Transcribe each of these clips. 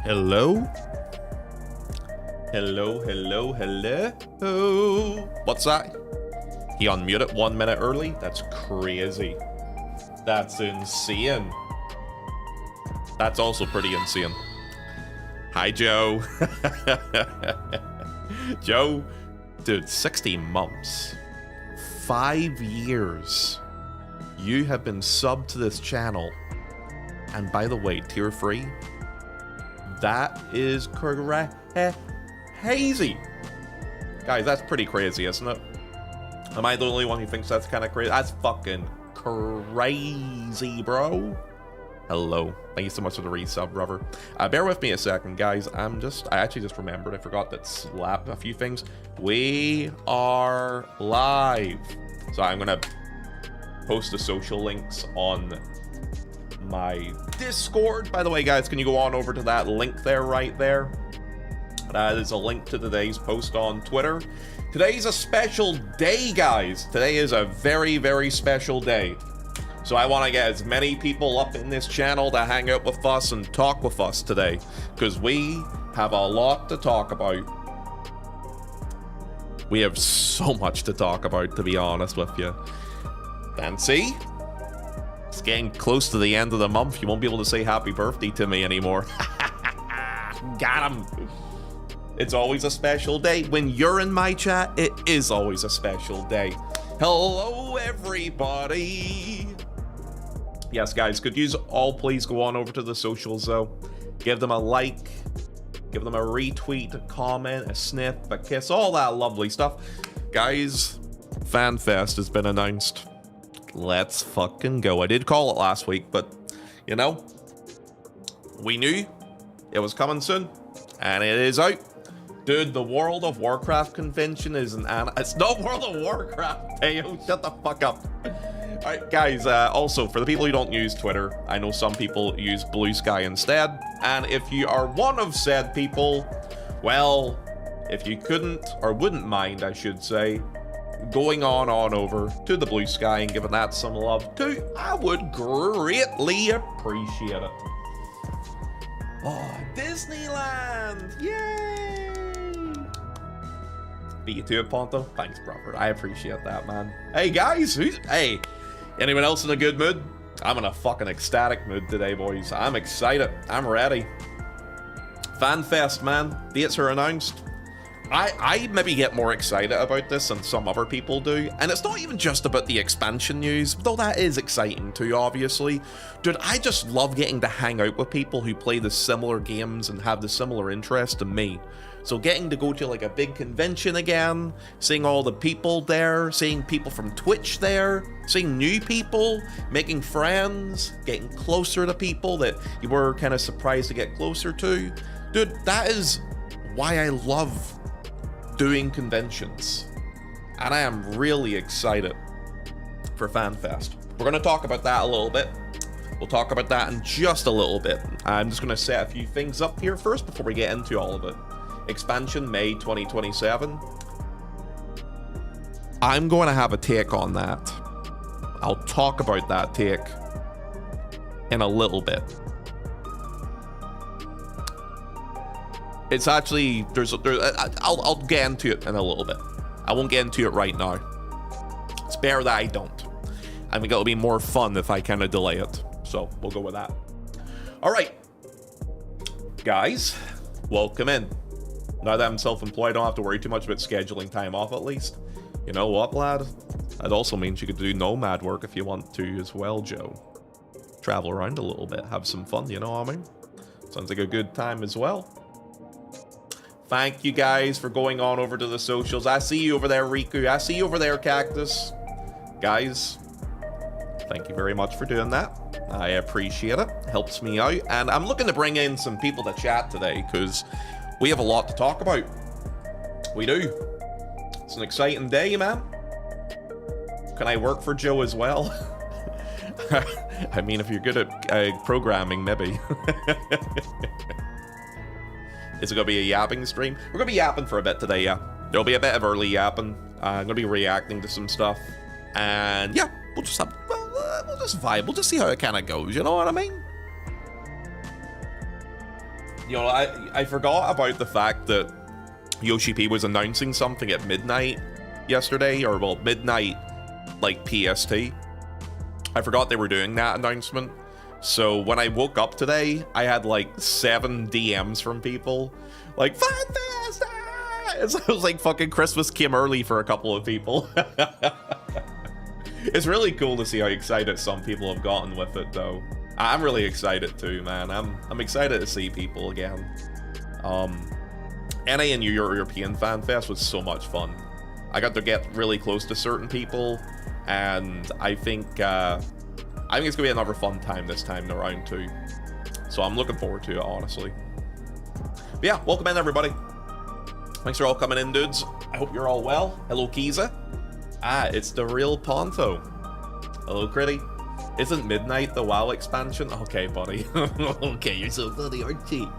Hello? Hello, hello, hello? What's that? He unmuted 1 minute early? That's crazy. That's insane. That's also pretty insane. Hi, Joe. Joe, dude, 16 months. 5 years. You have been subbed to this channel. And by the way, tier 3. That is crazy. Guys, that's pretty crazy, isn't it? Am I the only one who thinks that's kind of crazy? That's fucking crazy, bro. Hello. Thank you so much for the resub, brother. Bear with me a second, guys. I actually just remembered. I forgot that slap a few things. We are live. So I'm going to post the social links on my Discord. By the way, guys, can you go on over to that link there, right there? That is a link to today's post on Twitter. Today's a special day, guys. Today is a very, very special day. So I want to get as many people up in this channel to hang out with us and talk with us today, because we have a lot to talk about. We have so much to talk about, to be honest with you. Fancy? It's getting close to the end of the month. You won't be able to say happy birthday to me anymore. Got him. It's always a special day. When you're in my chat, it is always a special day. Hello, everybody. Yes, guys, could you all please go on over to the socials, though? Give them a like, give them a retweet, a comment, a sniff, a kiss, all that lovely stuff. Guys, Fanfest has been announced. Let's fucking go. I did call it last week, but, you know, we knew it was coming soon, and it is out. Dude, the World of Warcraft convention is it's not World of Warcraft. Hey, yo, shut the fuck up. Alright, guys, also, for the people who don't use Twitter, I know some people use Blue Sky instead, and if you are one of said people, well, if you couldn't, or wouldn't mind, I should say, going on over to the Blue Sky and giving that some love too, I would greatly appreciate it. Oh, Disneyland! Yay! Beat you to it, Ponto. Thanks, brother. I appreciate that, man. Hey, guys, hey, anyone else in a good mood? I'm in a fucking ecstatic mood today, boys. I'm excited. I'm ready. Fanfest, man. Dates are announced. I maybe get more excited about this than some other people do. And it's not even just about the expansion news, though that is exciting too, obviously. Dude, I just love getting to hang out with people who play the similar games and have the similar interest to me. So getting to go to like a big convention again, seeing all the people there, seeing people from Twitch there, seeing new people, making friends, getting closer to people that you were kind of surprised to get closer to. Dude, that is why I love doing conventions. And I am really excited for FanFest. We're going to talk about that a little bit. We'll talk about that in just a little bit. I'm just going to set a few things up here first before we get into all of it. Expansion May 2027. I'm going to have a take on that. I'll talk about that take in a little bit. It's actually, I'll get into it in a little bit. I won't get into it right now. It's better that I don't. I think it'll be more fun if I kind of delay it. So we'll go with that. All right, guys, welcome in. Now that I'm self-employed, I don't have to worry too much about scheduling time off at least. You know what, lad? That also means you could do nomad work if you want to as well, Joe. Travel around a little bit, have some fun, you know what I mean? Sounds like a good time as well. Thank you guys for going on over to the socials. I see you over there, Riku. I see you over there, Cactus. Guys, thank you very much for doing that. I appreciate it. Helps me out. And I'm looking to bring in some people to chat today because we have a lot to talk about. We do. It's an exciting day, man. Can I work for Joe as well? I mean, if you're good at programming, maybe. Is it going to be a yapping stream? We're going to be yapping for a bit today, yeah. There'll be a bit of early yapping. I'm going to be reacting to some stuff. And yeah, we'll just have, we'll just vibe. We'll just see how it kind of goes, you know what I mean? You know, I forgot about the fact that Yoshi P was announcing something at midnight yesterday, or well, midnight, like PST. I forgot they were doing that announcement. So when I woke up today, I had like 7 DMs from people like, Fanfest! It was like fucking Christmas came early for a couple of people. It's really cool to see how excited some people have gotten with it though. I'm really excited too, man. I'm excited to see people again. NA and European FanFest was so much fun. I got to get really close to certain people, and I think it's gonna be another fun time this time around too. So I'm looking forward to it, honestly. But yeah, welcome in everybody. Thanks for all coming in, dudes. I hope you're all well. Hello, Kiza. It's the real Ponto. Hello, Critty. Isn't midnight the WoW expansion? Okay, buddy. Okay, you're so funny, aren't you?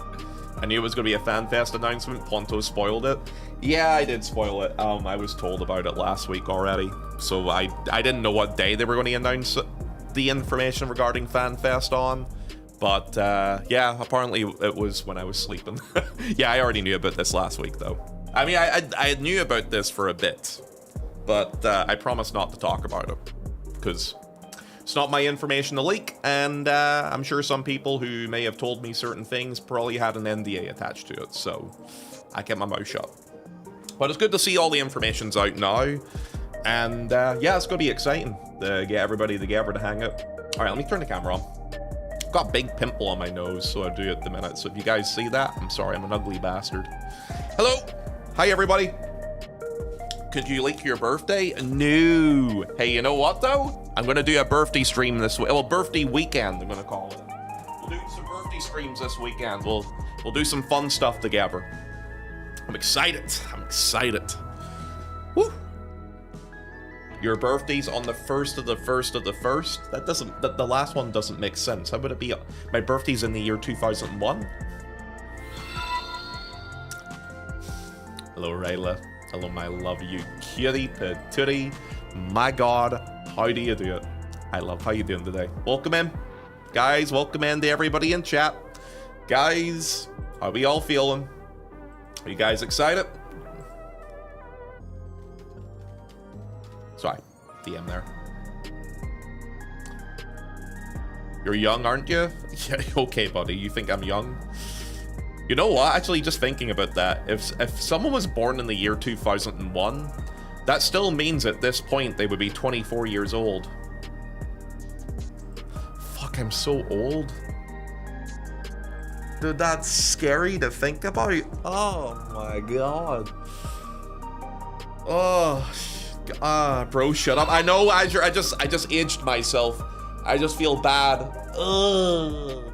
I knew it was gonna be a FanFest announcement. Ponto spoiled it. Yeah, I did spoil it. I was told about it last week already. So I didn't know what day they were gonna announce the information regarding FanFest on, but yeah, apparently it was when I was sleeping. Yeah, I already knew about this last week though. I mean, I knew about this for a bit, but I promised not to talk about it because it's not my information to leak, and I'm sure some people who may have told me certain things probably had an NDA attached to it, so I kept my mouth shut. But it's good to see all the information's out now. And yeah, it's gonna be exciting to get everybody together to hang out. All right, let me turn the camera on. I've got a big pimple on my nose, so I do at the minute. So if you guys see that, I'm sorry, I'm an ugly bastard. Hello, hi everybody. Could you leak your birthday? No. Hey, you know what though? I'm gonna do a birthday stream this week. Well, birthday weekend, I'm gonna call it. We'll do some birthday streams this weekend. We'll do some fun stuff together. I'm excited. I'm excited. Woo. Your birthday's on the 1st of the 1st of the 1st? That doesn't, the last one doesn't make sense. How would it be? My birthday's in the year 2001? Hello, Rayla. Hello, my love you cutie patootie. My God, how do you do it? I love how you doing today. Welcome in. Guys, welcome in to everybody in chat. Guys, how are we all feeling? Are you guys excited? Sorry, DM there. You're young, aren't you? Yeah, okay, buddy. You think I'm young? You know what? Actually, just thinking about that, if someone was born in the year 2001, that still means at this point they would be 24 years old. Fuck, I'm so old. Dude, that's scary to think about. Oh my god. Oh, bro, shut up. I know, Azure. I just aged myself. I just feel bad. Ugh.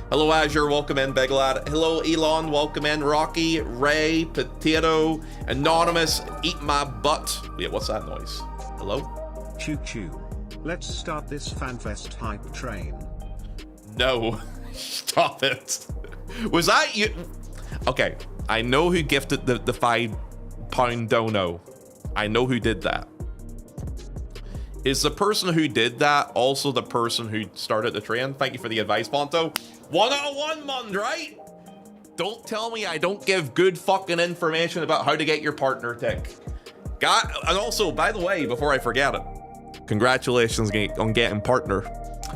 Hello, Azure. Welcome in, big lad. Hello, Elon. Welcome in. Rocky, Ray, Potato, Anonymous. Eat my butt. Wait, what's that noise? Hello? Choo choo. Let's start this Fanfest hype train. No. Stop it. Was that you? Okay, I know who gifted the £5 dono. I know who did that. Is the person who did that also the person who started the train? Thank you for the advice, Ponto. 101, Mund, right? Don't tell me I don't give good fucking information about how to get your partner tick. And also, by the way, before I forget it, congratulations on getting partner.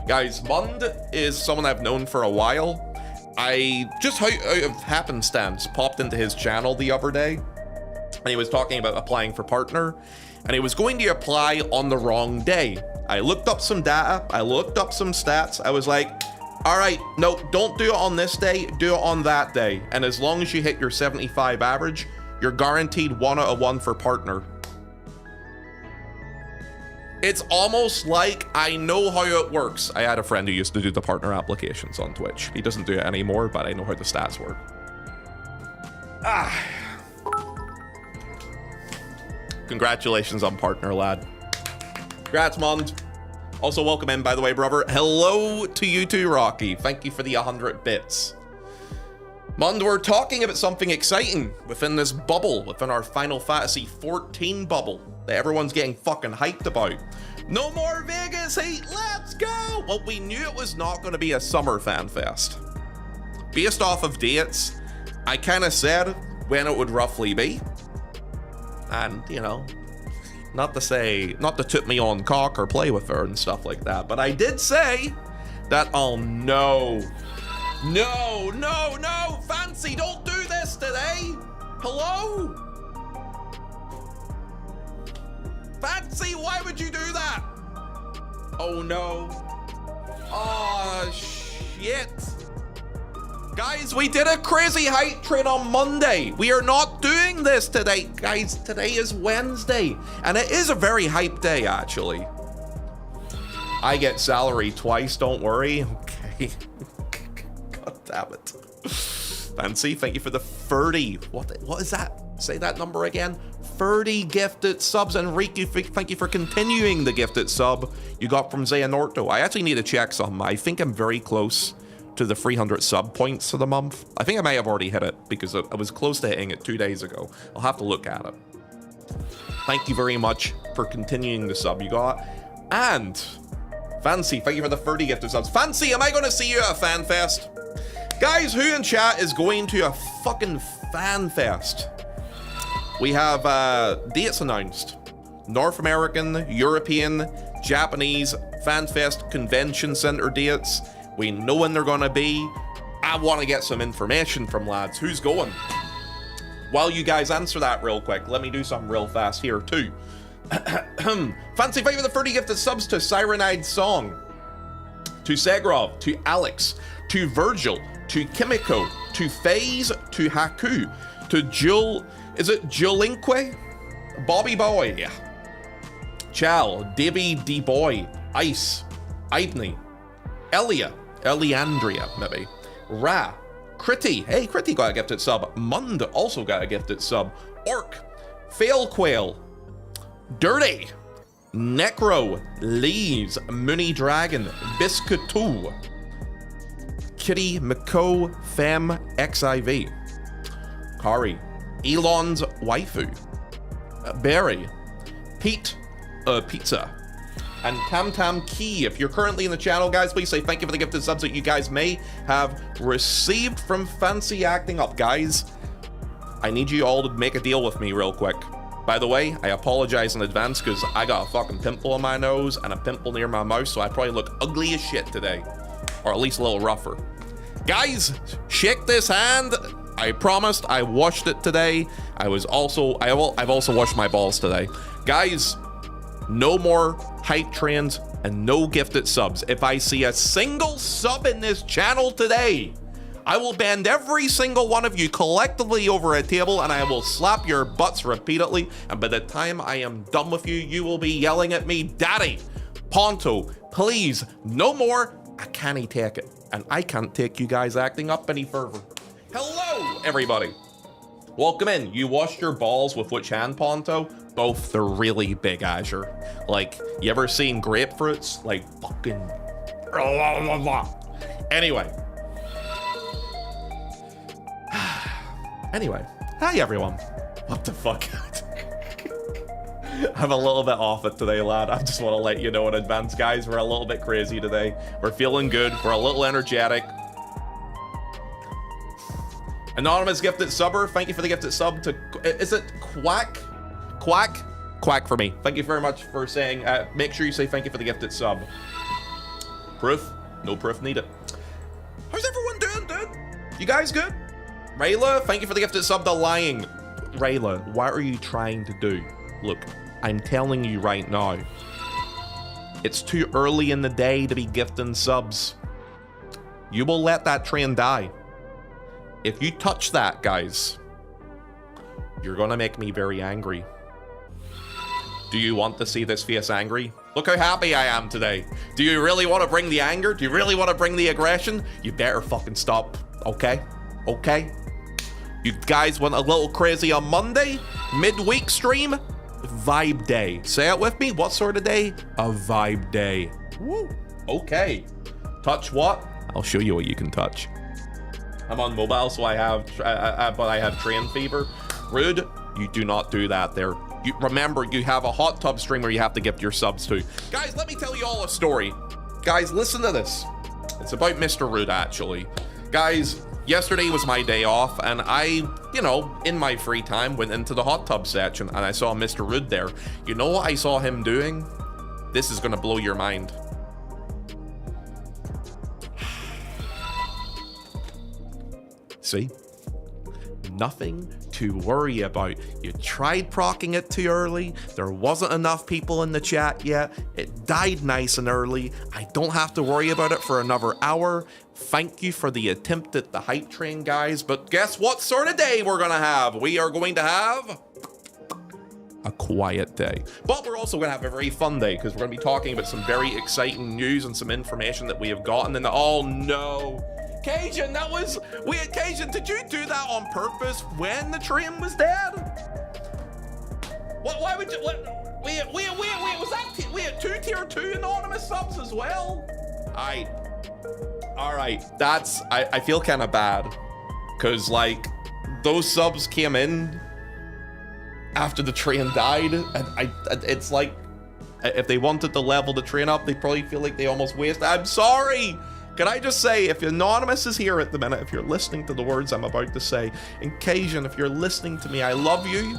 Guys, Mund is someone I've known for a while. I just out of happenstance popped into his channel the other day, and he was talking about applying for partner, and he was going to apply on the wrong day. I looked up some data, I looked up some stats, I was like, all right, no, don't do it on this day, do it on that day. And as long as you hit your 75 average, you're guaranteed 1 out of 1 for partner. It's almost like I know how it works. I had a friend who used to do the partner applications on Twitch. He doesn't do it anymore, but I know how the stats work. Congratulations on partner, lad. Congrats, Mond. Also, welcome in, by the way, brother. Hello to you too, Rocky. Thank you for the 100 bits. Mond, we're talking about something exciting within this bubble, within our Final Fantasy XIV bubble that everyone's getting fucking hyped about. No more Vegas heat, let's go! Well, we knew it was not going to be a summer fan fest. Based off of dates, I kind of said when it would roughly be. And, you know, not to toot me on cock or play with her and stuff like that, but I did say that, oh no. No, no, no! Fancy, don't do this today! Hello? Fancy, why would you do that? Oh no. Oh shit. Guys, we did a crazy hype train on Monday. We are not doing this today. Guys, today is Wednesday, and it is a very hype day, actually. I get salary twice, don't worry. Okay. God damn it. Fancy, thank you for the 30. What is that? Say that number again. 30 gifted subs. And Riku, thank you for continuing the gifted sub you got from Xehanorto. I actually need to check something. I think I'm very close to the 300 sub points of the month. I think I may have already hit it because I was close to hitting it 2 days ago. I'll have to look at it. Thank you very much for continuing the sub you got. And Fancy, thank you for the 30 gifted subs. Fancy, am I going to see you at Fanfest? Guys, who in chat is going to a fucking Fanfest? We have dates announced. North American, European, Japanese, Fanfest Convention Center dates. We know when they're gonna be. I want to get some information from lads. Who's going? While you guys answer that real quick, let me do something real fast here too. Fancy, thank you for the 30 gifted subs to Sirenide Song, to Segrov, to Alex, to Virgil, to Kimiko, to FaZe, to Haku, to Jill, is it Jilinque? Bobby Boy, Chal, Davy D Boy, Ice, Ibney, Eliandria, maybe, Ra, Critty, hey, Critty got a gifted sub, Mund also got a gifted sub, Orc, Failquail, Dirty, Necro, Leaves, Mooney Dragon, Biscuitou, Kitty Mako Fem XIV, Kari, Elon's Waifu, Barry, Pete Pizza, and Tam Tam Key. If you're currently in the channel, guys, please say thank you for the gifted subs that you guys may have received from Fancy Acting Up. Guys, I need you all to make a deal with me real quick. By the way, I apologize in advance because I got a fucking pimple on my nose and a pimple near my mouth, so I probably look ugly as shit today. Or at least a little rougher. Guys, shake this hand. I promised I washed it today. I've also washed my balls today. Guys, no more hype trains and no gifted subs. If I see a single sub in this channel today, I will bend every single one of you collectively over a table and I will slap your butts repeatedly. And by the time I am done with you, you will be yelling at me, Daddy, Ponto, please, no more. I can't take it. And I can't take you guys acting up any further. Hello, everybody. Welcome in. You washed your balls with which hand, Ponto? Both. They're really big, Azure. Like, you ever seen grapefruits? Like, fucking... Anyway. Anyway. Hi, everyone. What the fuck? I'm a little bit off it today, lad. I just want to let you know in advance, guys. We're a little bit crazy today. We're feeling good. We're a little energetic. Anonymous gifted subber, thank you for the gifted sub to, is it Quack? Quack for me. Thank you very much for saying, make sure you say thank you for the gifted sub. Proof? No proof needed. How's everyone doing, dude? You guys good? Rayla, thank you for the gifted sub to Lying. Rayla, what are you trying to do? Look, I'm telling you right now, it's too early in the day to be gifting subs. You will let that train die. If you touch that, guys, you're gonna make me very angry. Do you want to see this face angry? Look how happy I am today. Do you really want to bring the anger? Do you really want to bring the aggression? You better fucking stop, okay? Okay? You guys went a little crazy on Monday? Midweek stream? Vibe day. Say it with me. What sort of day? A vibe day. Woo. Okay. Touch what? I'll show you what you can touch. I'm on mobile, so I have train fever. Rude, you do not do that there. Remember, you have a hot tub stream where you have to gift your subs to. Guys, let me tell you all a story. Guys, listen to this. It's about Mr. Rude, actually. Guys, yesterday was my day off, and I, you know, in my free time, went into the hot tub section, and I saw Mr. Rude there. You know what I saw him doing? This is gonna blow your mind. See? Nothing to worry about. You tried procking it too early. There wasn't enough people in the chat yet. It died nice and early. I don't have to worry about it for another hour. Thank you for the attempt at the hype train, guys. But guess what sort of day we're gonna have? We are going to have a quiet day. But we're also gonna have a very fun day because we're gonna be talking about some very exciting news and some information that we have gotten. And oh no. Cajun, that was... Wait, Cajun, did you do that on purpose when the train was dead? What, why would you... What, wait, was that... We had 2 tier 2 anonymous subs as well? Alright, that's... I feel kind of bad. Because, like, those subs came in after the train died, and it's like... If they wanted to level the train up, they probably feel like they almost wasted... I'm sorry! Can I just say, if Anonymous is here at the minute, if you're listening to the words I'm about to say, and Cajun, if you're listening to me, I love you.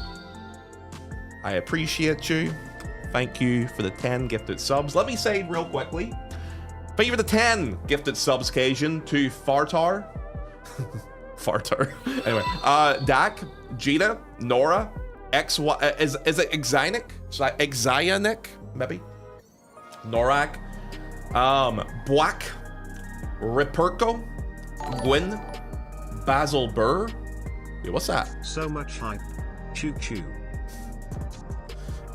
I appreciate you. Thank you for the 10 gifted subs. Let me say real quickly, thank you for the 10 gifted subs, Cajun, to Fartar. Fartar. Anyway, Dak, Gita, Nora, XY, is it Exynic? Exynic, maybe? Norak, Black, Riperco, Gwyn, Basil Burr. Wait, what's that? So much hype. Choo choo.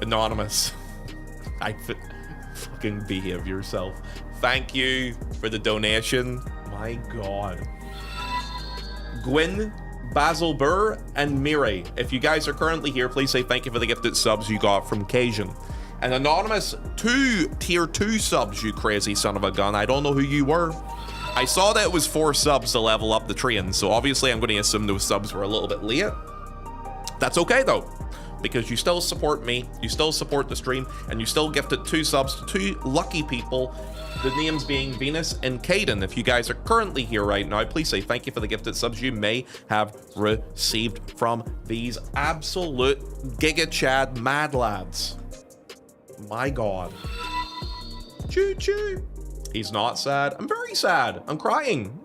Anonymous. Fucking behave yourself. Thank you for the donation. My God. Gwyn, Basil Burr, and Mireille. If you guys are currently here, please say thank you for the gifted subs you got from Cajun. And Anonymous, 2 tier 2 subs, you crazy son of a gun. I don't know who you were. I saw that it was 4 subs to level up the train, so obviously I'm going to assume those subs were a little bit late. That's okay though, because you still support me, you still support the stream, and you still gifted 2 subs to 2 lucky people, the names being Venus and Caden. If you guys are currently here right now, please say thank you for the gifted subs you may have received from these absolute Giga Chad mad lads. My God. Choo choo. He's not sad. I'm very sad. I'm crying.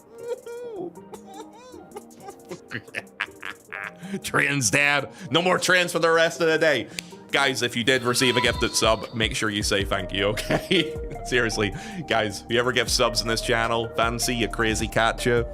Trains, Dad. No more trains for the rest of the day. Guys, if you did receive a gifted sub, make sure you say thank you, okay? Seriously, guys, if you ever give subs in this channel, Fancy, you crazy cat, you.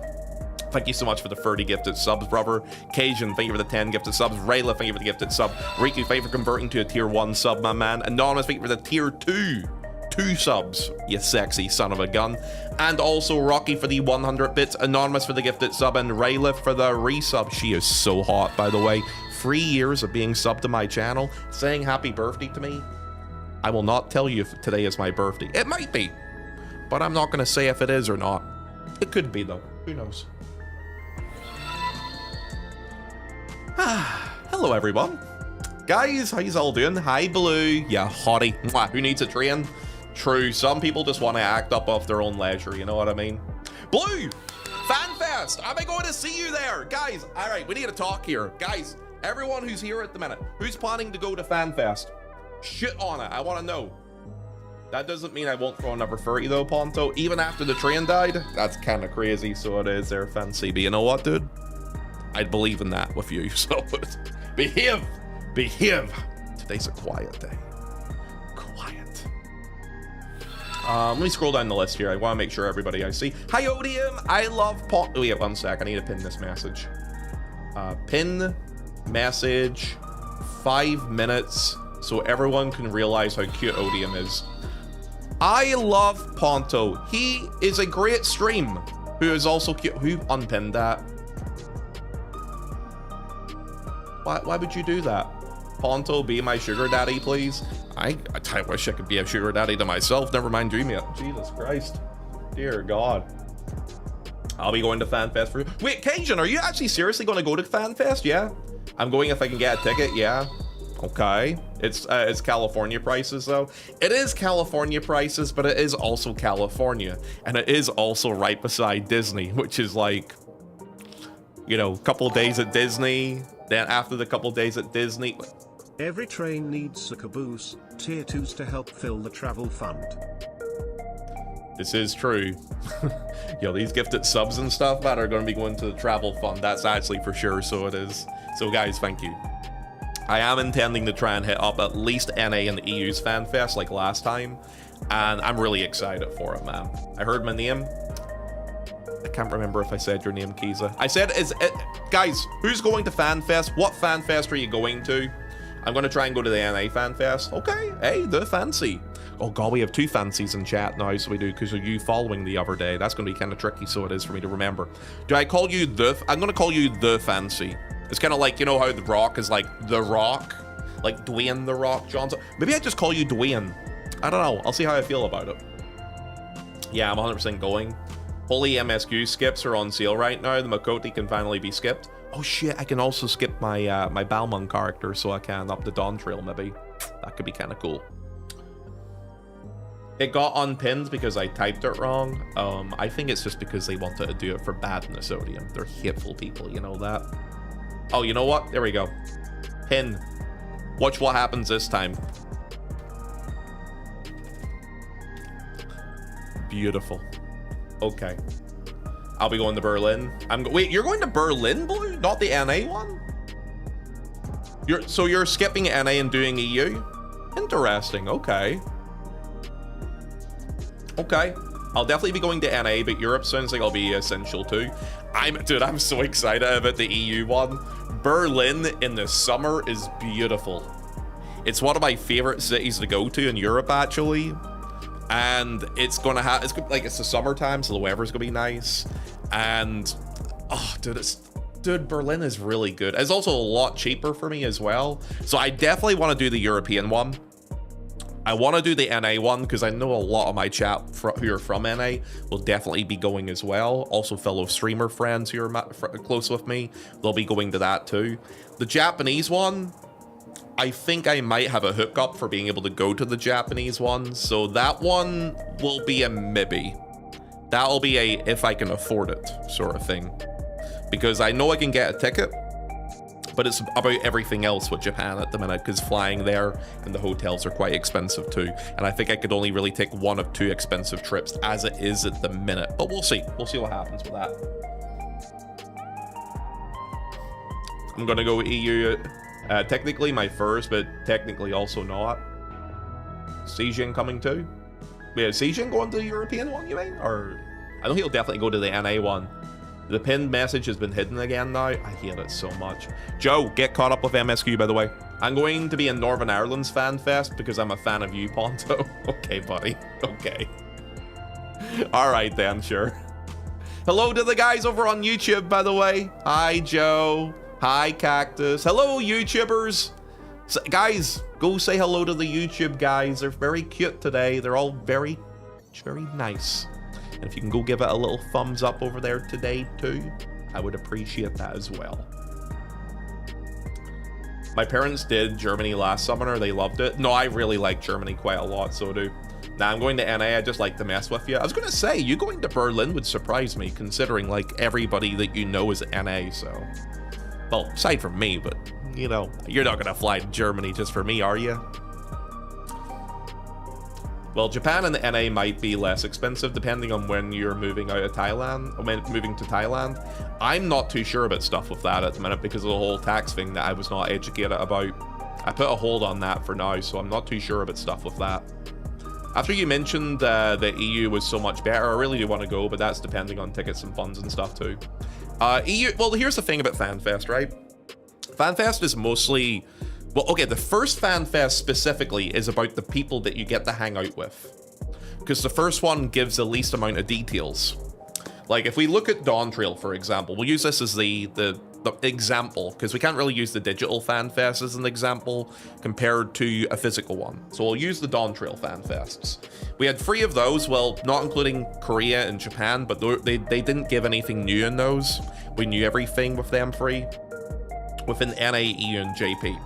Thank you so much for the 30 gifted subs, brother. Cajun, thank you for the 10 gifted subs. Rayla, thank you for the gifted sub. Riku, thank you for converting to a tier 1 sub, my man. Anonymous, thank you for the tier 2 subs, you sexy son of a gun. And also Rocky for the 100 bits, Anonymous for the gifted sub, and Rayla for the resub. She is so hot, by the way. 3 years of being subbed to my channel, saying happy birthday to me. I will not tell you if today is my birthday. It might be, but I'm not going to say if it is or not. It could be, though. Who knows? Hello, everyone. Guys, how you all doing? Hi, Blue. Yeah, hottie. Mwah. Who needs a train? True, some people just want to act up off their own leisure, you know what I mean? Blue! Fanfest! Am I going to see you there? Guys, all right, we need to talk here. Guys, everyone who's here at the minute, who's planning to go to Fanfest? Shit on it, I want to know. That doesn't mean I won't throw another 30 though, Ponto. Even after the train died? That's kind of crazy, so it is there, Fancy. But you know what, dude? I'd believe in that with you, so behave. Today's a quiet day. Quiet. Let me scroll down the list here. I want to make sure everybody I see. Hi, Odium. I love Pont. Oh, wait, 1 sec. I need to pin this message. Pin message 5 minutes so everyone can realize how cute Odium is. I love Ponto. He is a great stream. Who is also cute. Who unpinned that? Why would you do that? Ponto, be my sugar daddy, please. I wish I could be a sugar daddy to myself. Never mind dreaming it. Jesus Christ. Dear God. I'll be going to Fanfest for... Wait, Cajun, are you actually seriously going to go to Fanfest? Yeah. I'm going if I can get a ticket. Yeah. Okay. It's California prices, though. It is California prices, but it is also California. And it is also right beside Disney, which is like... You know, a couple of days at Disney... Then after the couple days at Disney... Every train needs a caboose, tier 2s to help fill the travel fund. This is true. Yo, these gifted subs and stuff that are going to be going to the travel fund. That's actually for sure, so it is. So guys, thank you. I am intending to try and hit up at least NA and the EU's Fanfest like last time. And I'm really excited for it, man. I heard my name. I can't remember if I said your name, Kiza. I said, guys, who's going to Fanfest? What Fanfest are you going to? I'm going to try and go to the NA Fanfest. Okay, hey, the Fancy. Oh god, we have 2 Fancies in chat now, so we do, because of you following the other day. That's going to be kind of tricky, so it is for me to remember. Do I call you the... I'm going to call you the Fancy. It's kind of like, you know how The Rock is like The Rock? Like Dwayne The Rock Johnson. Maybe I just call you Dwayne. I don't know. I'll see how I feel about it. Yeah, I'm 100% going. Holy MSQ skips are on sale right now. The Makoti can finally be skipped. Oh shit, I can also skip my my Balmung character, so I can up the Dawn Trail maybe. That could be kind of cool. It got unpinned because I typed it wrong. I think it's just because they wanted to do it for badness, Odium. They're hateful people, you know that? Oh, you know what? There we go. Pin. Watch what happens this time. Beautiful. Okay. I'll be going to Berlin. Wait, you're going to Berlin, Blue? Not the NA one? So you're skipping NA and doing EU? Interesting. Okay. Okay. I'll definitely be going to NA, but Europe sounds like I'll be essential too. Dude, I'm so excited about the EU one. Berlin in the summer is beautiful. It's one of my favorite cities to go to in Europe, actually. And it's gonna have, it's the summertime, so the weather's gonna be nice. And oh, dude, Berlin is really good. It's also a lot cheaper for me as well. So I definitely want to do the European one. I want to do the NA one because I know a lot of my chat who are from NA will definitely be going as well. Also, fellow streamer friends who are close with me, they'll be going to that too. The Japanese one, I think I might have a hookup for being able to go to the Japanese one. So that one will be a maybe. That'll be a if I can afford it sort of thing. Because I know I can get a ticket, but it's about everything else with Japan at the minute, because flying there and the hotels are quite expensive too. And I think I could only really take 1 of 2 expensive trips as it is at the minute. But we'll see. We'll see what happens with that. I'm gonna go EU. Technically my first, but technically also not. Sijin coming too? Wait, is Sijin going to the European one, you mean? Or I know he'll definitely go to the NA one. The pinned message has been hidden again now. I hate it so much. Joe, get caught up with MSQ, by the way. I'm going to be in Northern Ireland's Fanfest because I'm a fan of you, Ponto. Okay, buddy. Okay. Alright then, sure. Hello to the guys over on YouTube, by the way. Hi, Joe. Hi, Cactus. Hello, YouTubers. Guys, go say hello to the YouTube guys. They're very cute today. They're all very nice. And if you can go give it a little thumbs up over there today, too, I would appreciate that as well. My parents did Germany last summer. They loved it. No, I really like Germany quite a lot, so do. Now, I'm going to NA. I just like to mess with you. I was going to say, you going to Berlin would surprise me, considering, like, everybody that you know is NA, so... Well, aside from me, but, you know, you're not going to fly to Germany just for me, are you? Well, Japan and the NA might be less expensive depending on when you're moving out of Thailand, or moving to Thailand. I'm not too sure about stuff with that at the minute because of the whole tax thing that I was not educated about. I put a hold on that for now, so I'm not too sure about stuff with that. After you mentioned the EU was so much better, I really do want to go, but that's depending on tickets and funds and stuff too. EU, well, here's the thing about Fanfest, right? Fanfest is mostly... Well, okay, the first Fanfest specifically is about the people that you get to hang out with. Because the first one gives the least amount of details. Like, if we look at Dawn Trail, for example, we'll use this as the example, because we can't really use the digital Fanfest as an example compared to a physical one. So we'll use the Dawn Trail Fanfests. We had 3 of those, well, not including Korea and Japan, but they didn't give anything new in those. We knew everything with them 3. Within NA, EU, and JP.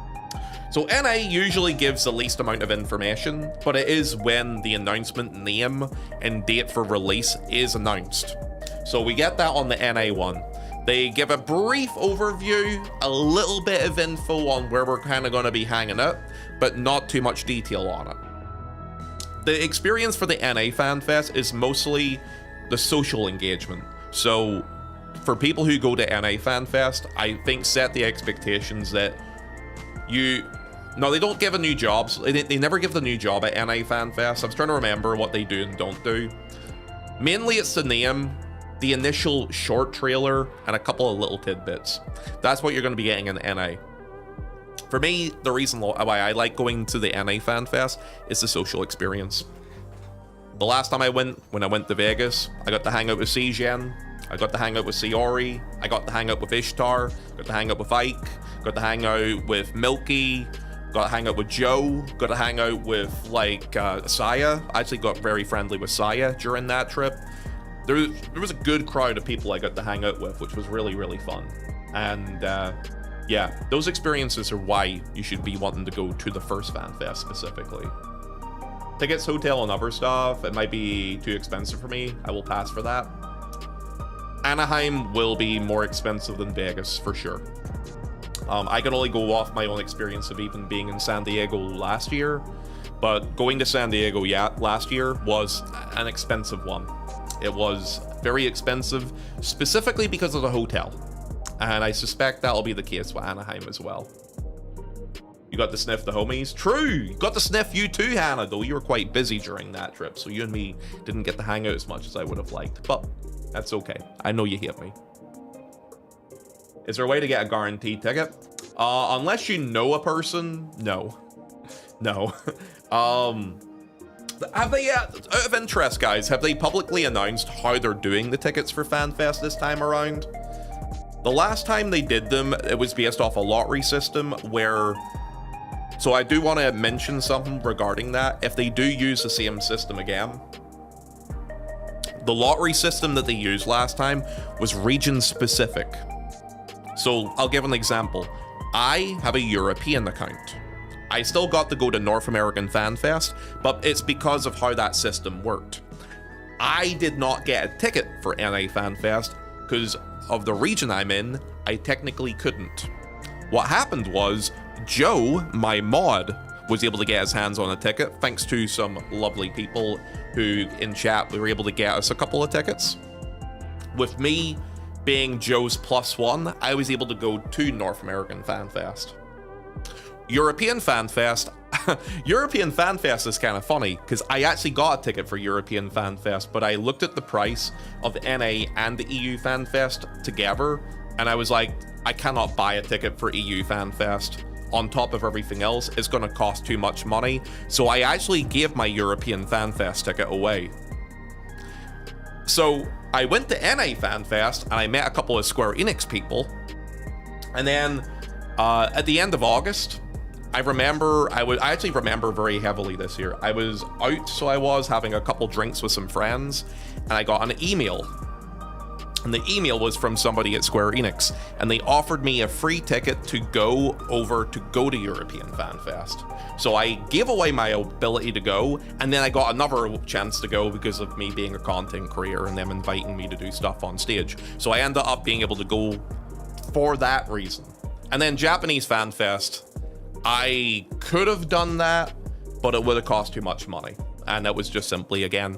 So NA usually gives the least amount of information, but it is when the announcement name and date for release is announced. So we get that on the NA one. They give a brief overview, a little bit of info on where we're kind of going to be hanging out, but not too much detail on it. The experience for the NA Fanfest is mostly the social engagement. So for people who go to NA Fanfest, I think set the expectations that no, they don't give a new job. They never give the new job at NA Fanfest. I was trying to remember what they do and don't do. Mainly it's the name, the initial short trailer, and a couple of little tidbits. That's what you're going to be getting in NA. For me, the reason why I like going to the NA Fanfest is the social experience. The last time when I went to Vegas, I got to hang out with Cgen, I got to hang out with Siori, I got to hang out with Ishtar, got to hang out with Ike, got to hang out with Milky, got to hang out with Joe, got to hang out with, like, Saya. I actually got very friendly with Saya during that trip. There was a good crowd of people I got to hang out with, which was really, really fun. And, yeah, those experiences are why you should be wanting to go to the first Fanfest specifically. Tickets, hotel, and other stuff, it might be too expensive for me. I will pass for that. Anaheim will be more expensive than Vegas, for sure. I can only go off my own experience of even being in San Diego last year, but going to San Diego last year was an expensive one. It was very expensive, specifically because of the hotel, and I suspect that'll be the case with Anaheim as well. You got to sniff the homies? True! You got to sniff you too, Hannah, though you were quite busy during that trip, so you and me didn't get to hang out as much as I would have liked, but that's okay. I know you hate me. Is there a way to get a guaranteed ticket? Unless you know a person, no. No. Have they, out of interest, guys, have they publicly announced how they're doing the tickets for Fanfest this time around? The last time they did them, it was based off a lottery system where... So I do want to mention something regarding that. If they do use the same system again, the lottery system that they used last time was region specific. So I'll give an example. I have a European account. I still got to go to North American Fanfest, but it's because of how that system worked. I did not get a ticket for NA Fanfest because of the region I'm in, I technically couldn't. What happened was, Joe, my mod, was able to get his hands on a ticket, thanks to some lovely people who, in chat, were able to get us a couple of tickets. With me, being Joe's +1, I was able to go to North American Fanfest. European Fanfest. European Fanfest is kind of funny because I actually got a ticket for European Fanfest, but I looked at the price of the NA and the EU Fanfest together, and I was like, I cannot buy a ticket for EU Fanfest. On top of everything else, it's going to cost too much money. So I actually gave my European Fanfest ticket away. So I went to NA Fanfest and I met a couple of Square Enix people. And then at the end of August, I actually remember very heavily this year. I was out, so I was having a couple drinks with some friends, and I got an email. And the email was from somebody at Square Enix, and they offered me a free ticket to go to European Fanfest. So I gave away my ability to go, and then I got another chance to go because of me being a content creator and them inviting me to do stuff on stage. So I ended up being able to go for that reason. And then Japanese Fanfest, I could have done that, but it would have cost too much money. And that was just simply, again,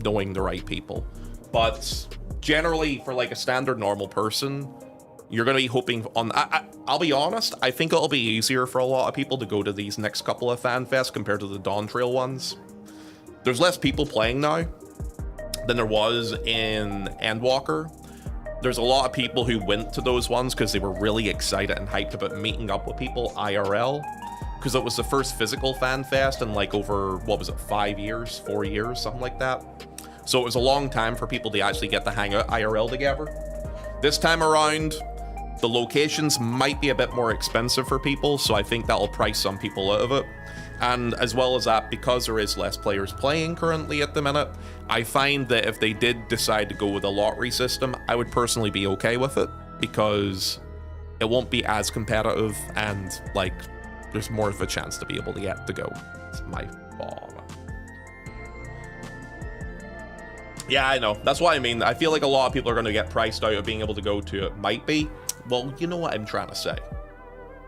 knowing the right people. But generally, for like a standard normal person, you're going to be hoping on... I'll be honest, I think it'll be easier for a lot of people to go to these next couple of FanFests compared to the Dawn Trail ones. There's less people playing now than there was in Endwalker. There's a lot of people who went to those ones because they were really excited and hyped about meeting up with people IRL, because it was the first physical FanFest in like over, what was it, 4 years, something like that. So it was a long time for people to actually get to hang out IRL together. This time around, the locations might be a bit more expensive for people, so I think that'll price some people out of it. And as well as that, because there is less players playing currently at the minute, I find that if they did decide to go with a lottery system, I would personally be okay with it, because it won't be as competitive and like there's more of a chance to be able to get to go. It's my fault. Yeah, I know. That's what I mean. I feel like a lot of people are going to get priced out of being able to go to it. Might be. Well, you know what I'm trying to say.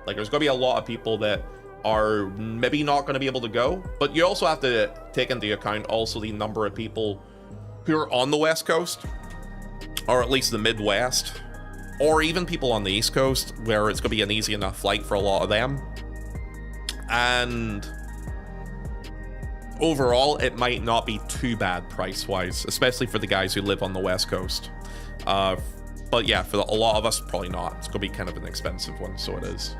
Like, there's going to be a lot of people that are maybe not going to be able to go, but you also have to take into account also the number of people who are on the West Coast, or at least the Midwest, or even people on the East Coast, where it's going to be an easy enough flight for a lot of them. And overall, it might not be too bad price-wise, especially for the guys who live on the West Coast. But yeah, for a lot of us, probably not. It's going to be kind of an expensive one, so it is.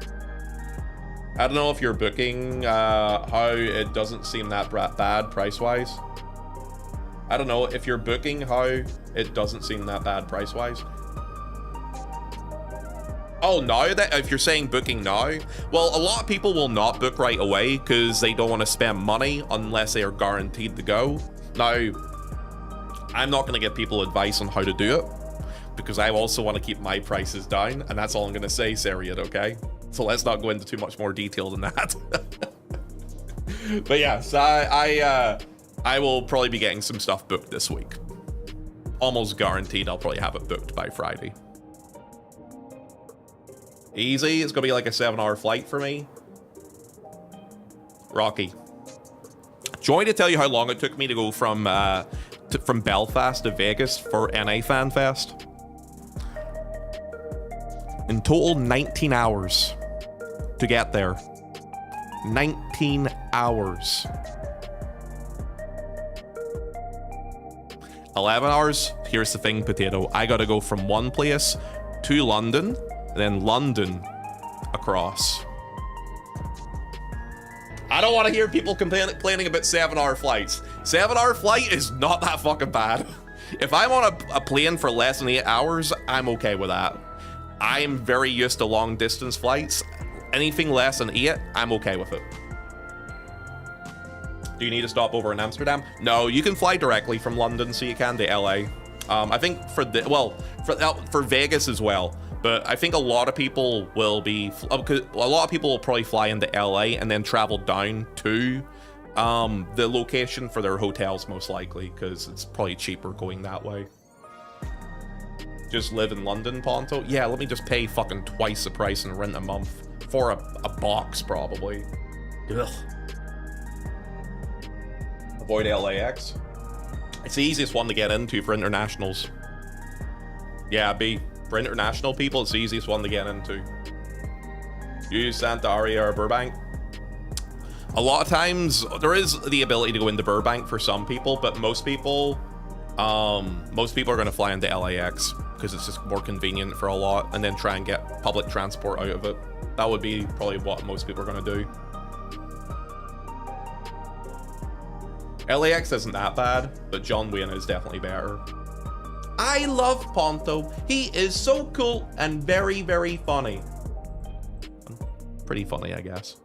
I don't know if you're booking how it doesn't seem that bad price-wise. I don't know if you're booking how it doesn't seem that bad price-wise. Oh, now that if you're saying booking now, well, a lot of people will not book right away because they don't want to spend money unless they are guaranteed to go. Now, I'm not going to give people advice on how to do it because I also want to keep my prices down, and that's all I'm going to say, Sariat, okay? So let's not go into too much more detail than that. But yeah, so I will probably be getting some stuff booked this week. Almost guaranteed I'll probably have it booked by Friday. Easy, it's gonna be like a 7-hour flight for me. Rocky. Do you want me to tell you how long it took me to go from Belfast to Vegas for NA FanFest? In total, 19 hours to get there. 19 hours. 11 hours? Here's the thing, Potato. I gotta go from one place to London, and then London across. I don't want to hear people complaining about 7-hour flights. 7-hour flight is not that fucking bad. If I'm on a plane for less than 8 hours, I'm okay with that. I'm very used to long distance flights. Anything less than 8, I'm okay with it. Do you need to stop over in Amsterdam? No, you can fly directly from London, so you can to LA. I think for Vegas as well. But I think a lot of people will probably fly into LA and then travel down to the location for their hotels, most likely, because it's probably cheaper going that way. Just live in London, Ponto? Yeah, let me just pay fucking twice the price and rent a month for a box, probably. Ugh. Avoid LAX. It's the easiest one to get into for internationals. Yeah, B. For international people, it's the easiest one to get into. Use Santa Aria or Burbank. A lot of times, there is the ability to go into Burbank for some people, but most people are going to fly into LAX because it's just more convenient for a lot, and then try and get public transport out of it. That would be probably what most people are going to do. LAX isn't that bad, but John Wayne is definitely better. I love Ponto. He is so cool and very, very funny. Pretty funny, I guess.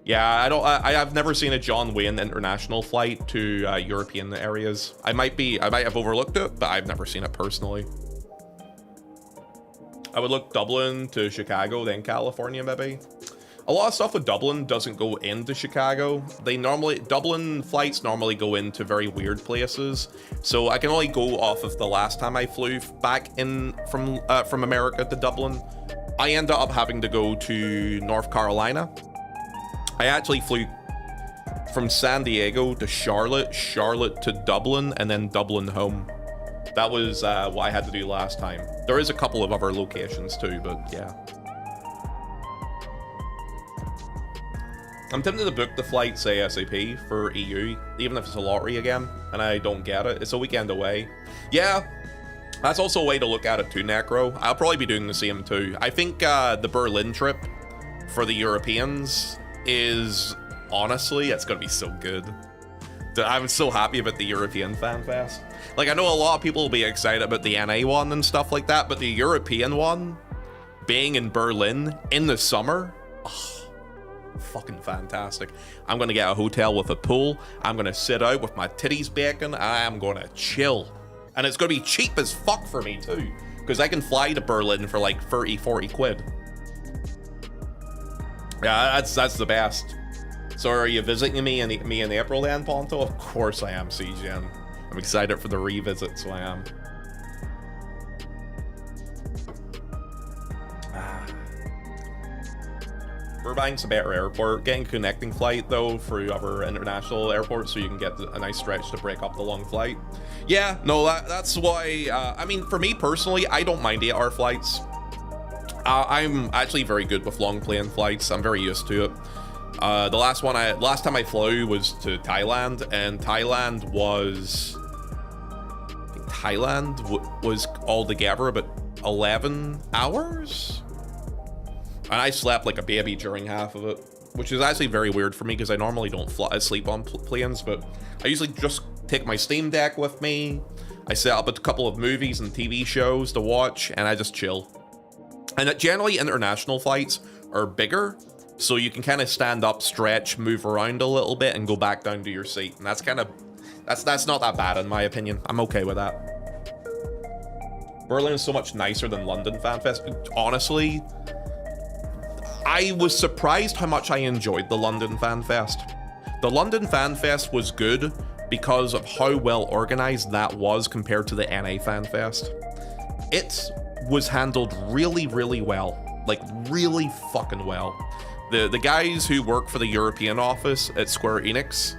Yeah, I've never seen a John Wayne international flight to European areas. I might have overlooked it, but I've never seen it personally. I would look Dublin to Chicago, then California, maybe. A lot of stuff with Dublin doesn't go into Chicago. Dublin flights normally go into very weird places. So I can only go off of the last time I flew back in from America to Dublin. I ended up having to go to North Carolina. I actually flew from San Diego to Charlotte, Charlotte to Dublin, and then Dublin home. That was what I had to do last time. There is a couple of other locations too, but yeah. I'm tempted to book the flights ASAP for EU, even if it's a lottery again, and I don't get it. It's a weekend away. Yeah, that's also a way to look at it too, Necro. I'll probably be doing the same too. I think the Berlin trip for the Europeans is, honestly, it's gonna be so good. I'm so happy about the European Fanfest. Like, I know a lot of people will be excited about the NA one and stuff like that, but the European one, being in Berlin in the summer, oh, fucking fantastic. I'm gonna get a hotel with a pool. I'm gonna sit out with my titties baking. I am gonna chill. And it's gonna be cheap as fuck for me too, because I can fly to Berlin for like 30, 40 quid. Yeah, that's the best. So are you visiting me in April then, Ponto? Of course I am, CGN. I'm excited for the revisit, so I am. Burbank's a better airport. Getting a connecting flight, though, for other international airports so you can get a nice stretch to break up the long flight. Yeah, no, that's why, I mean, for me personally, I don't mind 8-hour flights. I'm actually very good with long plane flights. I'm very used to it. The last time I flew was to Thailand, and Thailand was altogether about 11 hours? And I slept like a baby during half of it, which is actually very weird for me because I normally don't sleep on planes, but I usually just take my Steam Deck with me. I set up a couple of movies and TV shows to watch, and I just chill. And generally international flights are bigger, so you can kind of stand up, stretch, move around a little bit, and go back down to your seat. And that's not that bad in my opinion. I'm okay with that. Berlin is so much nicer than London Fanfest. Honestly, I was surprised how much I enjoyed the London Fanfest. The London Fanfest was good because of how well organized that was compared to the NA Fanfest. It was handled really, really well. Like, really fucking well. The guys who work for the European office at Square Enix,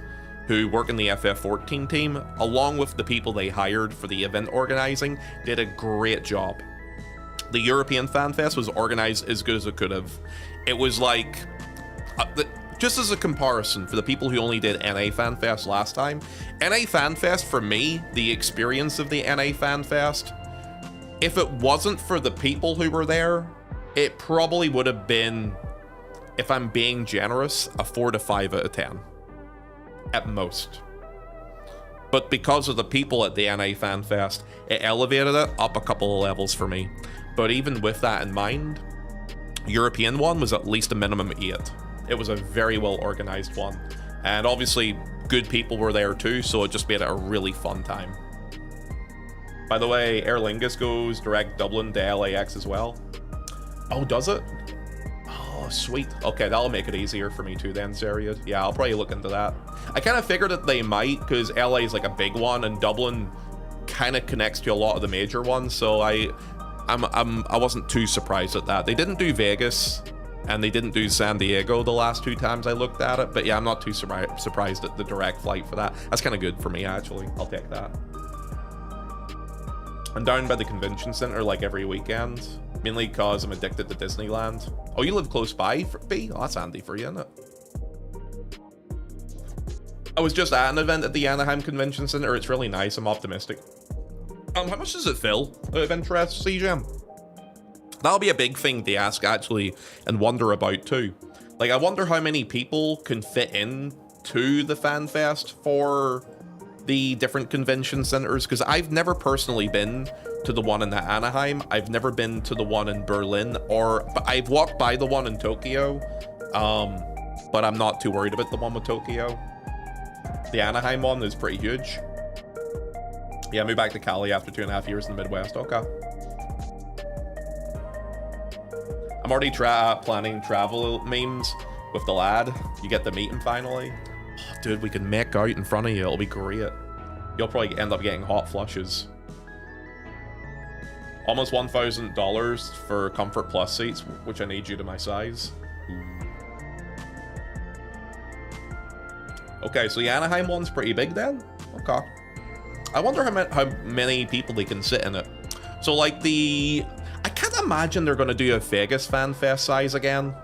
who work in the FF14 team, along with the people they hired for the event organizing, did a great job. The European Fanfest was organized as good as it could have. It was like, just as a comparison for the people who only did NA Fanfest last time, NA Fanfest, for me, the experience of the NA Fanfest, if it wasn't for the people who were there, it probably would have been, if I'm being generous, a 4 to 5 out of 10. At most. But because of the people at the NA Fanfest, it elevated it up a couple of levels for me. But even with that in mind, European one was at least a minimum 8. It was a very well organized one. And obviously, good people were there too, so it just made it a really fun time. By the way, Aer Lingus goes direct Dublin to LAX as well. Oh, does it? Oh, sweet. Okay, that'll make it easier for me too then, Zariad. Yeah, I'll probably look into that. I kind of figured that they might, because LA is like a big one, and Dublin kind of connects to a lot of the major ones, so I wasn't too surprised at that. They didn't do Vegas, and they didn't do San Diego the last 2 times I looked at it, but yeah, I'm not too surprised at the direct flight for that. That's kind of good for me, actually. I'll take that. I'm down by the convention center like every weekend, mainly because I'm addicted to Disneyland. Oh, you live close by, B? Oh, that's handy for you, isn't it? I was just at an event at the Anaheim Convention Center. It's really nice. I'm optimistic. How much does it fill out of interest, CGM? That'll be a big thing to ask, actually, and wonder about, too. Like, I wonder how many people can fit in to the Fanfest for the different convention centers, because I've never personally been to the one in Anaheim. I've never been to the one in Berlin, but I've walked by the one in Tokyo, but I'm not too worried about the one with Tokyo. The Anaheim one is pretty huge. Yeah, I moved back to Cali after 2.5 years in the Midwest. Okay. I'm already planning travel memes with the lad. You get to meet him finally. Oh, dude, we can make out in front of you. It'll be great. You'll probably end up getting hot flushes. Almost $1,000 for Comfort Plus seats, which I need due to my size. Okay, so the Anaheim one's pretty big then? Okay. I wonder how many people they can sit in it. So like I can't imagine they're gonna do a Vegas FanFest size again.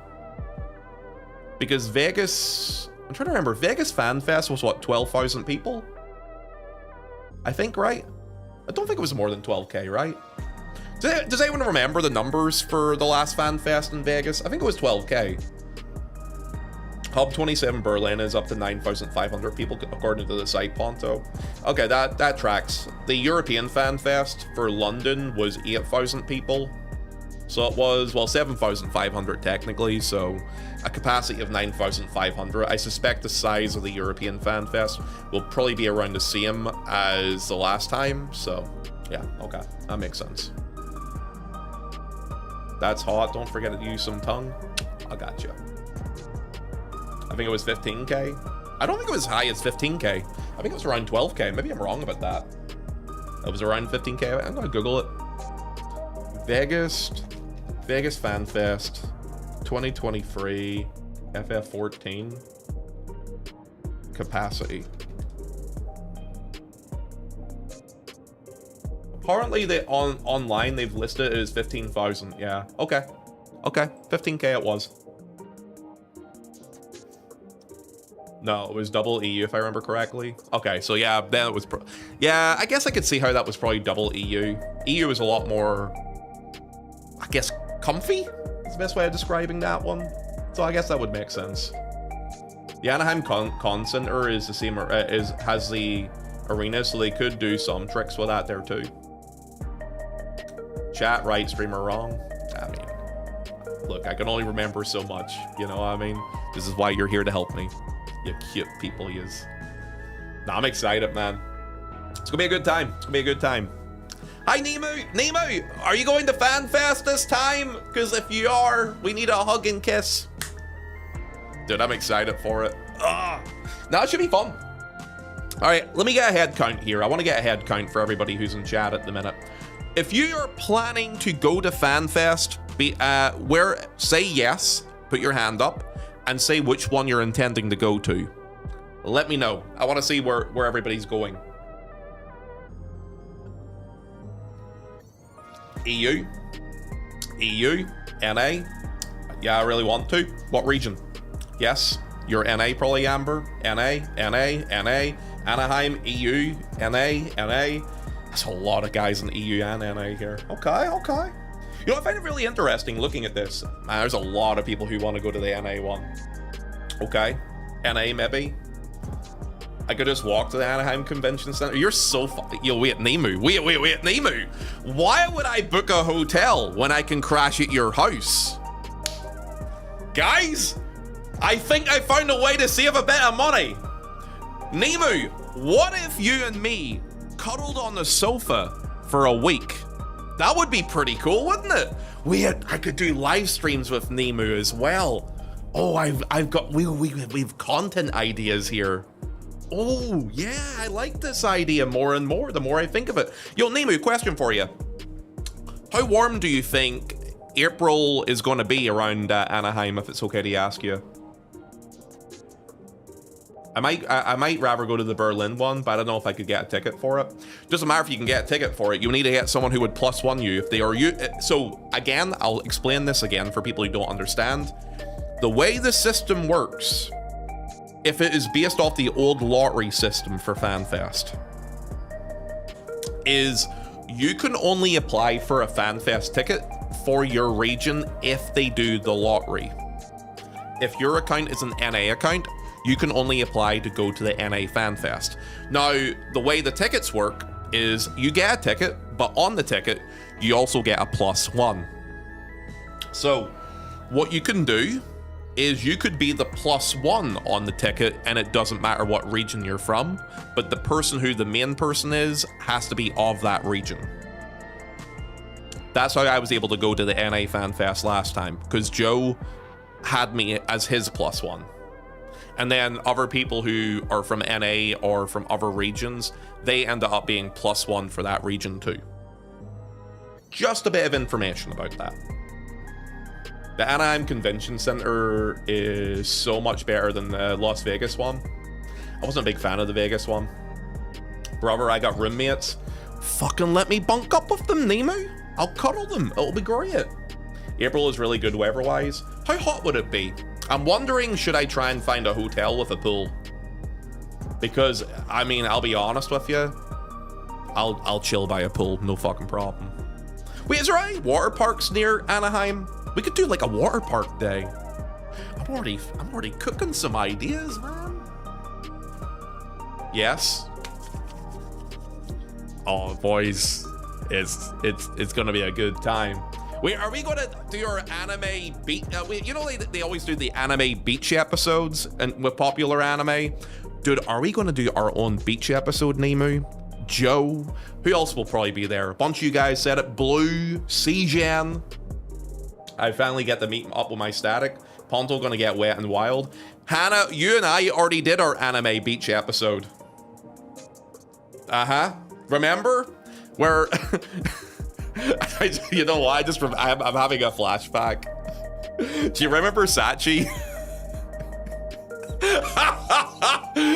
Because Vegas, I'm trying to remember, Vegas FanFest was what, 12,000 people? I think, right? I don't think it was more than 12K, right? Does anyone remember the numbers for the last FanFest in Vegas? I think it was 12K. Hub 27 Berlin is up to 9,500 people according to the site Ponto. Okay, that tracks. The European FanFest for London was 8,000 people. So it was, well, 7,500 technically, so a capacity of 9,500. I suspect the size of the European FanFest will probably be around the same as the last time, so yeah, okay, that makes sense. That's hot, don't forget to use some tongue. I got you. I think it was 15K. I don't think it was as high as 15K. I think it was around 12K. Maybe I'm wrong about that. It was around 15K. I'm gonna Google it. Vegas FanFest 2023 FF14 capacity. Apparently they online they've listed it as 15,000. Yeah. Okay. 15K it was. No, it was double EU if I remember correctly. Okay, so yeah, then it was yeah, I guess I could see how that was probably double EU. EU was a lot more, I guess, comfy is the best way of describing that one. So I guess that would make sense. The Anaheim Con Center is the same, has the arena, so they could do some tricks with that there too. Chat, right, streamer wrong. I mean, look, I can only remember so much, you know what I mean? This is why you're here to help me. You cute people, yous. Nah, I'm excited, man. It's gonna be a good time. It's gonna be a good time. Hi, Nemu! Nemu! Are you going to FanFest this time? Because if you are, we need a hug and kiss. Dude, I'm excited for it. Ugh. Now it should be fun. Alright, let me get a head count here. I want to get a head count for everybody who's in chat at the minute. If you are planning to go to FanFest, say yes, put your hand up, and say which one you're intending to go to. Let me know. I want to see where everybody's going. EU, NA. Yeah, I really want to. What region? Yes, you're NA probably, Amber. NA, Anaheim, EU, NA. That's a lot of guys in the EU and NA here. Okay. You know, I find it really interesting looking at this. Man, there's a lot of people who want to go to the NA one. Okay. NA, maybe. I could just walk to the Anaheim Convention Center. You're so funny. Yo, wait, Nemu. Wait, Nemu. Why would I book a hotel when I can crash at your house? Guys, I think I found a way to save a bit of money. Nemu, what if you and me cuddled on the sofa for a week? That would be pretty cool, wouldn't it? I could do live streams with Nemu as well. Oh, we've content ideas here. Oh, yeah, I like this idea more and more the more I think of it. Yo, Nemu, question for you. How warm do you think April is going to be around Anaheim, if it's okay to ask you? I might rather go to the Berlin one, but I don't know if I could get a ticket for it. Doesn't matter if you can get a ticket for it. You need to get someone who would +1 you if they are you. So again, I'll explain this again for people who don't understand. The way the system works, if it is based off the old lottery system for Fanfest, is you can only apply for a Fanfest ticket for your region if they do the lottery. If your account is an NA account, you can only apply to go to the NA Fanfest. Now, the way the tickets work is you get a ticket, but on the ticket, you also get a +1. So what you can do is you could be the +1 on the ticket, and it doesn't matter what region you're from, but the person who the main person is has to be of that region. That's how I was able to go to the NA Fanfest last time, because Joe had me as his +1. And then other people who are from NA or from other regions, they end up being +1 for that region too. Just a bit of information about that. The Anaheim Convention Center is so much better than the Las Vegas one. I wasn't a big fan of the Vegas one. Brother, I got roommates. Fucking let me bunk up with them, Nemu. I'll cuddle them. It'll be great. April is really good weather-wise. How hot would it be? I'm wondering, should I try and find a hotel with a pool? Because, I mean, I'll be honest with you. I'll chill by a pool, no fucking problem. Wait, is there any water parks near Anaheim? We could do like a water park day. I'm already cooking some ideas, man. Yes. Oh, boys, it's gonna be a good time. Wait, are we gonna do our anime beach? You know, they always do the anime beach episodes and with popular anime. Dude, are we gonna do our own beach episode, Nemu? Joe, who else will probably be there? A bunch of you guys said it. Blue, CGen. I finally get to meet up with my static. Ponto gonna get wet and wild. Hannah, you and I already did our anime beach episode. Remember? Where, you know what? I'm having a flashback. Do you remember Sachi?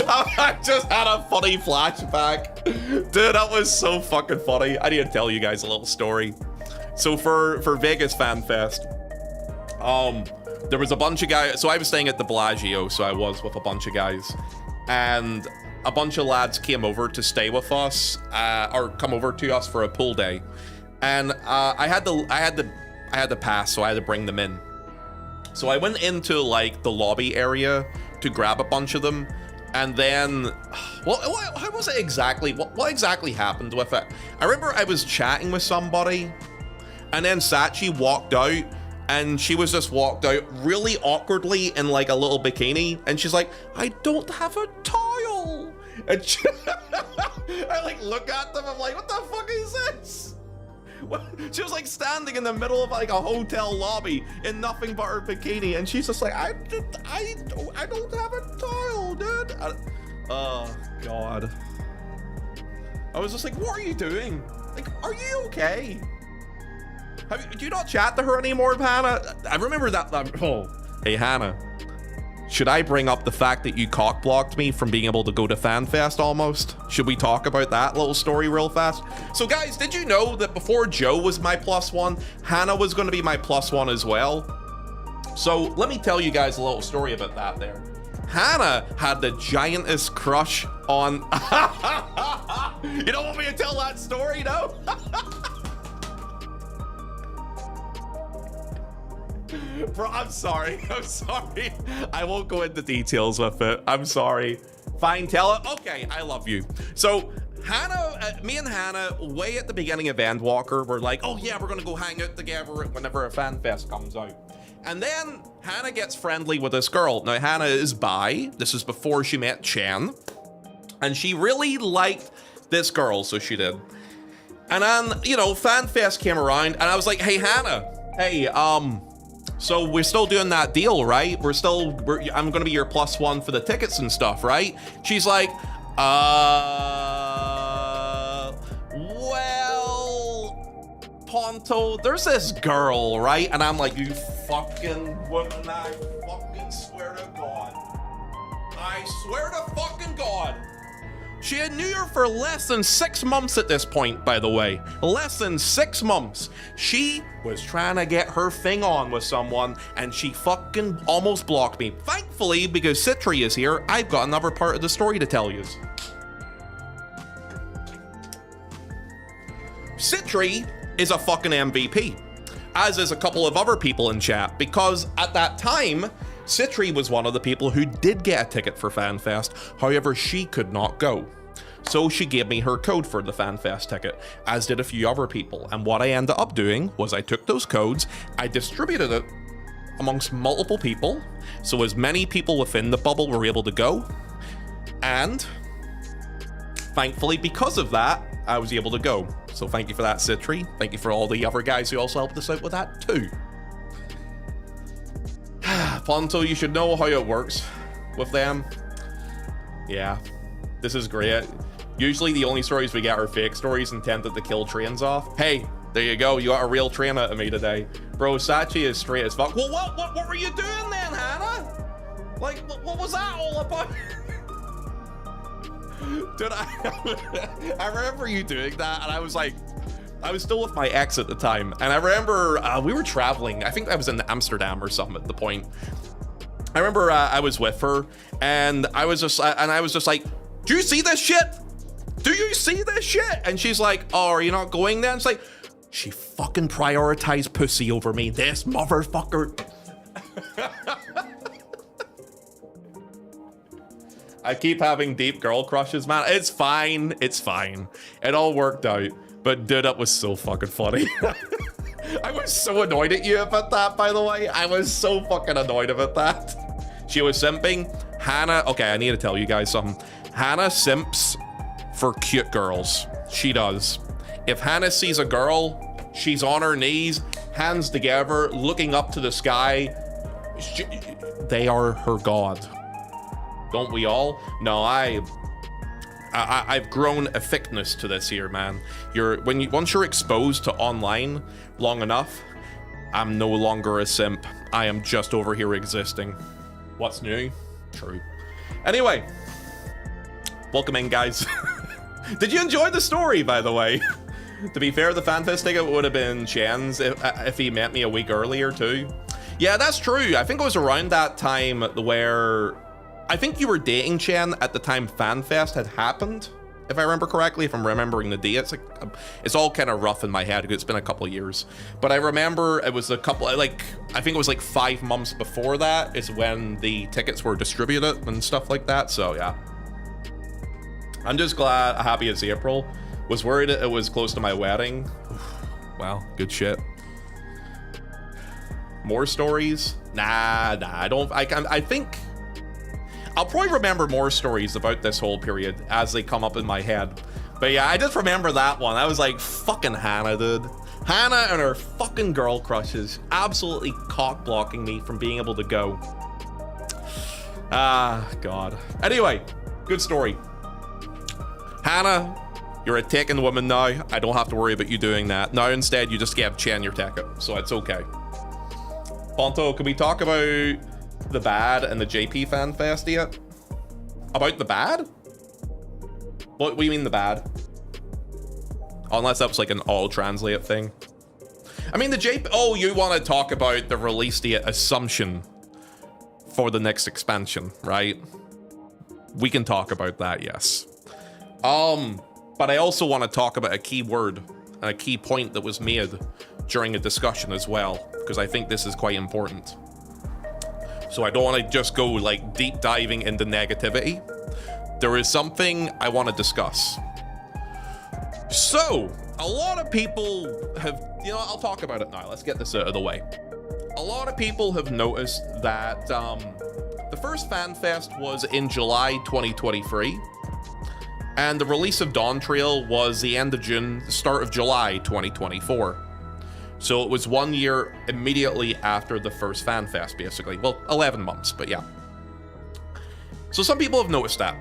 I just had a funny flashback. Dude, that was so fucking funny. I need to tell you guys a little story. So for Vegas Fan Fest, there was a bunch of guys. So I was staying at the Bellagio, so I was with a bunch of guys, and a bunch of lads came over to stay with us, or come over to us for a pool day, and I had the pass, so I had to bring them in. So I went into like the lobby area to grab a bunch of them, and then, well, how was it exactly? What exactly happened with it? I remember I was chatting with somebody, and then Sachi walked out, and she was just walked out really awkwardly in like a little bikini, and she's like, I don't have a towel. And I like look at them, I'm like, what the fuck is this? She was like standing in the middle of like a hotel lobby in nothing but her bikini, and she's just like, I don't have a towel, dude. Oh God. I was just like, what are you doing? Like, are you okay? Do you not chat to her anymore, Hannah? I remember that. Oh, hey Hannah, should I bring up the fact that you cock blocked me from being able to go to Fanfest almost? Should we talk about that little story real fast? So guys, did you know that before Joe was my +1, Hannah was going to be my +1 as well? So let me tell you guys a little story about that there. Hannah had the giantest crush on... You don't want me to tell that story, no? Bro, I'm sorry. I won't go into details with it. I'm sorry. Fine, tell it. Okay, I love you. So Hannah, me and Hannah, way at the beginning of Endwalker, were like, oh yeah, we're gonna go hang out together whenever a Fanfest comes out. And then Hannah gets friendly with this girl. Now Hannah is bi. This is before she met Chen. And she really liked this girl, so she did. And then, you know, Fanfest came around, and I was like, hey Hannah, hey, so we're still doing that deal, right? I'm gonna be your +1 for the tickets and stuff, right? She's like, well, Ponto, there's this girl, right? And I'm like, you fucking woman, I fucking swear to God. I swear to fucking God. She had knew her for less than 6 months at this point, by the way. Less than 6 months. She was trying to get her thing on with someone, and she fucking almost blocked me. Thankfully, because Citri is here, I've got another part of the story to tell you. Citri is a fucking MVP, as is a couple of other people in chat, because at that time, Citri was one of the people who did get a ticket for Fanfest, however she could not go. So she gave me her code for the Fanfest ticket, as did a few other people, and what I ended up doing was I took those codes, I distributed it amongst multiple people, so as many people within the bubble were able to go, and thankfully because of that, I was able to go. So thank you for that, Citri. Thank you for all the other guys who also helped us out with that too. Ponto, you should know how it works with them. Yeah, this is great. Usually the only stories we get are fake stories intended to kill trains off. Hey, there you go. You got a real train out of me today. Bro, Sachi is straight as fuck. Well, what were you doing then, Hannah? Like, what was that all about? Dude, I remember you doing that, and I was like, I was still with my ex at the time, and I remember we were traveling. I think I was in Amsterdam or something at the point. I remember I was with her, and I was just like, "Do you see this shit? Do you see this shit?" And she's like, "Oh, are you not going then?" It's like, she fucking prioritized pussy over me. This motherfucker. I keep having deep girl crushes, man. It's fine. It's fine. It all worked out. But dude, that was so fucking funny. I was so annoyed at you about that, by the way. I was so fucking annoyed about that. She was simping. Hannah, okay, I need to tell you guys something. Hannah simps for cute girls. She does. If Hannah sees a girl, she's on her knees, hands together, looking up to the sky. They are her god. Don't we all? No, I've grown a thickness to this here, man. Once you're exposed to online long enough, I'm no longer a simp. I am just over here existing. What's new? True. Anyway, welcome in, guys. Did you enjoy the story, by the way? To be fair, the Fanfest ticket would have been Chen's if he met me a week earlier too. Yeah, that's true. I think it was around that time where I think you were dating Chen at the time Fanfest had happened, if I remember correctly, if I'm remembering the dates. It's all kind of rough in my head because it's been a couple of years. But I remember it was a couple, I think it was like 5 months before that is when the tickets were distributed and stuff like that. So yeah. I'm just glad, happy it's April. Was worried it was close to my wedding. Wow, good shit. More stories? Nah, I don't, I think I'll probably remember more stories about this whole period as they come up in my head. But yeah, I just remember that one. I was like, fucking Hannah, dude. Hannah and her fucking girl crushes absolutely cock blocking me from being able to go. Ah, God. Anyway, good story. Hannah, you're a taken woman now. I don't have to worry about you doing that. Now instead, you just gave Chen your ticket, so it's okay. Ponto, can we talk about the bad and the JP Fanfest yet? About the bad? What do you mean the bad? Unless that was like an all translate thing. I mean the JP, oh, you want to talk about the release date assumption for the next expansion, right? We can talk about that, yes. But I also want to talk about a key word and a key point that was made during a discussion as well, because I think this is quite important. So I don't want to just go like deep diving into negativity. There is something I want to discuss. So a lot of people have, I'll talk about it now. Let's get this out of the way. A lot of people have noticed that the first Fanfest was in July 2023. And the release of Dawn Trail was the end of June, the start of July 2024. So it was 1 year immediately after the first Fanfest, basically. Well, 11 months, but yeah. So some people have noticed that.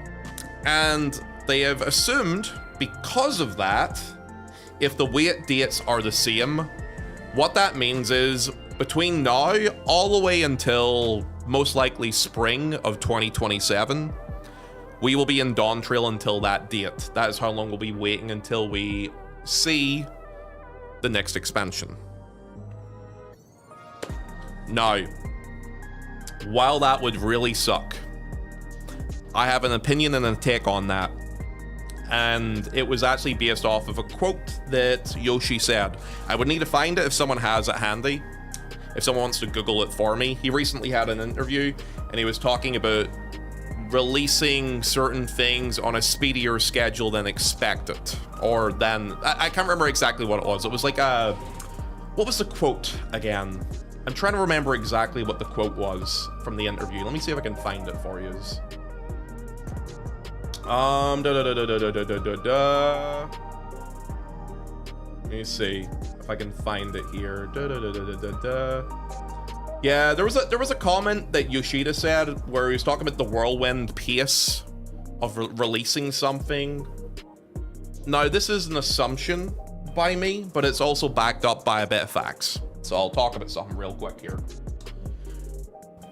And they have assumed, because of that, if the wait dates are the same, what that means is between now all the way until most likely spring of 2027. We will be in Dawntrail until that date. That is how long we'll be waiting until we see the next expansion. Now, while that would really suck, I have an opinion and a take on that. And it was actually based off of a quote that Yoshi said. I would need to find it if someone has it handy. If someone wants to Google it for me. He recently had an interview and he was talking about releasing certain things on a speedier schedule than expected. Or than, I can't remember exactly what it was. It was like a, what was the quote again? I'm trying to remember exactly what the quote was from the interview. Let me see if I can find it for you. Let me see if I can find it here. Yeah, there was a comment that Yoshida said where he was talking about the whirlwind pace of releasing something. Now, this is an assumption by me, but it's also backed up by a bit of facts. So I'll talk about something real quick here.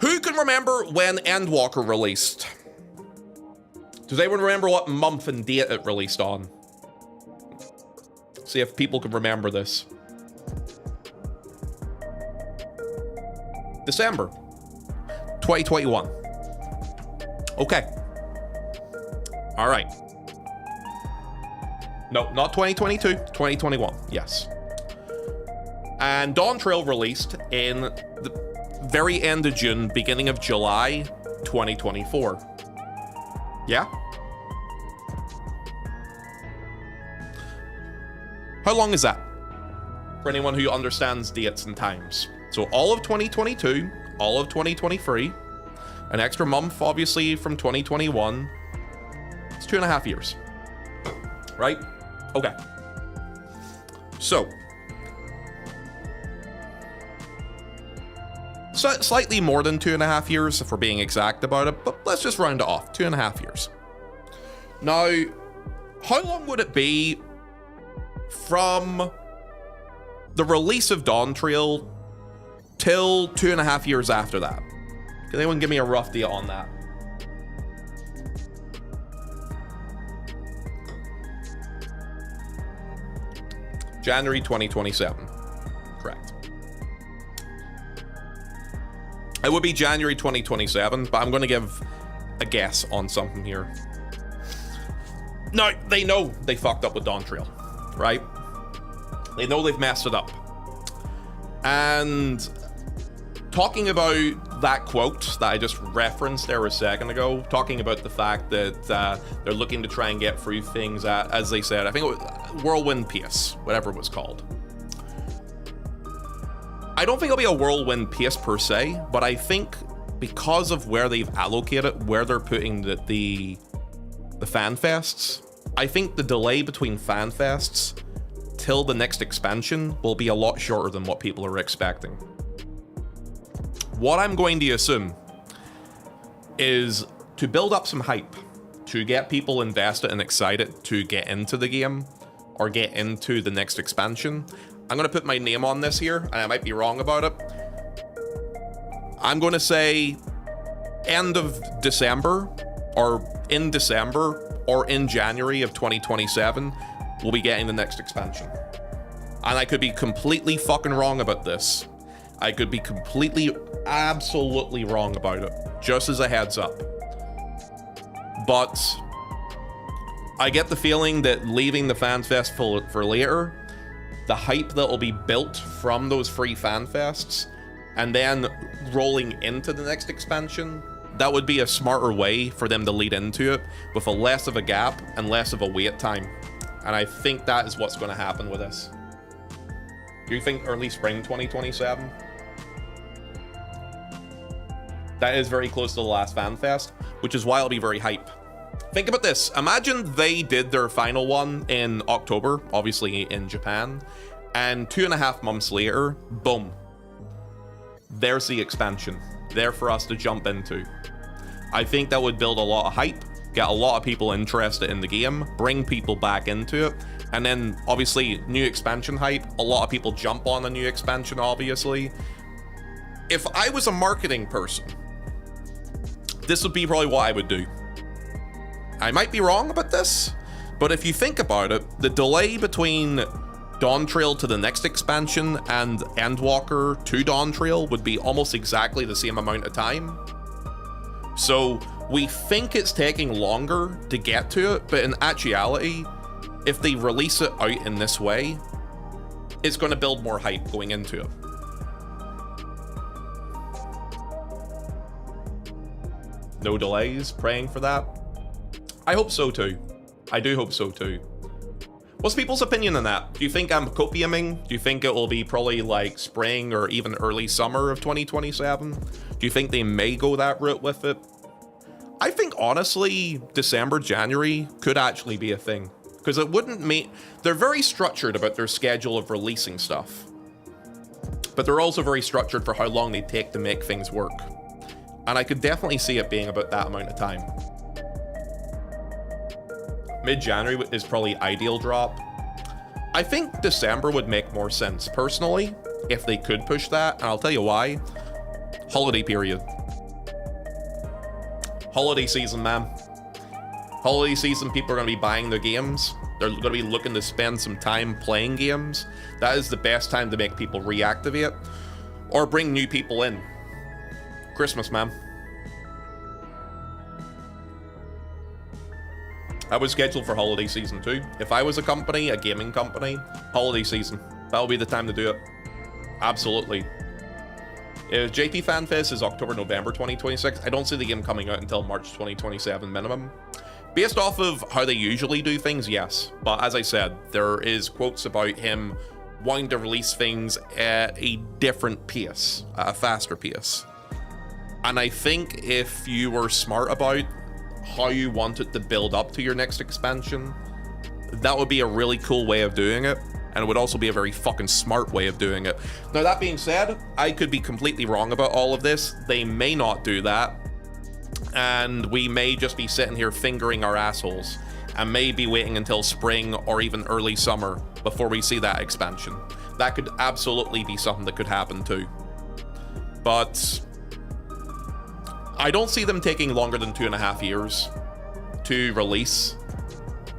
Who can remember when Endwalker released? Does anyone remember what month and date it released on? See if people can remember this. December 2021. Okay. All right. No, not 2022, 2021. Yes. And Dawntrail released in the very end of June, beginning of July 2024. Yeah? How long is that? For anyone who understands dates and times. So all of 2022, all of 2023, an extra month, obviously, from 2021. It's 2.5 years. Right? Okay. So. Slightly more than 2.5 years, if we're being exact about it, but let's just round it off. 2.5 years. Now, how long would it be from the release of Dawntrail till 2.5 years after that? Can anyone give me a rough date on that? January 2027. Correct. It would be January 2027, but I'm going to give a guess on something here. No, they know they fucked up with Dawntrail, right? They know they've messed it up. And talking about that quote that I just referenced there a second ago, talking about the fact that they're looking to try and get through things at, as they said, I think it was whirlwind pace, whatever it was called. I don't think it'll be a whirlwind pace per se, but I think because of where they've allocated, where they're putting the Fanfests, I think the delay between Fanfests till the next expansion will be a lot shorter than what people are expecting. What I'm going to assume is to build up some hype, to get people invested and excited to get into the game or get into the next expansion. I'm going to put my name on this here, and I might be wrong about it. I'm going to say end of December, or in December, or in January of 2027, we'll be getting the next expansion. And I could be completely fucking wrong about this. I could be completely, absolutely wrong about it, just as a heads up. But I get the feeling that leaving the Fanfest for later, the hype that will be built from those free Fanfests, and then rolling into the next expansion, that would be a smarter way for them to lead into it, with a less of a gap and less of a wait time. And I think that is what's going to happen with this. Do you think early spring 2027? That is very close to the last Fanfest, which is why I'll be very hype. Think about this. Imagine they did their final one in October, obviously in Japan, and 2.5 months later, boom. There's the expansion. There for us to jump into. I think that would build a lot of hype, get a lot of people interested in the game, bring people back into it, and then obviously new expansion hype. A lot of people jump on a new expansion, obviously. If I was a marketing person this would be probably what I would do. I might be wrong about this, but if you think about it, the delay between Dawntrail to the next expansion and Endwalker to Dawntrail would be almost exactly the same amount of time. So we think it's taking longer to get to it, but in actuality, if they release it out in this way, it's going to build more hype going into it. No delays, praying for that. I hope so too. I do hope so too. What's people's opinion on that? Do you think I'm copiuming? Do you think it will be probably like spring or even early summer of 2027? Do you think they may go that route with it? I think honestly, December, January could actually be a thing. Because it wouldn't mean... They're very structured about their schedule of releasing stuff. But they're also very structured for how long they take to make things work. And I could definitely see it being about that amount of time. Mid-January is probably ideal drop. I think December would make more sense, personally, if they could push that, and I'll tell you why. Holiday period. Holiday season, man. Holiday season, people are going to be buying their games. They're going to be looking to spend some time playing games. That is the best time to make people reactivate or bring new people in. Christmas, man. I was scheduled for holiday season too. If I was a company, a gaming company, holiday season, that would be the time to do it. Absolutely. If JP Fanfest is October, November 2026, I don't see the game coming out until March 2027 minimum. Based off of how they usually do things, yes. But as I said, there is quotes about him wanting to release things at a different pace, a faster pace. And I think if you were smart about how you want it to build up to your next expansion, that would be a really cool way of doing it, and it would also be a very fucking smart way of doing it. Now, that being said, I could be completely wrong about all of this. They may not do that, and we may just be sitting here fingering our assholes and may be waiting until spring or even early summer before we see that expansion. That could absolutely be something that could happen too. But I don't see them taking longer than 2.5 years to release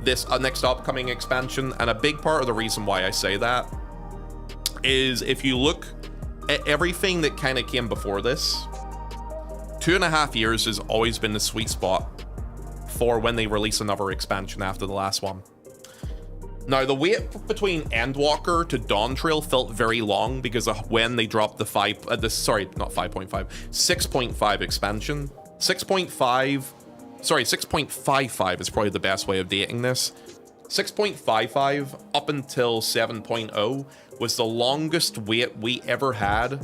this next upcoming expansion. And a big part of the reason why I say that is if you look at everything that kind of came before this, 2.5 years has always been the sweet spot for when they release another expansion after the last one. Now, the wait between Endwalker to Dawntrail felt very long because of when they dropped the 6.5 expansion. 6.55 is probably the best way of dating this. 6.55 up until 7.0 was the longest wait we ever had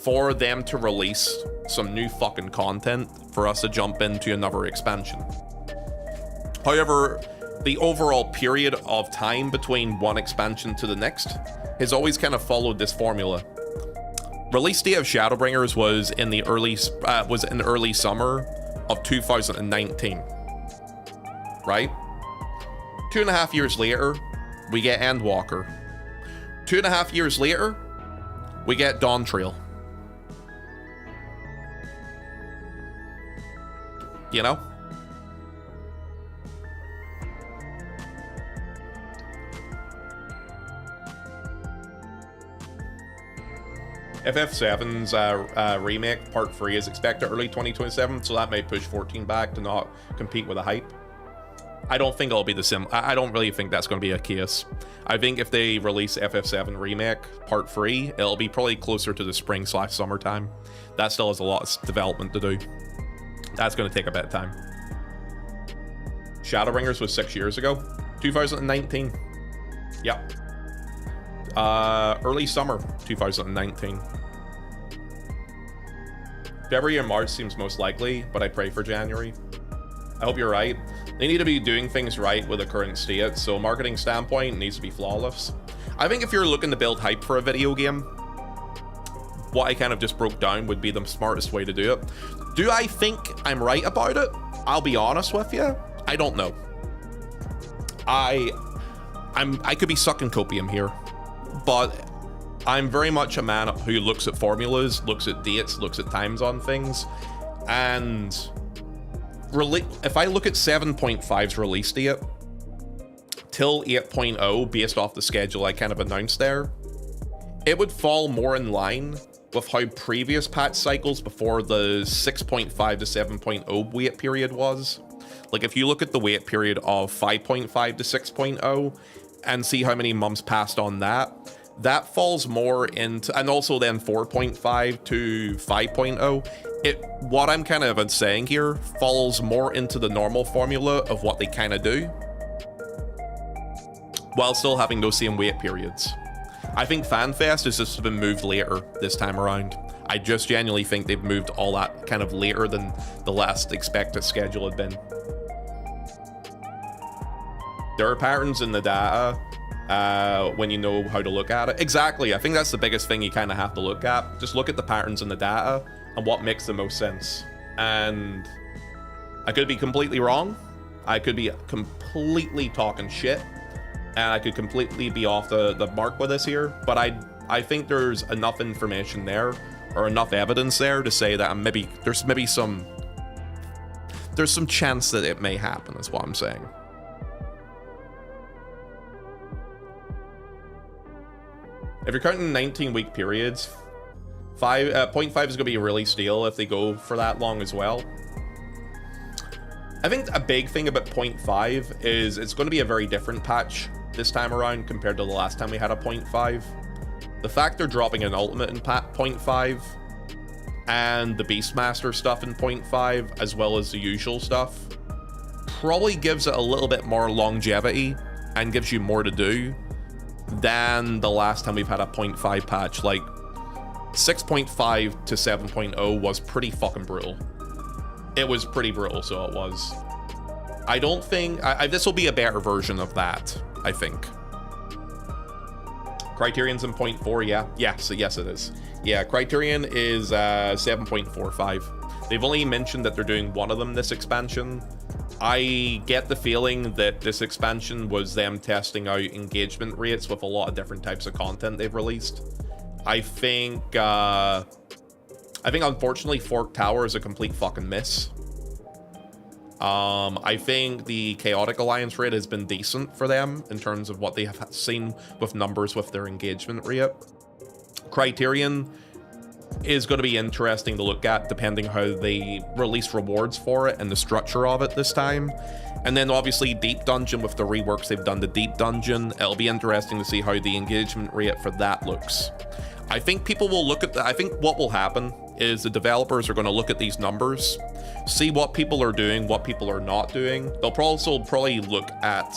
for them to release some new fucking content for us to jump into another expansion. However, the overall period of time between one expansion to the next has always kind of followed this formula. Release date of Shadowbringers was in the early summer of 2019, right? 2.5 years later, we get Endwalker. 2.5 years later, we get Dawntrail. You know? FF7's remake, Part 3, is expected early 2027, so that may push 14 back to not compete with the hype. I don't think it'll be the same. I don't really think that's going to be a case. I think if they release FF7 remake, Part 3, it'll be probably closer to the spring/summer time. That still has a lot of development to do. That's going to take a bit of time. Shadowbringers was 6 years ago. 2019. Yep. Early summer 2019. February and March seems most likely, but I pray for January. I hope you're right. They need to be doing things right with the current state, so marketing standpoint needs to be flawless. I think if you're looking to build hype for a video game, what I kind of just broke down would be the smartest way to do it. Do I think I'm right about it? I'll be honest with you, I don't know. I could be sucking copium here, but I'm very much a man who looks at formulas, looks at dates, looks at times on things, and if I look at 7.5's release date till 8.0 based off the schedule I kind of announced there, it would fall more in line with how previous patch cycles before the 6.5 to 7.0 wait period was. Like if you look at the wait period of 5.5 to 6.0 and see how many months passed on that, that falls more into, and also then 4.5 to 5.0. What I'm kind of saying here falls more into the normal formula of what they kind of do, while still having those same wait periods. I think Fanfest has just been moved later this time around. I just genuinely think they've moved all that kind of later than the last expected schedule had been. There are patterns in the data when you know how to look at it. Exactly, I think that's the biggest thing you kind of have to look at. Just look at the patterns in the data and what makes the most sense. And I could be completely wrong. I could be completely talking shit. And I could completely be off the mark with this here. But I think there's enough information there, or enough evidence there to say that there's some chance that it may happen, is what I'm saying. If you're counting 19-week periods, 0.5 is going to be a really steal if they go for that long as well. I think a big thing about 0.5 is it's going to be a very different patch this time around compared to the last time we had a 0.5. The fact they're dropping an ultimate in 0.5 and the Beastmaster stuff in 0.5 as well as the usual stuff probably gives it a little bit more longevity and gives you more to do than the last time we've had a 0.5 patch. Like 6.5 to 7.0 was pretty fucking brutal. It was pretty brutal, so it was. I don't think this will be a better version of that, I think. Criterion's in 0.4, yeah. Yes, it is. Yeah, Criterion is 7.45. They've only mentioned that they're doing one of them this expansion. I get the feeling that this expansion was them testing out engagement rates with a lot of different types of content they've released. I think unfortunately Fork Tower is a complete fucking miss. I think the Chaotic Alliance rate has been decent for them in terms of what they have seen with numbers with their engagement rate. Criterion is going to be interesting to look at depending how they release rewards for it and the structure of it this time. And then obviously Deep Dungeon, with the reworks they've done to Deep Dungeon, it'll be interesting to see how the engagement rate for that looks. I think people will look at I think what will happen is the developers are going to look at these numbers, see what people are doing, what people are not doing. They'll also probably look at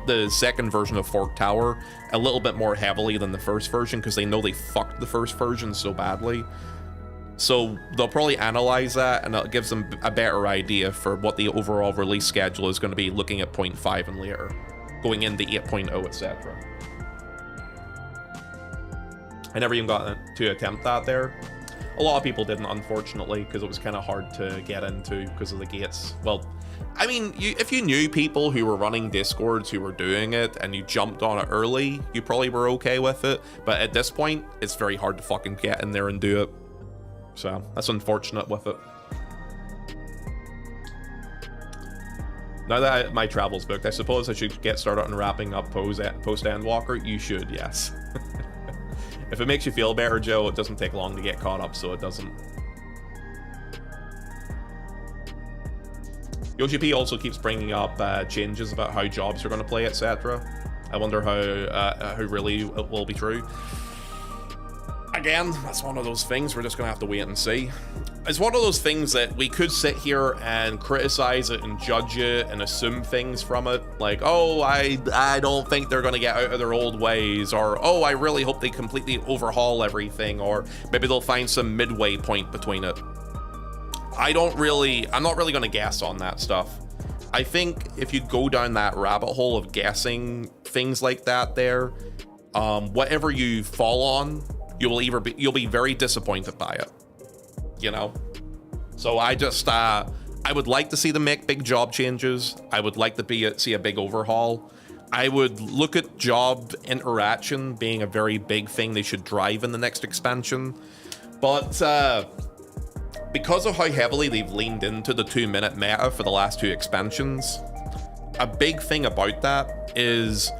the second version of Fork Tower a little bit more heavily than the first version, because they know they fucked the first version so badly. So they'll probably analyze that, and it gives them a better idea for what the overall release schedule is going to be, looking at 0.5 and later, going into 8.0, etc. I never even got to attempt that there. A lot of people didn't, unfortunately, because it was kind of hard to get into because of the gates. Well, I mean, if you knew people who were running Discords who were doing it and you jumped on it early, you probably were okay with it. But at this point, it's very hard to fucking get in there and do it. So that's unfortunate with it. Now that my travel's booked, I suppose I should get started on wrapping up post Endwalker. You should, yes. If it makes you feel better, Joe, it doesn't take long to get caught up, so it doesn't. Yoshi P also keeps bringing up changes about how jobs are going to play, etc. I wonder how really it will be true. Again, that's one of those things we're just going to have to wait and see. It's one of those things that we could sit here and criticize it and judge it and assume things from it. Like, oh, I don't think they're going to get out of their old ways. Or, oh, I really hope they completely overhaul everything. Or maybe they'll find some midway point between it. I'm not really going to guess on that stuff. I think if you go down that rabbit hole of guessing things like that there, whatever you fall on, you'll be very disappointed by it, you know? So I would like to see them make big job changes. I would like to see a big overhaul. I would look at job interaction being a very big thing they should drive in the next expansion. But because of how heavily they've leaned into the 2-minute meta for the last 2 expansions, a big thing about that is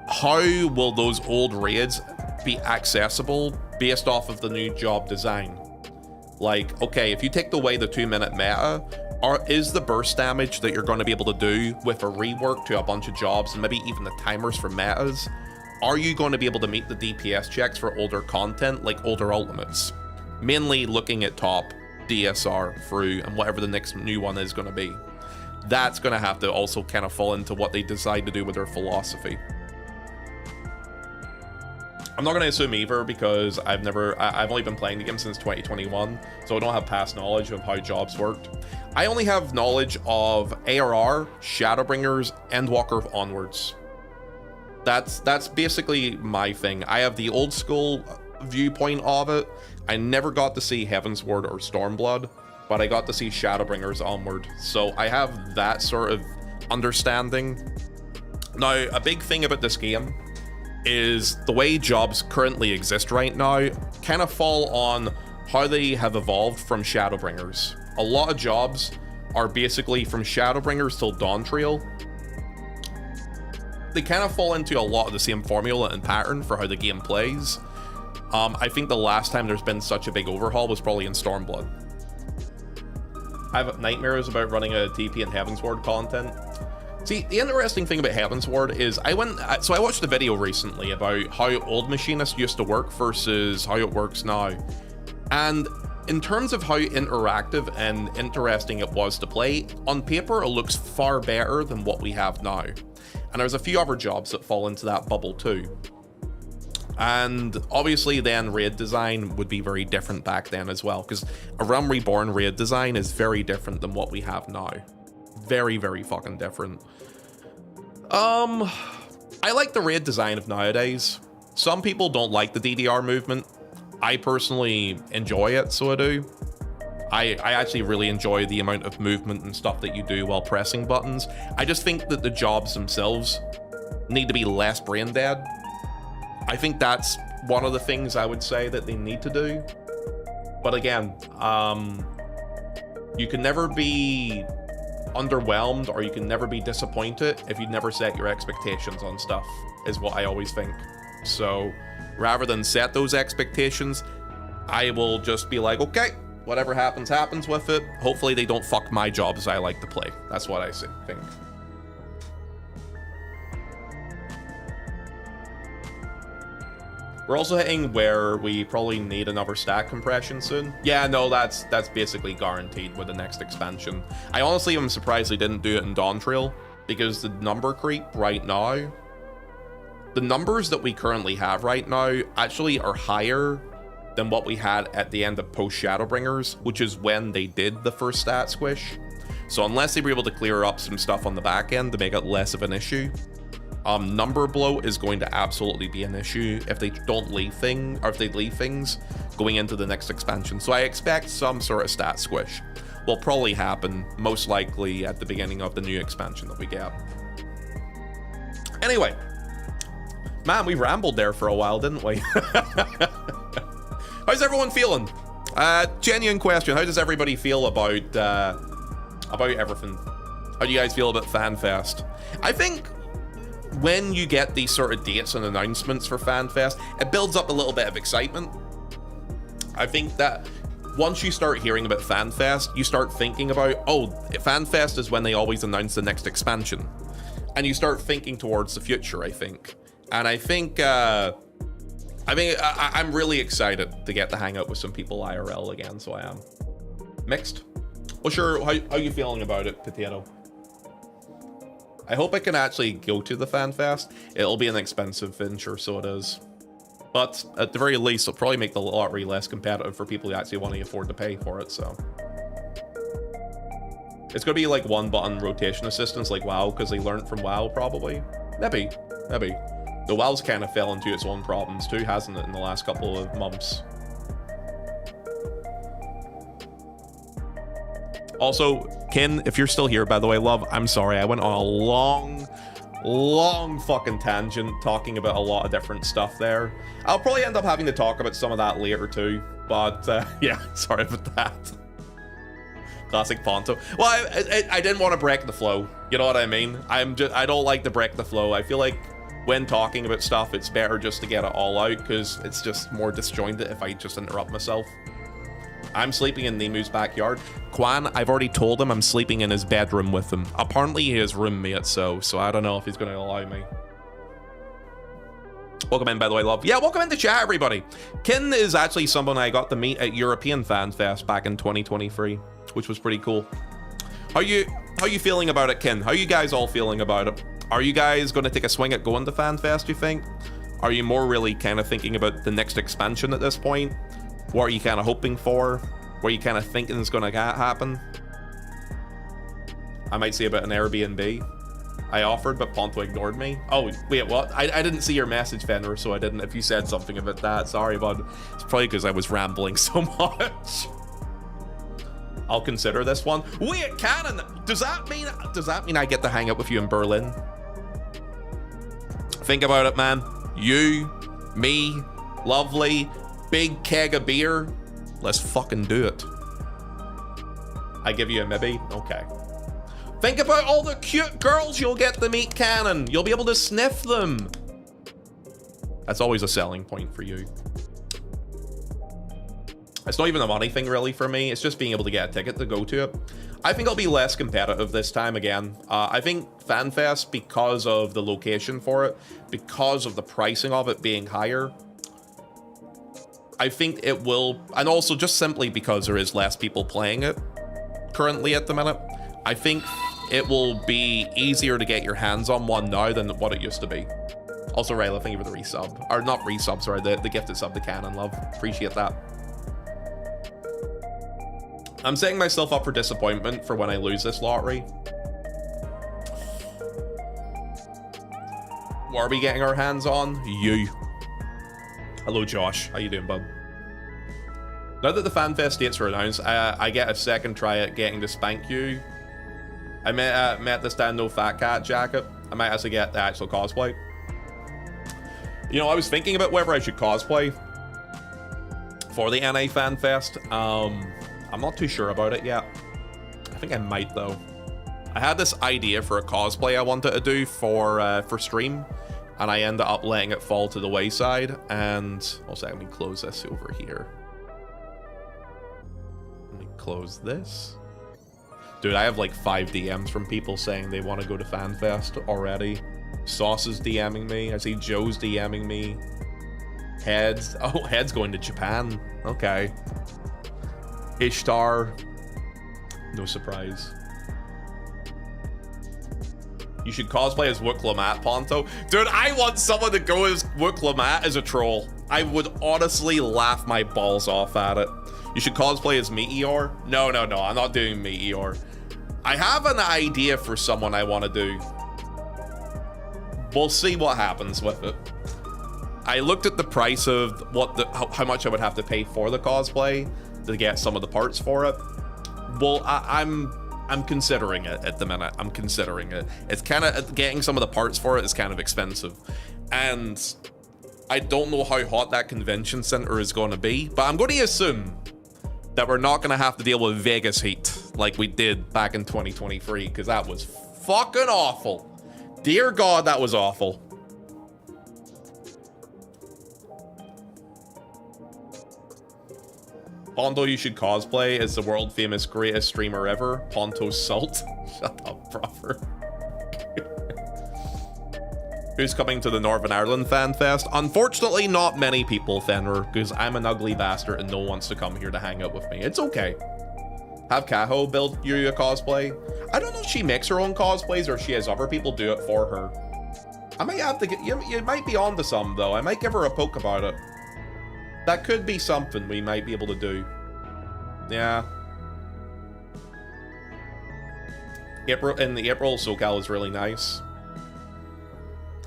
how will those old raids be accessible based off of the new job design? Like, okay, if you take away the 2-minute meta, is the burst damage that you're going to be able to do with a rework to a bunch of jobs and maybe even the timers for metas, are you going to be able to meet the DPS checks for older content like older ultimates? Mainly looking at top, DSR, through, and whatever the next new one is going to be. That's going to have to also kind of fall into what they decide to do with their philosophy. I'm not going to assume either because I've only been playing the game since 2021, so I don't have past knowledge of how jobs worked. I only have knowledge of ARR, Shadowbringers, Endwalker onwards. That's basically my thing. I have the old school viewpoint of it. I never got to see Heavensward or Stormblood, but I got to see Shadowbringers onward. So I have that sort of understanding. Now, a big thing about this game is the way jobs currently exist right now kind of fall on how they have evolved from Shadowbringers. A lot of jobs are basically from Shadowbringers till Dawntrail. They kind of fall into a lot of the same formula and pattern for how the game plays. I think the last time there's been such a big overhaul was probably in Stormblood. I have nightmares about running a TP and Heavensward content. See, the interesting thing about Heavensward is I watched a video recently about how Old Machinist used to work versus how it works now. And in terms of how interactive and interesting it was to play, on paper it looks far better than what we have now. And there's a few other jobs that fall into that bubble too. And obviously then raid design would be very different back then as well, because a Realm Reborn raid design is very different than what we have now. Very, very fucking different. I like the raid design of nowadays. Some people don't like the DDR movement. I personally enjoy it, so I do. I actually really enjoy the amount of movement and stuff that you do while pressing buttons. I just think that the jobs themselves need to be less brain dead. I think that's one of the things I would say that they need to do. But again, you can never be underwhelmed or you can never be disappointed if you never set your expectations on stuff, is what I always think. So rather than set those expectations, I will just be like, okay, whatever happens, happens with it. Hopefully they don't fuck my jobs I like to play. That's what I think. We're also hitting where we probably need another stat compression soon. Yeah, no, that's basically guaranteed with the next expansion. I honestly am surprised they didn't do it in Dawntrail, because the number creep right now, the numbers that we currently have right now actually are higher than what we had at the end of post Shadowbringers, which is when they did the first stat squish. So unless they were able to clear up some stuff on the back end to make it less of an issue, number bloat is going to absolutely be an issue if they don't leave things, or if they leave things going into the next expansion. So I expect some sort of stat squish will probably happen, most likely at the beginning of the new expansion that we get. Anyway, man, we rambled there for a while, didn't we? How's everyone feeling? Genuine question. How does everybody feel about everything? How do you guys feel about Fanfest? I think when you get these sort of dates and announcements for Fanfest, it builds up a little bit of excitement. I think that once you start hearing about Fanfest, you start thinking about, oh, Fanfest is when they always announce the next expansion. And you start thinking towards the future, I think. And I think, I'm really excited to get to hang out with some people IRL again, so I am. Mixed? Well, sure, how you feeling about it, Potato? I hope I can actually go to the Fanfest. It'll be an expensive venture, so it is. But at the very least, it'll probably make the lottery less competitive for people who actually want to afford to pay for it, so. It's going to be like one-button rotation assistance like WoW, because they learned from WoW, probably. Maybe. The WoW's kind of fell into its own problems too, hasn't it, in the last couple of months. Also, Kin, if you're still here, by the way, love, I'm sorry. I went on a long fucking tangent talking about a lot of different stuff there. I'll probably end up having to talk about some of that later too, but yeah, sorry about that. Classic Ponto. Well, I didn't want to break the flow. You know what I mean? I don't like to break the flow. I feel like when talking about stuff, it's better just to get it all out because it's just more disjointed if I just interrupt myself. I'm sleeping in Nemu's backyard. Quan, I've already told him I'm sleeping in his bedroom with him. Apparently he has roommates, so I don't know if he's going to allow me. Welcome in, by the way, love. Yeah, welcome into chat, everybody. Kin is actually someone I got to meet at European Fanfest back in 2023, which was pretty cool. How you feeling about it, Kin? How you guys all feeling about it? Are you guys going to take a swing at going to Fanfest, you think? Are you more really kind of thinking about the next expansion at this point? What are you kind of hoping for? What are you kind of thinking is going to happen? I might say about an Airbnb. I offered, but Ponto ignored me. Oh, wait, what? I didn't see your message, Fenrir, so I didn't. If you said something about that, sorry, bud. It's probably because I was rambling so much. I'll consider this one. Wait, Cannon! Does that mean I get to hang out with you in Berlin? Think about it, man. You, me, lovely, big keg of beer. Let's fucking do it. I give you a maybe? Okay. Think about all the cute girls you'll get to meet, Cannon. You'll be able to sniff them. That's always a selling point for you. It's not even a money thing really for me. It's just being able to get a ticket to go to it. I think I'll be less competitive this time again. I think FanFest, because of the location for it, because of the pricing of it being higher, I think it will, and also just simply because there is less people playing it currently at the minute, I think it will be easier to get your hands on one now than what it used to be. Also, Rayla, thank you for the resub. Or not resub, sorry, the gifted sub to Canon, love. Appreciate that. I'm setting myself up for disappointment for when I lose this lottery. What are we getting our hands on? You. Hello, Josh. How you doing, bud? Now that the FanFest dates are announced, I get a second try at getting to spank you. I met this Dan No Fat Cat jacket. I might actually get the actual cosplay. You know, I was thinking about whether I should cosplay for the NA FanFest. I'm not too sure about it yet. I think I might though. I had this idea for a cosplay I wanted to do for stream, and I ended up letting it fall to the wayside. And also, let me close this over here. Let me close this. Dude, I have like 5 DMs from people saying they want to go to FanFest already. Sauce is DMing me. I see Joe's DMing me. Heads. Oh, Head's going to Japan. Okay. Ishtar. No surprise. You should cosplay as Wook Lamat, Ponto. Dude, I want someone to go as Wook Lamat as a troll. I would honestly laugh my balls off at it. You should cosplay as Meteor. No, I'm not doing Meteor. I have an idea for someone I want to do. We'll see what happens with it. I looked at the price of how much I would have to pay for the cosplay to get some of the parts for it. Well, I'm considering it at the minute. I'm considering it. It's kind of, getting some of the parts for it is kind of expensive. And I don't know how hot that convention center is going to be, but I'm going to assume that we're not going to have to deal with Vegas heat like we did back in 2023, because that was fucking awful. Dear God, that was awful. Ponto, you should cosplay as the world famous greatest streamer ever, Ponto Salt. Shut up, brother. Who's coming to the Northern Ireland FanFest? Unfortunately, not many people, Fenrir, because I'm an ugly bastard and no one wants to come here to hang out with me. It's okay. Have Kaho build you a cosplay. I don't know if she makes her own cosplays or she has other people do it for her. I might have to get, you might be onto some though. I might give her a poke about it. That could be something we might be able to do. Yeah. In the April, SoCal is really nice.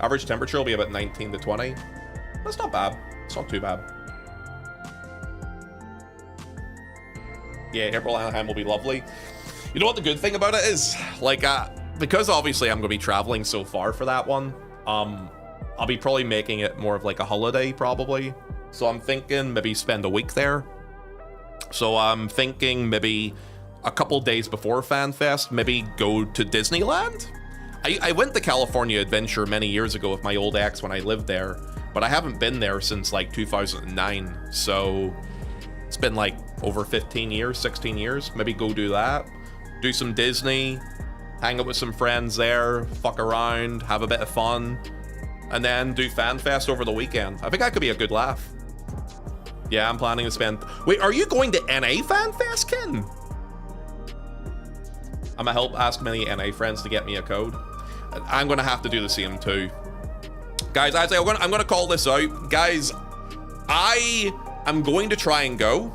Average temperature will be about 19 to 20. That's not bad. It's not too bad. Yeah, April Anaheim will be lovely. You know what the good thing about it is? Like, because obviously I'm going to be traveling so far for that one, I'll be probably making it more of like a holiday probably. So I'm thinking maybe spend a week there. So I'm thinking maybe a couple days before FanFest, maybe go to Disneyland. I went to California Adventure many years ago with my old ex when I lived there, but I haven't been there since like 2009. So it's been like over 15 years, 16 years. Maybe go do that. Do some Disney, hang out with some friends there, fuck around, have a bit of fun, and then do FanFest over the weekend. I think that could be a good laugh. Yeah, I'm planning to spend... Wait, are you going to NA FanFest, Ken? I'm gonna help ask many NA friends to get me a code. I'm gonna have to do the same too. Guys, I'm gonna call this out. Guys, I am going to try and go,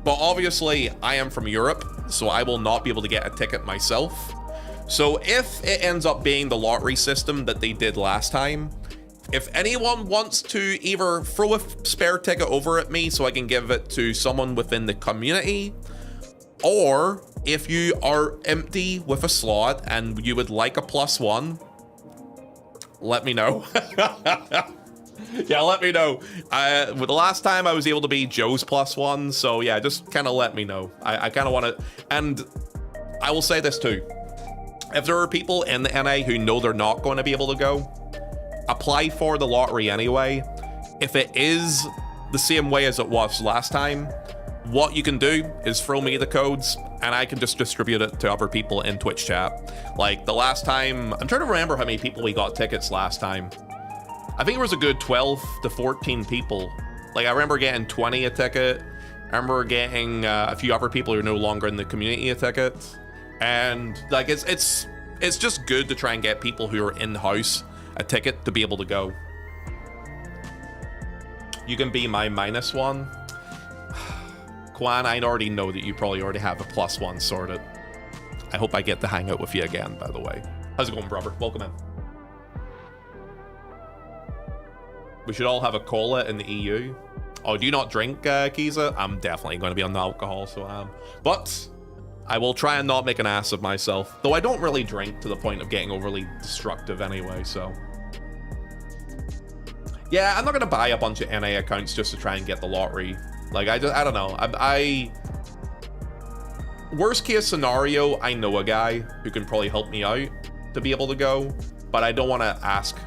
but obviously I am from Europe, so I will not be able to get a ticket myself. So if it ends up being the lottery system that they did last time, if anyone wants to either throw a spare ticket over at me so I can give it to someone within the community, or if you are empty with a slot and you would like a +1, let me know. Yeah, let me know. The last time I was able to be Joe's +1, so yeah, just kind of let me know. I kind of want to, and I will say this too. If there are people in the NA who know they're not going to be able to go, apply for the lottery anyway. If it is the same way as it was last time, what you can do is throw me the codes and I can just distribute it to other people in Twitch chat. Like the last time, I'm trying to remember how many people we got tickets last time. I think it was a good 12 to 14 people. Like I remember getting 20 a ticket. I remember getting a few other people who are no longer in the community a ticket. And like it's just good to try and get people who are in-house a ticket to be able to go. You can be my -1. Quan, I already know that you probably already have a +1 sorted. I hope I get to hang out with you again, by the way. How's it going, brother? Welcome in. We should all have a cola in the EU. Oh, do you not drink, Kiza? I'm definitely going to be on the alcohol, so I am. But I will try and not make an ass of myself. Though I don't really drink to the point of getting overly destructive anyway, so. Yeah, I'm not going to buy a bunch of NA accounts just to try and get the lottery. Like, I don't know. Worst case scenario, I know a guy who can probably help me out to be able to go, but I don't want to ask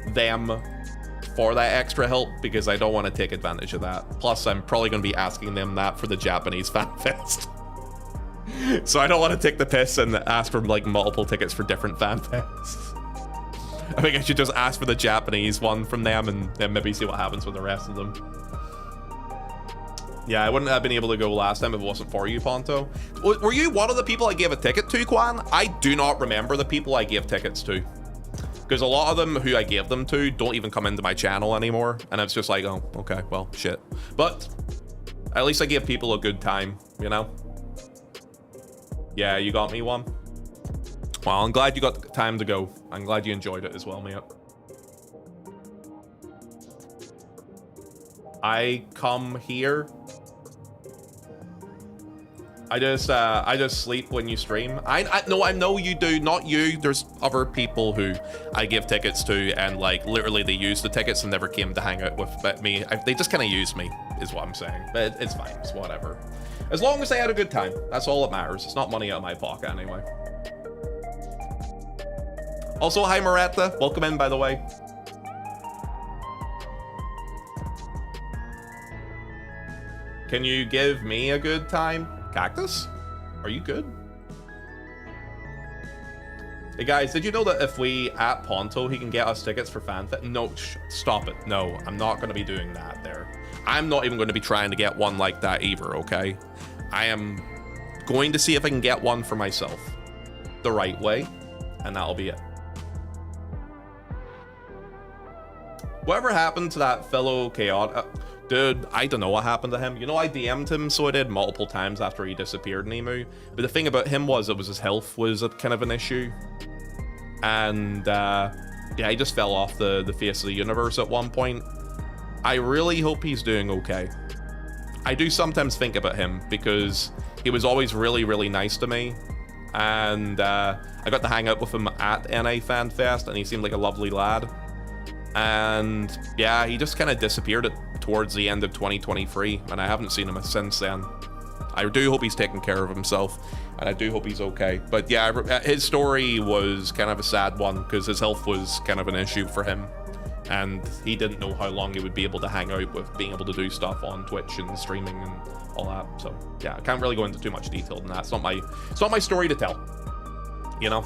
them for that extra help because I don't want to take advantage of that. Plus, I'm probably going to be asking them that for the Japanese FanFest. So I don't want to take the piss and ask for like multiple tickets for different FanFests. I think I should just ask for the Japanese one from them and then maybe see what happens with the rest of them. Yeah, I wouldn't have been able to go last time if it wasn't for you, Ponto. Were you one of the people I gave a ticket to, Quan? I do not remember the people I gave tickets to. Because a lot of them who I gave them to don't even come into my channel anymore. And it's just like, oh, okay, well, shit. But at least I gave people a good time, you know? Yeah, you got me one. Well, I'm glad you got time to go. I'm glad you enjoyed it as well, mate. I come here. I just sleep when you stream. No, I know you do, not you. There's other people who I give tickets to and like literally they use the tickets and never came to hang out with me. They just kind of use me is what I'm saying. But it's fine, it's whatever. As long as they had a good time, that's all that matters. It's not money out of my pocket anyway. Also, hi Maretta, welcome in by the way. Can you give me a good time? Cactus? Are you good? Hey guys, did you know that if we at Ponto, he can get us tickets for FanFest? No, stop it. No, I'm not going to be doing that there. I'm not even going to be trying to get one like that either, okay? I am going to see if I can get one for myself the right way, and that'll be it. Whatever happened to that fellow chaotic... Dude, I don't know what happened to him. You know, I DM'd him, so I did multiple times after he disappeared in Emu. But the thing about him was, it was his health was a kind of an issue. And, yeah, he just fell off the face of the universe at one point. I really hope he's doing okay. I do sometimes think about him, because he was always really, really nice to me. and I got to hang out with him at NA Fanfest, and he seemed like a lovely lad. And yeah, he just kind of disappeared towards the end of 2023, and I haven't seen him since then. I do hope he's taking care of himself, and I do hope he's okay. But yeah, his story was kind of a sad one, because his health was kind of an issue for him, and he didn't know how long he would be able to hang out with being able to do stuff on Twitch and streaming and all that. So yeah, I can't really go into too much detail than that. It's not my story to tell, you know.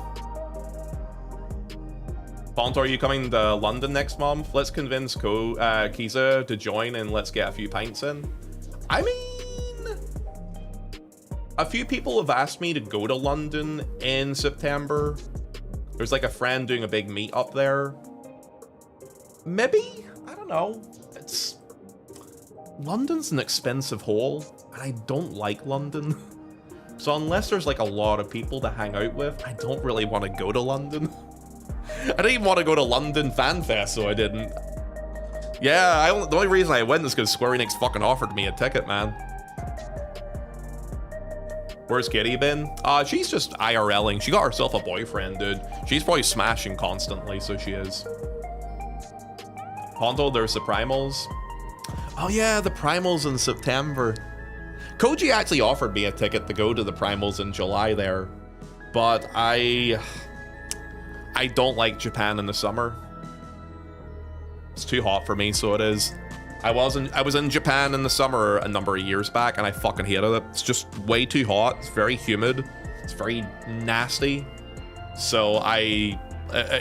Ponto, are you coming to London next month? Let's convince Kiza to join, and let's get a few pints in. I mean, a few people have asked me to go to London in September. There's like a friend doing a big meet up there. Maybe? I don't know. London's an expensive hole, and I don't like London. So unless there's like a lot of people to hang out with, I don't really want to go to London. I didn't even want to go to London Fanfest, so I didn't. Yeah, the only reason I went is because Square Enix fucking offered me a ticket, man. Where's Kitty been? She's just IRLing. She got herself a boyfriend, dude. She's probably smashing constantly, so she is. Ponto, there's the Primals. Oh yeah, the Primals in September. Koji actually offered me a ticket to go to the Primals in July there, but I don't like Japan in the summer. It's too hot for me, so it is. I was in Japan in the summer a number of years back, and I fucking hated it. It's just way too hot. It's very humid. It's very nasty. So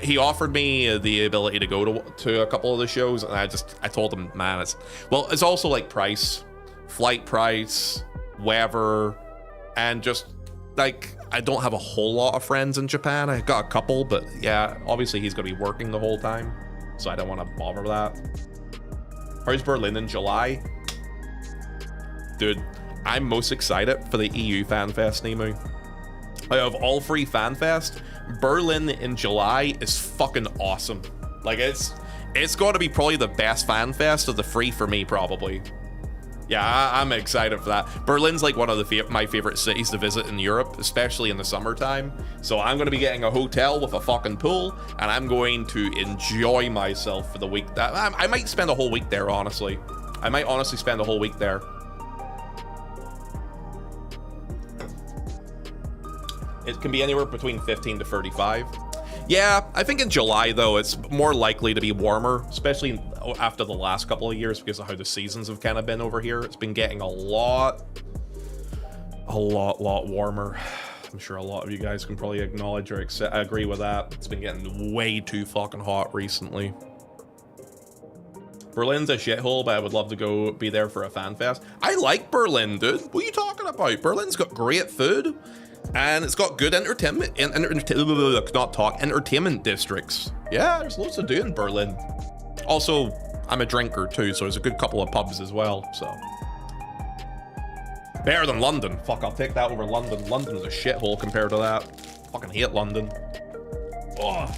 he offered me the ability to go to a couple of the shows, and I told him, man, it's also like price, flight price, weather, and just like, I don't have a whole lot of friends in Japan. I got a couple, but yeah, obviously he's gonna be working the whole time, so I don't want to bother with that. How's Berlin in July? Dude, I'm most excited for the EU Fanfest, Nemu. Out of all three Fanfest, Berlin in July is fucking awesome. Like, it's got to be probably the best Fanfest of the three for me, probably. Yeah, I'm excited for that. Berlin's like one of my favorite cities to visit in Europe, especially in the summertime. So I'm going to be getting a hotel with a fucking pool, and I'm going to enjoy myself for the week. I might spend a whole week there, honestly. I might honestly spend a whole week there. It can be anywhere between 15 to 35. Yeah, I think in July, though, it's more likely to be warmer, especially after the last couple of years because of how the seasons have kind of been over here. It's been getting a lot warmer. I'm sure a lot of you guys can probably acknowledge or agree with that. It's been getting way too fucking hot recently. Berlin's a shithole, but I would love to be there for a fan fest. I like Berlin, dude. What are you talking about? Berlin's got great food. And it's got good entertainment districts. Yeah, there's loads to do in Berlin. Also, I'm a drinker too, so there's a good couple of pubs as well, so. Better than London. Fuck, I'll take that over London. London's a shithole compared to that. Fucking hate London. Ugh.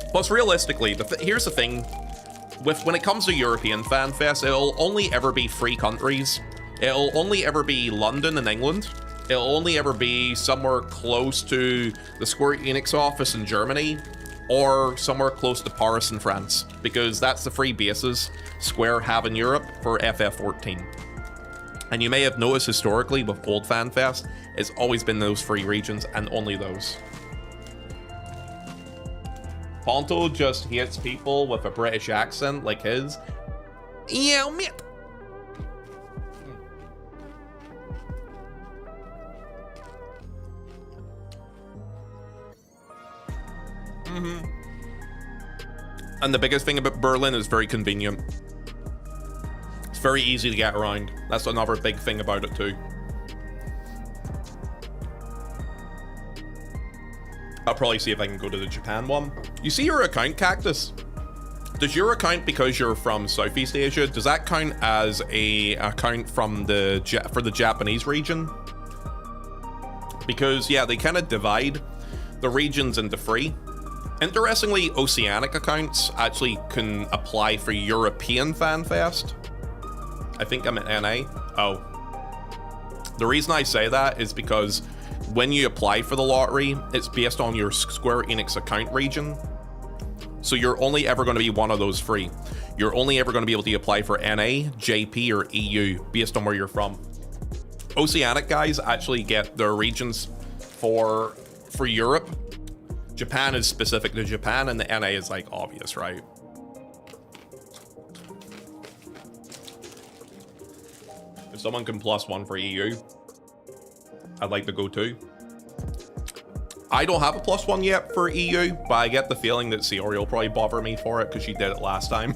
Plus, realistically, here's the thing. When it comes to European Fan Fest, it'll only ever be 3 countries. It'll only ever be London and England. It'll only ever be somewhere close to the Square Enix office in Germany, or somewhere close to Paris in France, because that's the 3 bases Square have in Europe for FF14. And you may have noticed historically with Old FanFest, it's always been those 3 regions and only those. Ponto just hates people with a British accent like his. Yeah, mate. And the biggest thing about Berlin is very convenient. It's very easy to get around. That's another big thing about it too. I'll probably see if I can go to the Japan one. You see your account, Cactus? Does your account, because you're from Southeast Asia, does that count as a account from for the Japanese region? Because yeah, they kind of divide the regions into 3. Interestingly, Oceanic accounts actually can apply for European FanFest. I think I'm at NA. Oh. The reason I say that is because when you apply for the lottery, it's based on your Square Enix account region. So you're only ever going to be one of those three. You're only ever going to be able to apply for NA, JP, or EU based on where you're from. Oceanic guys actually get their regions for Europe. Japan is specific to Japan, and the NA is like obvious, right? If someone can +1 for EU, I'd like to go too. I don't have a +1 yet for EU, but I get the feeling that Siori will probably bother me for it because she did it last time.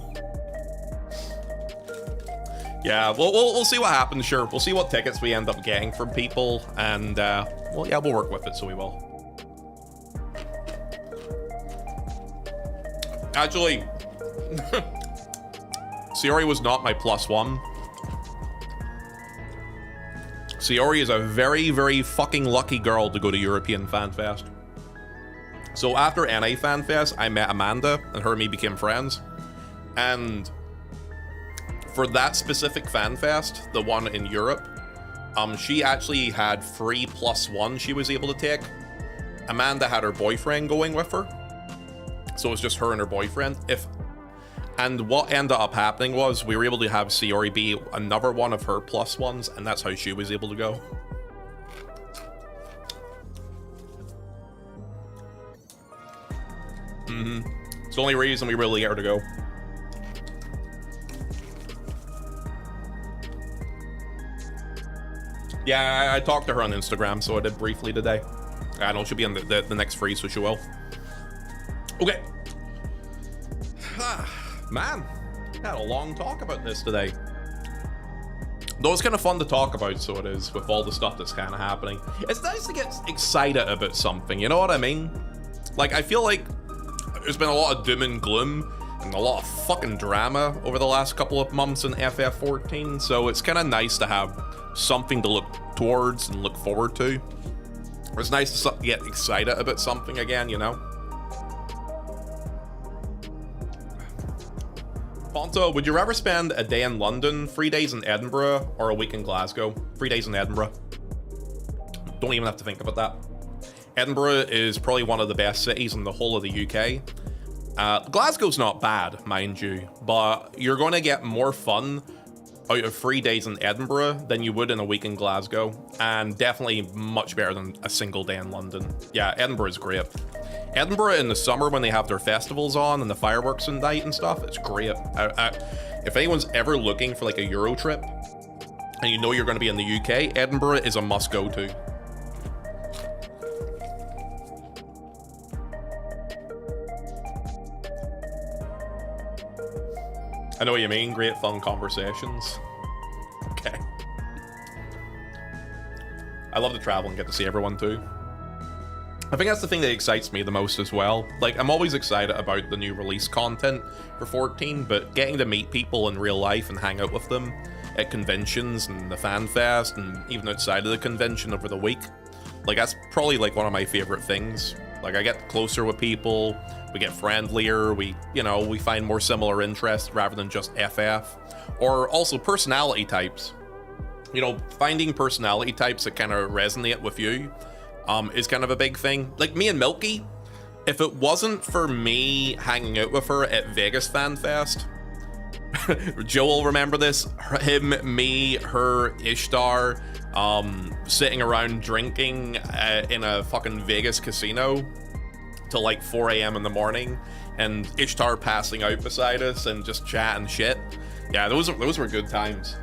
Yeah, we'll see what happens. Sure, we'll see what tickets we end up getting from people, and well, yeah, we'll work with it. So we will. Actually, Siori was not my +1. Siori is a very, very fucking lucky girl to go to European Fanfest. So after NA Fanfest, I met Amanda, and her and me became friends. And for that specific Fanfest, the one in Europe, she actually had 3 +1 she was able to take. Amanda had her boyfriend going with her. So it was just her and her boyfriend. And what ended up happening was we were able to have Siori be another one of her +1s, and that's how she was able to go. It's the only reason we really get her to go. Yeah, I talked to her on Instagram, so I did briefly today. I know she'll be on the next free, so she will. Okay. Man, had a long talk about this today. Though it's kind of fun to talk about, so it is, with all the stuff that's kind of happening. It's nice to get excited about something, you know what I mean? Like, I feel like there's been a lot of doom and gloom and a lot of fucking drama over the last couple of months in FF14, so it's kind of nice to have something to look towards and look forward to. It's nice to get excited about something again, you know? Ponto, would you rather spend a day in London, 3 days in Edinburgh, or a week in Glasgow? 3 days in Edinburgh. Don't even have to think about that. Edinburgh is probably one of the best cities in the whole of the UK. Glasgow's not bad, mind you, but you're going to get more fun out of 3 days in Edinburgh than you would in a week in Glasgow, and definitely much better than a single day in London. Yeah, Edinburgh is great. Edinburgh in the summer when they have their festivals on and the fireworks and night and stuff, it's great. If anyone's ever looking for like a Euro trip and you know you're going to be in the UK, Edinburgh is a must go to. I know what you mean, great fun conversations. Okay. I love to travel and get to see everyone too. I think that's the thing that excites me the most as well. Like, I'm always excited about the new release content for 14, but getting to meet people in real life and hang out with them at conventions and the Fanfest and even outside of the convention over the week, like, that's probably like one of my favorite things. Like, I get closer with people, we get friendlier, we find more similar interests rather than just FF. Or also personality types. You know, finding personality types that kind of resonate with you is kind of a big thing. Like me and Milky, if it wasn't for me hanging out with her at Vegas Fanfest, Joe will remember this, him, me, her, Ishtar, sitting around drinking in a fucking Vegas casino till like 4 a.m. in the morning, and Ishtar passing out beside us and just chatting shit. Yeah, those were good times.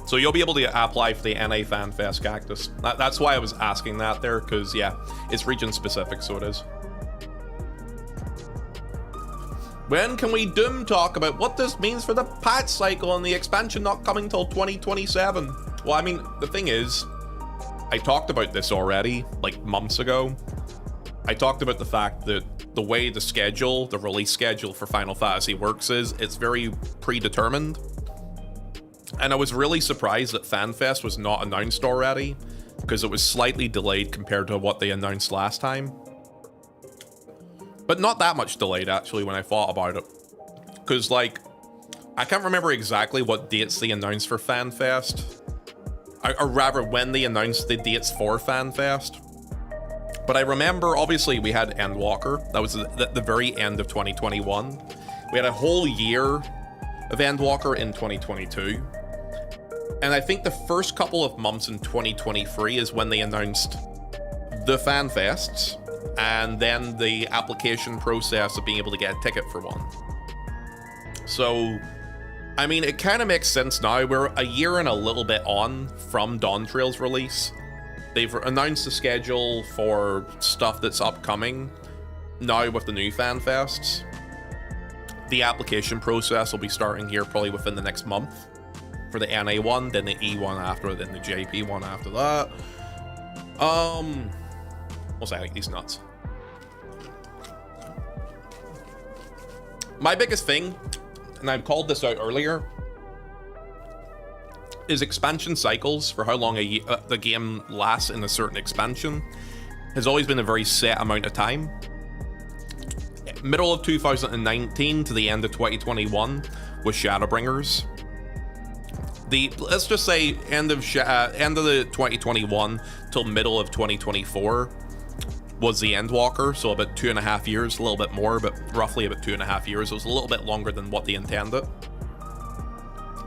So you'll be able to apply for the NA Fanfest Cactus. That's why I was asking that there, because yeah, it's region specific, so it is. When can we doom talk about what this means for the patch cycle and the expansion not coming till 2027? Well, I mean, the thing is, I talked about this already, like months ago. I talked about the fact that the way the release schedule for Final Fantasy works is, it's very predetermined. And I was really surprised that Fanfest was not announced already, because it was slightly delayed compared to what they announced last time. But not that much delayed, actually, when I thought about it. Because, like, I can't remember exactly what dates they announced for Fanfest, or rather when they announced the dates for Fanfest. But I remember, obviously, we had Endwalker. That was the very end of 2021. We had a whole year of Endwalker in 2022. And I think the first couple of months in 2023 is when they announced the Fanfests, and then the application process of being able to get a ticket for one. So, I mean, it kind of makes sense now. We're a year and a little bit on from Dawntrail's release. They've announced the schedule for stuff that's upcoming now with the new Fanfests. The application process will be starting here probably within the next month for the NA one, then the E one after, then the JP one after that. What's that? These nuts. My biggest thing, and I've called this out earlier, is expansion cycles for how long the game lasts in a certain expansion has always been a very set amount of time. Middle of 2019 to the end of 2021 was Shadowbringers. Let's just say end of the 2021 till middle of 2024 was the Endwalker, so about 2.5 years, a little bit more, but roughly about 2.5 years. It was a little bit longer than what they intended.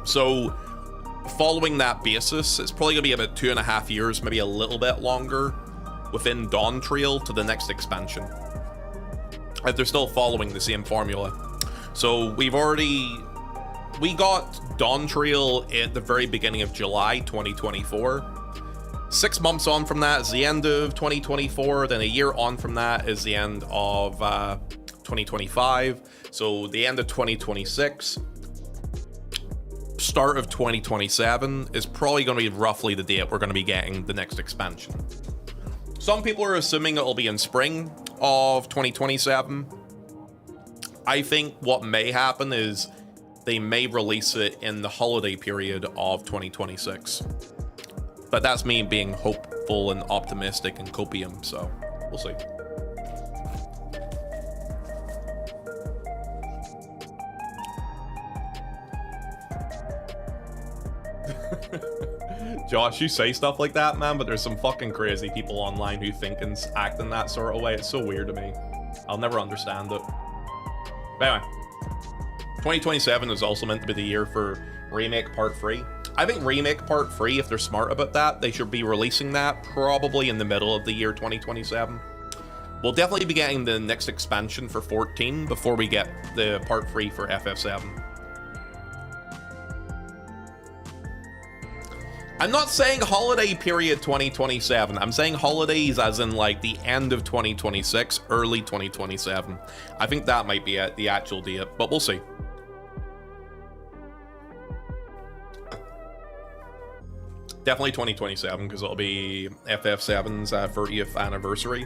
So following that basis, it's probably gonna be about 2.5 years, maybe a little bit longer, within Dawntrail to the next expansion. If they're still following the same formula. So we got Dawntrail at the very beginning of July 2024. 6 months on from that is the end of 2024, then a year on from that is the end of 2025. So the end of 2026, start of 2027 is probably going to be roughly the date we're going to be getting the next expansion. Some people are assuming it'll be in spring of 2027. I think what may happen is they may release it in the holiday period of 2026. But that's me being hopeful and optimistic and copium, so we'll see. Josh, you say stuff like that, man, but there's some fucking crazy people online who think and act in that sort of way. It's so weird to me. I'll never understand it. But anyway, 2027 is also meant to be the year for Remake Part 3. I think Remake Part 3, if they're smart about that, they should be releasing that probably in the middle of the year 2027. We'll definitely be getting the next expansion for 14 before we get the Part 3 for FF7. I'm not saying holiday period 2027. I'm saying holidays as in like the end of 2026, early 2027. I think that might be the actual date, but we'll see. Definitely 2027 because it'll be FF7's 30th anniversary.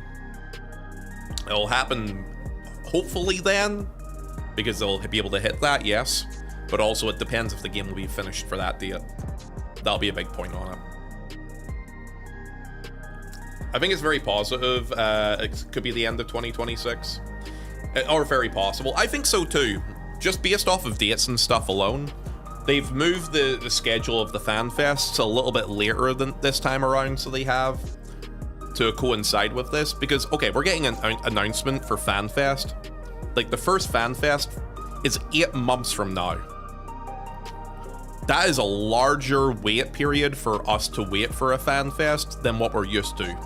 It'll happen hopefully then because they'll be able to hit that, yes. But also it depends if the game will be finished for that date. That'll be a big point on it. I think it's very positive. It could be the end of 2026. Or very possible. I think so too. Just based off of dates and stuff alone. They've moved the schedule of the Fanfest a little bit later than this time around, so they have to coincide with this. Because, okay, we're getting an announcement for Fanfest. Like, the first Fanfest is 8 months from now. That is a larger wait period for us to wait for a Fanfest than what we're used to.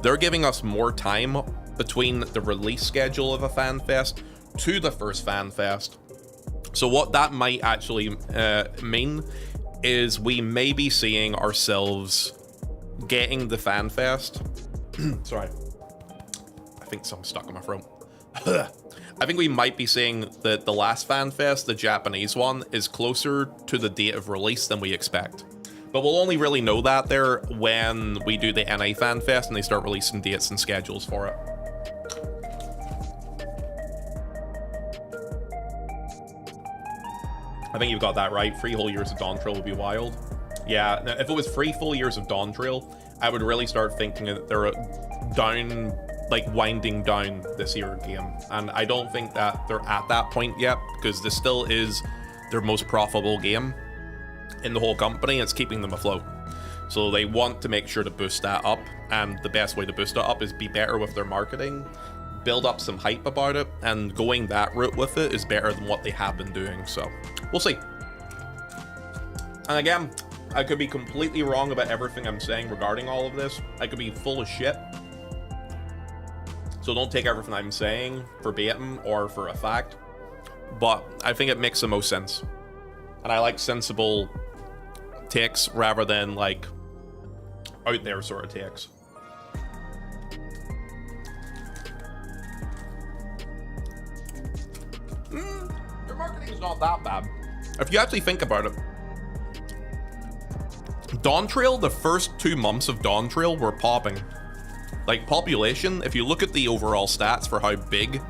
They're giving us more time between the release schedule of a Fanfest to the first Fanfest. So what that might actually mean is we may be seeing ourselves getting the Fanfest. Sorry. I think something's stuck in my throat. I think we might be seeing that the last Fanfest, the Japanese one, is closer to the date of release than we expect. But we'll only really know that there when we do the NA Fanfest and they start releasing dates and schedules for it. I think you've got that right. 3 whole years of Dawntrail would be wild. Yeah, now, if it was 3 full years of Dawntrail, I would really start thinking that they're winding down this year game. And I don't think that they're at that point yet, because this still is their most profitable game in the whole company. It's keeping them afloat. So they want to make sure to boost that up, and the best way to boost it up is be better with their marketing, build up some hype about it, and going that route with it is better than what they have been doing. So we'll see. And again, I could be completely wrong about everything I'm saying regarding all of this. I could be full of shit. So don't take everything I'm saying verbatim or for a fact. But I think it makes the most sense. And I like sensible takes rather than like out there sort of takes. Their marketing is not that bad. If you actually think about it, Dawn Trail, the first 2 months of Dawn Trail were popping. Like population, if you look at the overall stats for how big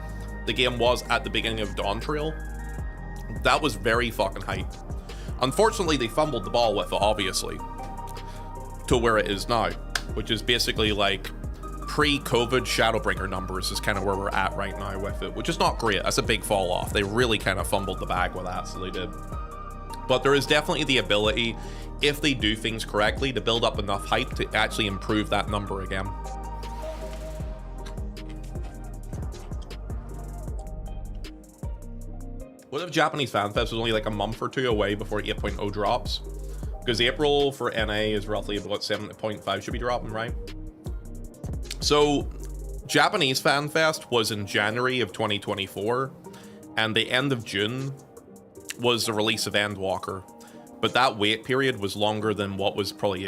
the game was at the beginning of Dawn Trail, that was very fucking hype. Unfortunately, they fumbled the ball with it, obviously, to where it is now, which is basically like pre-COVID Shadowbringer numbers is kind of where we're at right now with it, which is not great. That's a big fall off. They really kind of fumbled the bag with that, so they did. But there is definitely the ability, if they do things correctly, to build up enough hype to actually improve that number again. What if Japanese Fanfest was only like a month or 2 away before 8.0 drops? Because April for NA is roughly about 7.5 should be dropping, right? So Japanese Fanfest was in January of 2024, and the end of June was the release of Endwalker. But that wait period was longer than what was probably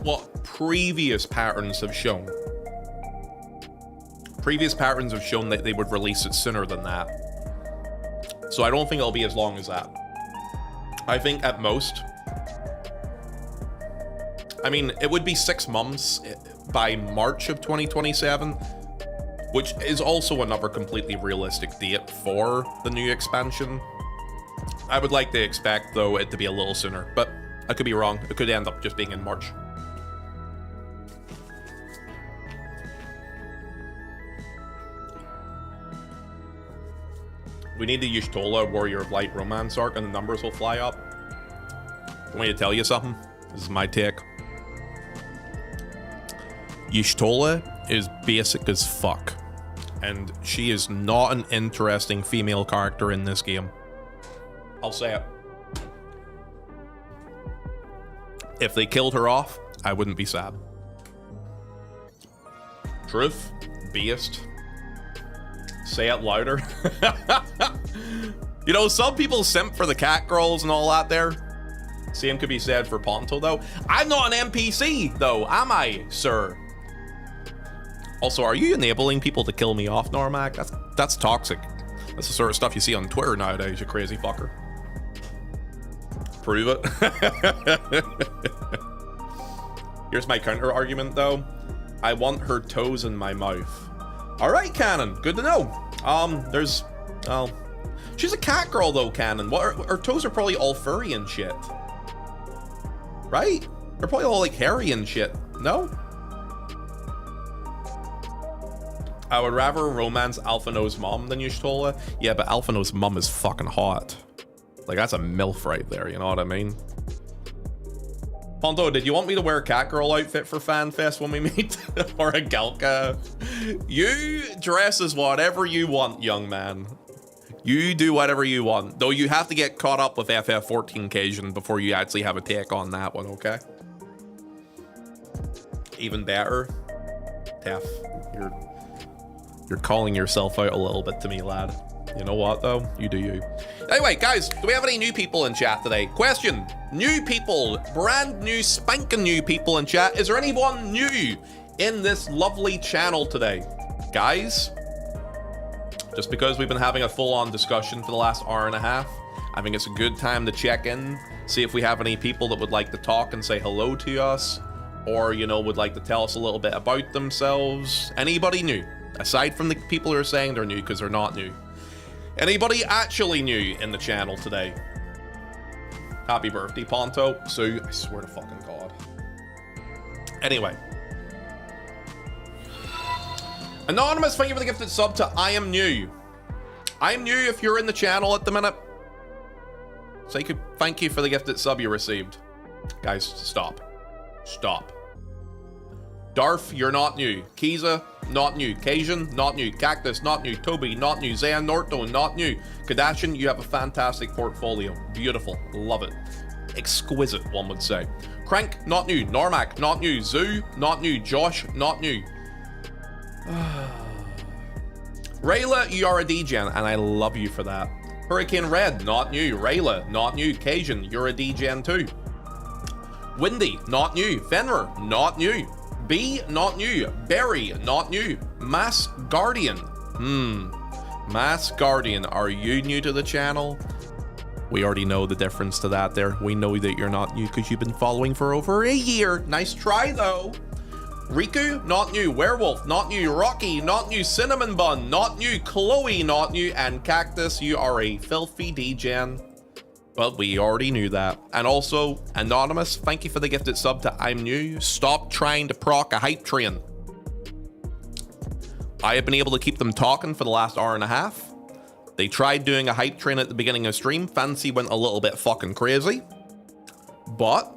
what previous patterns have shown. Previous patterns have shown that they would release it sooner than that. So I don't think it'll be as long as that. I think at most, I mean, it would be 6 months by March of 2027, which is also another completely realistic date for the new expansion. I would like to expect, though, it to be a little sooner, but I could be wrong. It could end up just being in March. We need the Y'shtola Warrior of Light romance arc, and the numbers will fly up. Want me to tell you something? This is my take. Y'shtola is basic as fuck, and she is not an interesting female character in this game. I'll say it. If they killed her off, I wouldn't be sad. Truth, beast. Say it louder. You know, some people simp for the cat girls and all that there. Same could be said for Ponto, though. I'm not an NPC, though, am I, sir? Also, are you enabling people to kill me off, Normac? That's toxic. That's the sort of stuff you see on Twitter nowadays, you crazy fucker. Prove it. Here's my counter argument, though. I want her toes in my mouth. All right, Cannon. Good to know. She's a cat girl, though, Cannon. Her toes are probably all furry and shit. Right? They're probably all, like, hairy and shit. No? I would rather romance Alphino's mom than Y'shtola. Yeah, but Alphino's mom is fucking hot. Like, that's a MILF right there, you know what I mean? Ponto, did you want me to wear a catgirl outfit for FanFest when we meet? Or a Galka? You dress as whatever you want, young man. You do whatever you want. Though you have to get caught up with FF14 occasion before you actually have a take on that one, okay? Even better. Tef, you're calling yourself out a little bit to me, lad. You know what, though? You do you. Anyway, guys, do we have any new people in chat today? Question. New people. Brand new, spanking new people in chat. Is there anyone new in this lovely channel today? Guys, just because we've been having a full-on discussion for the last hour and a half, I think it's a good time to check in, see if we have any people that would like to talk and say hello to us, or, you know, would like to tell us a little bit about themselves. Anybody new? Aside from the people who are saying they're new because they're not new. Anybody actually new in the channel today? Happy birthday, Ponto. So, I swear to fucking God. Anyway. Anonymous, thank you for the gifted sub to I Am New. I Am New if you're in the channel at the minute. Thank you for the gifted sub you received. Guys, stop. Stop. Darf, you're not new. Kiza, not new. Cajun, not new. Cactus, not new. Toby, not new. Zayan Norto, not new. Kadashian, you have a fantastic portfolio. Beautiful. Love it. Exquisite, one would say. Crank, not new. Normac, not new. Zoo, not new. Josh, not new. Rayla, you are a DGen, and I love you for that. Hurricane Red, not new. Rayla, not new. Cajun, you're a DGen too. Windy, not new. Fenrir, not new. B, not new. Berry, not new. Mass Guardian. Mass Guardian, are you new to the channel? We already know the difference to that there. We know that you're not new because you've been following for over a year. Nice try though. Riku, not new. Werewolf, not new. Rocky, not new. Cinnamon Bun, not new. Chloe, not new. And Cactus, you are a filthy DGen. Well, we already knew that. And also, Anonymous, thank you for the gifted sub to I'm New. Stop trying to proc a hype train. I have been able to keep them talking for the last hour and a half. They tried doing a hype train at the beginning of stream. Fancy went a little bit fucking crazy. But,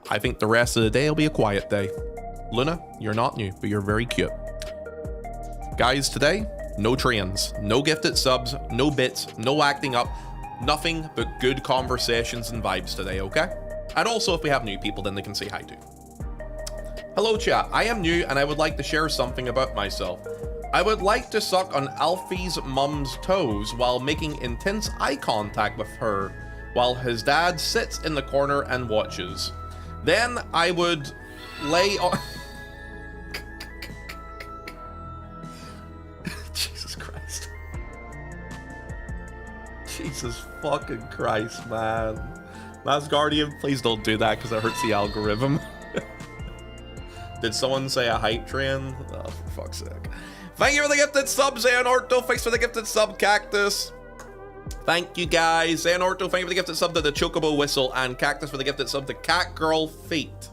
I think the rest of the day will be a quiet day. Luna, you're not new, but you're very cute. Guys, today, no trains, no gifted subs, no bits, no acting up, nothing but good conversations and vibes today, okay? And also, if we have new people, then they can say hi to. Hello chat, I am new and I would like to share something about myself. I would like to suck on Alfie's mum's toes while making intense eye contact with her while his dad sits in the corner and watches. Then I would lay on... Jesus Christ. Jesus fucking Christ, man. Mass Guardian, please don't do that because it hurts the algorithm. Did someone say a hype train? Oh, for fuck's sake. Thank you for the gifted sub, Xanorto. Thanks for the gifted sub, Cactus. Thank you, guys. Xanorto, thank you for the gifted sub to the Chocobo Whistle, and Cactus for the gifted sub to Cat Girl Feet.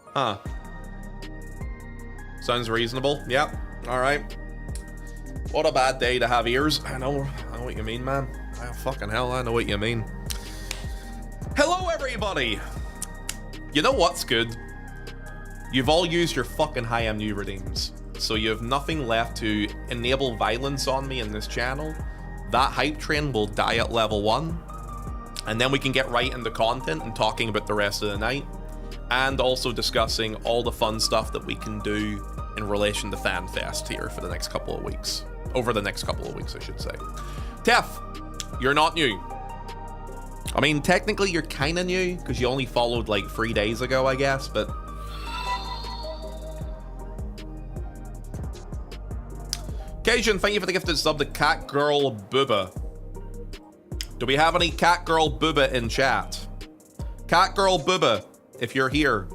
Huh. Sounds reasonable. Yep. Alright. What a bad day to have ears. I know what you mean, man. Oh, fucking hell, I know what you mean. Hello, everybody. You know what's good? You've all used your fucking Hi I'm New redeems, so you have nothing left to enable violence on me in this channel. That hype train will die at level 1, and then we can get right into content and talking about the rest of the night, and also discussing all the fun stuff that we can do in relation to Fanfest here for the next couple of weeks. Over the next couple of weeks, I should say. Tef, you're not new. I mean, technically you're kind of new, because you only followed like 3 days ago, I guess, but... Cajun, thank you for the gifted sub to Cat Girl Booba. Do we have any Cat Girl Booba in chat? Cat Girl Booba, if you're here,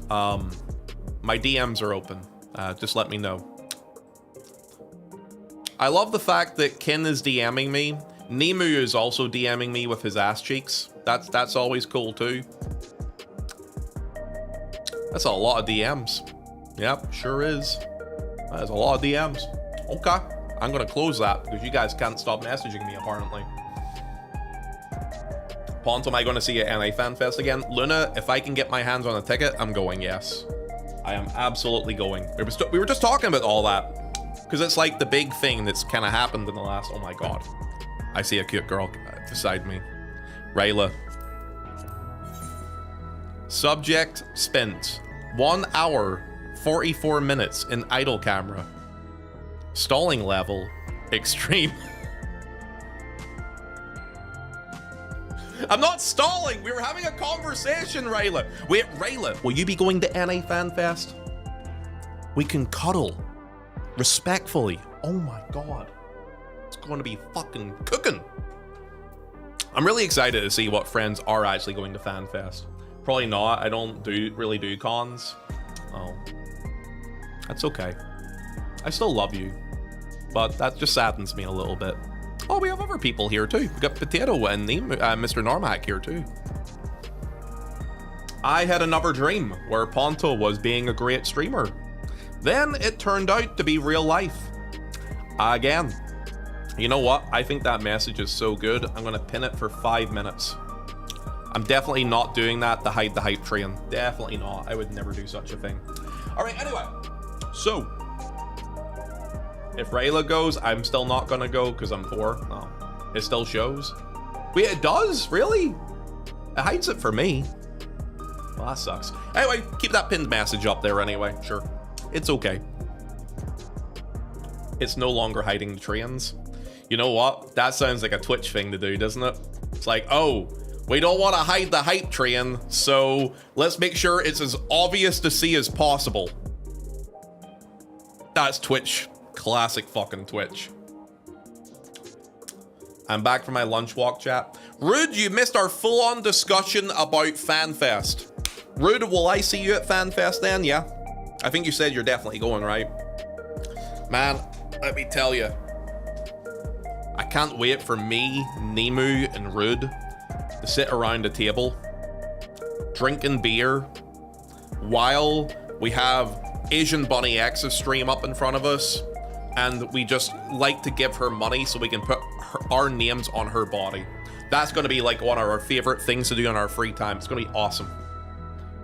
my DMs are open. Just let me know. I love the fact that Kin is DMing me. Nemu is also DMing me with his ass cheeks. That's always cool too. That's a lot of DMs. Yep, sure is. That is a lot of DMs. Okay, I'm gonna close that because you guys can't stop messaging me apparently. Pont, am I gonna see you at NA Fanfest again? Luna, if I can get my hands on a ticket, I'm going, yes. I am absolutely going. We were just talking about all that because it's like the big thing that's kind of happened in the last, oh my God. I see a cute girl beside me. Rayla. Subject spent 1 hour 44 minutes in idle camera. Stalling level extreme. I'm not stalling. We were having a conversation, Rayla. Wait, Rayla, will you be going to NA Fanfest? We can cuddle respectfully. Oh my God. It's going to be fucking cooking. I'm really excited to see what friends are actually going to Fanfest. Probably not. I don't really do cons. Oh. That's okay. I still love you, but that just saddens me a little bit. Oh, we have other people here too. We got Potato and Mr. Normac here too. I had another dream where Ponto was being a great streamer. Then it turned out to be real life. Again, You know what? I think that message is so good, I'm gonna pin it for 5 minutes. I'm definitely not doing that to hide the hype train. Definitely not. I would never do such a thing. All right, anyway. So, if Rayla goes, I'm still not gonna go because I'm poor. No, it still shows. Wait, it does? Really? It hides it for me. Well, that sucks. Anyway, keep that pinned message up there anyway. Sure. It's okay. It's no longer hiding the trains. You know what? That sounds like a Twitch thing to do, doesn't it? It's like, oh, we don't want to hide the hype train, so let's make sure it's as obvious to see as possible. That's Twitch. Classic fucking Twitch. I'm back from my lunch walk, chat. Rude, you missed our full-on discussion about Fanfest. Rude, will I see you at Fanfest then? Yeah. I think you said you're definitely going, right? Man, let me tell you. I can't wait for me, Nemu, and Rude to sit around a table, drinking beer, while we have Asian Bunny X's stream up in front of us, and we just like to give her money so we can put our names on her body. That's going to be like one of our favorite things to do in our free time. It's going to be awesome.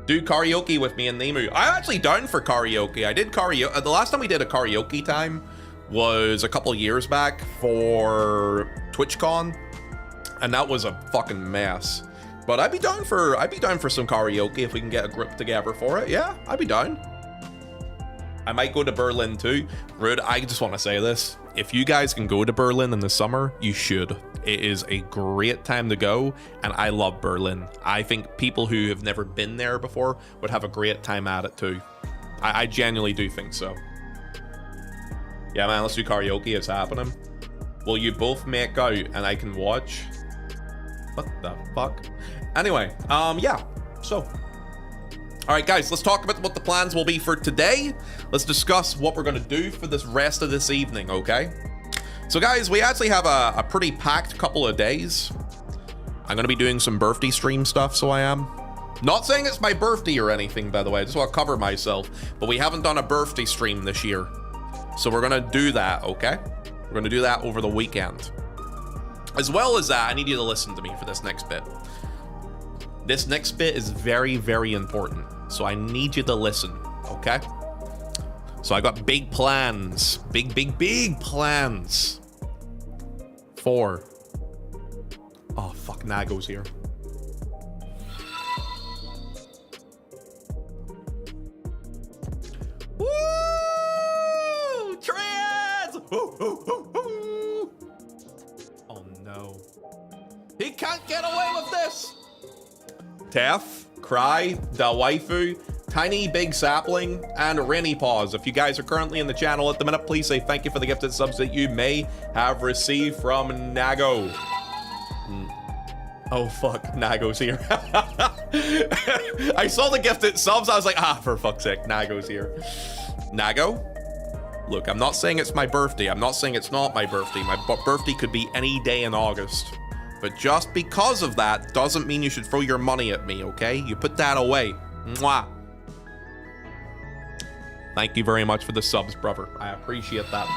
Do karaoke with me and Nemu. I'm actually down for karaoke. I did karaoke. The last time we did a karaoke time was a couple years back for TwitchCon, and that was a fucking mess. But I'd be down for some karaoke if we can get a group together for it. Yeah, I'd be down. I might go to Berlin too. Rude, I just want to say this. If you guys can go to Berlin in the summer, you should. It is a great time to go, and I love Berlin. I think people who have never been there before would have a great time at it too. I genuinely do think so. Yeah, man, let's do karaoke. It's happening. Will you both make out and I can watch? What the fuck? Anyway, yeah, so. All right, guys, let's talk about what the plans will be for today. Let's discuss what we're gonna do for this rest of this evening, okay? So guys, we actually have a pretty packed couple of days. I'm gonna be doing some birthday stream stuff, so I am. Not saying it's my birthday or anything, by the way, I just wanna cover myself, but we haven't done a birthday stream this year. So we're gonna do that, okay? We're gonna do that over the weekend. As well as that, I need you to listen to me for this next bit. This next bit is very, very important. So I need you to listen, okay? So I got big plans, big plans for, oh fuck, Nago's here. Woo! Trans! Oh no. He can't get away with this! Tef, Cry, Da Waifu, Tiny Big Sapling, and Rainy Paws. If you guys are currently in the channel at the minute, please say thank you for the gifted subs that you may have received from Nago. Oh fuck, Nago's here. I saw the gifted subs, I was like, ah, for fuck's sake, Nago's here. Nago? Look, I'm not saying it's my birthday. I'm not saying it's not my birthday. My birthday could be any day in August. But just because of that doesn't mean you should throw your money at me, okay? You put that away. Mwah. Thank you very much for the subs, brother. I appreciate that.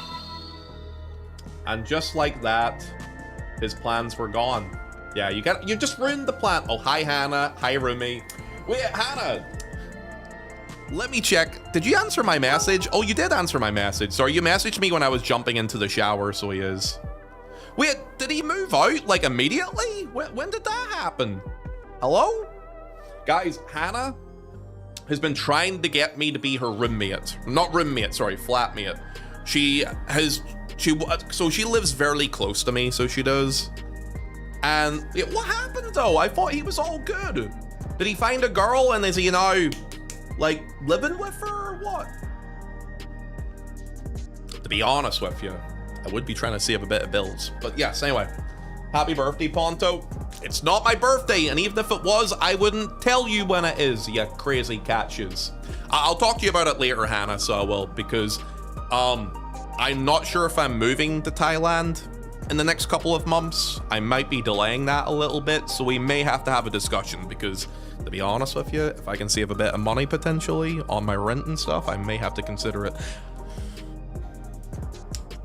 And just like that, his plans were gone. Yeah, you just ruined the plan. Oh, hi, Hannah. Hi, Rumi. Wait, Hannah. Let me check. Did you answer my message? Oh, you did answer my message. Sorry, you messaged me when I was jumping into the shower, so he is. Wait, did he move out, like, immediately? When did that happen? Hello? Guys, Hannah has been trying to get me to be her roommate. Not roommate, sorry, flatmate. So she lives very close to me, so she does. And what happened, though? I thought he was all good. Did he find a girl, and is he now, like, living with her, or what? To be honest with you, I would be trying to save a bit of bills. But yes, anyway. Happy birthday, Ponto. It's not my birthday, and even if it was, I wouldn't tell you when it is, you crazy catches. I'll talk to you about it later, Hannah, so I will, because I'm not sure if I'm moving to Thailand in the next couple of months. I might be delaying that a little bit, so we may have to have a discussion, because to be honest with you, if I can save a bit of money potentially on my rent and stuff, I may have to consider it.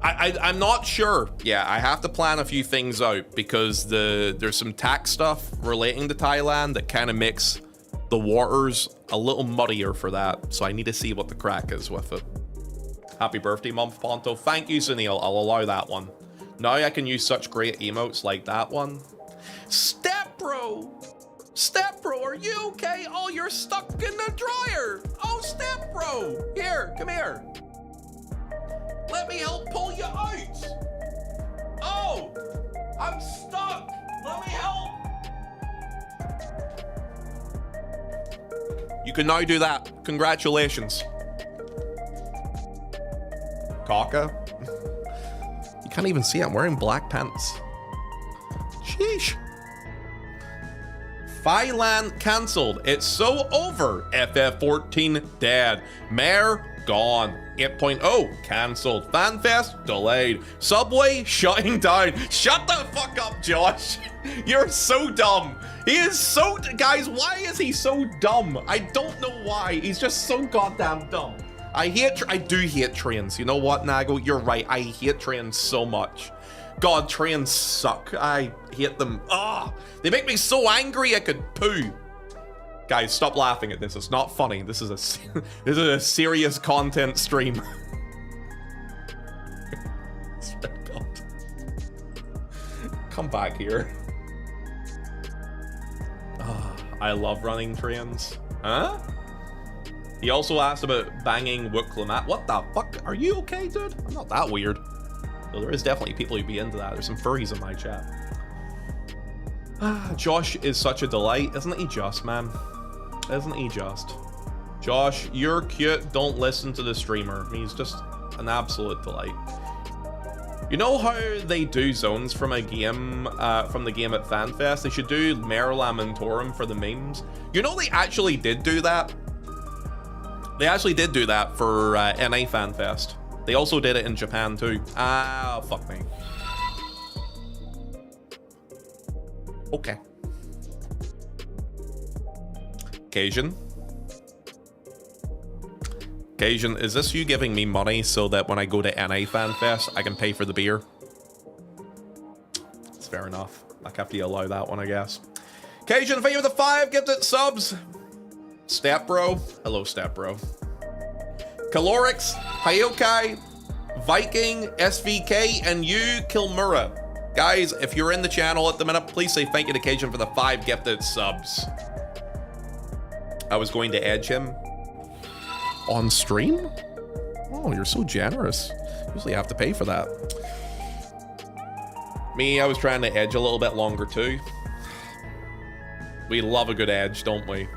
I'm not sure. Yeah, I have to plan a few things out because there's some tax stuff relating to Thailand that kind of makes the waters a little muddier for that. So I need to see what the crack is with it. Happy birthday, Month Ponto. Thank you, Sunil. I'll allow that one. Now I can use such great emotes like that one. Step bro! Step bro, are you okay? Oh, you're stuck in the dryer. Oh, step bro. Here, come here. Let me help pull you out. Oh, I'm stuck. Let me help. You can now do that. Congratulations. Kaka. You can't even see I'm wearing black pants. Sheesh. Thailand cancelled. It's so over. FF14 dead. Mare gone. 8.0 cancelled. Fanfest delayed. Subway shutting down. Shut the fuck up, Josh. You're so dumb. He is so... Guys, why is he so dumb? I don't know why. He's just so goddamn dumb. I do hate trains. You know what, Nago? You're right. I hate trains so much. God, trains suck. I hate them. Ah, they make me so angry I could poo. Guys, stop laughing at this. It's not funny. This is a serious content stream. God. Come back here. Ah, I love running trains. Huh? He also asked about banging Wuklemat. What the fuck? Are you okay, dude? I'm not that weird. Though there is definitely people who'd be into that. There's some furries in my chat. Josh is such a delight. Isn't he just, man? Isn't he just? Josh, you're cute. Don't listen to the streamer. He's just an absolute delight. You know how they do zones from a game, from the game at Fanfest? They should do Mare Lamentorum for the memes. You know they actually did do that? They actually did do that for NA Fanfest. They also did it in Japan too. Ah, fuck me. Okay. Cajun, is this you giving me money so that when I go to NA Fanfest, I can pay for the beer? It's fair enough. I have to allow that one, I guess. Cajun, thank you for the 5 gifted subs. Step bro. Hello, step bro. Calorix, Hyokai, Viking, SVK, and you, Kilmura. Guys, if you're in the channel at the minute, please say thank you to Cajun for the 5 gifted subs. I was going to edge him on stream? Oh, you're so generous. Usually I have to pay for that. Me, I was trying to edge a little bit longer too. We love a good edge, don't we?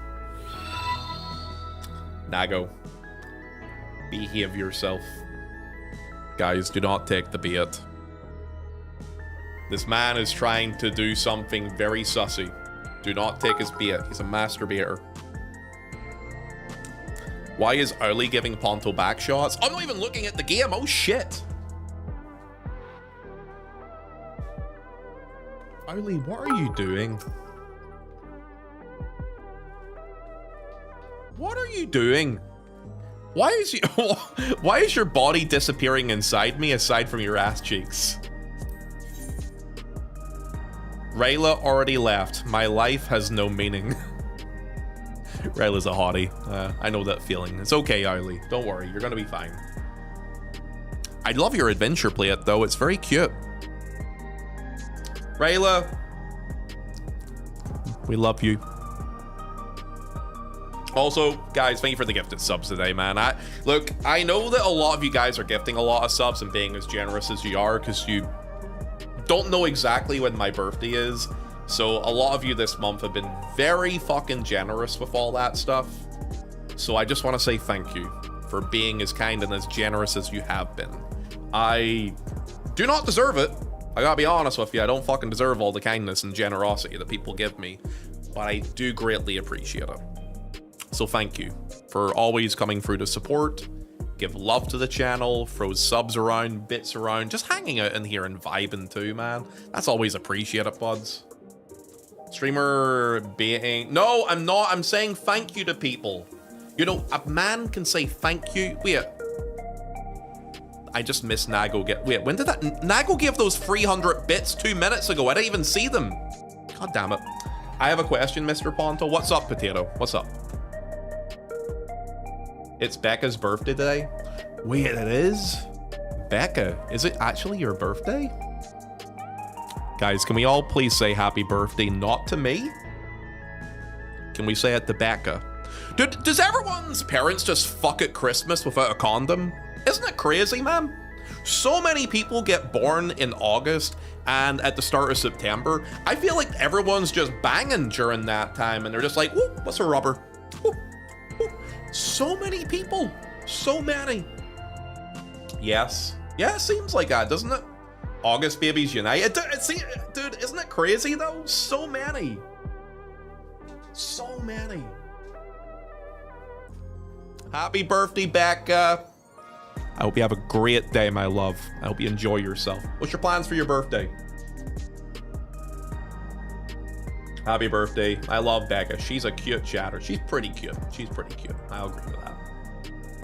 Nago, behave yourself. Guys, do not take the bait. This man is trying to do something very sussy. Do not take his bait. He's a masturbator. Why is Owly giving Ponto back shots? I'm not even looking at the game. Oh, shit. Owly, what are you doing? What are you doing? Why is your body disappearing inside me aside from your ass cheeks? Rayla already left. My life has no meaning. Rayla's a hottie. I know that feeling. It's okay, Owly. Don't worry. You're gonna be fine. I love your adventure plate, though. It's very cute. Rayla, we love you. Also, guys, thank you for the gifted subs today, man. Look, I know that a lot of you guys are gifting a lot of subs and being as generous as you are because you don't know exactly when my birthday is. So a lot of you this month have been very fucking generous with all that stuff. So I just want to say thank you for being as kind and as generous as you have been. I do not deserve it. I gotta be honest with you. I don't fucking deserve all the kindness and generosity that people give me, but I do greatly appreciate it. So thank you for always coming through to support, give love to the channel, throw subs around, bits around, just hanging out in here and vibing too, man. That's always appreciated, buds. Streamer baiting. No, I'm not. I'm saying thank you to people. You know, a man can say thank you. Wait. I just missed Nago wait, when did that? Nago gave those 300 bits 2 minutes ago. I didn't even see them. God damn it. I have a question, Mr. Ponto. What's up, Potato? What's up? It's Becca's birthday today. Wait, it is? Becca, is it actually your birthday? Guys, can we all please say happy birthday not to me? Can we say it to Becca? Dude, does everyone's parents just fuck at Christmas without a condom? Isn't it crazy, man? So many people get born in August and at the start of September. I feel like everyone's just banging during that time and they're just like, whoop, what's a rubber? Whoop, whoop. So many people. So many. Yes. Yeah, it seems like that, doesn't it? August babies unite. Dude, isn't it crazy though? So many. So many. Happy birthday, Becca. I hope you have a great day, my love. I hope you enjoy yourself. What's your plans for your birthday? Happy birthday. I love Becca. She's a cute chatter. She's pretty cute. She's pretty cute. I'll agree with that.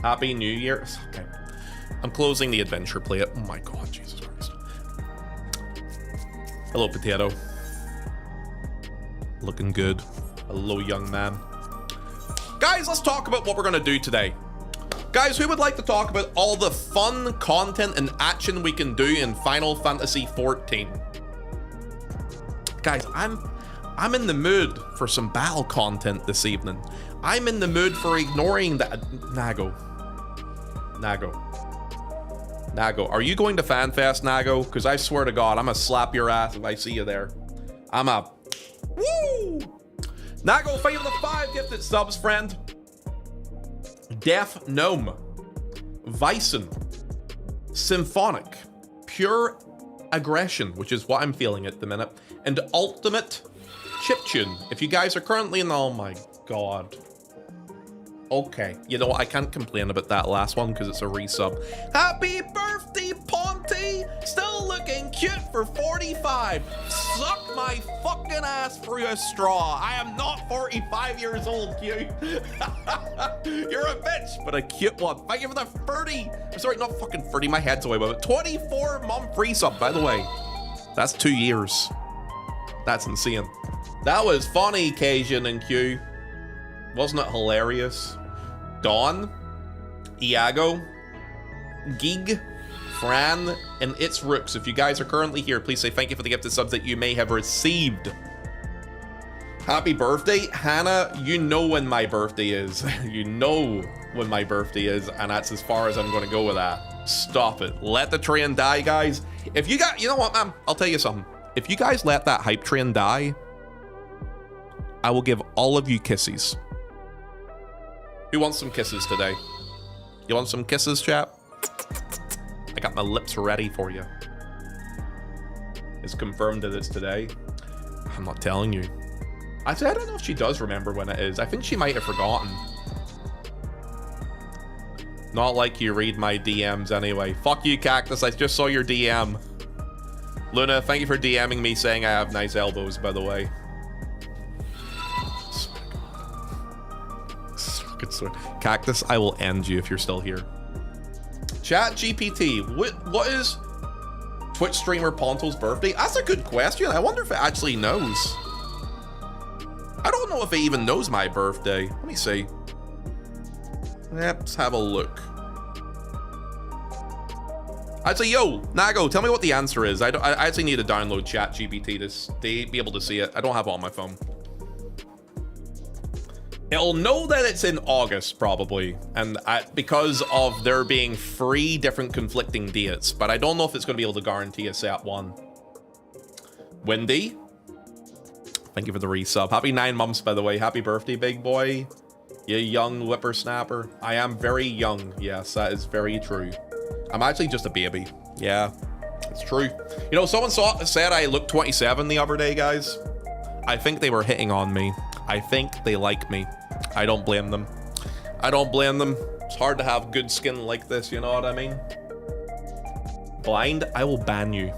Happy New Year. Okay. I'm closing the adventure plate. Oh my God, Jesus Christ. Hello, Potato. Looking good. Hello, young man. Guys, let's talk about what we're gonna do today. Guys, who would like to talk about all the fun content and action we can do in Final Fantasy XIV? Guys, I'm in the mood for some battle content this evening. I'm in the mood for ignoring that. Nago, are you going to Fanfest, Nago? Because I swear to God, I'm gonna slap your ass if I see you there. I'm a woo. Nago, thank you for the 5 gifted subs, friend. Deaf Gnome, Vicen, Symphonic, Pure Aggression, which is what I'm feeling at the minute, and Ultimate Chiptune. If you guys are currently in, oh my God. Okay, you know what? I can't complain about that last one because it's a resub. Happy birthday, Ponty! Still looking cute for 45. Suck my fucking ass through a straw. I am not 45 years old, cute. You're a bitch, but a cute one. Thank you for the 30. I'm sorry, not fucking 30. My head's away with it. 24-month resub, by the way. That's 2 years. That's insane. That was funny, Cajun and Q. Wasn't it hilarious? Dawn, Iago, Gig, Fran, and It's Rooks. If you guys are currently here, please say thank you for the gifted subs that you may have received. Happy birthday, Hannah. You know when my birthday is. You know when my birthday is, and that's as far as I'm going to go with that. Stop it. Let the train die, guys. If you got, you know what, man? I'll tell you something. If you guys let that hype train die, I will give all of you kisses. Who wants some kisses today? You want some kisses, chat? I got my lips ready for you. It's confirmed that it's today. I'm not telling you. I don't know if she does remember when it is. I think she might have forgotten. Not like you read my DMs anyway. Fuck you, Cactus. I just saw your DM. Luna, thank you for DMing me saying I have nice elbows, by the way. Cactus, I will end you if you're still here. Chat GPT, what is Twitch streamer Ponto's birthday? That's a good question. I wonder if it actually knows. I don't know if it even knows my birthday. Let me see. Let's have a look. I'd say, yo, Nago, tell me what the answer is. I actually need to download Chat GPT to be able to see it. I don't have it on my phone. It'll know that it's in August, probably, and because of there being 3 different conflicting dates, but I don't know if it's going to be able to guarantee a set one. Windy, thank you for the resub. Happy 9 months, by the way. Happy birthday, big boy. You young whippersnapper. I am very young. Yes, that is very true. I'm actually just a baby. Yeah, it's true. You know, someone said I looked 27 the other day, guys. I think they were hitting on me. I think they like me. I don't blame them. I don't blame them. It's hard to have good skin like this, you know what I mean? Blind, I will ban you.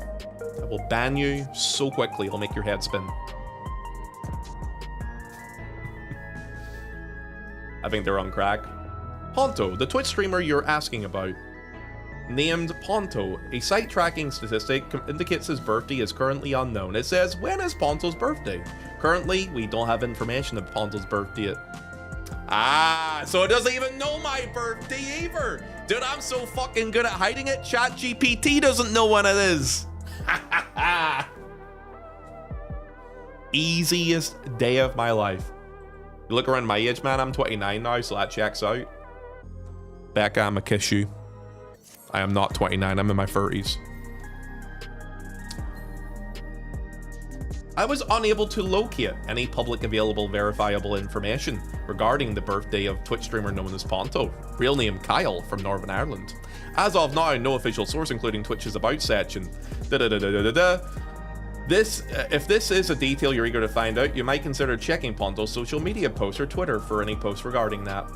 I will ban you so quickly, it'll make your head spin. I think they're on crack. Ponto, the Twitch streamer you're asking about. named Ponto. A site tracking statistic indicates his birthday is currently unknown. It says, when is Ponto's birthday? Currently, we don't have information of Ponto's birthday. Ah, so it doesn't even know my birthday either. Dude, I'm so fucking good at hiding it. ChatGPT doesn't know when it is. Easiest day of my life. You look around my age, man, I'm 29 now, so that checks out. Becca, I'ma kiss you. I am not 29, I'm in my 30s. I was unable to locate any public available verifiable information regarding the birthday of Twitch streamer known as Ponto, real name Kyle, from Northern Ireland. As of now, no official source, including Twitch's About section. If this is a detail you're eager to find out, you might consider checking Ponto's social media posts or Twitter for any posts regarding that.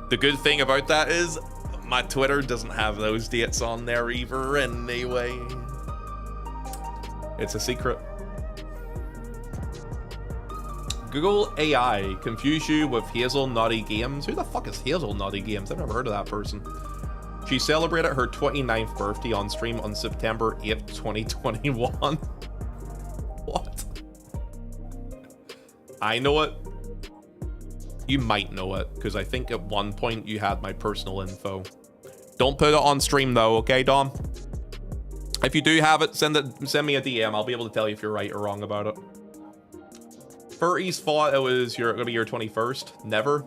The good thing about that is my Twitter doesn't have those dates on there either anyway. It's a secret. Google AI confuse you with Hazel Nutty Games. Who the fuck is Hazel Nutty Games? I've never heard of that person. She celebrated her 29th birthday on stream on September 8th, 2021. What? I know it. You might know it, because I think at one point you had my personal info. Don't put it on stream though, okay, Dom? If you do have it, send me a DM. I'll be able to tell you if you're right or wrong about it. Furries thought it was gonna be your 21st. Never.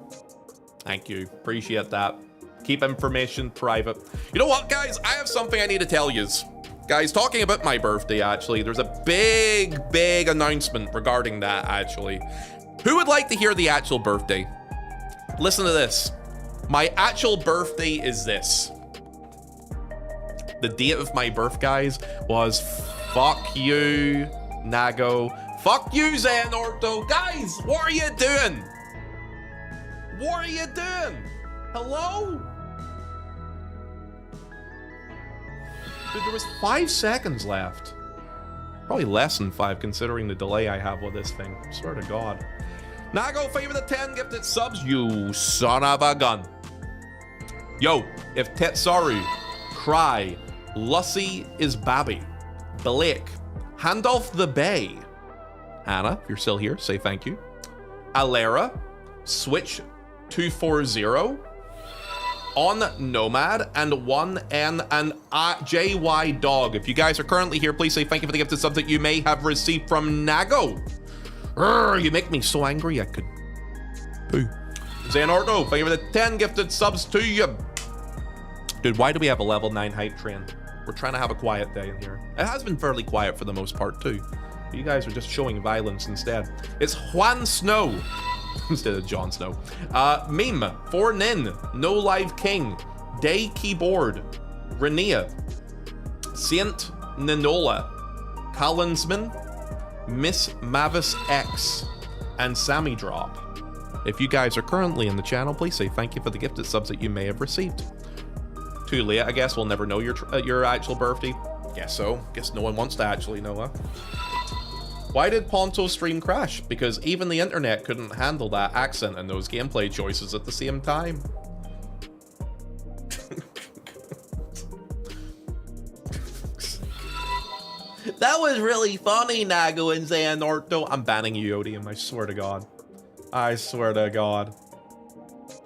Thank you. Appreciate that. Keep information private. You know what, guys? I have something I need to tell yous. Guys, talking about my birthday, actually, there's a big announcement regarding that, actually. Who would like to hear the actual birthday? Listen to this. My actual birthday is this. The date of my birth, guys, was fuck you, Nago. Fuck you, Xenorto. Guys, what are you doing? What are you doing? Hello? Dude, there was 5 seconds left. Probably less than 5, considering the delay I have with this thing. I swear to God. Nago, favor the 10 gifted subs, you son of a gun. Yo, if Tetsaru, Cry, Lussy is Babby, Blake, Handolf the Bay, Hannah, if you're still here, say thank you. Alera, Switch 240, On Nomad, and 1N and JY Dog. If you guys are currently here, please say thank you for the gifted subs that you may have received from Nago. You make me so angry I could poo. Xenorto, thank you for the 10 gifted subs to you. Dude, why do we have a level 9 hype train? We're trying to have a quiet day in here. It has been fairly quiet for the most part too. You guys are just showing violence instead. It's Juan Snow instead of Jon Snow. Meme, 4Nin, No Live King, Day Keyboard, Renea, Saint Ninola, Collinsman, Miss Mavis X, and Sammy Drop. If you guys are currently in the channel, please say thank you for the gifted subs that you may have received. Too late, I guess we'll never know your actual birthday. Guess so. Guess no one wants to actually know, huh? Why did Ponto's stream crash? Because even the internet couldn't handle that accent and those gameplay choices at the same time. That was really funny, Nago and Xenorto. I'm banning you, Odium, I swear to God. I swear to God.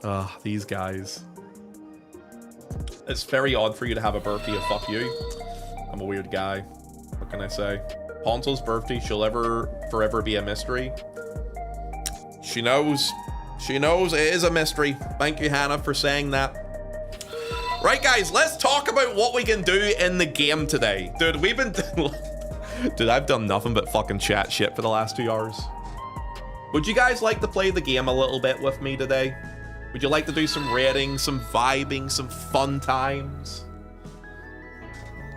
Ugh, these guys. It's very odd for you to have a birthday of fuck you. I'm a weird guy. What can I say? Ponto's birthday, she'll forever be a mystery. She knows. She knows it is a mystery. Thank you, Hannah, for saying that. Right, guys, let's talk about what we can do in the game today. Dude, we've been... Dude, I've done nothing but fucking chat shit for the last 2 hours. Would you guys like to play the game a little bit with me today? Would you like to do some raiding, some vibing, some fun times?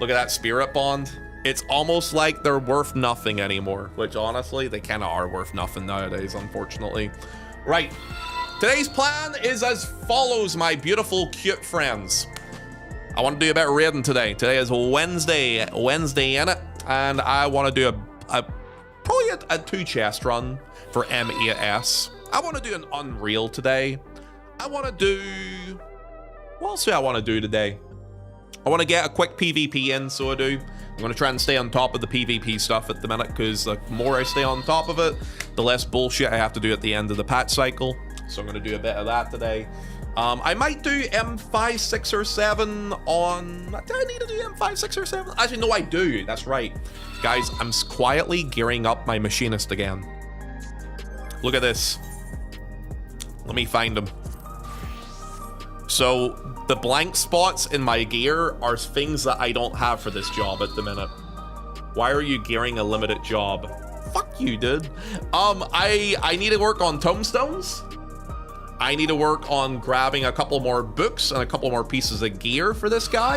Look at that spirit bond. It's almost like they're worth nothing anymore, which honestly, they kind of are worth nothing nowadays, unfortunately. Right, today's plan is as follows, my beautiful, cute friends. I want to do a bit of raiding today. Today is Wednesday innit? And I want to do probably a 2 chest run for M8S. I want to do an Unreal today. I want to do... What else do I want to do today? I want to get a quick PvP in, so I do. I'm going to try and stay on top of the PvP stuff at the minute, because the more I stay on top of it, the less bullshit I have to do at the end of the patch cycle. So I'm going to do a bit of that today. I might do M5, 6, or 7 on... Do I need to do M5, 6, or 7? Actually, no, I do. That's right. Guys, I'm quietly gearing up my machinist again. Look at this. Let me find him. So, the blank spots in my gear are things that I don't have for this job at the minute. Why are you gearing a limited job? Fuck you, dude. I need to work on tombstones. I need to work on grabbing a couple more books and a couple more pieces of gear for this guy.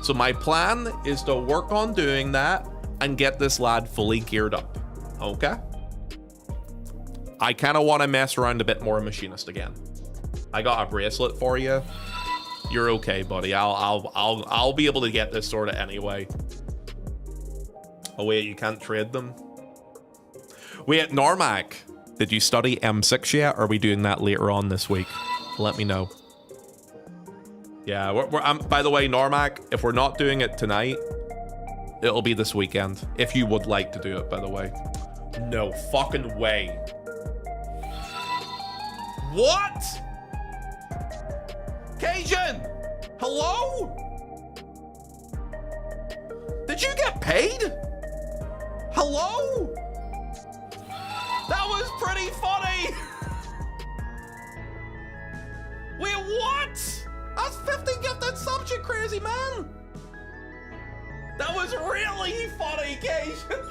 So my plan is to work on doing that and get this lad fully geared up. Okay? I kind of want to mess around a bit more machinist again. I got a bracelet for you. You're okay, buddy. I'll be able to get this sorted anyway. Oh wait, you can't trade them. Wait, Normac, did you study M6 yet? Or are we doing that later on this week? Let me know. Yeah, by the way, Normac, if we're not doing it tonight, it'll be this weekend. If you would like to do it, by the way. No fucking way. What? Cajun! Hello? Did you get paid? Hello? That was pretty funny! Wait, what? That's 50 gifted subs, you crazy man! That was really funny, Cajun!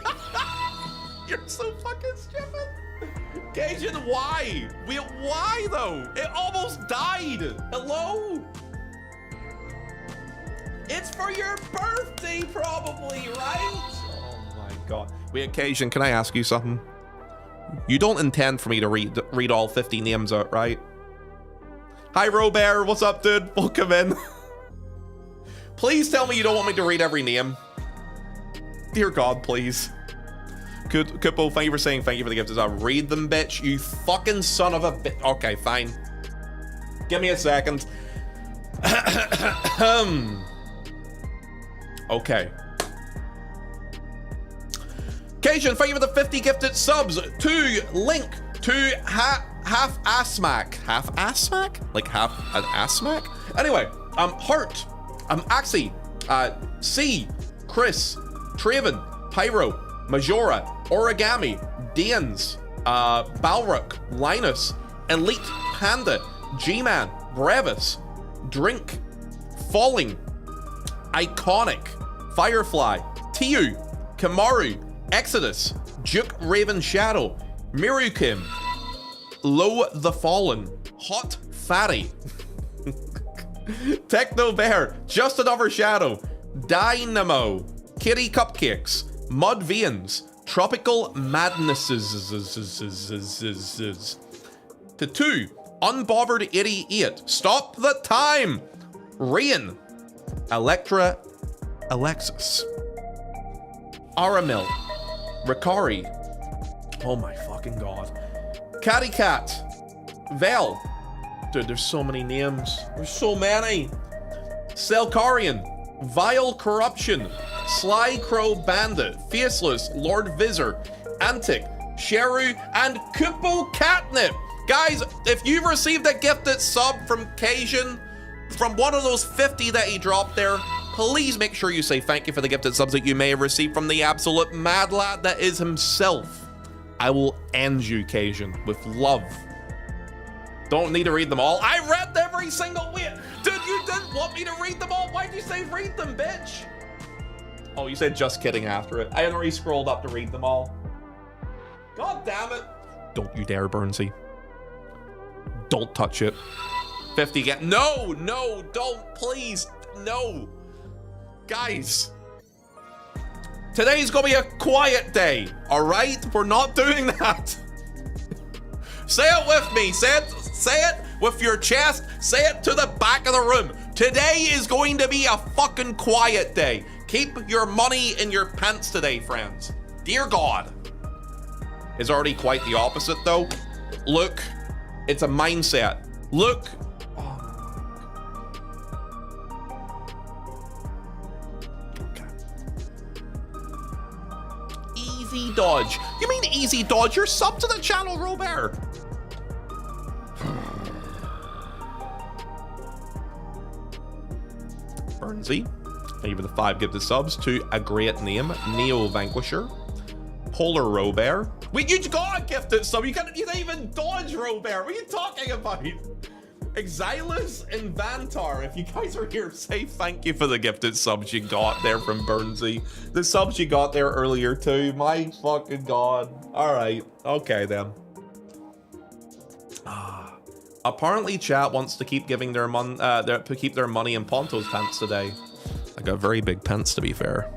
You're so fucking stupid! Cajun, why? Wait, why though? It almost died! Hello? It's for your birthday, probably, right? Oh my god. Wait, Cajun, can I ask you something? You don't intend for me to read all 50 names out, right? Hi, Robert. What's up, dude? Welcome in. Please tell me you don't want me to read every name. Dear God, please. Kupo, thank you for saying thank you for the gifts. I'll read them, bitch. You fucking son of a bitch. Okay, fine. Give me a second. Okay. Cajun, thank you for the 50 gifted subs. To Link, to half-ass smack. Half-ass smack? Like half an ass smack? Anyway, Heart, Axie, C, Chris, Traven, Pyro, Majora, Origami, Danes, Balrock, Linus, Elite, Panda, G-Man, Brevis, Drink, Falling, Iconic, Firefly, Tiu, Kamaru, Exodus, Duke Raven Shadow, Mirukim, Low the Fallen, Hot Fatty, Techno Bear, Just Another Shadow, Dynamo, Kitty Cupcakes, Mud Veins, Tropical Madnesses, to 2, Unbothered 88, Stop the Time, Rain, Electra, Alexis, Aramil, Ricari, oh my fucking god, Catty Cat, Vel, dude, there's so many names, there's so many, Selkarian, Vile Corruption, Sly Crow Bandit, Faceless, Lord Visor, Antic, Sheru, and Kupo Catnip. Guys, if you've received a gifted sub from Cajun, from one of those 50 that he dropped there, please make sure you say thank you for the gifted subs that you may have received from the absolute mad lad that is himself. I will end you, Cajun, with love. Don't need to read them all. I read every single one. Dude, you didn't want me to read them all. Why'd you say read them, bitch? Oh, you said just kidding after it. I had already scrolled up to read them all. God damn it. Don't you dare, Burnsy. Don't touch it. 50 get. No, no, don't, please. No. Guys. Today's gonna be a quiet day, all right? We're not doing that. Say it with me. Say it with your chest. Say it to the back of the room. Today is going to be a fucking quiet day. Keep your money in your pants today, friends. Dear God. It's already quite the opposite, though. Look, it's a mindset. Look. easy dodge. You mean easy dodge? You're sub to the channel, Robert. Burnsy, thank you for the 5 gifted subs. To a great name, Neo Vanquisher. Polar Robert. Wait, you got a gifted sub. You didn't even dodge, Robert. What are you talking about? Exilus and Vantar, if you guys are here, say thank you for the gifted subs you got there from Burnsy. The subs you got there earlier too. My fucking god. Alright, okay then. Apparently chat wants to keep giving their money in Ponto's pants today. I got very big pants, to be fair.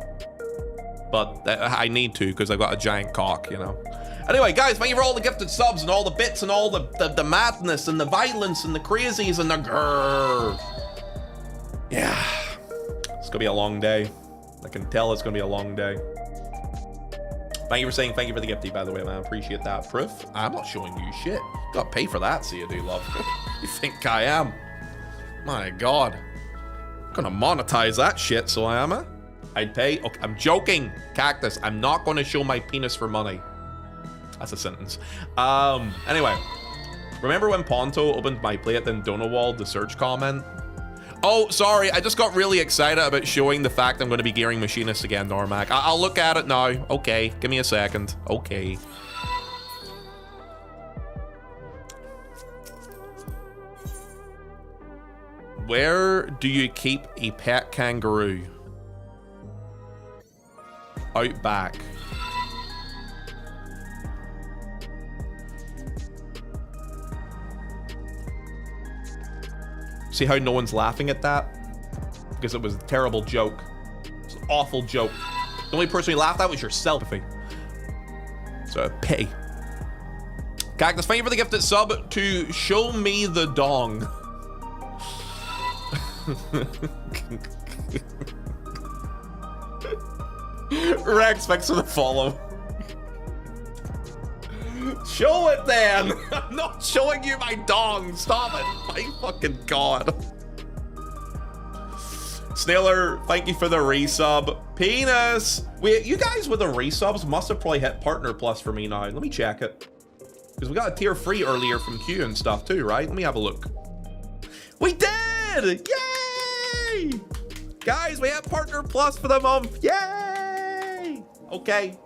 But I need to, because I got a giant cock, you know. Anyway, guys, thank you for all the gifted subs and all the bits and all the madness and the violence and the crazies and the grrr. Yeah. It's gonna be a long day. I can tell it's gonna be a long day. Thank you for saying thank you for the gifty, by the way, man. I appreciate that. Proof? I'm not showing you shit. Gotta pay for that, so you do, love. You think I am? My god. I'm gonna monetize that shit, so I am, I'd pay. Okay, I'm joking, Cactus. I'm not gonna show my penis for money. That's a sentence. Anyway. Remember when Ponto opened my plate, then Donowald the search comment? Oh, sorry, I just got really excited about showing the fact I'm going to be gearing Machinist again, Normac. I'll look at it now. Okay, give me a second. Okay. Where do you keep a pet kangaroo? Out back. See how no one's laughing at that? Because it was a terrible joke. It's an awful joke. The only person who laughed at was yourself. So pay. Cactus, thank you for the gifted sub to show me the dong. Rex, thanks for the follow. Show it then! I'm not showing you my dong! Stop it! My fucking god. Snailer, thank you for the resub. Penis! Wait, you guys with the resubs must have probably hit Partner Plus for me now. Let me check it. Because we got a tier 3 earlier from Q and stuff too, right? Let me have a look. We did! Yay! Guys, we have Partner Plus for the month. Yay! Okay.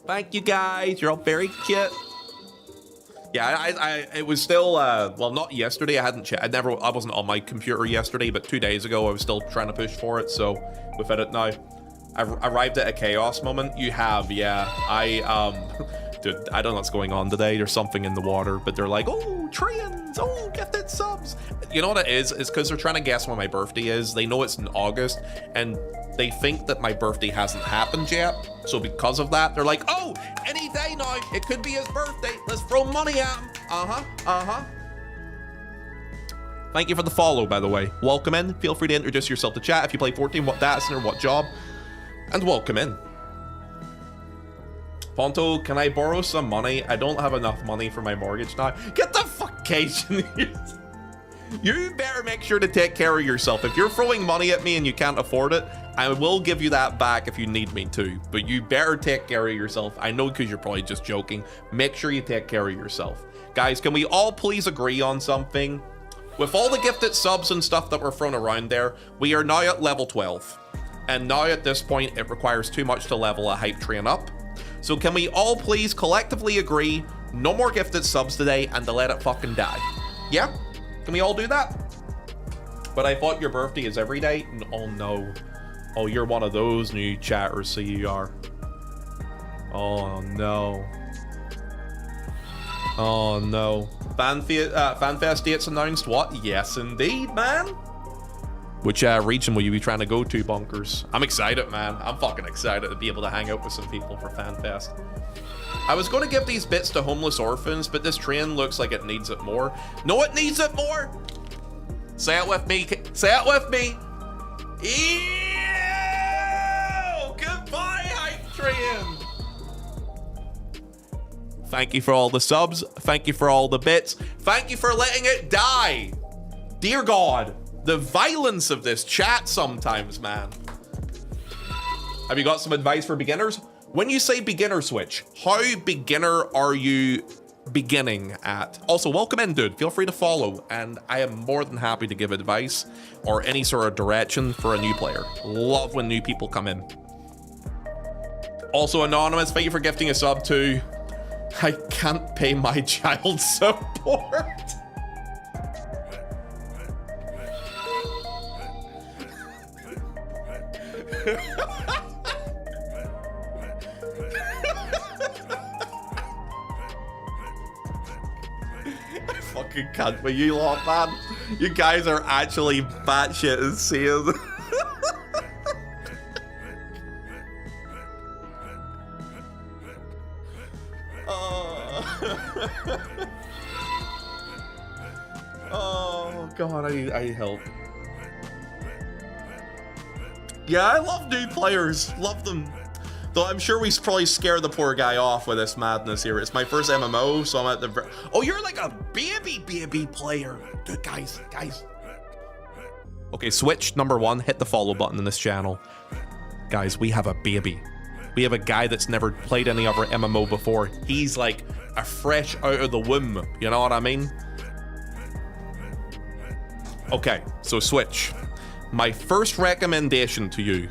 Thank you guys, you're all very cute. Yeah, it was still, well, not yesterday, I hadn't checked, I wasn't on my computer yesterday, but 2 days ago I was still trying to push for it, so we've hit it now. I've arrived at a chaos moment. You have, yeah. Dude, I don't know what's going on today. There's something in the water, but they're like, oh, trains, oh, get that subs. You know what it is? It's because they're trying to guess when my birthday is. They know it's in August, and they think that my birthday hasn't happened yet. So because of that, they're like, oh, any day now, it could be his birthday. Let's throw money at him. Thank you for the follow, by the way. Welcome in. Feel free to introduce yourself to chat if you play 14, what data center, what job, and welcome in. Ponto, can I borrow some money? I don't have enough money for my mortgage now. Get the fuckcation. You better make sure to take care of yourself. If you're throwing money at me and you can't afford it, I will give you that back if you need me to. But you better take care of yourself. I know because you're probably just joking. Make sure you take care of yourself. Guys, can we all please agree on something? With all the gifted subs and stuff that were thrown around there, we are now at level 12. And now at this point, it requires too much to level a hype train up. So can we all please collectively agree, no more gifted subs today and to let it fucking die? Yeah? Can we all do that? But I thought your birthday is every day? Oh no. Oh, you're one of those new chatters, so you are. Oh no. Oh no. Fanfest dates announced? What? Yes indeed, man. Which region will you be trying to go to, Bonkers? I'm excited, man. I'm fucking excited to be able to hang out with some people for Fanfest. I was going to give these bits to homeless orphans, but this train looks like it needs it more. No, it needs it more! Say it with me. Say it with me. Ew! Goodbye, hype train! Thank you for all the subs. Thank you for all the bits. Thank you for letting it die. Dear God. The violence of this chat sometimes, man. Have you got some advice for beginners? When you say beginner Switch, how beginner are you beginning at? Also, welcome in, dude. Feel free to follow, and I am more than happy to give advice or any sort of direction for a new player. Love when new people come in. Also, Anonymous, thank you for gifting a sub too. I can't pay my child support. I fucking can't with you lot, man. You guys are actually batshit insane. Oh god, I help. Yeah, I love new players. Love them. Though I'm sure we probably scare the poor guy off with this madness here. It's my first MMO, so I'm at the... Oh, you're like a baby player. Good, guys. Okay, Switch, number 1, hit the follow button in this channel. Guys, we have a baby. We have a guy that's never played any other MMO before. He's like a fresh out of the womb. You know what I mean? Okay, so Switch. My first recommendation to you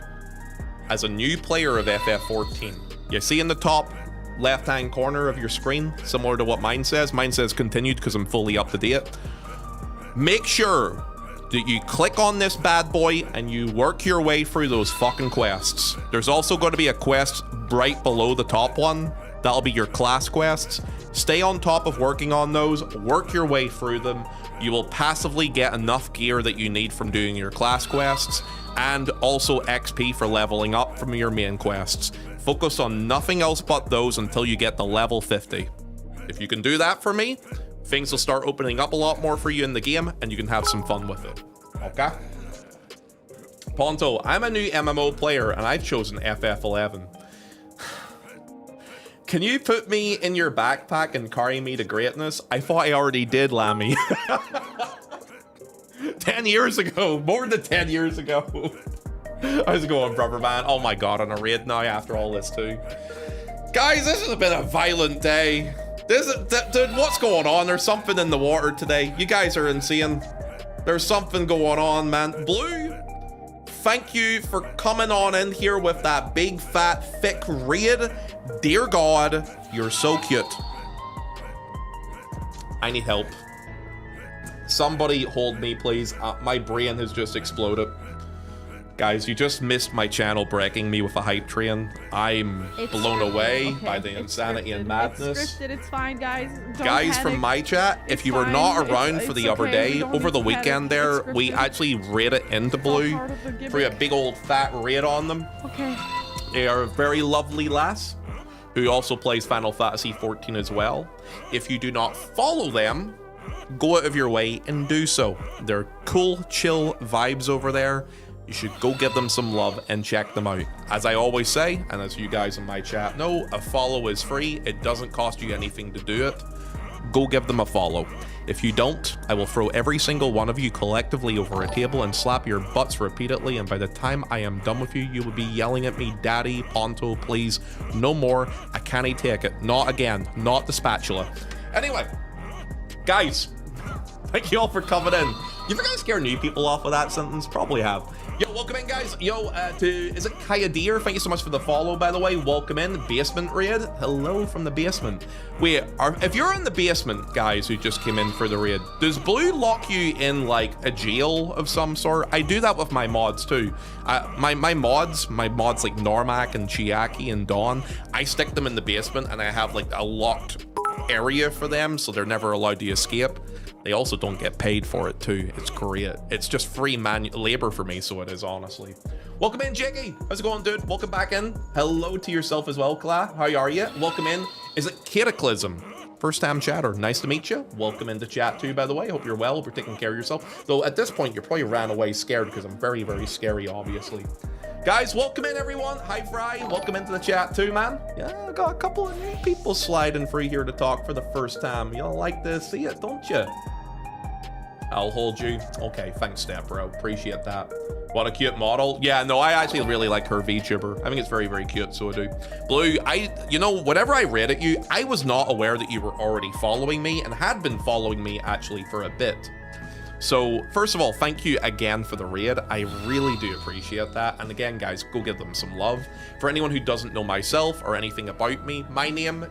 as a new player of FF14, you see in the top left-hand corner of your screen, similar to what mine says continued because I'm fully up to date. Make sure that you click on this bad boy and you work your way through those fucking quests. There's also going to be a quest right below the top one. That'll be your class quests. Stay on top of working on those, work your way through them. You will passively get enough gear that you need from doing your class quests, and also XP for leveling up from your main quests. Focus on nothing else but those until you get to level 50. If you can do that for me, things will start opening up a lot more for you in the game, and you can have some fun with it. Okay? Ponto, I'm a new MMO player, and I've chosen FF11. Can you put me in your backpack and carry me to greatness? I thought I already did, Lammy. 10 years ago, more than 10 years ago. How's it going, brother man? Oh my god, on a raid now after all this too. Guys, this has been a violent day. Dude, what's going on? There's something in the water today. You guys are insane. There's something going on, man. Blue, thank you for coming on in here with that big, fat, thick raid. Dear God, you're so cute. I need help. Somebody hold me, please. My brain has just exploded. Guys, you just missed my channel breaking me with a hype train. I'm blown away by the insanity and madness. It's scripted, it's fine, guys. Don't guys panic. From my chat, if you were not around for the other day, over the weekend there, we actually raided into Blue threw a big old fat raid on them. Okay. They are a very lovely lass who also plays Final Fantasy XIV as well. If you do not follow them, go out of your way and do so. They're cool, chill vibes over there. You should go give them some love and check them out. As I always say, and as you guys in my chat know, a follow is free. It doesn't cost you anything to do it. Go give them a follow. If you don't, I will throw every single one of you collectively over a table and slap your butts repeatedly, and by the time I am done with you, you will be yelling at me, Daddy, Ponto, please, no more. I can't take it. Not again. Not the spatula. Anyway, guys, thank you all for coming in. You ever guys scare new people off with that sentence? Probably have. Yo, welcome in, guys. Yo, is it Kaya Deer? Thank you so much for the follow, by the way. Welcome in. Basement raid. Hello from the basement. Wait, if you're in the basement, guys, who just came in for the raid, does Blue lock you in, like, a jail of some sort? I do that with my mods, too. My mods like Normac and Chiaki and Dawn, I stick them in the basement, and I have, like, a locked area for them, so they're never allowed to escape. They also don't get paid for it too. It's great. It's just free labor for me, so it is, honestly. Welcome in, Jiggy. How's it going, dude? Welcome back in. Hello to yourself as well, Cla. How are you? Welcome in. Is it Cataclysm? First time chatter. Nice to meet you. Welcome into chat too, by the way. Hope you're well. Hope you're taking care of yourself. Though at this point, you probably ran away scared because I'm very, very scary, obviously. Guys, welcome in, everyone. Hi, Fry. Welcome into the chat too, man. Yeah, I got a couple of new people sliding free here to talk for the first time. You'll like to see it, don't you? I'll hold you. Okay, thanks, Step Bro. Appreciate that. What a cute model. Yeah, no, I actually really like her VTuber. I think it's very, very cute, so I do. Blue, you know, whenever I read at you, I was not aware that you were already following me and had been following me actually for a bit. So, first of all, thank you again for the raid. I really do appreciate that. And again, guys, go give them some love. For anyone who doesn't know myself or anything about me, my name,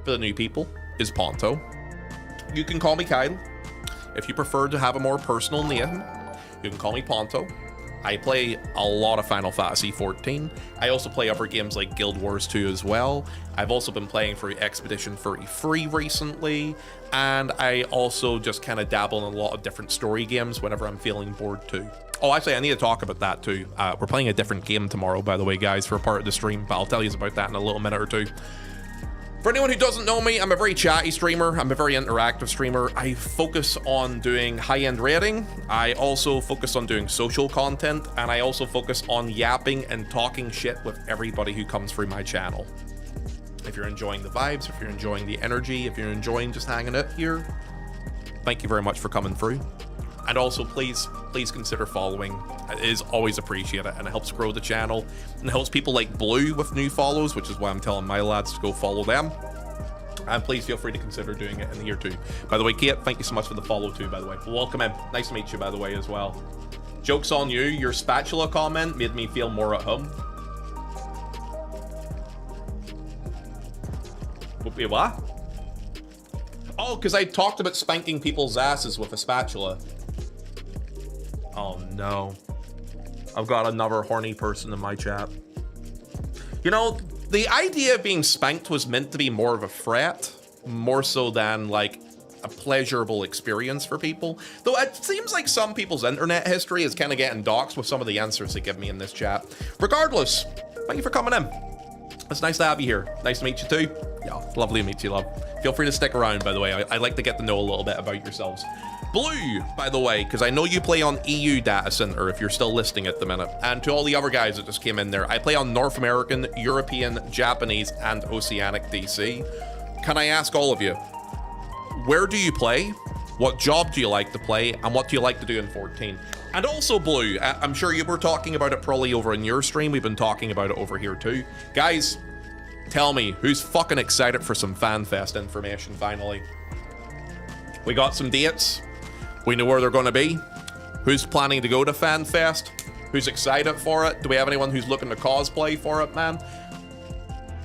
for the new people, is Ponto. You can call me Kyle. If you prefer to have a more personal name, you can call me Ponto. I play a lot of Final Fantasy XIV. I also play other games like Guild Wars 2 as well. I've also been playing through Expedition 33 recently, and I also just kind of dabble in a lot of different story games whenever I'm feeling bored too. Oh, actually, I need to talk about that too. We're playing a different game tomorrow, by the way, guys, for a part of the stream, but I'll tell you about that in a little minute or two. For anyone who doesn't know me, I'm a very chatty streamer. I'm a very interactive streamer. I focus on doing high-end rating. I also focus on doing social content, and I also focus on yapping and talking shit with everybody who comes through my channel. If you're enjoying the vibes, if you're enjoying the energy, if you're enjoying just hanging out here, thank you very much for coming through. And also, please consider following. It is always appreciated, and it helps grow the channel, and it helps people like Blue with new follows, which is why I'm telling my lads to go follow them. And please feel free to consider doing it in here too. By the way, Kate, thank you so much for the follow too, by the way. Welcome in. Nice to meet you, by the way, as well. Joke's on you. Your spatula comment made me feel more at home. Wait, what? Oh, because I talked about spanking people's asses with a spatula. Oh no. I've got another horny person in my chat. You know, the idea of being spanked was meant to be more of a threat, more so than like a pleasurable experience for people. Though it seems like some people's internet history is kind of getting doxed with some of the answers they give me in this chat. Regardless, thank you for coming in. It's nice to have you here. Nice to meet you too. Yeah, lovely to meet you, love. Feel free to stick around, by the way. I like to get to know a little bit about yourselves. Blue, by the way, because I know you play on EU data center if you're still listening at the minute. And to all the other guys that just came in there, I play on North American, European, Japanese, and Oceanic DC. Can I ask all of you, where do you play? What job do you like to play? And what do you like to do in 14? And also, Blue, I'm sure you were talking about it probably over in your stream. We've been talking about it over here too. Guys, tell me, who's fucking excited for some Fanfest information finally? We got some dates. We know where they're going to be. Who's planning to go to Fanfest? Who's excited for it? Do we have anyone who's looking to cosplay for it, man?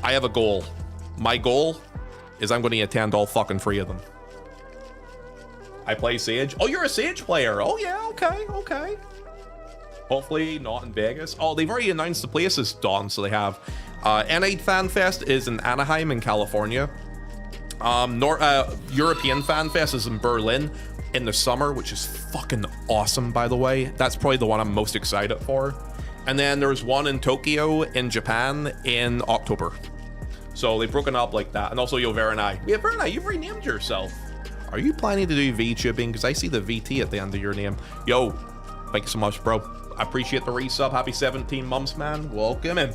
I have a goal. My goal is I'm going to attend all fucking 3 of them. I play Sage. Oh, you're a Sage player. Oh, yeah, okay, okay. Hopefully not in Vegas. Oh, they've already announced the places, Dawn, so they have. N8 Fanfest is in Anaheim in California. European Fanfest is in Berlin in the summer, which is fucking awesome, by the way. That's probably the one I'm most excited for. And then there's one in Tokyo in Japan in October. So they've broken up like that. And also, yo, Veronai. Yeah, Veronai, you've renamed yourself. Are you planning to do VTubing? Because I see the VT at the end of your name. Yo, thank you so much, bro. I appreciate the resub. Happy 17 months, man. Welcome in.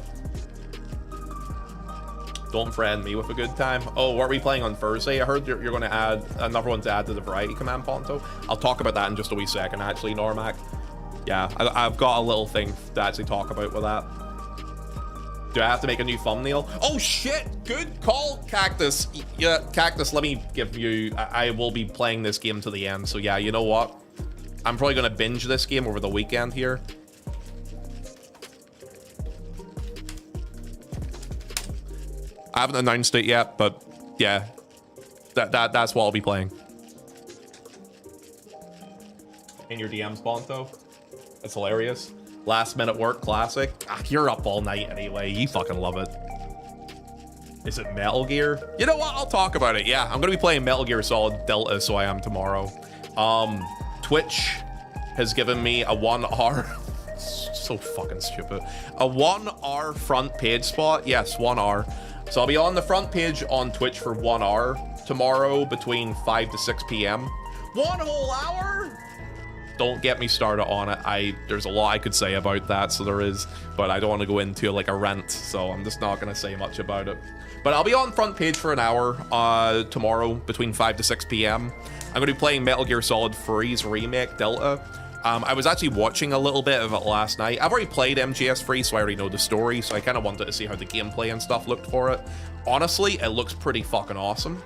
Don't friend me with a good time. Oh, what are we playing on Thursday? I heard you're going to add another one to add to the variety command, Ponto. I'll talk about that in just a wee second, actually, Normac. Yeah, I've got a little thing to actually talk about with that. Do I have to make a new thumbnail? Oh, shit! Good call, Cactus. Yeah, Cactus, let me give you... I will be playing this game to the end, so yeah, you know what? I'm probably going to binge this game over the weekend here. I haven't announced it yet, but yeah, that's what I'll be playing. In your DMs, Bonto. That's hilarious. Last minute work classic. Ah, you're up all night anyway. You fucking love it. Is it Metal Gear? You know what? I'll talk about it. Yeah, I'm gonna be playing Metal Gear Solid Delta, so I am tomorrow. Twitch has given me a 1 hour. So fucking stupid. A 1 hour front page spot. Yes, 1 hour. So I'll be on the front page on Twitch for 1 hour tomorrow between 5 to 6 p.m. 1 whole hour? Don't get me started on it. There's a lot I could say about that, so there is, but I don't want to go into like a rant, so I'm just not going to say much about it. But I'll be on front page for an hour tomorrow between 5 to 6 p.m. I'm going to be playing Metal Gear Solid 3's remake, Delta. I was actually watching a little bit of it last night. I've already played MGS3, so I already know the story, so I kind of wanted to see how the gameplay and stuff looked for it. Honestly, it looks pretty fucking awesome.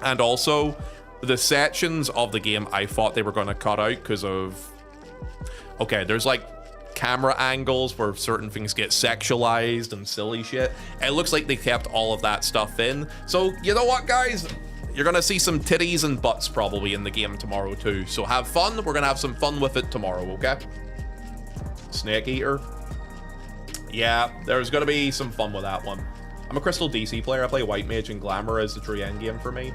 And also, the sections of the game I thought they were going to cut out because of... Okay, there's like camera angles where certain things get sexualized and silly shit. It looks like they kept all of that stuff in. So, you know what, guys? You're gonna see some titties and butts probably in the game tomorrow too. So have fun. We're gonna have some fun with it tomorrow, okay? Snake Eater. Yeah, there's gonna be some fun with that one. I'm a Crystal DC player. I play White Mage and Glamour as the true end game for me.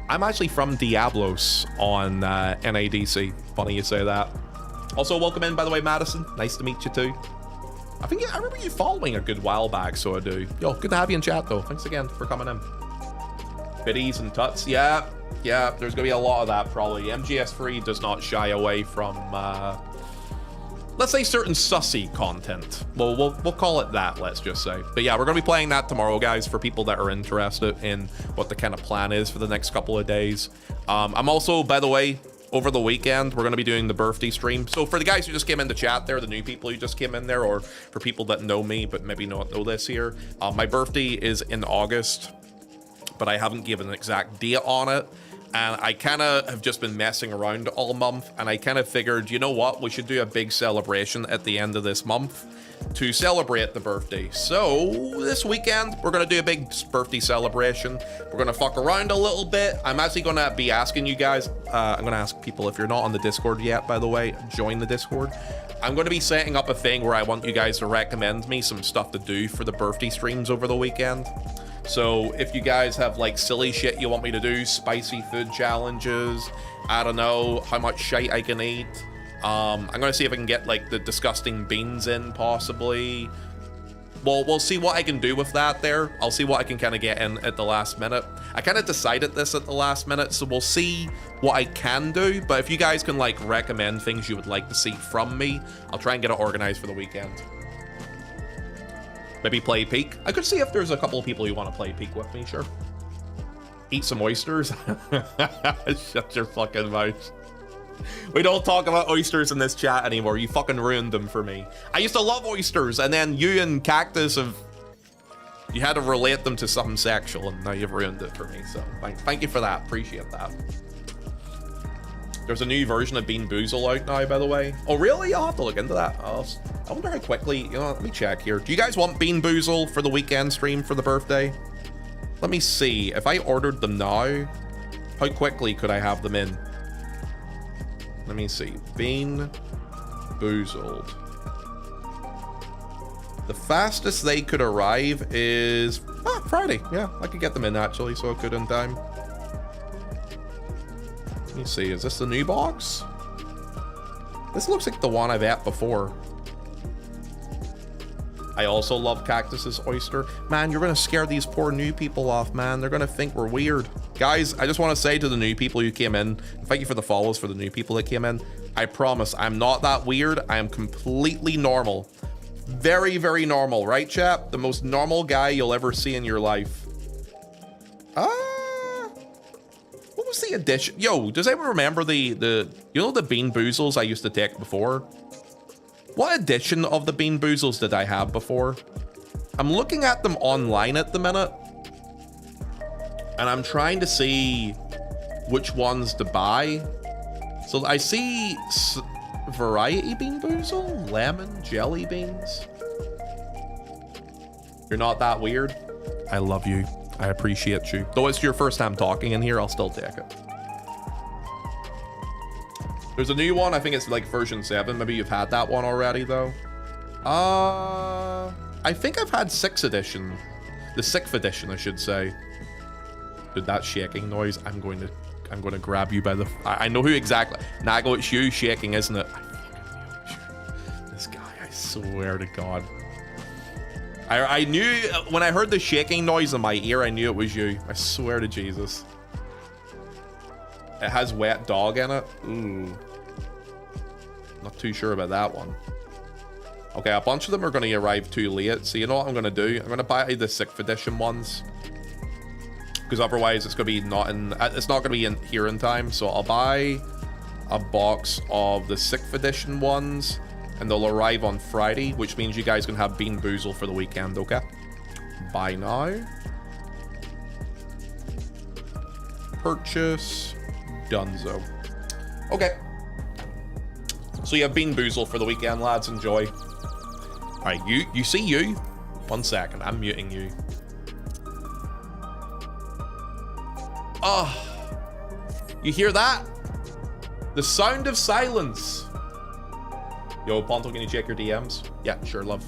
I'm actually from Diablos on NADC. Funny you say that. Also, welcome in, by the way, Madison. Nice to meet you too. I remember you following a good while back, so I do. Yo, good to have you in chat though. Thanks again for coming in. Biddies and tuts, yeah, there's gonna be a lot of that probably. MGS3 does not shy away from, let's say certain sussy content. Well, we'll call it that, let's just say. But yeah, we're gonna be playing that tomorrow, guys, for people that are interested in what the kind of plan is for the next couple of days. I'm also, by the way, over the weekend, we're gonna be doing the birthday stream. So for the guys who just came in the chat there, the new people who just came in there, or for people that know me but maybe not know this here, my birthday is in August, but I haven't given an exact date on it. And I kind of have just been messing around all month, and I kind of figured, you know what, we should do a big celebration at the end of this month to celebrate the birthday. So this weekend, we're going to do a big birthday celebration. We're going to fuck around a little bit. I'm actually going to be asking you guys, I'm going to ask people, if you're not on the Discord yet, by the way, join the Discord. I'm going to be setting up a thing where I want you guys to recommend me some stuff to do for the birthday streams over the weekend. So if you guys have like silly shit you want me to do, spicy food challenges, I don't know how much shite I can eat. I'm gonna see if I can get like the disgusting beans in possibly. Well, we'll see what I can do with that there. I'll see what I can kind of get in at the last minute. I kind of decided this at the last minute, so we'll see what I can do. But if you guys can like recommend things you would like to see from me, I'll try and get it organized for the weekend. Maybe play Peak. I could see if there's a couple of people who want to play Peak with me, sure. Eat some oysters. Shut your fucking mouth. We don't talk about oysters in this chat anymore. You fucking ruined them for me. I used to love oysters, and then you and Cactus have... You had to relate them to something sexual, and now you've ruined it for me. So thank you for that. Appreciate that. There's a new version of Bean Boozle out now, by the way. Oh, really? I'll have to look into that. I wonder how quickly... You know, let me check here. Do you guys want Bean Boozle for the weekend stream for the birthday? Let me see. If I ordered them now, how quickly could I have them in? Let me see. Bean Boozled. The fastest they could arrive is... Friday. Yeah, I could get them in, actually, so I could in time. Let me see, is this the new box? This looks like the one I've ate before. I also love Cactus's oyster. Man, you're gonna scare these poor new people off, man. They're gonna think we're weird. Guys, I just want to say to the new people who came in, thank you for the follows for the new people that came in. I promise, I'm not that weird. I am completely normal. Very, very normal, right, chap? The most normal guy you'll ever see in your life. What was the addition? Yo, does anyone remember the you know the Bean Boozles I used to take before? What edition of the Bean Boozles did I have before? I'm looking at them online at the minute, and I'm trying to see which ones to buy. So I see variety Bean Boozle, lemon, jelly beans. You're not that weird. I love you. I appreciate you. Though it's your first time talking in here, I'll still take it. There's a new one. I think it's like version 7. Maybe you've had that one already, though. I think I've had 6th edition. The 6th edition, I should say. Dude, that shaking noise. I'm going to grab you by the... I know who exactly... Nago, it's you shaking, isn't it? I fucking knew it. This guy, I swear to God. I knew when I heard the shaking noise in my ear, I knew it was you. I swear to Jesus. It has wet dog in it. Ooh. Not too sure about that one. Okay, a bunch of them are going to arrive too late. So you know what I'm going to do? I'm going to buy the 6th edition ones. Because otherwise it's going to be not in... It's not going to be in here in time. So I'll buy a box of the 6th edition ones, and they'll arrive on Friday, which means you guys can have Bean Boozle for the weekend, okay? Buy now. Purchase. Donezo. Okay. So you have Bean Boozle for the weekend, lads. Enjoy. Alright, you see you? 1 second, I'm muting you. Oh. You hear that? The sound of silence. Yo, Ponto, can you check your DMs? Yeah, sure, love.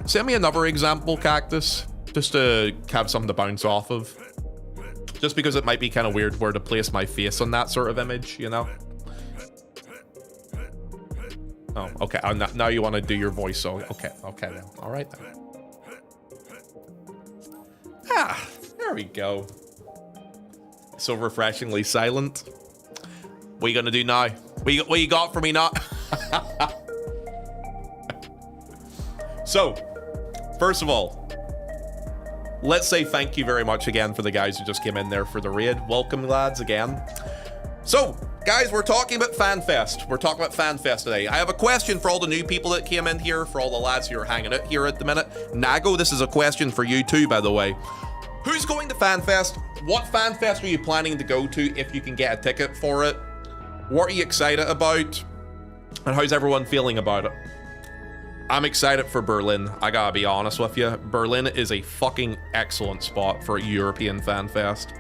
Send me another example, Cactus, just to have something to bounce off of. Just because it might be kind of weird where to place my face on that sort of image, you know? Oh, okay. Now you want to do your voice, so okay then. All right then. Ah, there we go. So refreshingly silent. What are you gonna do now? What you got for me now? So, first of all, let's say thank you very much again for the guys who just came in there for the raid. Welcome, lads, again. So, guys, we're talking about Fanfest. We're talking about Fanfest today. I have a question for all the new people that came in here, for all the lads who are hanging out here at the minute. Nago, this is a question for you too, by the way. Who's going to Fanfest? What Fanfest are you planning to go to if you can get a ticket for it? What are you excited about? And how's everyone feeling about it? I'm excited for Berlin. I gotta be honest with you. Berlin is a fucking excellent spot for a European Fanfest.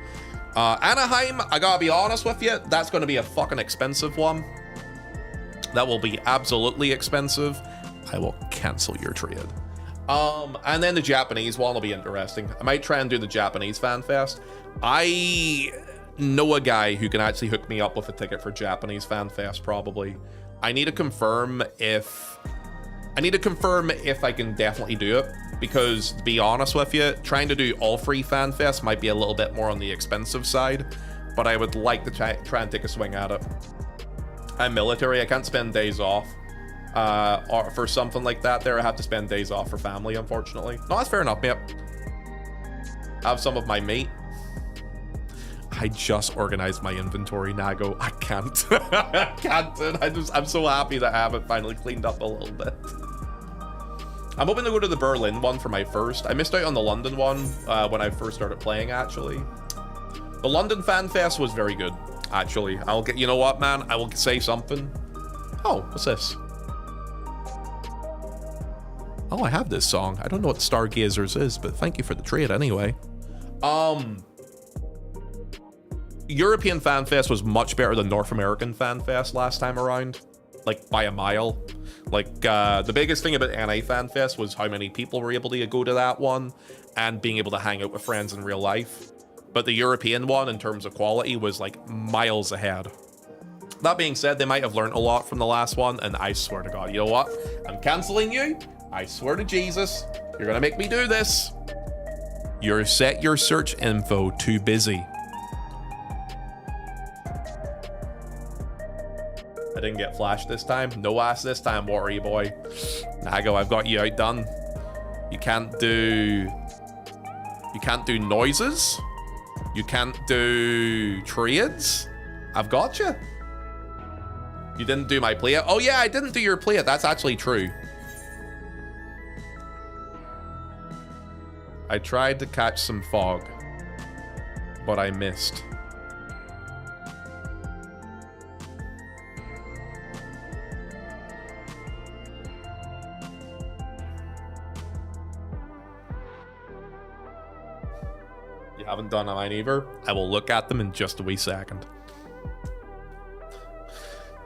Anaheim, I gotta be honest with you, that's gonna be a fucking expensive one. That will be absolutely expensive. I will cancel your trade. And then the Japanese one will be interesting. I might try and do the Japanese Fanfest. I know a guy who can actually hook me up with a ticket for Japanese Fanfest, probably. I need to confirm if I can definitely do it, because to be honest with you, trying to do all 3 Fanfests might be a little bit more on the expensive side, but I would like to try and take a swing at it. I'm military, I can't spend days off or for something like that there. I have to spend days off for family, unfortunately. No, that's fair enough, mate. Have some of my meat. I just organized my inventory, Nago. I can't. I can't. I'm so happy that I have it finally cleaned up a little bit. I'm hoping to go to the Berlin one for my first. I missed out on the London one when I first started playing, actually. The London Fanfest was very good, actually. You know what, man? I will say something. Oh, what's this? Oh, I have this song. I don't know what Stargazers is, but thank you for the trade anyway. European Fanfest was much better than North American Fanfest last time around, like by a mile. Like the biggest thing about NA Fanfest was how many people were able to go to that one and being able to hang out with friends in real life. But the European one, in terms of quality, was like miles ahead. That being said, they might have learned a lot from the last one, and I swear to God, you know what? I'm canceling you. I swear to Jesus, you're gonna make me do this. You're set your search info too busy. I didn't get flashed this time. No ass this time, Watery boy. Nago, I've got you outdone. You can't do noises. You can't do trades. I've got you. You didn't do my play. Oh yeah, I didn't do your play. That's actually true. I tried to catch some fog, but I missed. You haven't done mine either. I will look at them in just a wee second.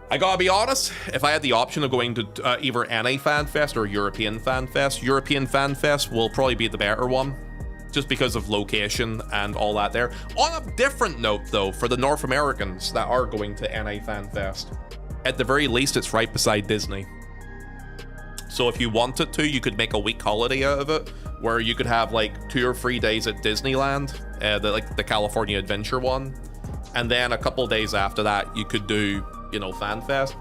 I gotta be honest, if I had the option of going to either NA Fanfest or European Fanfest will probably be the better one, just because of location and all that there. On a different note though, for the North Americans that are going to NA Fanfest, at the very least it's right beside Disney. So if you wanted to, you could make a week holiday out of it, where you could have like 2 or 3 days at Disneyland, the California Adventure one, and then a couple days after that you could do, you know, Fanfest.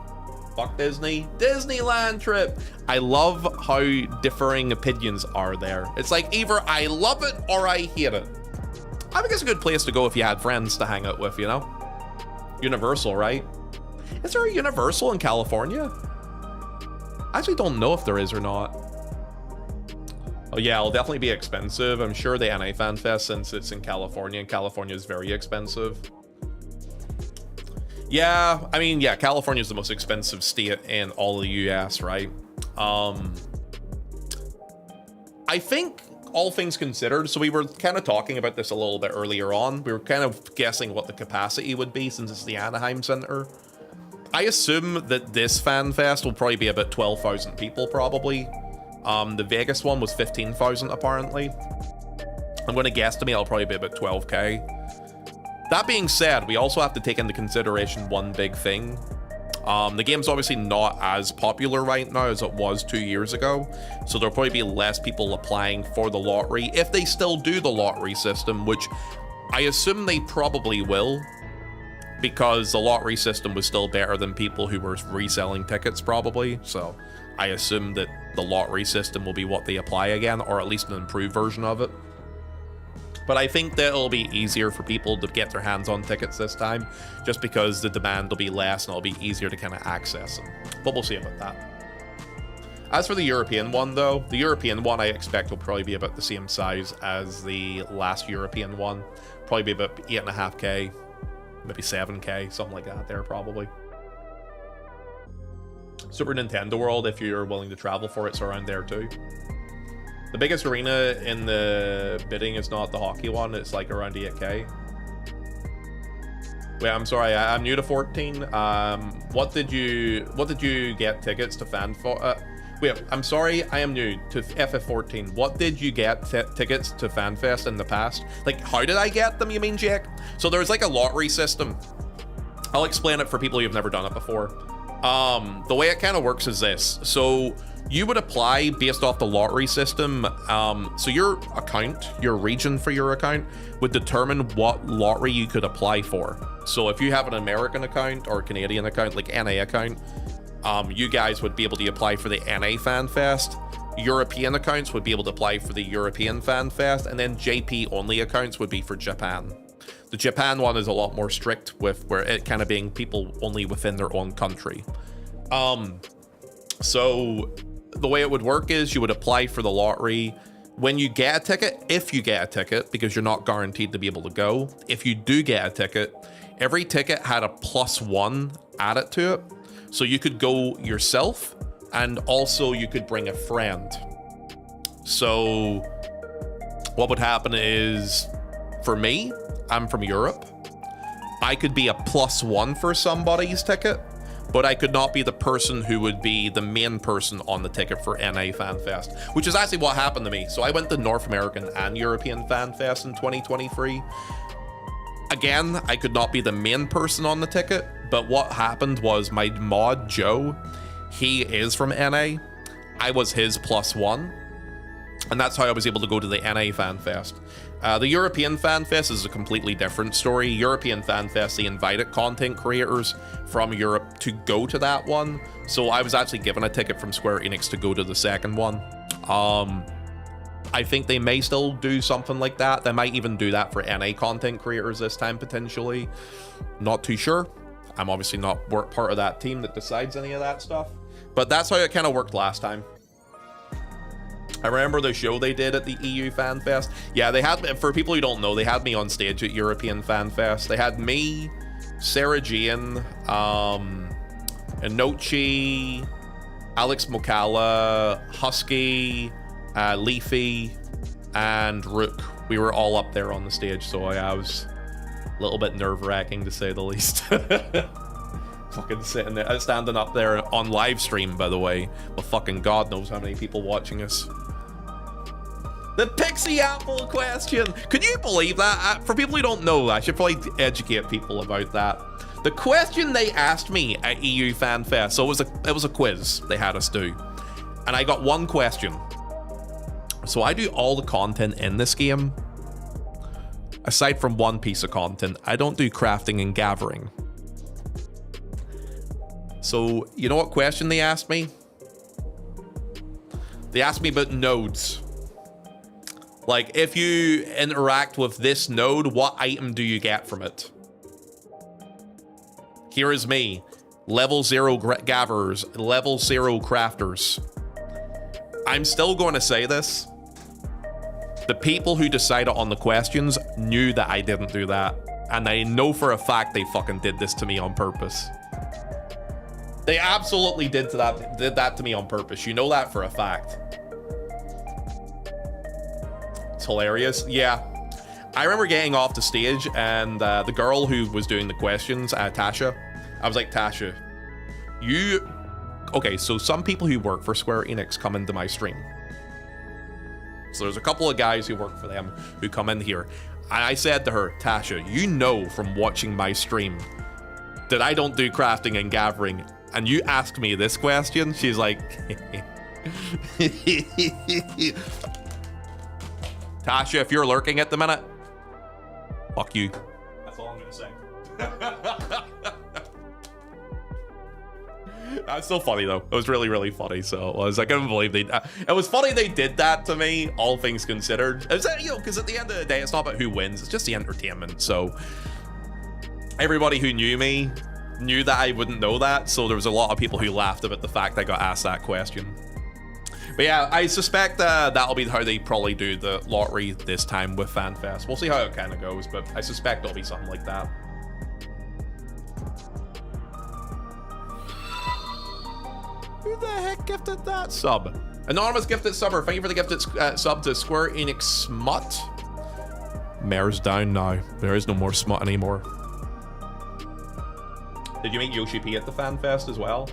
Fuck Disney. Disneyland trip. I love how differing opinions are there. It's like either I love it or I hate it. I think it's a good place to go if you had friends to hang out with, you know? Universal, right? Is there a Universal in California? I actually don't know if there is or not. Oh yeah, it'll definitely be expensive. I'm sure the NA Fanfest, since it's in California, and California is very expensive. Yeah, I mean, yeah, California is the most expensive state in all of the US, right? I think, all things considered, so we were kind of talking about this a little bit earlier on. We were kind of guessing what the capacity would be since it's the Anaheim Center. I assume that this FanFest will probably be about 12,000 people, probably. The Vegas one was 15,000, apparently. I'm going to guesstimate it'll probably be about 12k. That being said, we also have to take into consideration one big thing. The game's obviously not as popular right now as it was 2 years ago, so there'll probably be less people applying for the lottery, if they still do the lottery system, which I assume they probably will, because the lottery system was still better than people who were reselling tickets, probably. So I assume that the lottery system will be what they apply again, or at least an improved version of it. But I think that it'll be easier for people to get their hands on tickets this time, just because the demand will be less and it'll be easier to kind of access them. But we'll see about that. As for the European one, though, the European one I expect will probably be about the same size as the last European one. Probably be about 8.5k, maybe 7k, something like that there, probably. Super Nintendo World, if you're willing to travel for it, it's around there too. The biggest arena in the bidding is not the hockey one, it's like around 8k. Wait, I'm sorry, I'm new to 14. What did you get tickets to FanFest? Wait, I'm sorry, I am new to FF14. What did you get tickets to FanFest in the past? Like, how did I get them, you mean, Jake? So there's like a lottery system. I'll explain it for people who've never done it before. The way it kind of works is this. So you would apply based off the lottery system. So your account, your region for your account, would determine what lottery you could apply for. So if you have an American account or a Canadian account, like NA account, you guys would be able to apply for the NA FanFest. European accounts would be able to apply for the European FanFest, and then JP only accounts would be for Japan. The Japan one is a lot more strict, with where it kind of being people only within their own country. So the way it would work is you would apply for the lottery. When you get a ticket, if you get a ticket, because you're not guaranteed to be able to go, if you do get a ticket, every ticket had a +1 added to it. So you could go yourself, and also you could bring a friend. So what would happen is, for me, I'm from Europe. I could be a +1 for somebody's ticket, but I could not be the person who would be the main person on the ticket for NA FanFest, which is actually what happened to me. So I went to North American and European FanFest in 2023. Again, I could not be the main person on the ticket, but what happened was my mod, Joe, he is from NA. I was his +1, and that's how I was able to go to the NA FanFest. The European FanFest is a completely different story. European FanFest, they invited content creators from Europe to go to that one. So I was actually given a ticket from Square Enix to go to the second one. I think they may still do something like that. They might even do that for NA content creators this time, potentially. Not too sure. I'm obviously not part of that team that decides any of that stuff. But that's how it kind of worked last time. I remember the show they did at the EU FanFest. Yeah, they had, for people who don't know, they had me on stage at European FanFest. They had me, Sarah Jane, Inochi, Alex Mokala, Husky, Leafy, and Rook. We were all up there on the stage, so yeah, I was a little bit nerve-wracking to say the least. Fucking sitting there, standing up there on live stream, by the way. Well, fucking God knows how many people watching us. The Pixie Apple question. Can you believe that? For people who don't know, I should probably educate people about that. The question they asked me at EU FanFest, so it was a quiz they had us do, and I got one question. So I do all the content in this game. Aside from one piece of content, I don't do crafting and gathering. So, you know what question they asked me? They asked me about nodes. Like, if you interact with this node, what item do you get from it? Here is me. Level 0 gatherers, level 0 crafters. I'm still going to say this. The people who decided on the questions knew that I didn't do that. And I know for a fact they fucking did this to me on purpose. They absolutely did that to me on purpose. You know that for a fact. It's hilarious. Yeah. I remember getting off the stage and the girl who was doing the questions, Tasha, I was like, Tasha, okay, so some people who work for Square Enix come into my stream. So there's a couple of guys who work for them who come in here. And I said to her, Tasha, you know from watching my stream that I don't do crafting and gathering. And you ask me this question? She's like, Tasha, if you're lurking at the minute, fuck you. That's all I'm gonna say. That's so funny though. It was really, really funny. So it was. I couldn't believe it was funny they did that to me. All things considered, it was, you know, because at the end of the day, it's not about who wins. It's just the entertainment. So everybody who knew me knew that I wouldn't know that. So there was a lot of people who laughed about the fact I got asked that question. But yeah, I suspect that'll be how they probably do the lottery this time with FanFest. We'll see how it kind of goes, but I suspect it'll be something like that. Who the heck gifted that sub? Anonymous gifted subber. Thank you for the gifted sub to Square Enix Smut. Mare's down now. There is no more Smut anymore. Did you meet Yoshi P at the FanFest as well?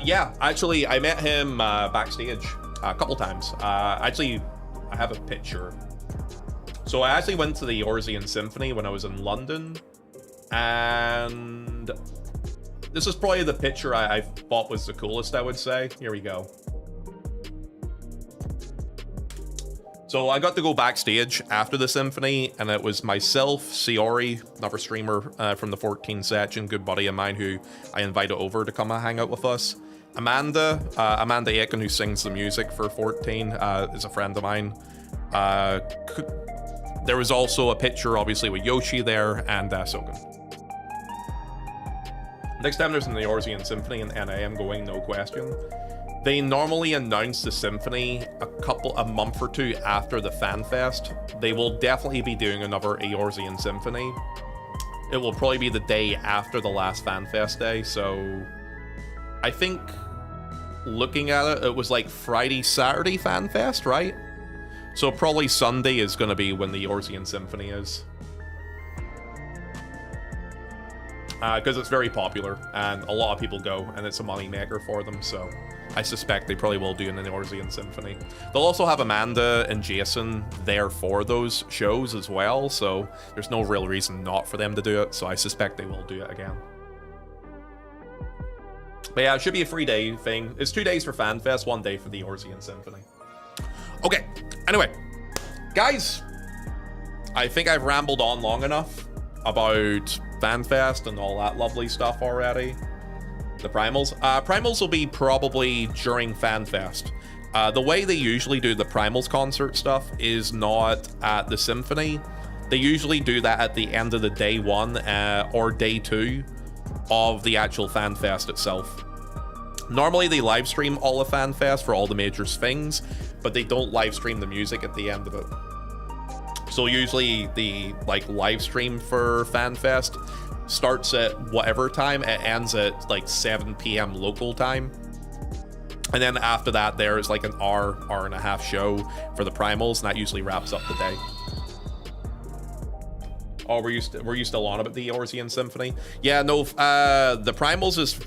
Yeah, actually, I met him backstage a couple times. Actually, I have a picture. So I actually went to the Eorzean Symphony when I was in London, and this is probably the picture I thought was the coolest, I would say. Here we go. So I got to go backstage after the symphony, and it was myself, Siori, another streamer from the 14 section, good buddy of mine who I invited over to come and hang out with us. Amanda Aiken, who sings the music for 14, is a friend of mine. There was also a picture, obviously, with Yoshi there, and Sogan. Next time there's an Eorzean Symphony in NA, I'm going, no question. They normally announce the symphony a month or two after the FanFest. They will definitely be doing another Eorzean Symphony. It will probably be the day after the last FanFest day, so I think looking at it, it was like Friday, Saturday FanFest, right? So probably Sunday is going to be when the Eorzean Symphony is. Because it's very popular and a lot of people go and it's a money maker for them, so I suspect they probably will do an Eorzean Symphony. They'll also have Amanda and Jason there for those shows as well, so there's no real reason not for them to do it, so I suspect they will do it again. But yeah, it should be a 3-day thing. It's 2 days for FanFest, 1 day for the Eorzean Symphony. Okay, anyway, guys, I think I've rambled on long enough about FanFest and all that lovely stuff already. The Primals. Primals will be probably during FanFest. The way they usually do the Primals concert stuff is not at the Symphony. They usually do that at the end of the day 1 or day 2 of the actual FanFest itself. Normally they live stream all of FanFest for all the major things, but they don't live stream the music at the end of it. So usually the live stream for FanFest starts at whatever time, it ends at like 7 p.m. local time. And then after that, there's like an hour and a half show for the Primals, and that usually wraps up the day. Oh, were you still on about the Eorzean Symphony? Yeah, no, the Primals is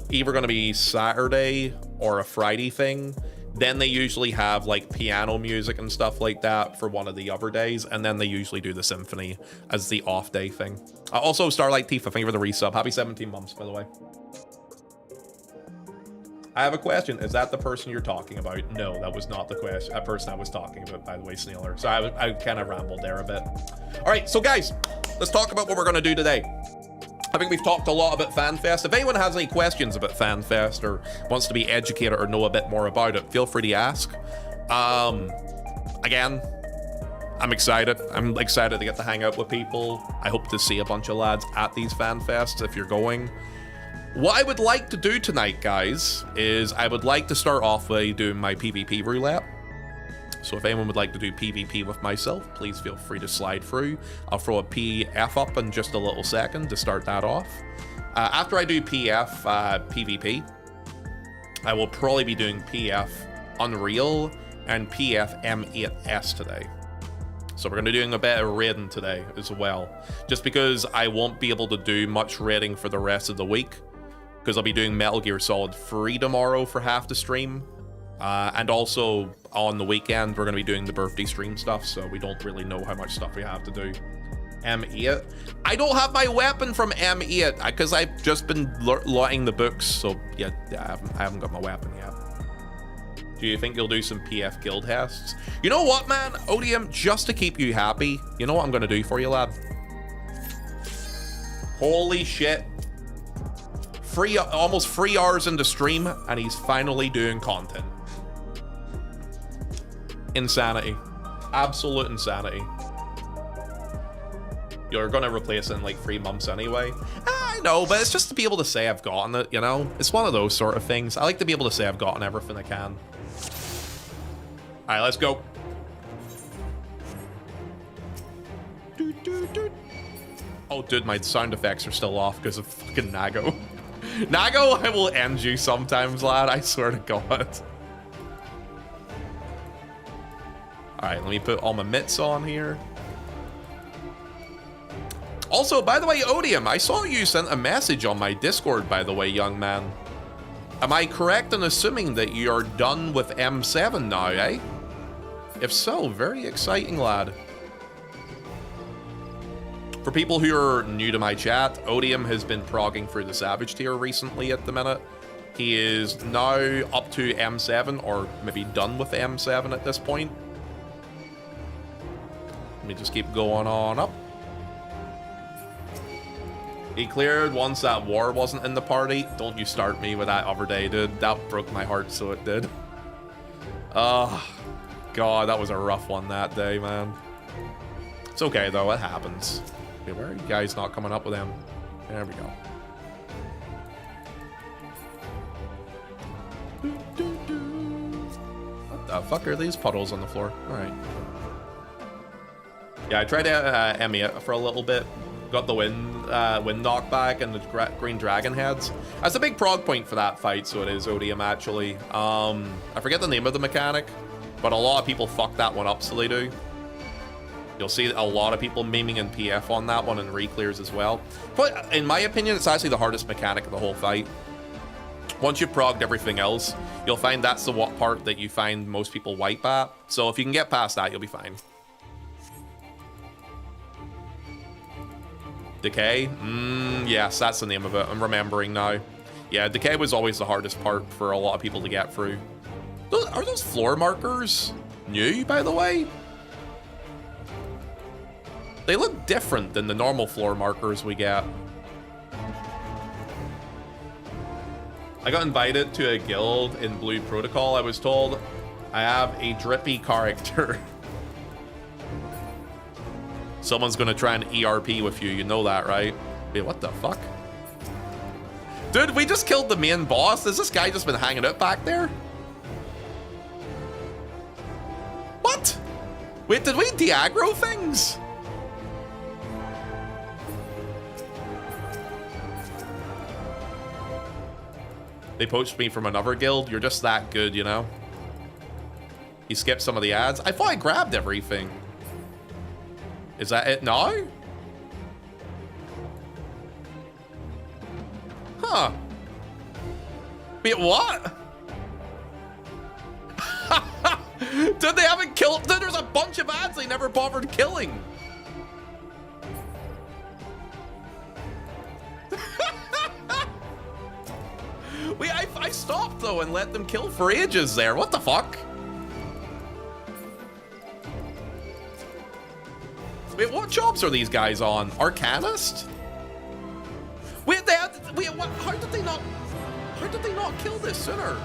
either going to be Saturday or a Friday thing. Then they usually have like piano music and stuff like that for one of the other days, and then they usually do the symphony as the off day thing. Also, Starlight Tifa, thank you for the resub. Happy 17 months, by the way. I have a question. Is that the person you're talking about? No, that was not the question. That person I was talking about, by the way, Snealer. So I kind of rambled there a bit. All right, so guys, let's talk about what we're going to do today. I think we've talked a lot about FanFest. If anyone has any questions about FanFest or wants to be educated or know a bit more about it, feel free to ask. again, I'm excited. I'm excited to get to hang out with people. I hope to see a bunch of lads at these fan fests if you're going. What I would like to do tonight, guys, is I would like to start off by doing my PvP roulette. So if anyone would like to do PvP with myself, please feel free to slide through. I'll throw a PF up in just a little second to start that off. After I do PvP, I will probably be doing PF Unreal and PF M8S today. So we're going to be doing a bit of raiding today as well. Just because I won't be able to do much raiding for the rest of the week. Because I'll be doing Metal Gear Solid 3 tomorrow for half the stream. And also on the weekend, we're going to be doing the birthday stream stuff. So we don't really know how much stuff we have to do. M8. I don't have my weapon from M8 because I've just been looting the books. So yeah, I haven't got my weapon yet. Do you think you'll do some PF guild tests? You know what, man? ODM, just to keep you happy, you know what I'm going to do for you, lad? Holy shit. Almost 3 hours into stream, and he's finally doing content. Insanity. Absolute insanity. You're going to replace it in like 3 months anyway. I know, but it's just to be able to say I've gotten it, you know? It's one of those sort of things. I like to be able to say I've gotten everything I can. All right, let's go. Oh, dude, my sound effects are still off because of fucking Nago. Nago, I will end you sometimes, lad. I swear to God. All right, let me put all my mitts on here. Also, by the way, Odium, I saw you sent a message on my Discord, by the way, young man. Am I correct in assuming that you're done with M7 now, eh? If so, very exciting, lad. For people who are new to my chat, Odium has been progging through the Savage tier recently at the minute. He is now up to M7, or maybe done with M7 at this point. Let me just keep going on up. He cleared once that war wasn't in the party. Don't you start me with that other day, dude. That broke my heart, so it did. Oh, God, that was a rough one that day, man. It's okay, though. It happens. Okay, where are you guys not coming up with them? There we go. What the fuck are these puddles on the floor? All right. Yeah, I tried to M8 for a little bit. Got the wind knockback and the green dragon heads. That's a big prog point for that fight, so it is Odium actually. I forget the name of the mechanic, but a lot of people fuck that one up, so they do. You'll see a lot of people memeing in PF on that one and re-clears as well. But in my opinion, it's actually the hardest mechanic of the whole fight. Once you've progged everything else, you'll find that's the part that you find most people wipe at. So if you can get past that, you'll be fine. Decay? Yes, that's the name of it. I'm remembering now. Yeah, Decay was always the hardest part for a lot of people to get through. Are those floor markers new, by the way? They look different than the normal floor markers we get. I got invited to a guild in Blue Protocol, I was told. I have a drippy character. Someone's gonna try and ERP with you, you know that, right? Wait, what the fuck? Dude, we just killed the main boss. Has this guy just been hanging out back there? What? Wait, did we de-aggro things? They poached me from another guild. You're just that good, you know? You skipped some of the ads. I thought I grabbed everything. Is that it now? Huh. Wait, what? Dude, they haven't killed... Dude, there's a bunch of ads they never bothered killing. Wait, I stopped, though, and let them kill for ages there. What the fuck? Wait, what jobs are these guys on? Arcanist? Wait, they had... Wait, what? How did they not kill this sooner?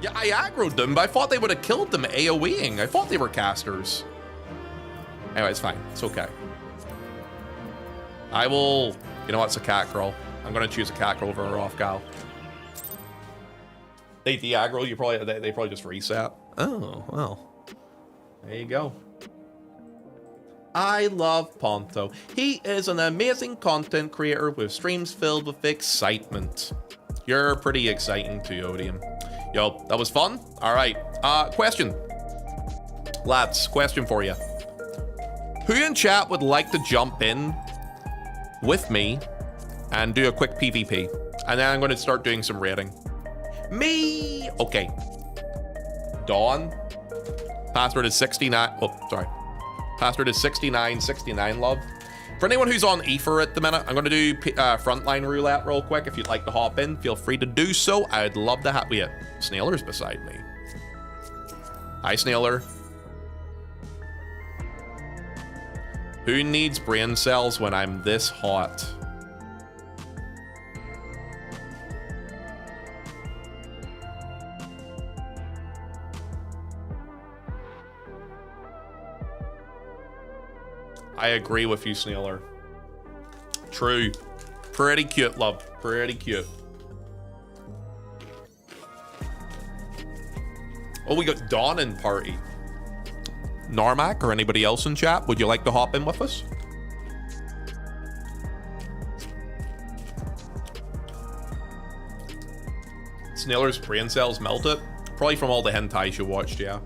Yeah, I aggroed them, but I thought they would have killed them AoEing. I thought they were casters. Anyway, it's fine. It's okay. I will... You know what? It's a cat girl. I'm going to choose a cat girl over a Rothgal. They de-aggro, they probably just reset. Oh, well. There you go. I love Ponto. He is an amazing content creator with streams filled with excitement. You're pretty exciting too, Odium. Yo, that was fun. All right. Question. Lads, question for you. Who in chat would like to jump in with me and do a quick PvP? And then I'm going to start doing some raiding. Me! Okay. Dawn. Password is 69. Oh, sorry. Password is 6969, love. For anyone who's on Ether at the minute, I'm going to do frontline roulette real quick. If you'd like to hop in, feel free to do so. I'd love to have you. Snailer's beside me. Hi, Snailer. Who needs brain cells when I'm this hot? I agree with you, Snailer. True. Pretty cute, love. Pretty cute. Oh, we got Dawn in party. Normac or anybody else in chat, would you like to hop in with us? Snailer's brain cells melted. Probably from all the hentai you watched, yeah.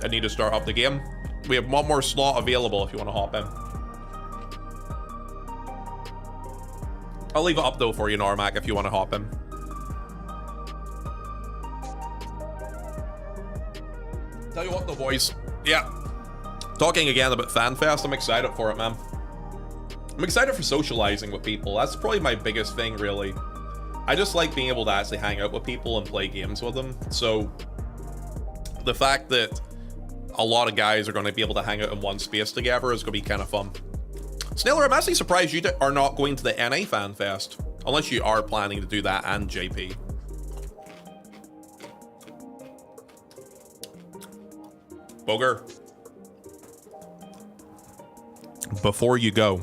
I need to start up the game. We have one more slot available if you want to hop in. I'll leave it up though for you, Normac, if you want to hop in. Tell you what, the voice. Yeah. Talking again about Fanfest, I'm excited for it, man. I'm excited for socializing with people. That's probably my biggest thing, really. I just like being able to actually hang out with people and play games with them. So the fact that a lot of guys are going to be able to hang out in one space together is going to be kind of fun. Snailer, I'm actually surprised you are not going to the NA Fanfest. Unless you are planning to do that and JP. Booger. Before you go.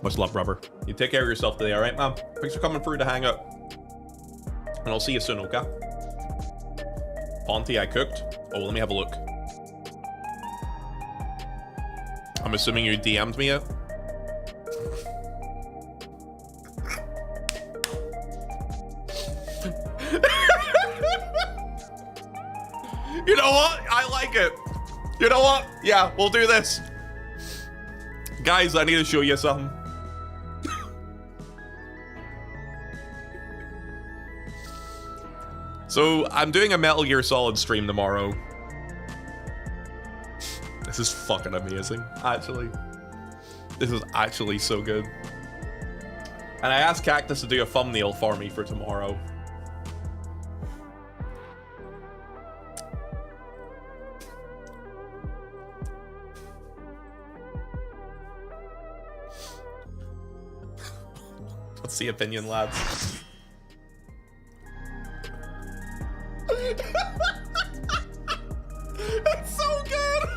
Much love, brother. You take care of yourself today, alright, man? Thanks for coming through to hang out. And I'll see you soon, okay? Ponty, I cooked. Oh, let me have a look. I'm assuming you DM'd me yet? You know what? I like it. You know what? Yeah, we'll do this. Guys, I need to show you something. So, I'm doing a Metal Gear Solid stream tomorrow. This is fucking amazing, actually. This is actually so good. And I asked Cactus to do a thumbnail for me for tomorrow. What's the opinion, lads? It's so good!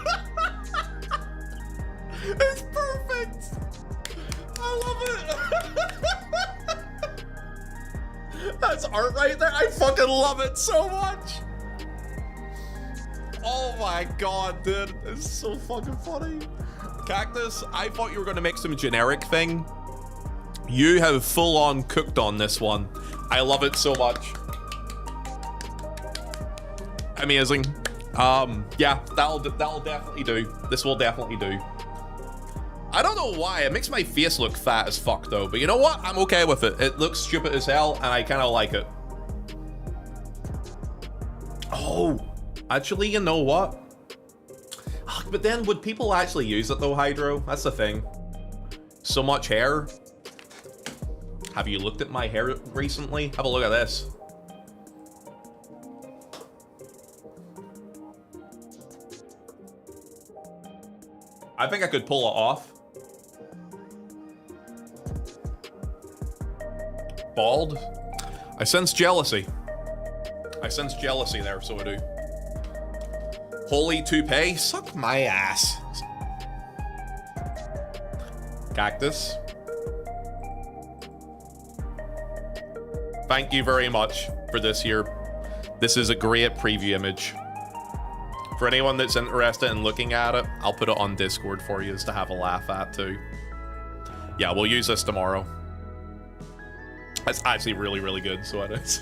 It's perfect! I love it! That's art right there. I fucking love it so much! Oh my god, dude. It's so fucking funny. Cactus, I thought you were going to make some generic thing. You have full on cooked on this one. I love it so much. Amazing. Yeah, that'll definitely do. This will definitely do. I don't know why. It makes my face look fat as fuck though, but you know what? I'm okay with it. It looks stupid as hell and I kind of like it. Oh, actually, you know what? But then would people actually use it though, Hydro? That's the thing. So much hair. Have you looked at my hair recently? Have a look at this. I think I could pull it off. bald. I sense jealousy. I sense jealousy there, so I do. Holy toupee, suck my ass. Cactus. Thank you very much for this year. This is a great preview image. For anyone that's interested in looking at it, I'll put it on Discord for you to have a laugh at too. Yeah, we'll use this tomorrow. It's actually really, really good, so it is.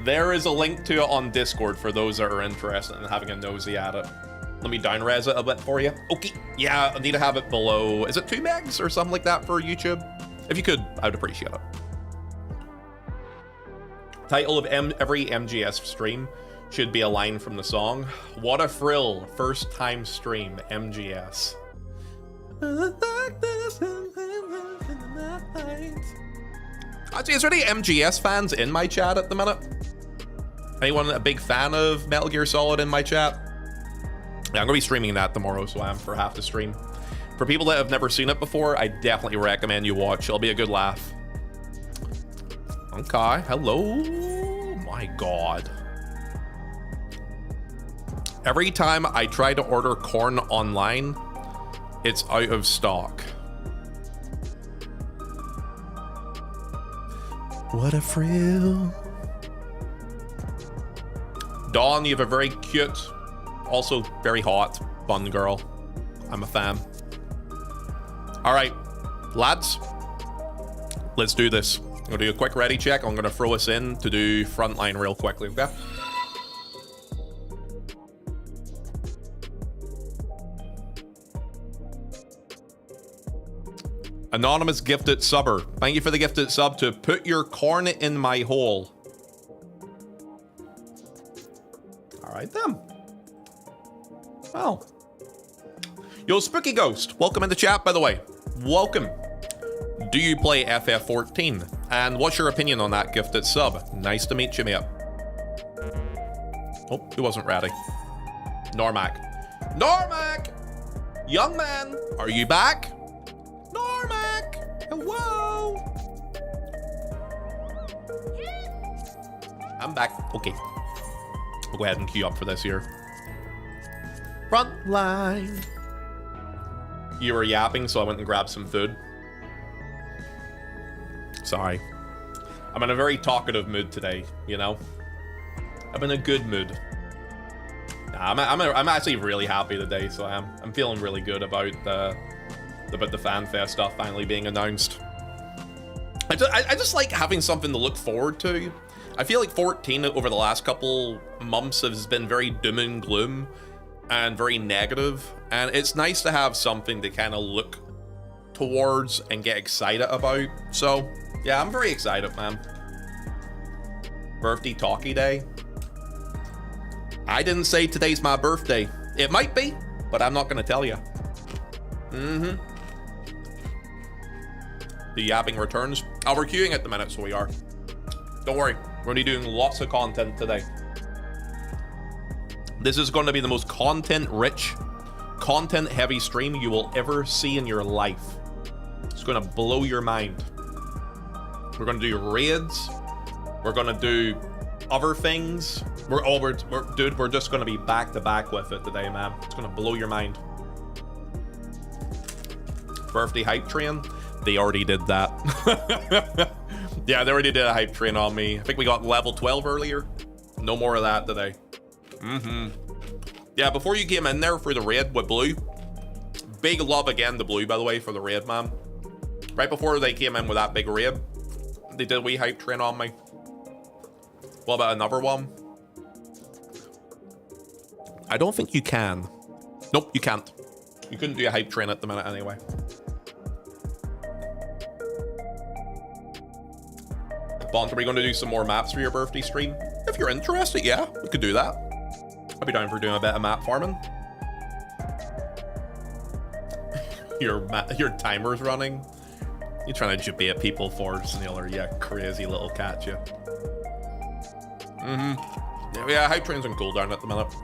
There is a link to it on Discord for those that are interested in having a nosy at it. Let me down-res it a bit for you. Okay, yeah, I need to have it below, is it 2 megs or something like that for YouTube? If you could, I would appreciate it. Title of every MGS stream should be a line from the song. What a thrill, first time stream, MGS. Actually, is there any MGS fans in my chat at the minute? Anyone a big fan of Metal Gear Solid in my chat? Yeah, I'm gonna be streaming that tomorrow, so I am for half the stream. For people that have never seen it before, I definitely recommend you watch. It'll be a good laugh. Okay, hello. My God. Every time I try to order corn online, it's out of stock. What a thrill. Dawn, you have a very cute, also very hot bun girl. I'm a fan. All right, lads, let's do this. I'm gonna do a quick ready check. I'm gonna throw us in to do frontline real quickly, okay? Anonymous gifted subber. Thank you for the gifted sub to put your corn in my hole. All right then. Well. Yo, Spooky Ghost. Welcome in the chat, by the way. Welcome. Do you play FF14? And what's your opinion on that gifted sub? Nice to meet you, mate. Oh, he wasn't ready. Normac. Normac! Young man, are you back? Normac! Hello! I'm back. Okay. I'll go ahead and queue up for this here. Frontline. You were yapping, so I went and grabbed some food. Sorry. I'm in a very talkative mood today, you know? I'm in a good mood. Nah, I'm actually really happy today, so I'm feeling really good about the Fanfest stuff finally being announced. I just like having something to look forward to. I feel like 14 over the last couple months has been very doom and gloom and very negative, and it's nice to have something to kind of look towards and get excited about. So yeah, I'm very excited, man. Birthday talkie day. I didn't say today's my birthday. It might be, but I'm not gonna tell you. The yapping returns. Oh, we're queuing at the minute, so we are. Don't worry, we're gonna be doing lots of content today. This is going to be the most content-rich, content-heavy stream you will ever see in your life. It's going to blow your mind. We're going to do raids. We're going to do other things. Dude, we're just going to be back to back with it today, man. It's going to blow your mind. Birthday hype train. They already did that. Yeah, they already did a hype train on me. I think we got level 12 earlier. No more of that today. Yeah, before you came in there for the raid with Blue, big love again to Blue, by the way, for the raid, man. Right before they came in with that big raid, they did a wee hype train on me. What about another one? I don't think you can. Nope, you can't. You couldn't do a hype train at the minute anyway. Bont, are we going to do some more maps for your birthday stream? If you're interested, yeah, we could do that. I'll be down for doing a bit of map farming. Your timer's running. You're trying to debate people for Snailor, yeah, crazy little cat, you. Yeah, hype train's on cooldown at the minute.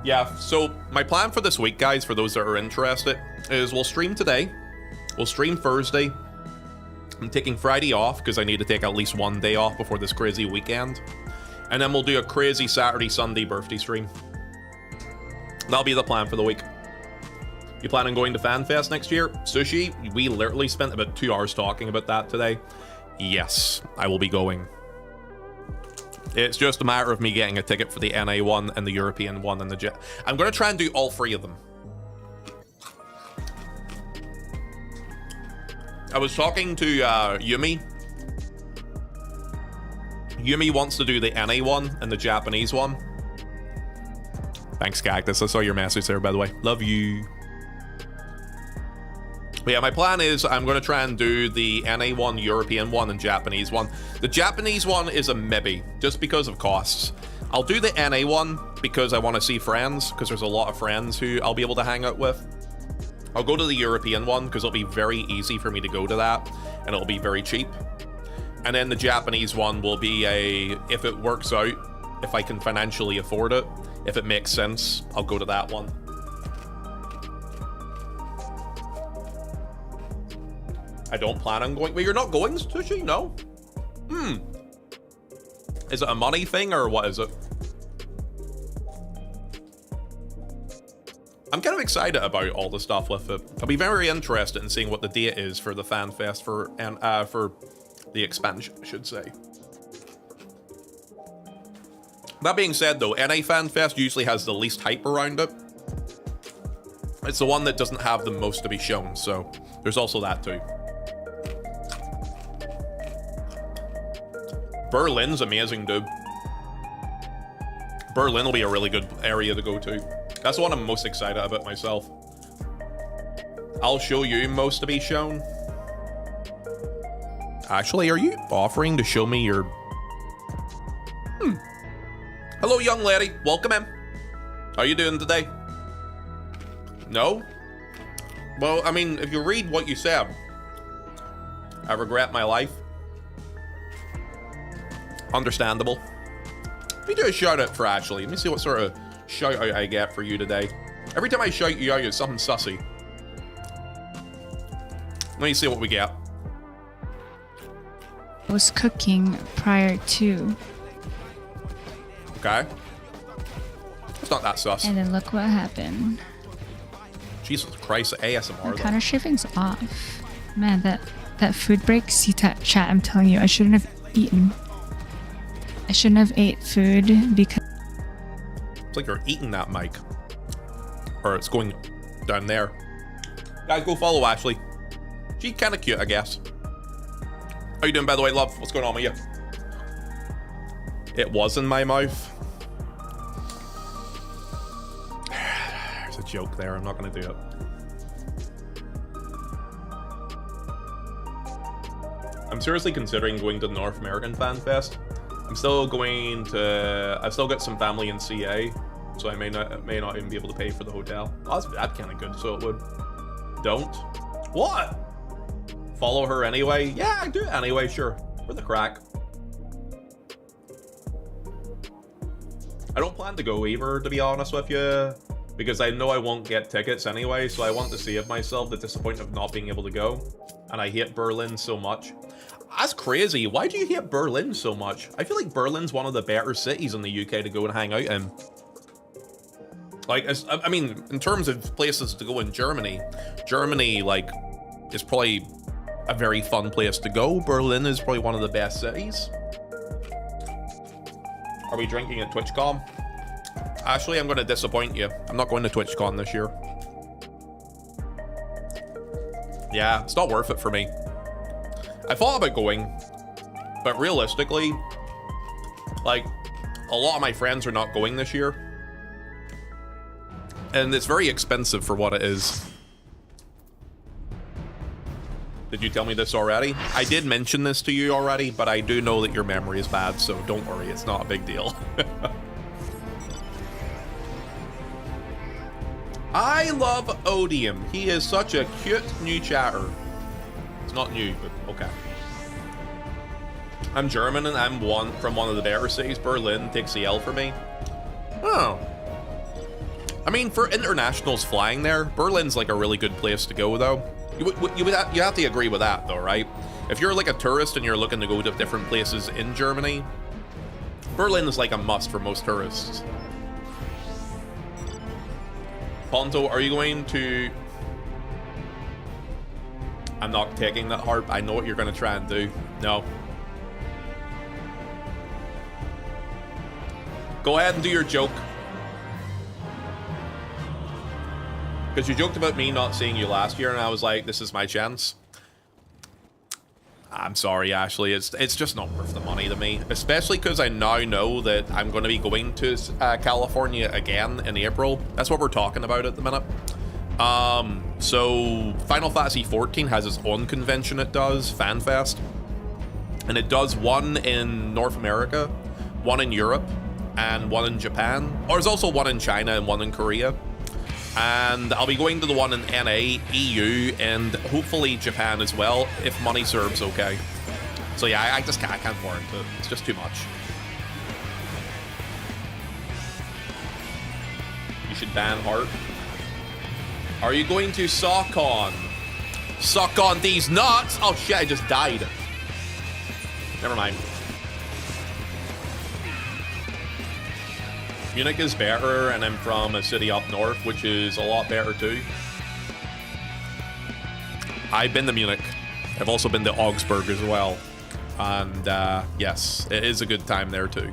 Yeah, so my plan for this week, guys, for those that are interested, is we'll stream today. We'll stream Thursday. I'm taking Friday off because I need to take at least one day off before this crazy weekend. And then we'll do a crazy Saturday, Sunday birthday stream. That'll be the plan for the week. You plan on going to Fanfest next year? Sushi, we literally spent about 2 hours talking about that today. Yes, I will be going. It's just a matter of me getting a ticket for the NA one and the European one and the I'm going to try and do all 3 of them. I was talking to Yumi. Yumi wants to do the NA one and the Japanese one. Thanks, Cactus. I saw your message there, by the way. Love you. But yeah, my plan is I'm going to try and do the NA one, European one, and Japanese one. The Japanese one is a maybe, just because of costs. I'll do the NA one because I want to see friends, because there's a lot of friends who I'll be able to hang out with. I'll go to the European one because it'll be very easy for me to go to that, and it'll be very cheap. And then the Japanese one will be a, if it works out, if I can financially afford it, if it makes sense, I'll go to that one. I don't plan on going. Wait, you're not going, Sushi? No? Is it a money thing or what is it? I'm kind of excited about all the stuff with it. I'll be very interested in seeing what the date is for the Fanfest for the expansion, I should say. That being said, though, NA Fanfest usually has the least hype around it. It's the one that doesn't have the most to be shown, so there's also that too. Berlin's amazing, dude. Berlin will be a really good area to go to. That's the one I'm most excited about myself. I'll show you most to be shown. Actually, are you offering to show me your... Hello, young lady. Welcome in. How are you doing today? No? Well, I mean, if you read what you said, I regret my life. Understandable. Let me do a shout out for Ashley. Let me see what sort of shout out I get for you today. Every time I shout you out, it's something sussy. Let me see what we get. I was cooking prior to. Okay. It's not that sus. And then look what happened. Jesus Christ, ASMR though. Counter shaving's off. Man, that food break, chat, I'm telling you, I shouldn't have eaten. I shouldn't have ate food because... It's like you're eating that mic. Or it's going down there. Guys, go follow Ashley. She's kind of cute, I guess. How you doing, by the way, love? What's going on with you? It was in my mouth. There's a joke there. I'm not going to do it. I'm seriously considering going to the North American Fanfest. I've still got some family in CA, so I may not even be able to pay for the hotel. Oh, that's kind of good, so it would. Don't. What? Follow her anyway? Yeah, I do it anyway, sure. For the crack. I don't plan to go either, to be honest with you, because I know I won't get tickets anyway, so I want to save myself the disappointment of not being able to go. And I hate Berlin so much. That's crazy. Why do you hate Berlin so much? I feel like Berlin's one of the better cities in the UK to go and hang out in. Like, I mean, in terms of places to go in Germany, like, is probably a very fun place to go. Berlin is probably one of the best cities. Are we drinking at TwitchCon? Ashley, I'm going to disappoint you. I'm not going to TwitchCon this year. Yeah, it's not worth it for me. I thought about going, but realistically, like, a lot of my friends are not going this year. And it's very expensive for what it is. Did you tell me this already? I did mention this to you already, but I do know that your memory is bad, so don't worry, it's not a big deal. I love Odium. He is such a cute new chatter. It's not new, but okay. I'm German and I'm from one of the better cities. Berlin takes the L for me. Oh. I mean, for internationals flying there, Berlin's like a really good place to go, though. You have to agree with that, though, right? If you're like a tourist and you're looking to go to different places in Germany, Berlin is like a must for most tourists. Ponto, are you going to... I'm not taking that harp. I know what you're going to try and do. No. Go ahead and do your joke. Because you joked about me not seeing you last year, and I was like, this is my chance. I'm sorry, Ashley. It's just not worth the money to me. Especially because I now know that I'm going to be going to California again in April. That's what we're talking about at the minute. So Final Fantasy XIV has its own convention it does, Fanfest. And it does one in North America, one in Europe, and one in Japan. Or there's also one in China and one in Korea. And I'll be going to the one in NA, EU, and hopefully Japan as well, if money serves okay. So yeah, I can't warrant it. It's just too much. You should ban Heart. Are you going to suck on? Suck on these nuts? Oh shit, I just died. Never mind. Munich is better, and I'm from a city up north, which is a lot better too. I've been to Munich. I've also been to Augsburg as well. And yes, it is a good time there too.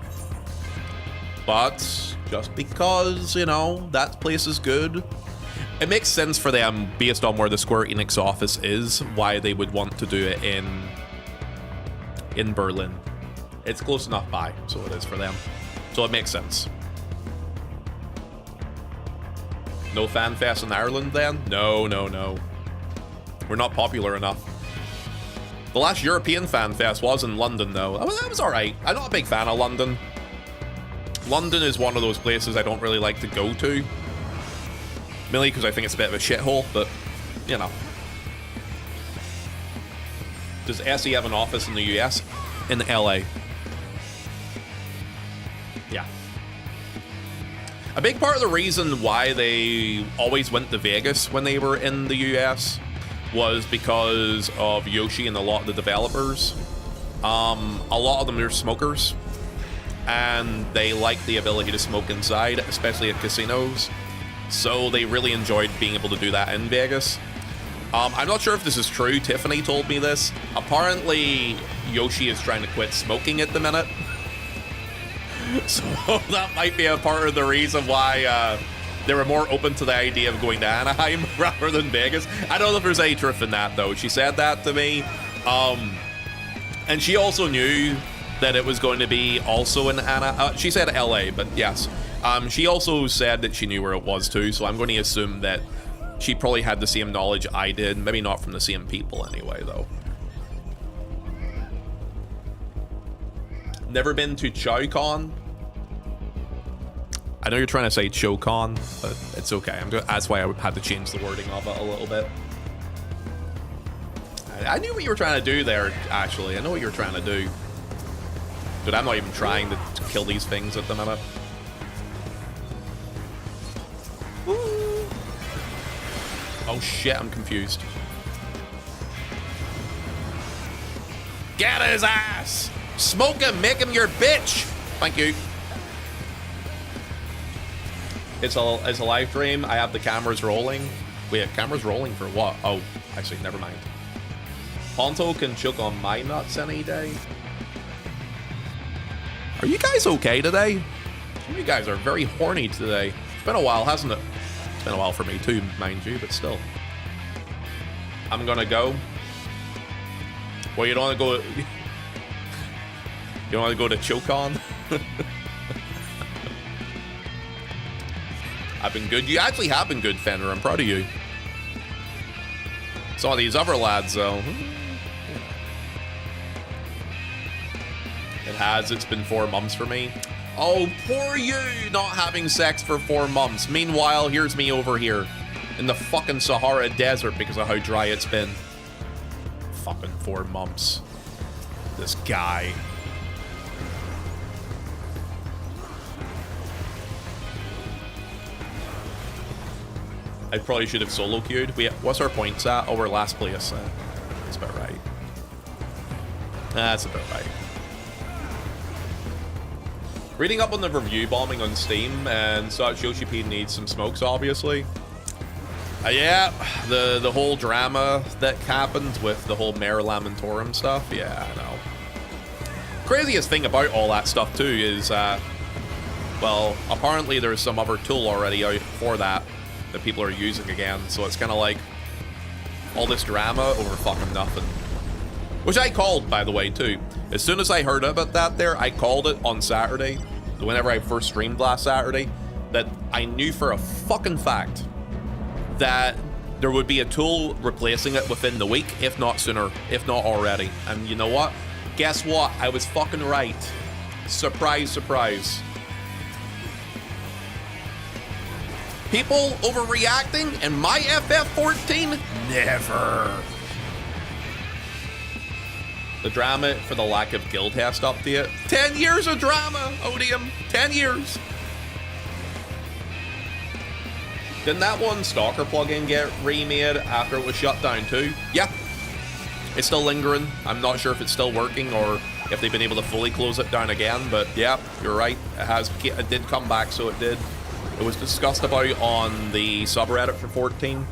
But just because, you know, that place is good, it makes sense for them, based on where the Square Enix office is, why they would want to do it in Berlin. It's close enough by, so it is for them. So it makes sense. No FanFest in Ireland then? No. We're not popular enough. The last European FanFest was in London though. That was alright. I'm not a big fan of London. London is one of those places I don't really like to go to. Mainly because I think it's a bit of a shithole, but, you know. Does SE have an office in the US? In LA. Yeah. A big part of the reason why they always went to Vegas when they were in the US was because of Yoshi and a lot of the developers. A lot of them are smokers, and they like the ability to smoke inside, especially at casinos. So they really enjoyed being able to do that in Vegas. I'm not sure if this is true. Tiffany told me this. Apparently, Yoshi is trying to quit smoking at the minute. So that might be a part of the reason why they were more open to the idea of going to Anaheim rather than Vegas. I don't know if there's any truth in that, though. She said that to me. And she also knew that it was going to be also in Anaheim. She said LA, but yes. She also said that she knew where it was, too. So I'm going to assume that she probably had the same knowledge I did. Maybe not from the same people anyway, though. Never been to ChowCon. I know you're trying to say ChowCon, but it's okay. That's why I had to change the wording of it a little bit. I knew what you were trying to do there, actually. I know what you were trying to do. Dude, I'm not even trying to kill these things at the minute. Ooh. Oh shit, I'm confused. Get his ass! Smoke him, make him your bitch! Thank you. It's a live stream. I have the cameras rolling. Wait, cameras rolling for what? Oh, actually, never mind. Ponto can choke on my nuts any day. Are you guys okay today? You guys are very horny today. It's been a while, hasn't it? It's been a while for me too, mind you, but still. I'm gonna go. Well, you don't want to go... You don't want to go to ChowCon? I've been good. You actually have been good, Fender. I'm proud of you. Some of these other lads, though. It has. It's been 4 months for me. Oh, poor you not having sex for 4 months. Meanwhile, here's me over here in the fucking Sahara Desert because of how dry it's been. Fucking 4 months. This guy. I probably should have solo queued. What's our points at? Oh, we're last place. That's about right. That's about right. Reading up on the review bombing on Steam and such, Yoshi P needs some smokes, obviously. Yeah, the whole drama that happened with the whole Mare Lamentorum stuff. Yeah, I know. Craziest thing about all that stuff too is, well, apparently there's some other tool already out for that people are using again. So it's kind of like all this drama over fucking nothing. Which I called, by the way, too. As soon as I heard about that there, I called it on Saturday. Whenever I first streamed last Saturday, that I knew for a fucking fact that there would be a tool replacing it within the week, if not sooner, if not already. And you know what? Guess what? I was fucking right. Surprise, surprise. People overreacting in my FF14? Never. The drama for the lack of guild test update. 10 years of drama, Odium. 10 years. Didn't that one Stalker plugin get remade after it was shut down too? Yeah. It's still lingering. I'm not sure if it's still working or if they've been able to fully close it down again, but yeah, you're right. It did come back, so it did. It was discussed about on the subreddit for 14.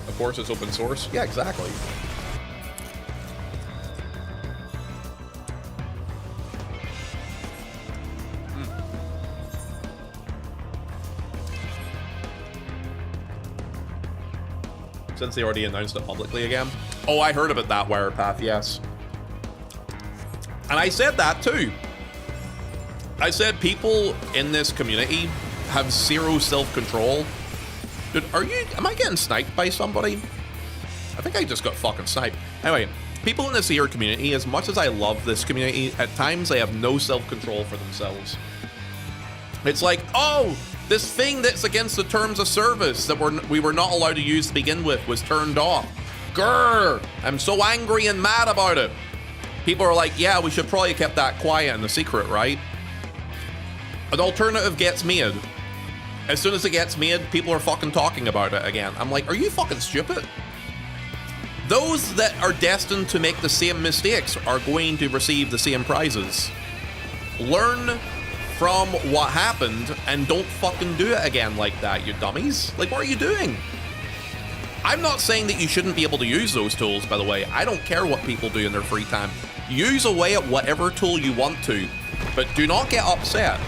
Of course, it's open source. Yeah, exactly. Since they already announced it publicly again. Oh, I heard about that Wirepath, yes. And I said that too. I said people in this community have zero self-control. Dude, am I getting sniped by somebody? I think I just got fucking sniped. Anyway, people in this here community, as much as I love this community, at times they have no self-control for themselves. It's like, oh, this thing that's against the terms of service that we were not allowed to use to begin with was turned off. Grr, I'm so angry and mad about it. People are like, yeah, we should probably have kept that quiet and the secret, right? An alternative gets made. As soon as it gets made, people are fucking talking about it again. I'm like, are you fucking stupid? Those that are destined to make the same mistakes are going to receive the same prizes. Learn from what happened and don't fucking do it again like that, you dummies. Like, what are you doing? I'm not saying that you shouldn't be able to use those tools, by the way. I don't care what people do in their free time. Use away at whatever tool you want to, but do not get upset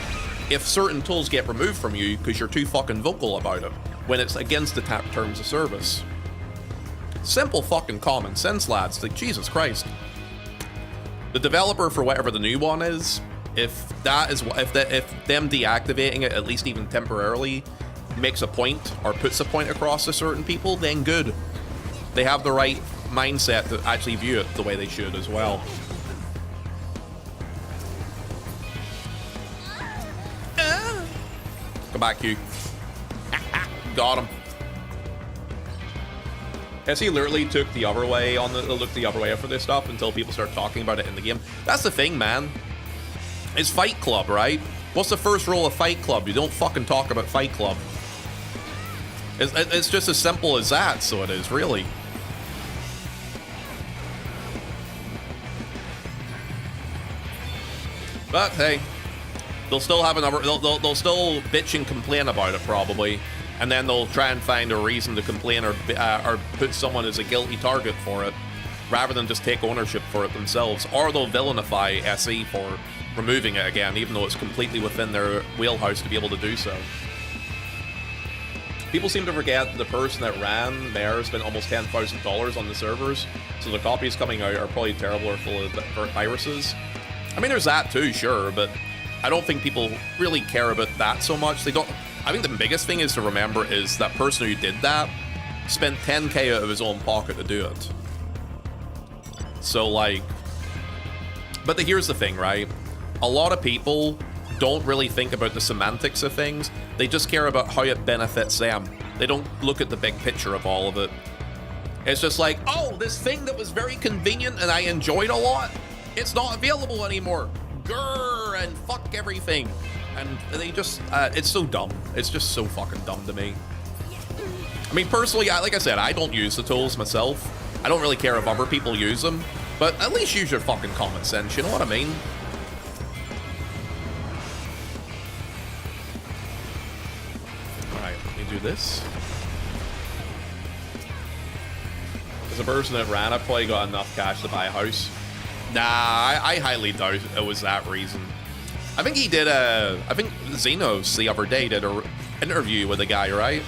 if certain tools get removed from you because you're too fucking vocal about it when it's against the terms of service. Simple fucking common sense, lads. Like, Jesus Christ. The developer for whatever the new one is, if them deactivating it, at least even temporarily, makes a point or puts a point across to certain people, then good. They have the right mindset to actually view it the way they should as well. Come back, you. Got him. Yes, he literally took the other way looked the other way for this stuff until people start talking about it in the game. That's the thing, man. It's Fight Club, right? What's the first rule of Fight Club? You don't fucking talk about Fight Club. It's just as simple as that, so it is, really. But hey, they'll still have another. They'll still bitch and complain about it probably, and then they'll try and find a reason to complain or put someone as a guilty target for it, rather than just take ownership for it themselves. Or they'll villainify SE for removing it again, even though it's completely within their wheelhouse to be able to do so. People seem to forget the person that ran Mare spent almost $10,000 on the servers, so the copies coming out are probably terrible or full of viruses. I mean, there's that too, sure, but I don't think people really care about that so much. They don't. I think the biggest thing is to remember is that person who did that spent $10K out of his own pocket to do it. So like, but here's the thing, right? A lot of people don't really think about the semantics of things. They just care about how it benefits them. They don't look at the big picture of all of it. It's just like, oh, this thing that was very convenient and I enjoyed a lot, it's not available anymore. Grrr, and fuck everything. And they just, it's so dumb. It's just so fucking dumb to me. I mean, personally, like I said, I don't use the tools myself. I don't really care if other people use them, but at least use your fucking common sense, you know what I mean? Alright, let me do this. As a person that ran it, probably got enough cash to buy a house. Nah, I highly doubt it was that reason. I think he did I think Xenos the other day did an interview with a guy, right?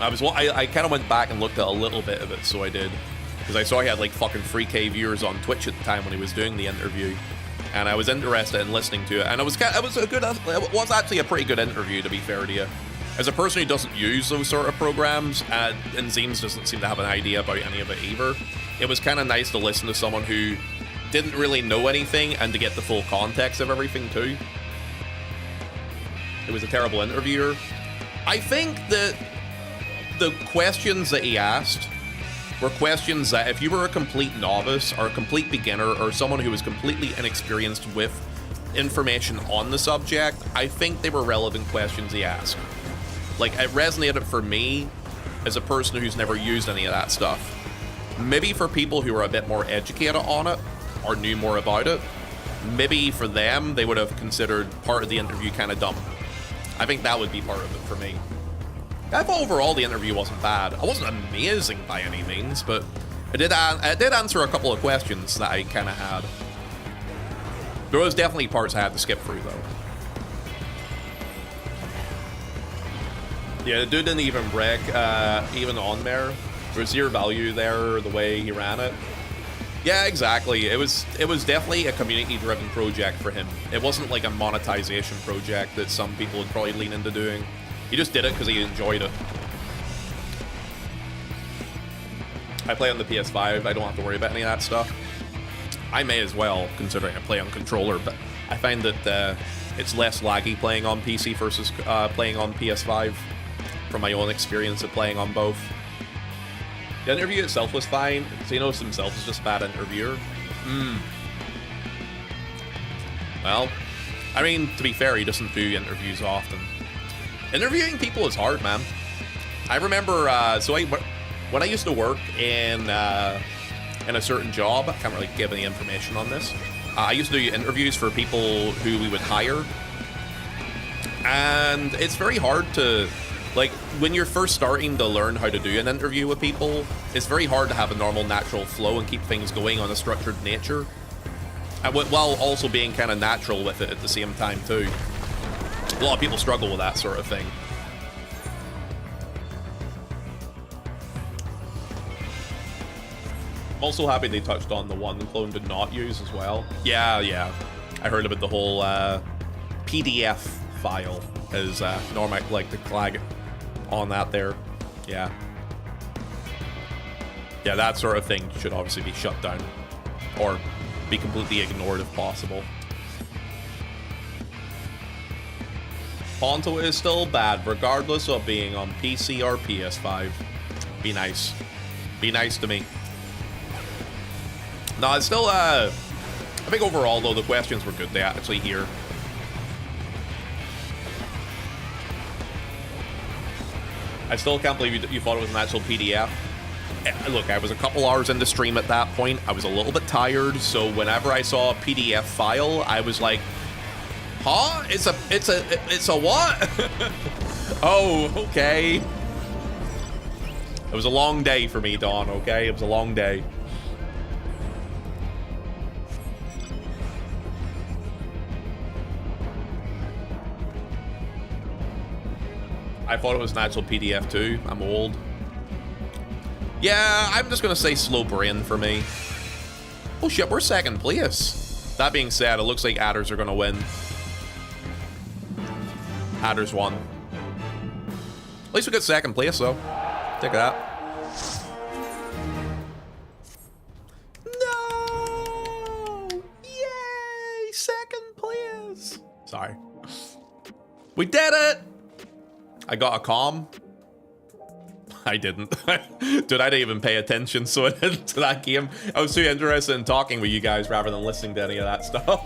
I kind of went back and looked at a little bit of it, so I did. Because I saw he had like fucking 3K viewers on Twitch at the time when he was doing the interview. And I was interested in listening to it. And it was actually a pretty good interview, to be fair to you. As a person who doesn't use those sort of programs, and Zeems doesn't seem to have an idea about any of it either, it was kind of nice to listen to someone who didn't really know anything and to get the full context of everything too. It was a terrible interviewer. I think that the questions that he asked were questions that if you were a complete novice or a complete beginner or someone who was completely inexperienced with information on the subject, I think they were relevant questions he asked. Like, it resonated for me as a person who's never used any of that stuff. Maybe for people who are a bit more educated on it or knew more about it, maybe for them, they would have considered part of the interview kind of dumb. I think that would be part of it for me. I thought overall the interview wasn't bad. It wasn't amazing by any means, but it did answer a couple of questions that I kind of had. There was definitely parts I had to skip through, though. Yeah, the dude didn't even break, even on there. There was zero value there, the way he ran it. Yeah, exactly. It was definitely a community-driven project for him. It wasn't like a monetization project that some people would probably lean into doing. He just did it because he enjoyed it. I play on the PS5. I don't have to worry about any of that stuff. I may as well, considering I play on controller, but I find that it's less laggy playing on PC versus playing on PS5 from my own experience of playing on both. The interview itself was fine. Xenos himself is just a bad interviewer. Well, I mean, to be fair, he doesn't do interviews often. Interviewing people is hard, man. I remember, when I used to work in a certain job, I can't really give any information on this. I used to do interviews for people who we would hire. And it's very hard to, like, when you're first starting to learn how to do an interview with people, it's very hard to have a normal, natural flow and keep things going on a structured nature. And while also being kind of natural with it at the same time, too. A lot of people struggle with that sort of thing. I'm also happy they touched on the one the clone did not use as well. Yeah. I heard about the whole PDF file as Norm like to flag on that there. Yeah, that sort of thing should obviously be shut down or be completely ignored if possible. Ponto is still bad regardless of being on PC or PS5. Be nice. Be nice to me. No, it's still, I think overall, though, the questions were good. They actually hear. I still can't believe you thought it was an actual PDF. Look, I was a couple hours into stream at that point. I was a little bit tired, so whenever I saw a PDF file, I was like, huh? It's a what? Oh, okay. It was a long day for me, Dawn, okay? It was a long day. I thought it was an actual PDF too. I'm old. Yeah, I'm just gonna say slow brain for me. Oh shit, we're second place. That being said, it looks like Adders are gonna win. Adders won. At least we got second place though. Take that. No! Yay! Second place! Sorry. We did it! I got a comm. I didn't. Dude, I didn't even pay attention to that game. I was too interested in talking with you guys rather than listening to any of that stuff.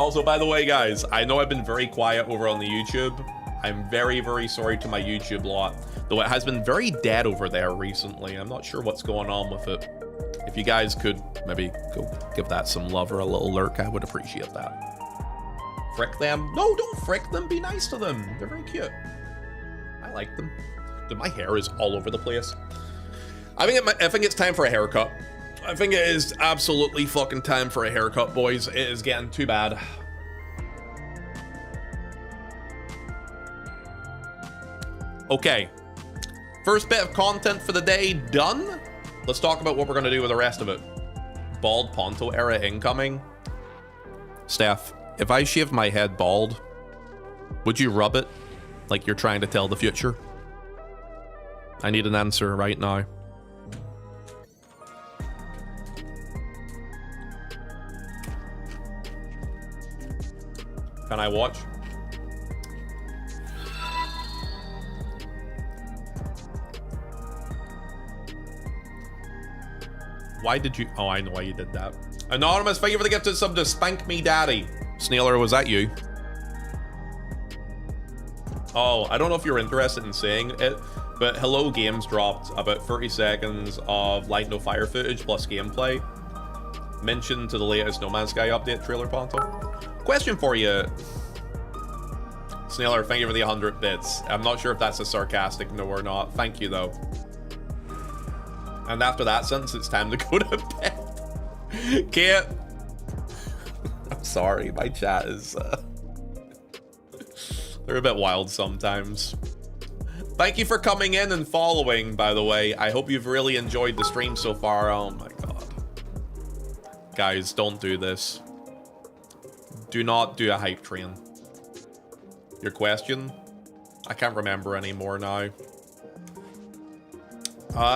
Also, by the way, guys, I know I've been very quiet over on the YouTube. I'm very, very sorry to my YouTube lot, though it has been very dead over there recently. I'm not sure what's going on with it. If you guys could maybe go give that some love or a little lurk, I would appreciate that. Frick them? No, don't frick them. Be nice to them. They're very cute. I like them. Dude, my hair is all over the place. I think it's time for a haircut. I think it is absolutely fucking time for a haircut, boys. It is getting too bad. Okay. First bit of content for the day done. Let's talk about what we're going to do with the rest of it. Bald Ponto era incoming. Steph, if I shaved my head bald, would you rub it like you're trying to tell the future? I need an answer right now. Can I watch? Why did you... Oh, I know why you did that. Anonymous, thank you for the gifted sub to Spank Me Daddy. Snailer, was that you? Oh, I don't know if you're interested in saying it, but Hello Games dropped about 30 seconds of Light No Fire footage plus gameplay. Mentioned to the latest No Man's Sky update trailer, Ponto. Question for you. Snailer, thank you for the 100 bits. I'm not sure if that's a sarcastic no or not. Thank you, though. And after that sentence, it's time to go to bed. Kate. I'm sorry, my chat is... they're a bit wild sometimes. Thank you for coming in and following, by the way. I hope you've really enjoyed the stream so far. Oh my god. Guys, don't do this. Do not do a hype train. Your question? I can't remember anymore now.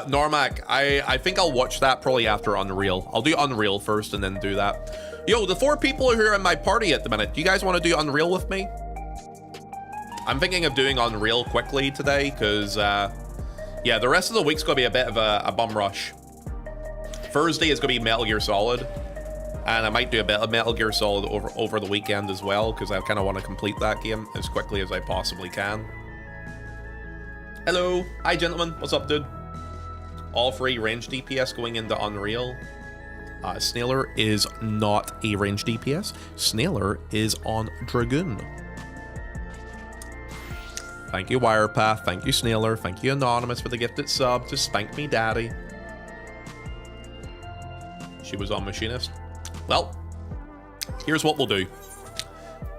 Normac, I think I'll watch that probably after Unreal. I'll do Unreal first and then do that. Yo, the 4 people who are in my party at the minute, do you guys want to do Unreal with me? I'm thinking of doing Unreal quickly today, because, yeah, the rest of the week's going to be a bit of a bum rush. Thursday is going to be Metal Gear Solid, and I might do a bit of Metal Gear Solid over the weekend as well, because I kind of want to complete that game as quickly as I possibly can. Hello. Hi, gentlemen. What's up, dude? All 3 range DPS going into Unreal. Snailer is not a range DPS. Snailer is on Dragoon. Thank you, Wirepath. Thank you, Snailer. Thank you, Anonymous, for the gifted sub to Spank Me Daddy. She was on Machinist. Well, here's what we'll do.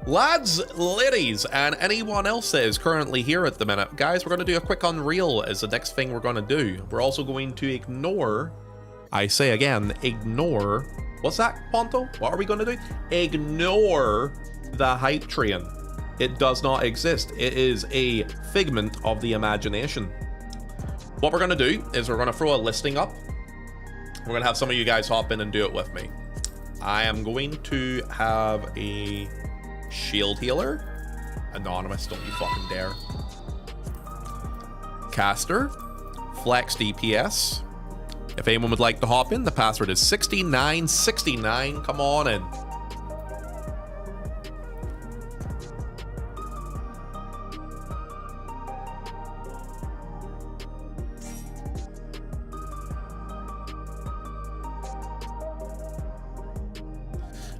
Lads, ladies, and anyone else that is currently here at the minute, guys, we're going to do a quick Unreal as the next thing we're going to do. We're also going to ignore, I say again, ignore, what's that, Ponto? What are we going to do? Ignore the hype train. It does not exist. It is a figment of the imagination. What we're going to do is we're going to throw a listing up. We're going to have some of you guys hop in and do it with me. I am going to have a shield healer. Anonymous, don't you fucking dare. Caster. Flex DPS. If anyone would like to hop in, the password is 6969. Come on in.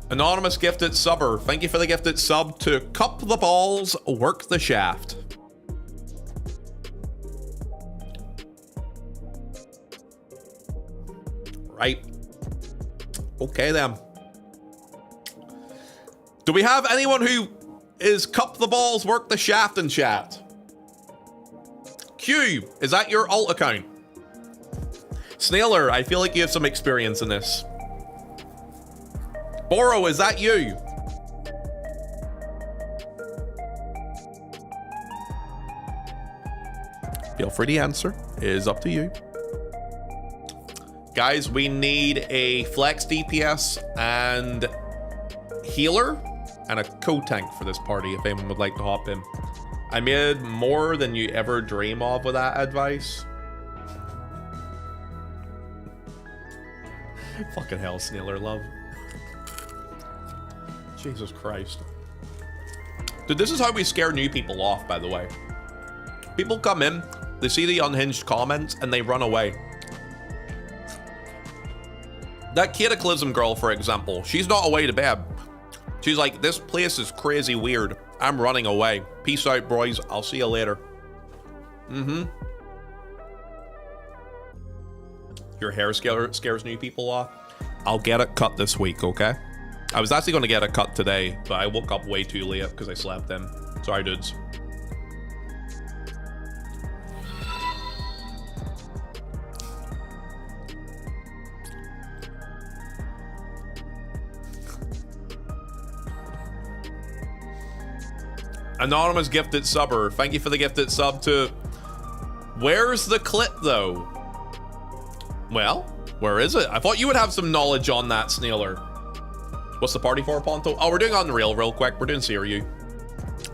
Anonymous gifted subber. Thank you for the gifted sub to Cup the Balls, Work the Shaft. Right. Okay then. Do we have anyone who is Cup the Balls, Work the Shaft in chat? Q, is that your alt account? Snailer, I feel like you have some experience in this. Boro, is that you? Feel free to answer. It is up to you. Guys, we need a flex DPS and healer and a co-tank for this party if anyone would like to hop in. I made more than you ever dream of with that advice. Fucking hell, Snailer love. Jesus Christ. Dude, this is how we scare new people off, by the way. People come in, they see the unhinged comments, and they run away. That Cataclysm girl, for example, she's not away to bed. She's like, this place is crazy weird. I'm running away. Peace out, boys. I'll see you later. Your hair scares new people off. I'll get it cut this week, okay? I was actually going to get it cut today, but I woke up way too late because I slept in. Sorry, dudes. Anonymous gifted subber. Thank you for the gifted sub to... Where's the clip, though? Well, where is it? I thought you would have some knowledge on that, Snailer. What's the party for, Ponto? Oh, we're doing Unreal real quick. We're doing Seiryu.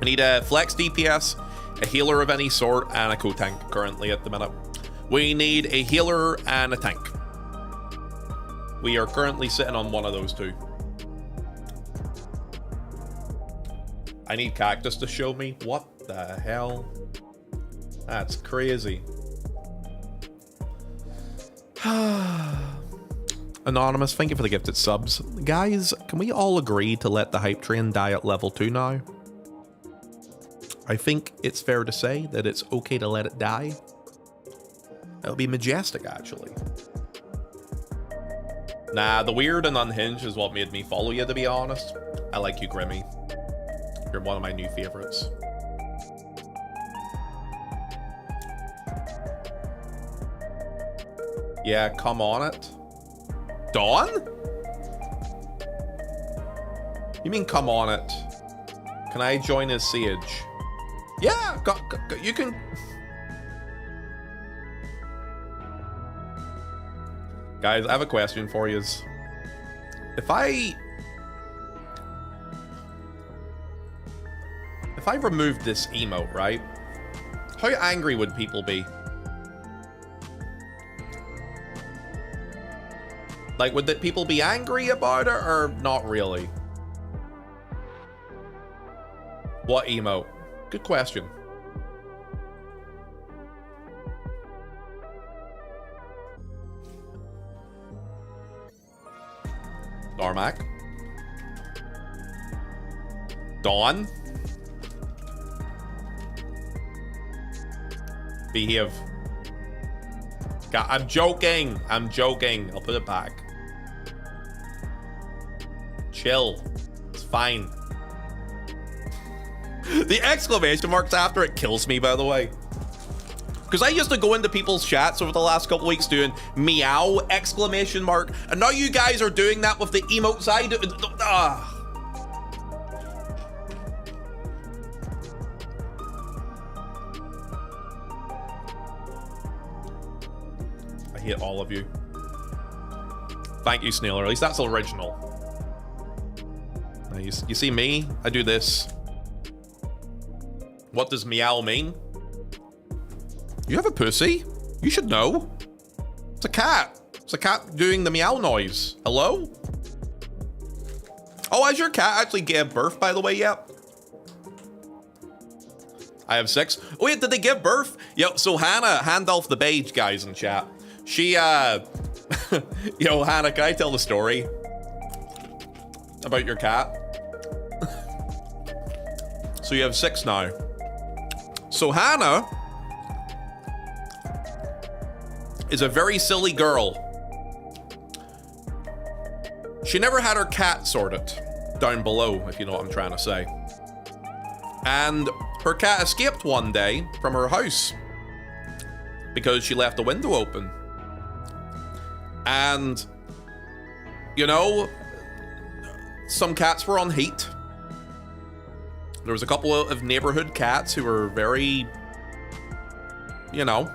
I need a flex DPS, a healer of any sort, and a co-tank currently at the minute. We need a healer and a tank. We are currently sitting on one of those two. I need Cactus to show me. What the hell? That's crazy. Anonymous, thank you for the gifted subs. Guys, can we all agree to let the hype train die at level 2 now? I think it's fair to say that it's okay to let it die. That would be majestic, actually. Nah, the weird and unhinged is what made me follow you, to be honest. I like you, Grimmy. You're one of my new favorites. Yeah, come on it. Dawn? You mean come on it? Can I join as Sage? Yeah, you can. Guys, I have a question for you. If I removed this emote, right? How angry would people be? Like, would the people be angry about it or not really? What emote? Good question. Darmac? Dawn? Behave. God, I'm joking. I'm joking. I'll put it back. Chill. It's fine. The exclamation marks after it kills me, by the way. Because I used to go into people's chats over the last couple weeks doing meow exclamation mark, and now you guys are doing that with the emotes I do. I hate all of you. Thank you, Snailer. At least that's original. Now you see me? I do this. What does meow mean? You have a pussy? You should know. It's a cat. It's a cat doing the meow noise. Hello? Oh, has your cat actually gave birth, by the way, yet? I have 6. Oh, wait, did they give birth? Yo, so Hannah, Handolph the Beige, guys in chat. She, Yo, Hannah, can I tell the story about your cat? So you have 6 now. So Hannah is a very silly girl. She never had her cat sorted down below, if you know what I'm trying to say. And her cat escaped one day from her house because she left the window open. And, you know, some cats were on heat. There was a couple of neighborhood cats who were very, you know.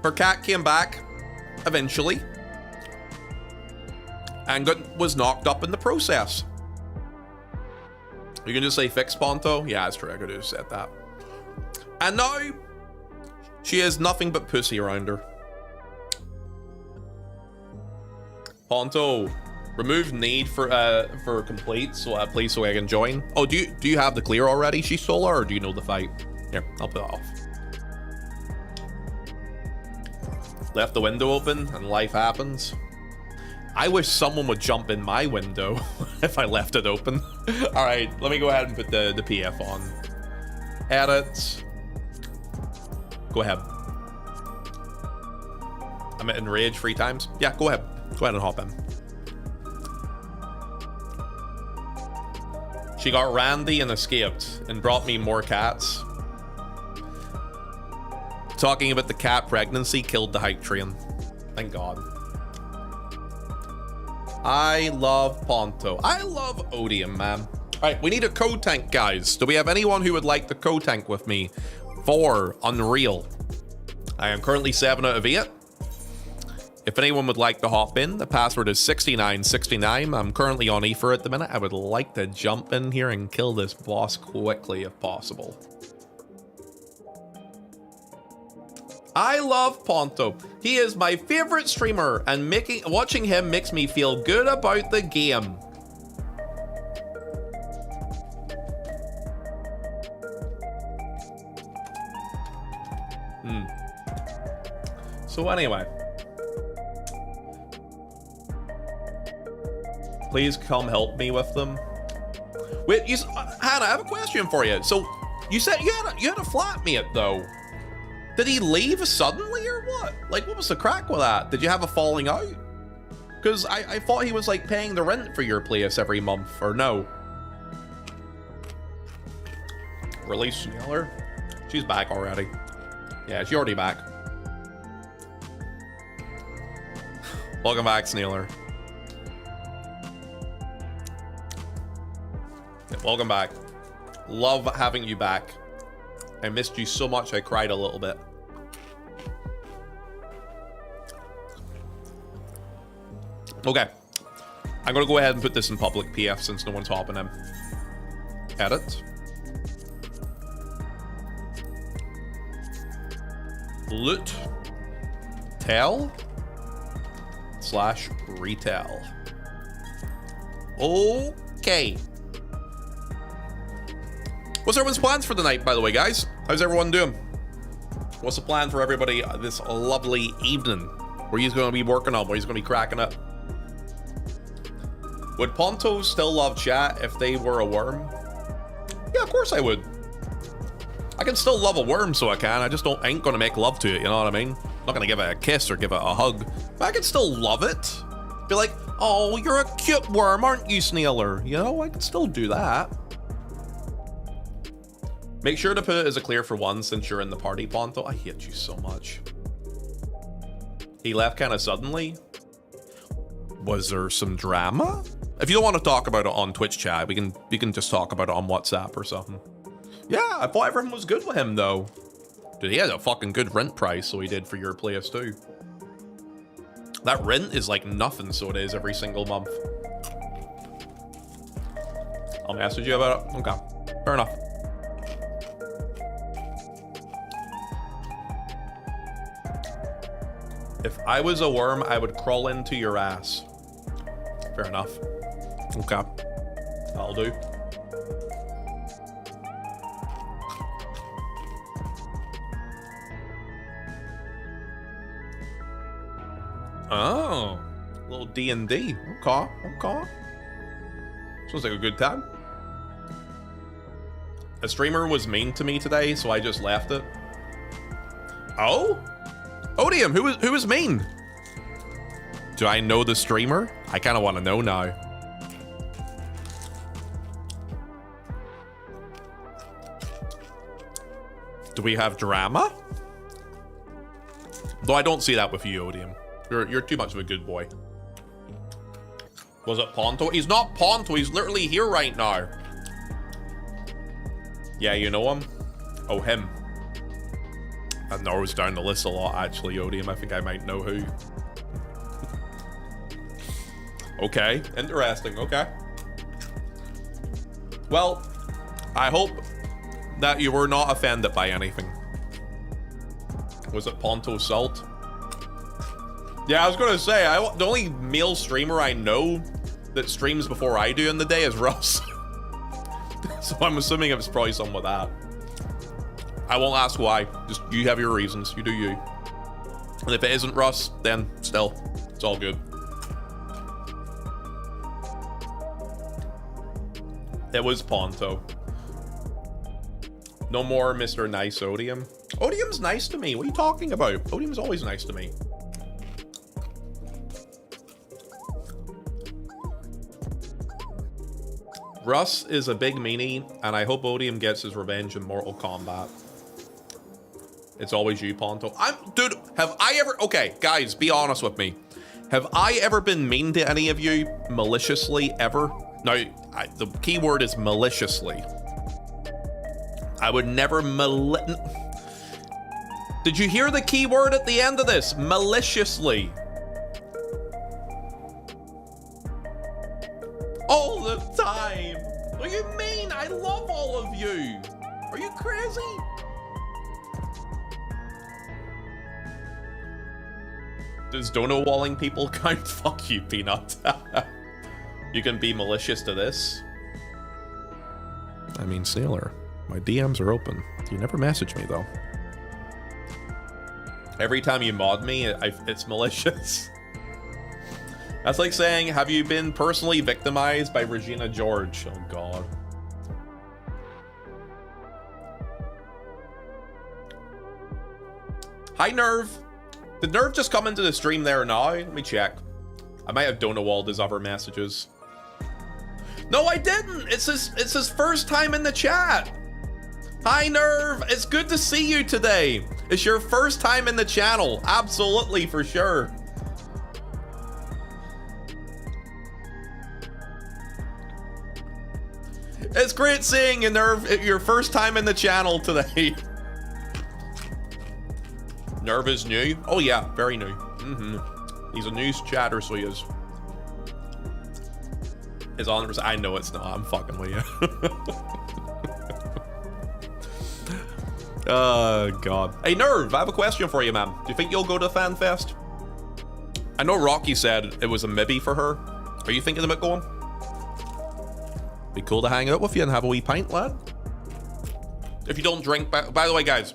Her cat came back eventually and was knocked up in the process. You can just say fix Ponto? Yeah, that's true. I could have said that. And now she has nothing but pussy around her. Ponto, Remove need for complete, so please, so I can join. Oh, do you have the clear already? She's solo, or do you know the fight? Here, I'll put it off. Left the window open, and life happens. I wish someone would jump in my window if I left it open. All right, let me go ahead and put the PF on. Edit. Go ahead. I'm in rage 3 times. Yeah, go ahead. Go ahead and hop in. She got Randy and escaped and brought me more cats. Talking about the cat pregnancy killed the hype train. Thank God. I love Ponto. I love Odium, man. All right, we need a code tank, guys. Do we have anyone who would like the code tank with me for Unreal? I am currently 7 out of 8. If anyone would like to hop in, the password is 6969. I'm currently on Ether at the minute. I would like to jump in here and kill this boss quickly if possible. I love Ponto. He is my favorite streamer, and watching him makes me feel good about the game. So anyway, please come help me with them. Wait, Hannah, I have a question for you. So you said you had a flatmate though. Did he leave suddenly or what? Like, what was the crack with that? Did you have a falling out? Because I thought he was like paying the rent for your place every month, or no? Release Snealer. She's back already. Yeah, she's already back. Welcome back, Snealer. Yeah, welcome back. Love having you back. I missed you so much I cried a little bit. Okay. I'm gonna go ahead and put this in public PF since no one's hopping in. Edit. Loot. Tell. / retail. Okay. What's everyone's plans for the night, by the way, guys? How's everyone doing? What's the plan for everybody this lovely evening? Where he's going to be working on? Where he's going to be cracking up? Would Ponto still love chat if they were a worm? Yeah, of course I would. I can still love a worm, so I can. I just ain't going to make love to it, you know what I mean? I'm not going to give it a kiss or give it a hug. But I can still love it. Be like, oh, you're a cute worm, aren't you, Snealer? You know, I can still do that. Make sure to put it as a clear for one since you're in the party, Ponto. I hate you so much. He left kind of suddenly. Was there some drama? If you don't want to talk about it on Twitch chat, we can just talk about it on WhatsApp or something. Yeah, I thought everything was good with him though. Dude, he had a fucking good rent price, so he did for your place too. That rent is like nothing, so it is every single month. I'll message you about it. Okay, fair enough. If I was a worm, I would crawl into your ass. Fair enough. Okay, that'll do. Oh, a little D&D. Okay, okay. Sounds like a good time. A streamer was mean to me today, so I just left it. Oh? Odium, who was mean? Do I know the streamer? I kind of want to know now. Do we have drama? Though I don't see that with you, Odium. You're too much of a good boy. Was it Ponto? He's not Ponto. He's literally here right now. Yeah, you know him? Oh, him. That narrows down the list a lot, actually, Odium. I think I might know who. Okay, interesting. Okay. Well, I hope that you were not offended by anything. Was it Ponto Salt? Yeah, I was gonna say, the only male streamer I know that streams before I do in the day is Russ. So I'm assuming it was probably something with that. I won't ask why. Just you have your reasons. You do you. And if it isn't Russ, then still, it's all good. It was Ponto. No more Mr. Nice Odium. Odium's nice to me. What are you talking about? Odium's always nice to me. Russ is a big meanie, and I hope Odium gets his revenge in Mortal Kombat. It's always you, Ponto. Dude, have I ever... Okay, guys, be honest with me. Have I ever been mean to any of you maliciously, ever? No, the key word is maliciously. I would never Did you hear the key word at the end of this? Maliciously. All the time. What do you mean? I love all of you. Are you crazy? Does dono walling people count? Fuck you, Peanut. You can be malicious to this. I mean, Sailor, my DMs are open. You never message me, though. Every time you mod me, it's malicious. That's like saying, have you been personally victimized by Regina George? Oh, God. Hi, Nerve. Did Nerve just come into the stream there now? Let me check. I might have donawalled his other messages. No, I didn't. It's his first time in the chat. Hi, Nerve. It's good to see you today. It's your first time in the channel. Absolutely, for sure. It's great seeing you, Nerve. Your first time in the channel today. Nerve is new? Oh yeah, very new. He's a news chatter, so he is. His honor, I know it's not. I'm fucking with you. Oh, God. Hey, Nerve, I have a question for you, man. Do you think you'll go to Fanfest? I know Rocky said it was a maybe for her. Are you thinking about going? Be cool to hang out with you and have a wee pint, lad. If you don't drink, by the way, guys,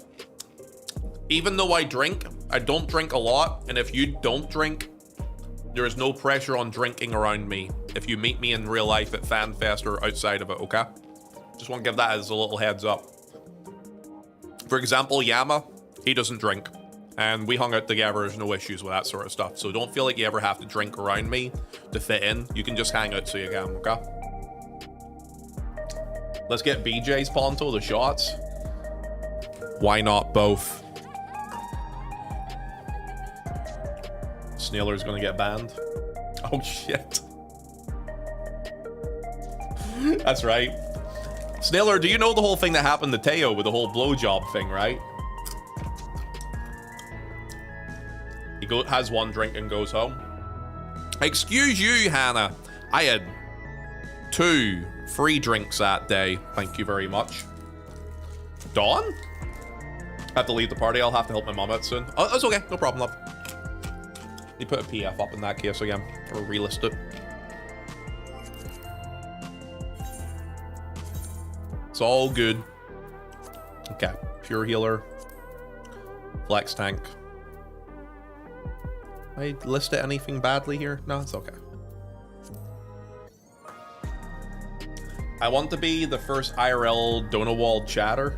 even though I drink, I don't drink a lot. And if you don't drink, there is no pressure on drinking around me if you meet me in real life at Fanfest or outside of it, okay? Just want to give that as a little heads up. For example, Yama, he doesn't drink. And we hung out together, there's no issues with that sort of stuff. So don't feel like you ever have to drink around me to fit in. You can just hang out so you can, okay? Let's get BJ's Ponto, the shots. Why not both? Snailer's gonna get banned. Oh shit. That's right. Snailer, do you know the whole thing that happened to Teo with the whole blowjob thing, right? He has one drink and goes home. Excuse you, Hannah. I had 2 free drinks that day. Thank you very much. Dawn? I have to leave the party. I'll have to help my mom out soon. Oh, that's okay. No problem, love. You put a PF up in that case again, or relist it. It's all good. Okay, pure healer, flex tank. I listed anything badly here? No, it's okay. I want to be the first IRL Donawald chatter.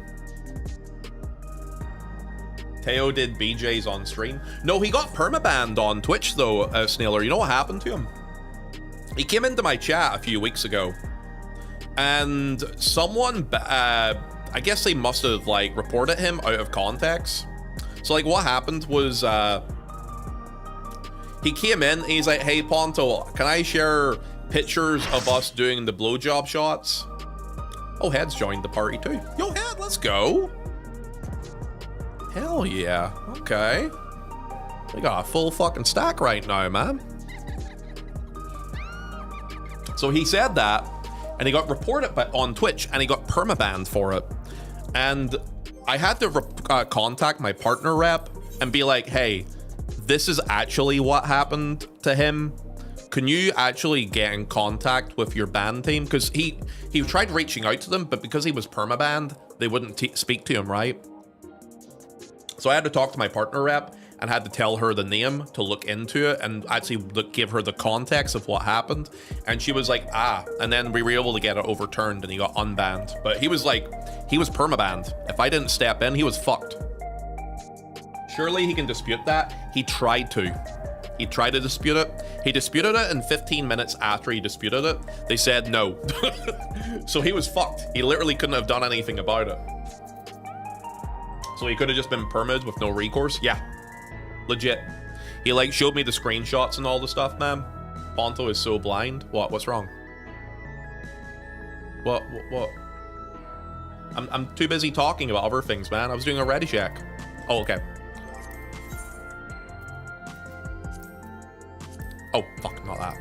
Teo did BJ's on stream. No, he got permabanned on Twitch though, Snailer. You know what happened to him? He came into my chat a few weeks ago, and someone, I guess they must have like reported him out of context. So like what happened was, he came in and he's like, hey Ponto, can I share pictures of us doing the blowjob shots? Oh, Head's joined the party too. Yo, Head, let's go. Hell yeah. Okay. We got a full fucking stack right now, man. So he said that, and he got reported on Twitch, and he got permabanned for it. And I had to contact my partner rep and be like, hey, this is actually what happened to him. can you actually get in contact with your band team? Because he tried reaching out to them, but because he was permabanned, they wouldn't speak to him, right? So I had to talk to my partner rep and had to tell her the name to look into it and actually give her the context of what happened. And she was like, ah, and then we were able to get it overturned and he got unbanned. But he was like, he was permabanned. If I didn't step in, he was fucked. Surely he can dispute that. He tried to. He tried to dispute it. He disputed it, and 15 minutes after he disputed it, they said no. So he was fucked. He literally couldn't have done anything about it. So he could have just been permitted with no recourse. Yeah, legit. He like showed me the screenshots and all the stuff, man. Ponto is so blind. What's wrong? What? I'm too busy talking about other things, man. I was doing a ready check. Oh, okay. Oh, fuck, not that.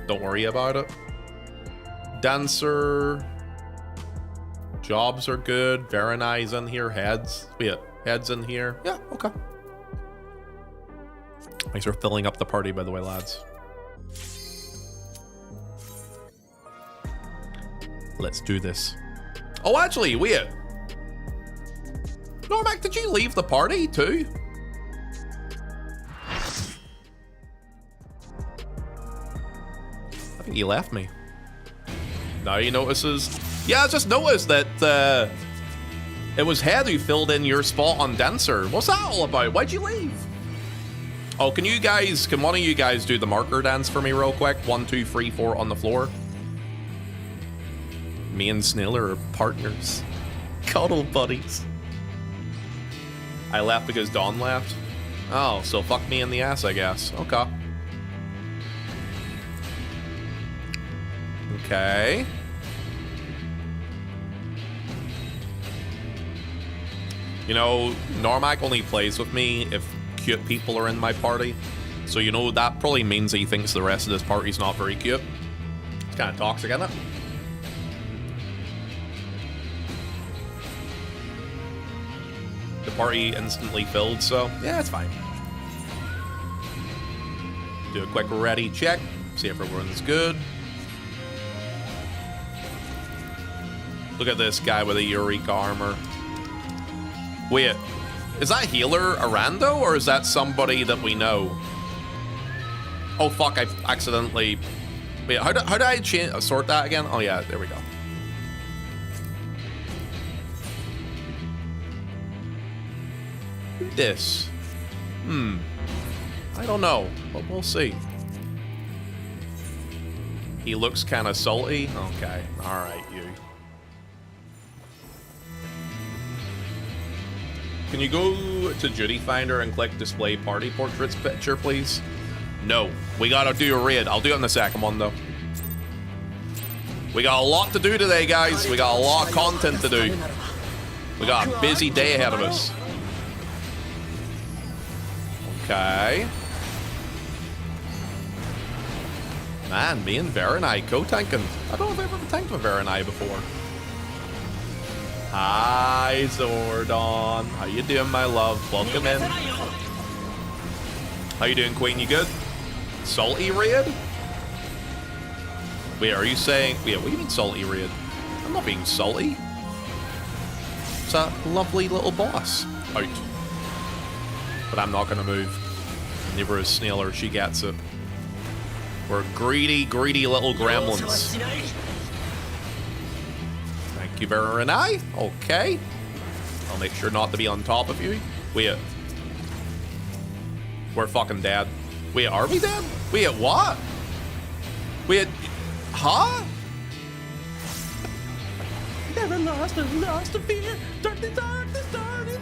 Don't worry about it. Dancer. Jobs are good. Very nice in here. Heads. Wait, heads in here. Yeah, okay. Thanks for filling up the party, by the way, lads. Let's do this. Oh, actually, wait. Normac, did you leave the party too? I think he left me. Now he notices. Yeah, I just noticed that it was Head who filled in your spot on Dancer. What's that all about? Why'd you leave? Oh, can one of you guys do the marker dance for me real quick? 1, 2, 3, 4 on the floor. Me and Sniller are partners. Cuddle buddies. I left because Dawn left. Oh, so fuck me in the ass, I guess. Okay. Okay. You know, Normac only plays with me if cute people are in my party. So, you know, that probably means he thinks the rest of this party's not very cute. It's kind of toxic, isn't it? The party instantly filled, so yeah, it's fine. Do a quick ready check, see if everyone's good. Look at this guy with a Eureka armor. Wait, is that healer Arando, or is that somebody that we know? Oh fuck, I accidentally... Wait, how do I sort that again? Oh yeah, there we go. This. I don't know, but we'll see. He looks kind of salty. Okay, alright, you. Can you go to Duty Finder and click Display Party Portraits picture, please? No, we gotta do a raid. I'll do it in the second one, though. We got a lot to do today, guys. We got a lot of content to do. We got a busy day ahead of us. Okay. Man, me and Veronai co-tanking. I don't know if I've ever tanked with Veronai before. Hi, Zordon. How you doing, my love? Welcome in. How you doing, Queen? You good? Salty raid? Wait, are you saying... Wait, what do you mean salty raid? I'm not being salty. It's a lovely little boss. Out. But I'm not going to move. Neither is Snailer. She gets it. We're greedy, greedy little gremlins. Thank you, Veronai. Okay. I'll make sure not to be on top of you. Wait. We're fucking dead. Wait, are we dead? Wait, what? Wait, huh? Never lost a fear. Darkness, darkness, darkness,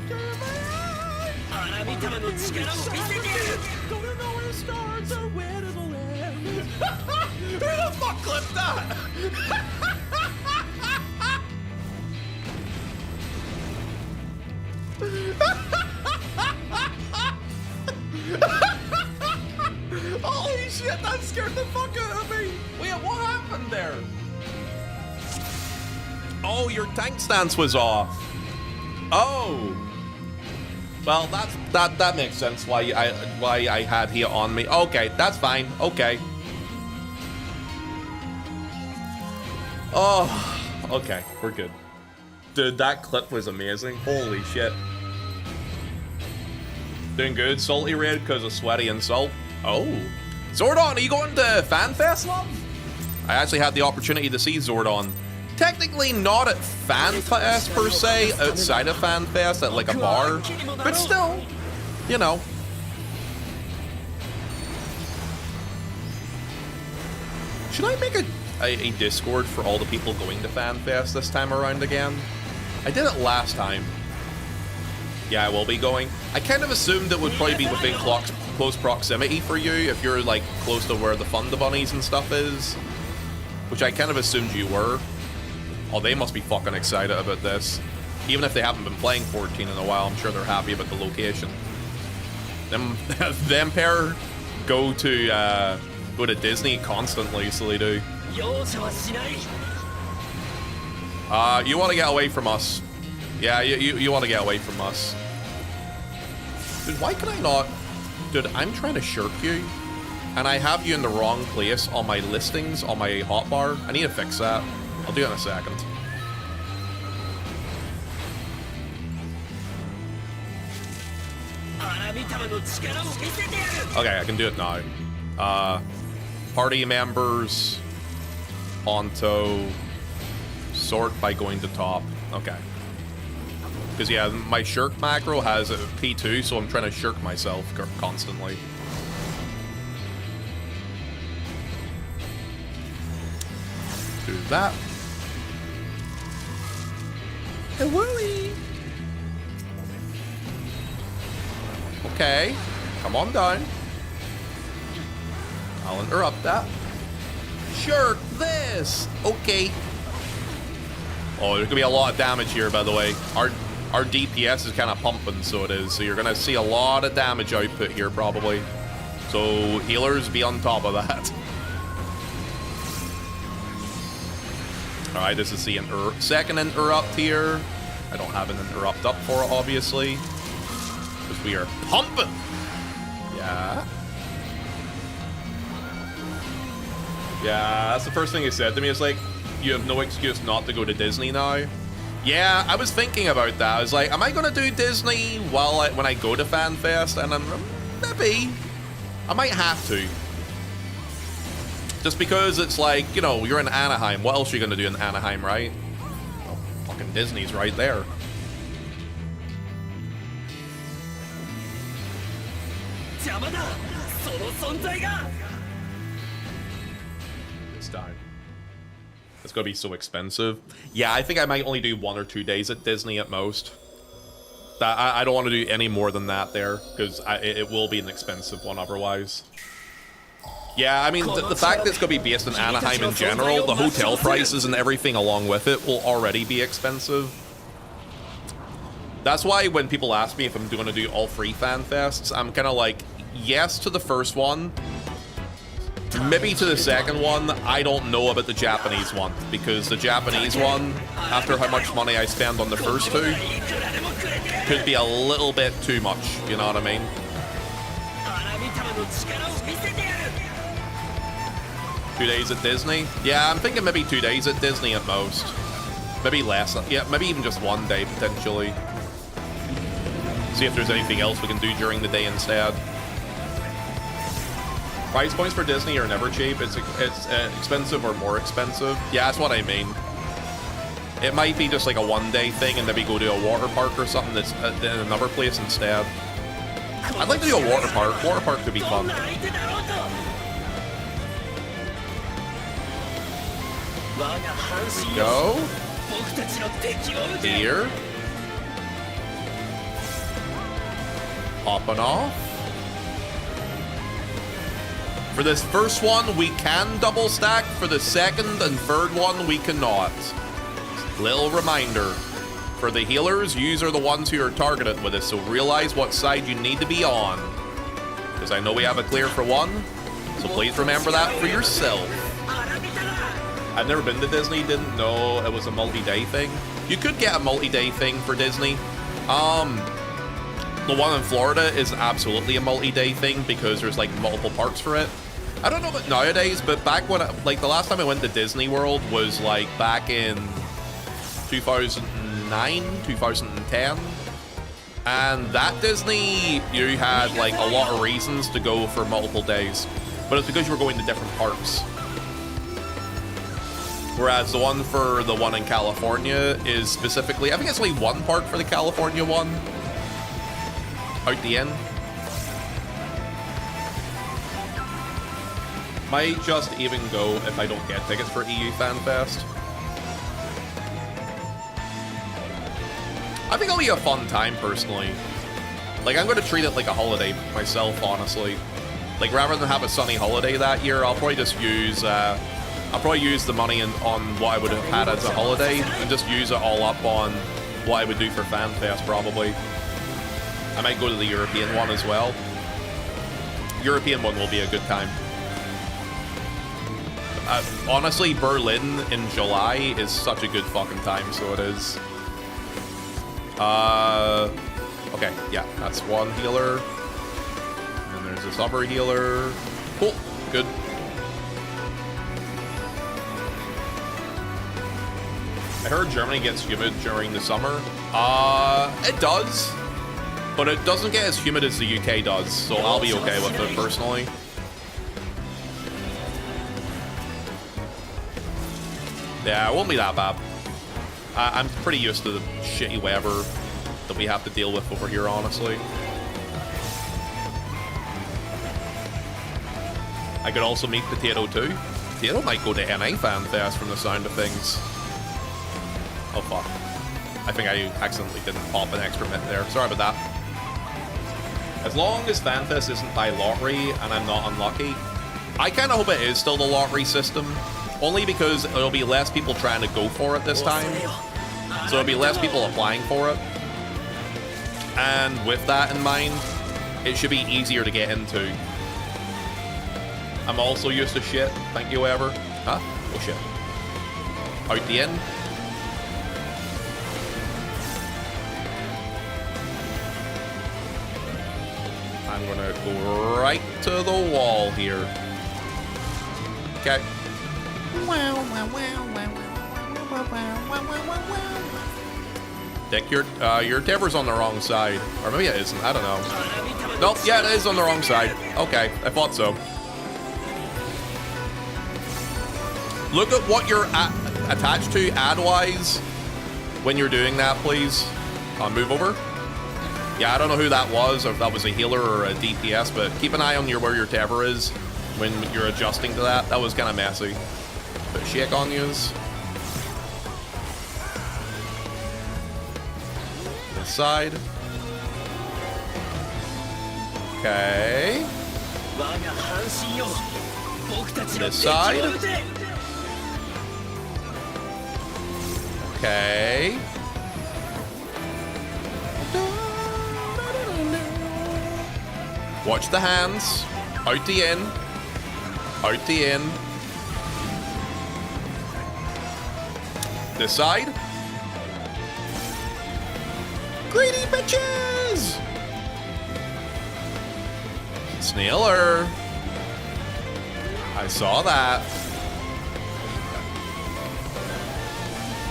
don't know where it starts or where it'll end. Who the fuck clipped that? Holy shit, that scared the fuck out of me. Wait, what happened there? Oh, your tank stance was off. Oh. Well, that makes sense why I had here on me. Okay, that's fine. Okay. Oh, okay, we're good. Dude, that clip was amazing. Holy shit. Doing good. Salty raid because of sweaty and salt. Oh. Zordon, are you going to Fanfest, love? I actually had the opportunity to see Zordon. Technically not at Fanfest per se, outside of Fanfest at like a bar. But still, you know. Should I make a Discord for all the people going to Fanfest this time around again? I did it last time. Yeah, I will be going. I kind of assumed it would probably be within close proximity for you if you're like close to where the Funda Bunnies and stuff is. Which I kind of assumed you were. Oh, they must be fucking excited about this. Even if they haven't been playing 14 in a while, I'm sure they're happy about the location. Them pair go to Disney constantly, so they do. You want to get away from us. Yeah, you want to get away from us. Dude, why can I not... Dude, I'm trying to shirk you, and I have you in the wrong place on my listings, on my hotbar. I need to fix that. I'll do it in a second. Okay, I can do it now. Party members, Ponto, sort by going to top. Okay. Because, yeah, my shirk macro has a P2, so I'm trying to shirk myself constantly. Do that. Hello. Okay. Come on down. I'll interrupt that. Shirk this. Okay. Oh, there's gonna be a lot of damage here, by the way. Our DPS is kind of pumping, so it is. So you're gonna see a lot of damage output here, probably. So healers, be on top of that. All right, this is the second interrupt here. I don't have an interrupt up for it, obviously, because we are pumping. Yeah. Yeah, that's the first thing he said to me. It's like, you have no excuse not to go to Disney now. Yeah, I was thinking about that. I was like, am I going to do Disney when I go to Fanfest? And maybe. I might have to. Just because it's like, you know, you're in Anaheim. What else are you going to do in Anaheim, right? Well, fucking Disney's right there. This time. It's gonna be so expensive. Yeah, I think I might only do 1 or 2 days at Disney at most. I don't want to do any more than that there, because it will be an expensive one otherwise. Yeah, I mean, the fact that it's going to be based in Anaheim in general, the hotel prices and everything along with it will already be expensive. That's why when people ask me if I'm going to do all 3 Fanfests, I'm kind of like, yes to the first one, maybe to the second one. I don't know about the Japanese one, because the Japanese one, after how much money I spend on the first 2, could be a little bit too much, you know what I mean? Two days at Disney? Yeah, I'm thinking maybe 2 days at Disney at most. Maybe less. Yeah, maybe even just 1 day, potentially. See if there's anything else we can do during the day instead. Price points for Disney are never cheap. It's expensive or more expensive. Yeah, that's what I mean. It might be just like a 1 day thing and maybe go to a water park or something that's in another place instead. I'd like to do a water park. Water park could be fun. Go. Here. Popping off. For this first one, we can double stack. For the second and third one, we cannot. Little reminder. For the healers, yous are the ones who are targeted with this, so realize what side you need to be on. Because I know we have a clear for one, so please remember that for yourself. I've never been to Disney, didn't know it was a multi-day thing. You could get a multi-day thing for Disney. The one in Florida is absolutely a multi-day thing because there's like multiple parks for it. I don't know about nowadays, but back when, like, the last time I went to Disney World was, like, back in 2009, 2010. And that Disney, you had, like, a lot of reasons to go for multiple days. But it's because you were going to different parks. Whereas the one for the one in California is specifically, I think it's only one park for the California one. Out the end. Might just even go if I don't get tickets for EU Fanfest. I think it'll be a fun time, personally. Like, I'm going to treat it like a holiday myself, honestly. Like, rather than have a sunny holiday that year, I'll probably just use, I'll probably use the money on what I would have had as a holiday and just use it all up on what I would do for Fanfest, probably. I might go to the European one as well. European one will be a good time. Honestly, Berlin in July is such a good fucking time, so it is. Okay, yeah, that's one healer. And there's this other healer. Cool, good. I heard Germany gets humid during the summer. It does. But it doesn't get as humid as the UK does, so I'll be okay with it, personally. Yeah, it won't be that bad. I'm pretty used to the shitty weather that we have to deal with over here, honestly. I could also meet Potato too. Potato might go to NA Fanfest from the sound of things. Oh fuck. I think I accidentally didn't pop an extra mint there. Sorry about that. As long as Fanfest isn't by lottery and I'm not unlucky, I kind of hope it is still the lottery system. Only because there'll be less people trying to go for it this time. So there'll be less people applying for it. And with that in mind, it should be easier to get into. I'm also used to shit. Thank you, ever. Huh? Oh shit. Out the end. I'm gonna go right to the wall here. Okay. Dick, your Tebra's on the wrong side. Or maybe it isn't, I don't know. Nope, yeah, it is on the wrong side. Okay, I thought so. Look at what you're attached to ad-wise when you're doing that, please. Move over. Yeah, I don't know who that was, or if that was a healer or a DPS, but keep an eye on where your Tevra is when you're adjusting to that. That was kind of messy. But shake on yous. This side. Okay. This side. Okay. Watch the hands. Out the in. Out the in. This side. Greedy bitches! Snailer. I saw that.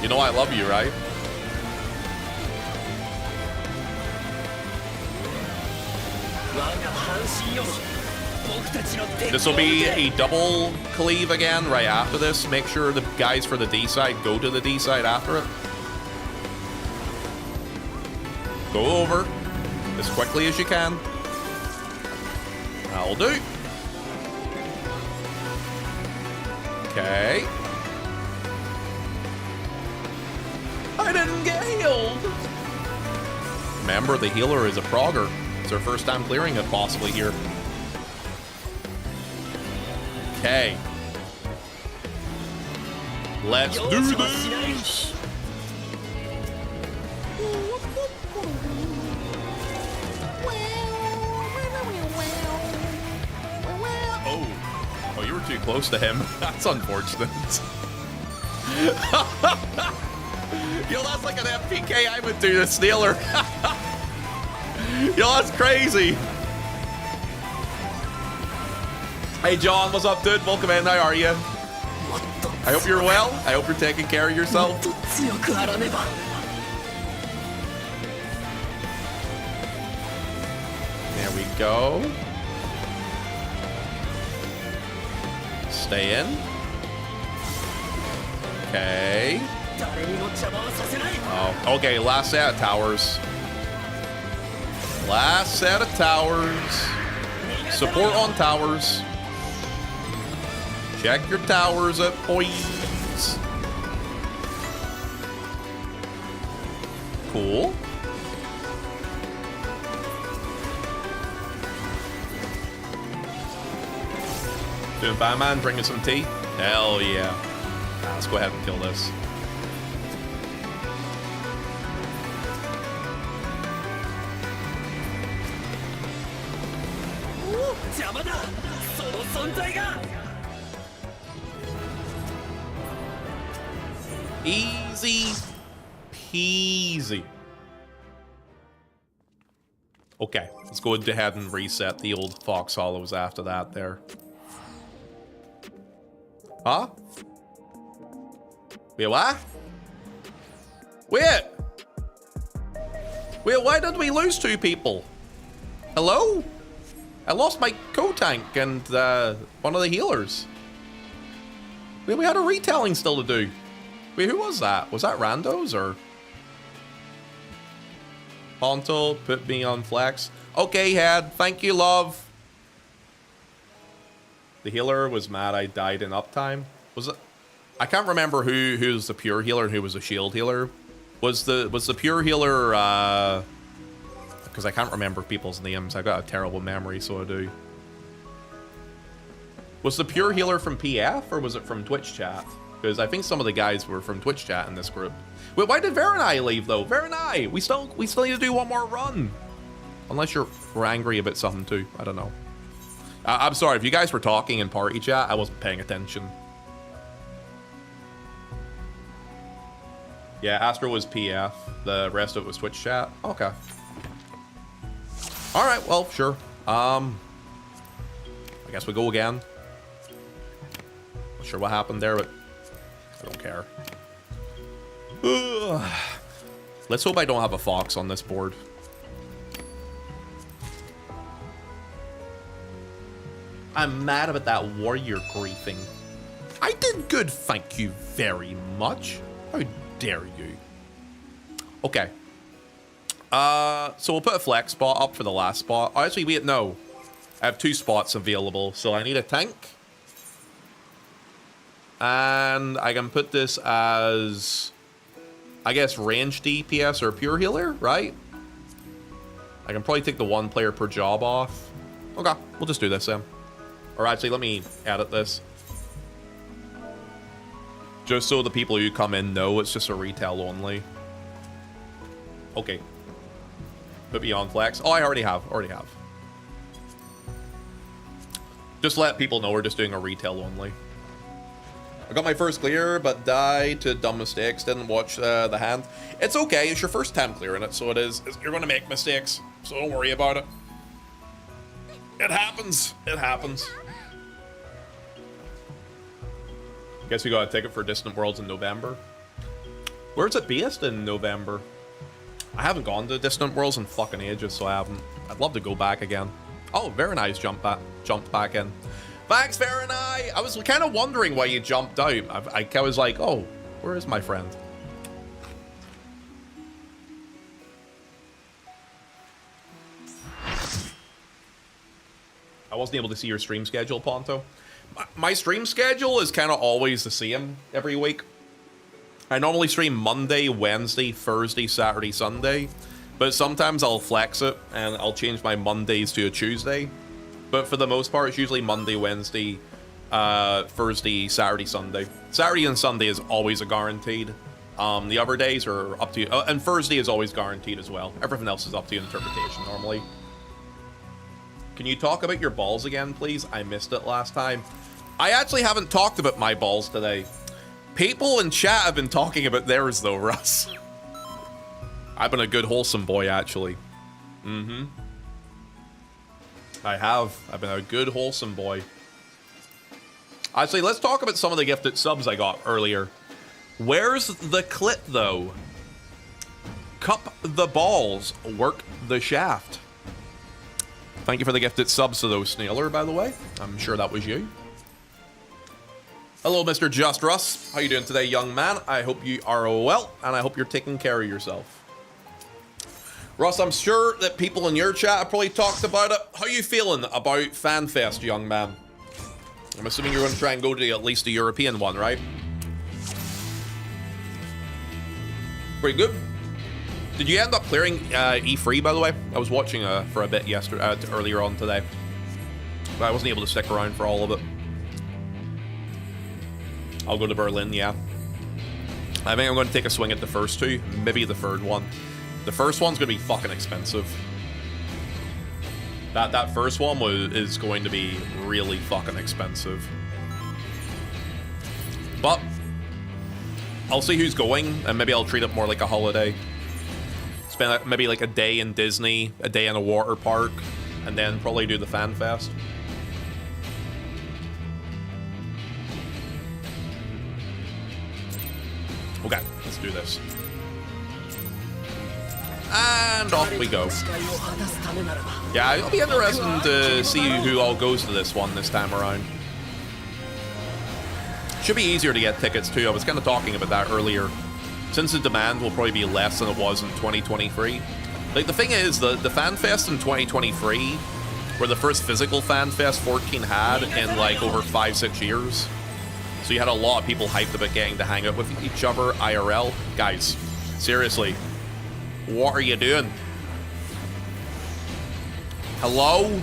You know I love you, right? This will be a double cleave again right after this. Make sure the guys for the D side go to the D side after it. Go over as quickly as you can. That'll do. Okay. I didn't get healed. Remember, the healer is a progger. It's our first time clearing it possibly here. Okay. Let's do this. Oh, you were too close to him. That's unfortunate. Yo, that's like an FPK I would do to Steeler. Yo, that's crazy. Hey John, what's up, dude? Welcome in. How are you? I hope you're well. I hope you're taking care of yourself. There we go. Stay in. Okay. Oh, okay. Last set of towers. Last set of towers. Support on towers. Check your towers up, boys. Cool. Doing Batman, bringing some tea. Hell yeah. Nah, let's go ahead and kill this. Easy peasy. Okay, let's go ahead and reset the old Fox Hollows after that there. Huh? Wait, what? Wait! Wait, why did we lose 2 people? Hello? I lost my co-tank and one of the healers. Wait, we had a retelling still to do. Wait, who was that? Was that Randos or? Ponto, put me on flex. Okay, Head. Thank you, love. The healer was mad I died in uptime. Was it? I can't remember who's the pure healer and who was the shield healer. Was the pure healer? Because I can't remember people's names. I've got a terrible memory, so I do. Was the pure healer from PF or was it from Twitch chat? Because I think some of the guys were from Twitch chat in this group. Wait, why did Veronai leave though? Veronai, we still need to do one more run. Unless we're angry about something too. I don't know. I'm sorry if you guys were talking in party chat. I wasn't paying attention. Yeah, Astro was PF. The rest of it was Twitch chat. Okay. All right. Well, sure. I guess we go again. Not sure what happened there, but I don't care. Let's hope I don't have a fox on this board. I'm mad about that warrior griefing. I did good, thank you very much. How dare you? Okay. So we'll put a flex spot up for the last spot. Oh, actually, wait, no. I have 2 spots available, so I need a tank. And I can put this as, I guess, range DPS or pure healer, right? I can probably take the 1 player per job off. Okay, we'll just do this then. Or actually, let me edit this. Just so the people who come in know it's just a retail only. Okay. Put me on flex. Oh, I already have. Just let people know we're just doing a retail only. I got my first clear, but died to dumb mistakes. Didn't watch the hand. It's okay. It's your first time clearing it, so it is. You're going to make mistakes, so don't worry about it. It happens. It happens. Guess we got a ticket for Distant Worlds in November. Where's it based in November? I haven't gone to Distant Worlds in fucking ages, so I haven't. I'd love to go back again. Oh, very nice. Jumped back in. Thanks, Veronai. I was kind of wondering why you jumped out. I was like, oh, where is my friend? I wasn't able to see your stream schedule, Ponto. My stream schedule is kind of always the same every week. I normally stream Monday, Wednesday, Thursday, Saturday, Sunday. But sometimes I'll flex it and I'll change my Mondays to a Tuesday. But for the most part, it's usually Monday, Wednesday, Thursday, Saturday, Sunday. Saturday and Sunday is always a guaranteed. The other days are up to you. And Thursday is always guaranteed as well. Everything else is up to interpretation normally. Can you talk about your balls again, please? I missed it last time. I actually haven't talked about my balls today. People in chat have been talking about theirs though, Russ. I've been a good wholesome boy, actually. I have. I've been a good wholesome boy. Actually, let's talk about some of the gifted subs I got earlier. Where's the clit, though? Cup the balls, work the shaft. Thank you for the gifted subs to those Snailer, by the way. I'm sure that was you. Hello, Mr. Just Russ. How you doing today, young man? I hope you are well, and I hope you're taking care of yourself. Russ, I'm sure that people in your chat have probably talked about it. How you feeling about FanFest, young man? I'm assuming you're going to try and go to at least a European one, right? Pretty good. Did you end up clearing E3, by the way? I was watching for a bit yesterday, earlier on today. But I wasn't able to stick around for all of it. I'll go to Berlin, yeah. I think I'm going to take a swing at the first two, maybe the third one. The first one's going to be fucking expensive. That first one is going to be really fucking expensive. But I'll see who's going, and maybe I'll treat it more like a holiday. Spend maybe like a day in Disney, a day in a water park, and then probably do the FanFest. Okay, let's do this. And off we go. Yeah, it'll be interesting to see who all goes to this one this time around. Should be easier to get tickets too. I was kind of talking about that earlier. Since the demand will probably be less than it was in 2023. Like, the thing is, the FanFest in 2023 were the first physical FanFest 14 had in like over 5-6 years. So you had a lot of people hyped about getting to hang out with each other IRL. Guys, seriously, what are you doing? Hello?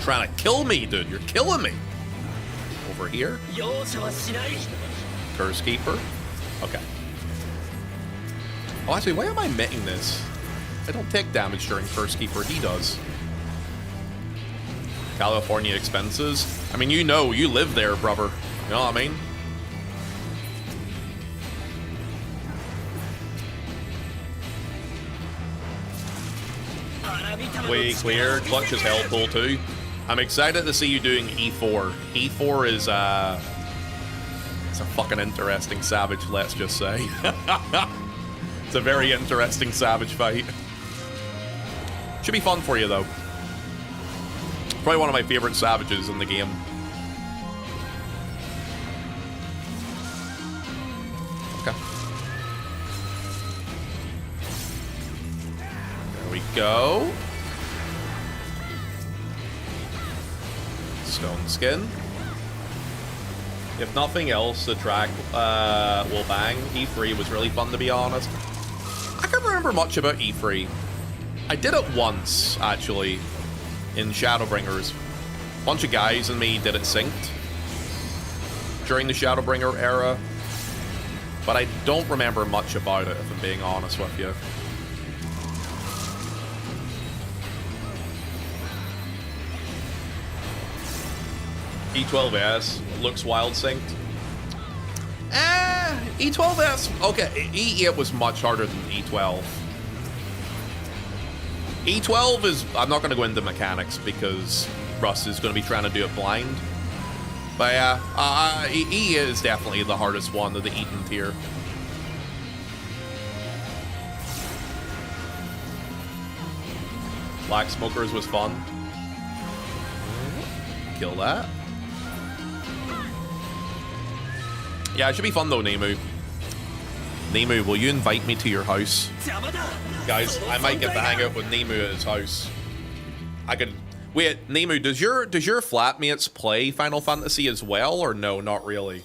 Trying to kill me, dude. You're killing me. Over here. Curse Keeper. Okay. Oh, actually, why am I mitting this? I don't take damage during Curse Keeper. He does. California expenses. I mean, you know, you live there, brother. You know what I mean? Way clear. Clutch is hell pull too. I'm excited to see you doing E4. E4 is it's a fucking interesting savage, let's just say. It's a very interesting savage fight. Should be fun for you though. Probably one of my favorite savages in the game. Okay. There we go. Stone Skin. If nothing else, the track will bang. E3 was really fun, to be honest. I can't remember much about E3. I did it once, actually, in Shadowbringers. A bunch of guys and me did it synced during the Shadowbringer era, but I don't remember much about it, if I'm being honest with you. E12S looks wild synced. E12S, okay, E8 was much harder than E12. E12 is, I'm not going to go into mechanics because Russ is going to be trying to do it blind. But yeah, E is definitely the hardest one of the Eaton tier. Black Smokers was fun. Kill that. Yeah, it should be fun though, Nemu. Nemu, will you invite me to your house? Guys, I might get to hang out with Nemu at his house. I could... Wait, Nemu, does your flatmates play Final Fantasy as well, or no, not really?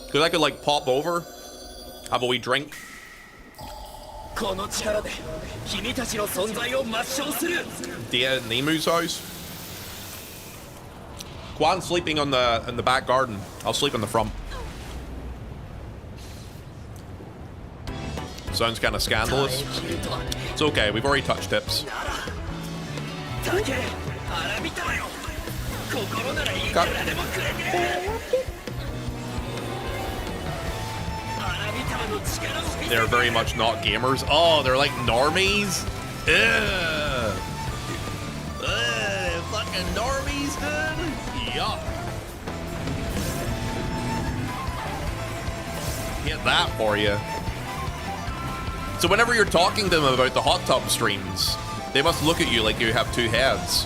Because I could, like, pop over, have a wee drink. Nemu's house? Quan sleeping in the back garden. I'll sleep in the front. Sounds kind of scandalous. It's okay, we've already touched tips. They're very much not gamers. Oh, they're like normies? Ugh. Fucking normies, dude. Yuck. Get that for you. So whenever you're talking to them about the hot tub streams, they must look at you like you have two heads.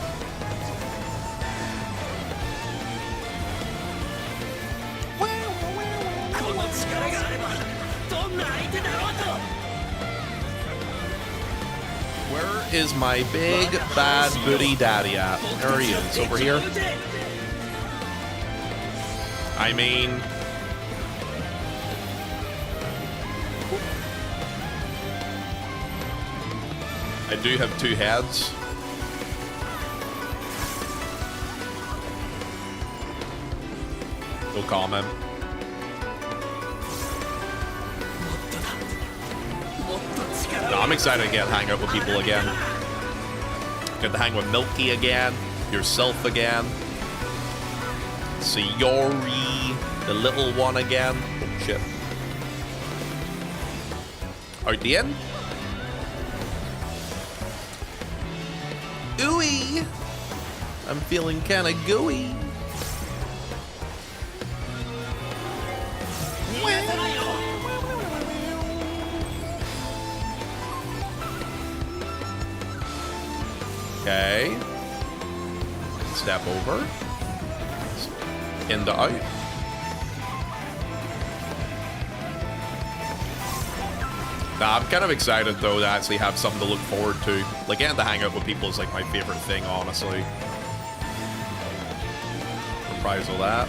Where is my big bad booty daddy at? There he is, over here. I mean... I do have two heads. No comment. No, I'm excited to get hang out with people again. Get to hang with Milky again, yourself again, Sayori, the little one again. Oh shit. Out the end? Ooey! I'm feeling kinda gooey. Okay. Step over. Into out. Nah, I'm kind of excited though to actually have something to look forward to. Like getting to hang out with people is like my favorite thing, honestly. Reprisal that.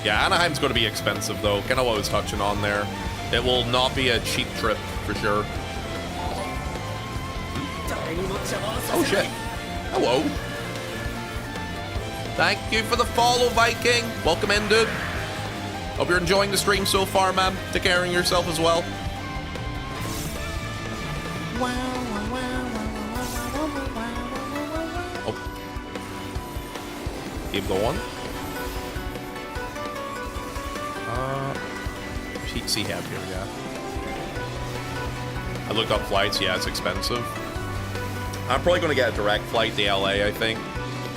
Yeah, Anaheim's going to be expensive though. Kind of what I was touching on there. It will not be a cheap trip for sure. Oh shit. Hello. Thank you for the follow, Viking. Welcome in, dude. Hope you're enjoying the stream so far, man. Take care of yourself as well. Oh. Keep going. See have here, yeah. I looked up flights. Yeah, it's expensive. I'm probably going to get a direct flight to LA, I think.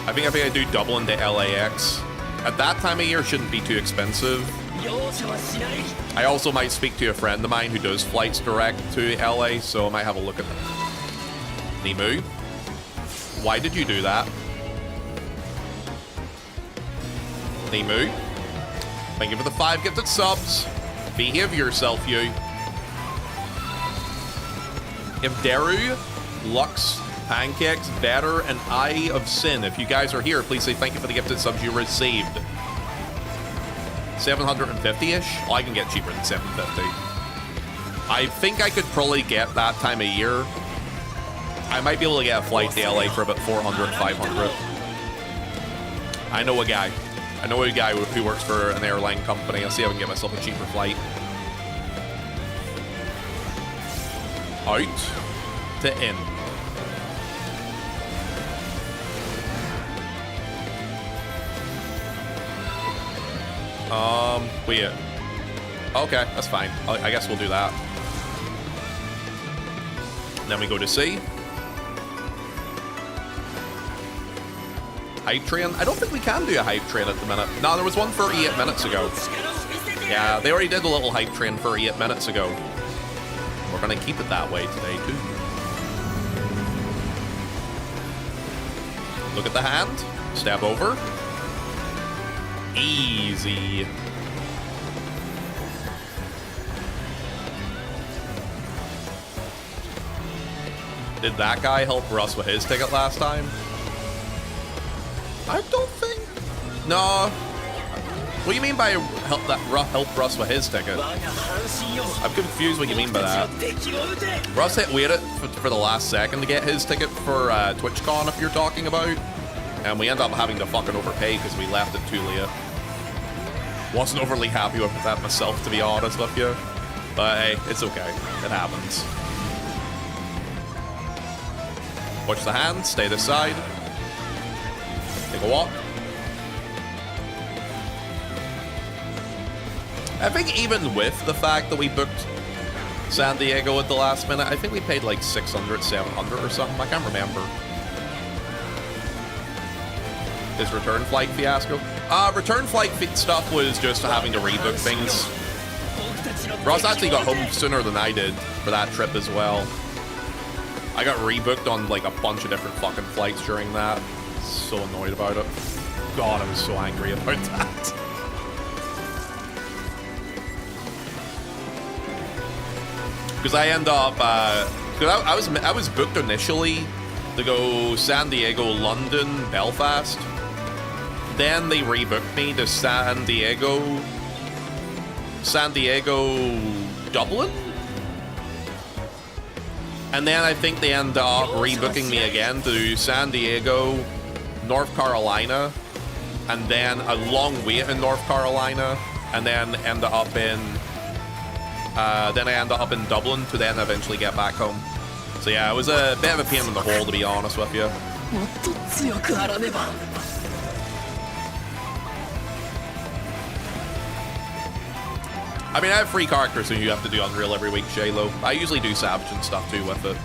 I think I do Dublin to LAX. At that time of year, it shouldn't be too expensive. I also might speak to a friend of mine who does flights direct to LA, so I might have a look at them. Nemu, why did you do that? Nemu, thank you for the 5 gifted subs. Behave yourself, you. If Deru, Lux, Pancakes, Batter, and Eye of Sin, if you guys are here, please say thank you for the gifted subs you received. 750-ish? Oh, I can get cheaper than 750. I think I could probably get that time of year. I might be able to get a flight to LA for about 400, 500. I know a guy. I know a guy who works for an airline company. I'll see if I can get myself a cheaper flight. Out to in. Wait. Okay, that's fine. I guess we'll do that. Then we go to C. Hype train? I don't think we can do a hype train at the minute. No, there was one 38 minutes ago. Yeah, they already did a little hype train 38 minutes ago. We're gonna keep it that way today, too. Look at the hand. Step over. Easy. Did that guy help Russ with his ticket last time? I don't think... No. What do you mean by help Russ with his ticket? I'm confused what you mean by that. Russ waited for the last second to get his ticket for TwitchCon, if you're talking about. And we ended up having to fucking overpay because we left it too late. Wasn't overly happy with that myself, to be honest with you. But hey, it's okay. It happens. Watch the hand, stay this side. Take a walk. I think even with the fact that we booked San Diego at the last minute. I think we paid like 600, 700 or something. I can't remember. His return flight fiasco. Return flight stuff was just having to rebook things. Ross actually got home sooner than I did for that trip as well. I got rebooked on like a bunch of different fucking flights during that. So annoyed about it. God, I was so angry about that. Because I end up, because I was booked initially to go San Diego, London, Belfast. Then they rebooked me to San Diego, Dublin. And then I think they end up rebooking me again to San Diego, North Carolina, and then a long wait in North Carolina, and then end up in, then I end up in Dublin to then eventually get back home. So yeah, it was a bit of a pain in the hole, to be honest with you. I mean, I have free characters, so you have to do Unreal every week, J-Lo. I usually do Savage and stuff too with it.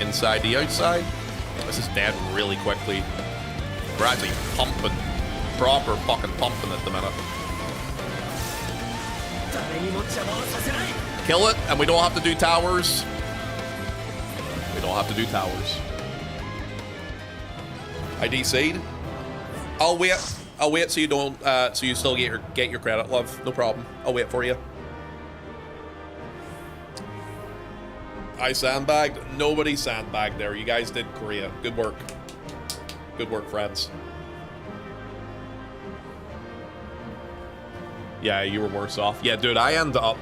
Inside the outside. This is dead really quickly. We're actually pumping. Proper fucking pumping at the minute. Kill it, and we don't have to do towers. We don't have to do towers. ID seed. I'll wait so you don't so you still get your credit, love. No problem. I'll wait for you. I sandbagged. Nobody sandbagged there. You guys did great. Good work. Good work, friends. Yeah, you were worse off. Yeah, dude, I ended up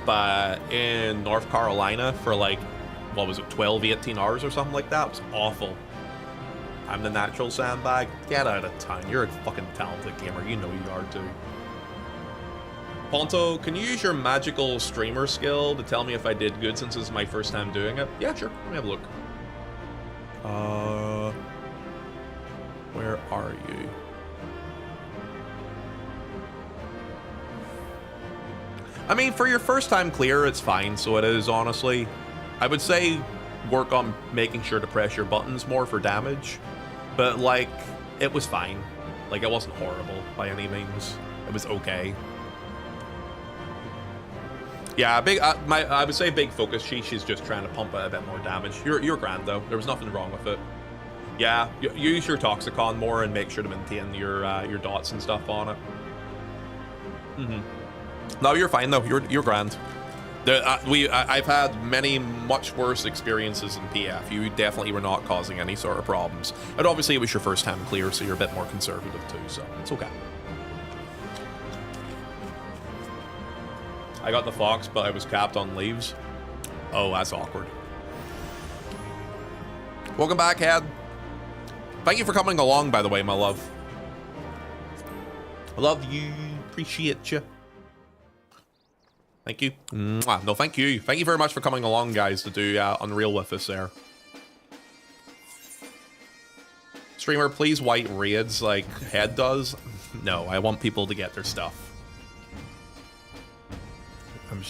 in North Carolina for like, what was it, 12, 18 hours or something like that. It was awful. I'm the natural sandbag. Get out of town. You're a fucking talented gamer. You know you are too. Ponto, can you use your magical streamer skill to tell me if I did good since this is my first time doing it? Yeah, sure. Let me have a look. Where are you? I mean, for your first time clear, it's fine. So it is, honestly. I would say work on making sure to press your buttons more for damage. But, like, it was fine. Like, it wasn't horrible by any means. It was okay. Yeah, I would say big focus. She's just trying to pump out a bit more damage. You're grand, though. There was nothing wrong with it. Yeah, use your Toxicon more and make sure to maintain your dots and stuff on it. No, you're fine, though. You're grand. I've had many much worse experiences in PF. You definitely were not causing any sort of problems. And obviously it was your first time clear, so you're a bit more conservative too, so it's okay. I got the Fox, but I was capped on leaves. Oh, that's awkward. Welcome back, Head. Thank you for coming along, by the way, my love. I love you. Appreciate you. Thank you. Mwah. No, thank you. Thank you very much for coming along, guys, to do Unreal with us there. Streamer, please white raids like Head does. No, I want people to get their stuff.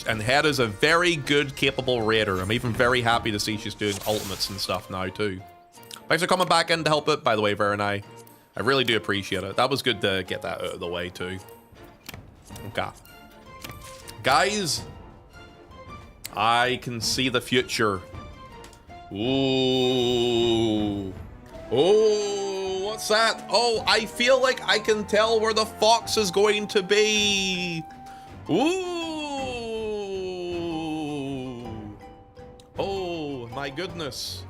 And Head is a very good, capable raider. I'm even very happy to see she's doing ultimates and stuff now, too. Thanks for coming back in to help it, by the way, Veronai. I really do appreciate it. That was good to get that out of the way, too. Okay. Guys, I can see the future. Ooh. Oh, what's that? Oh, I feel like I can tell where the fox is going to be. Ooh. Oh, my goodness.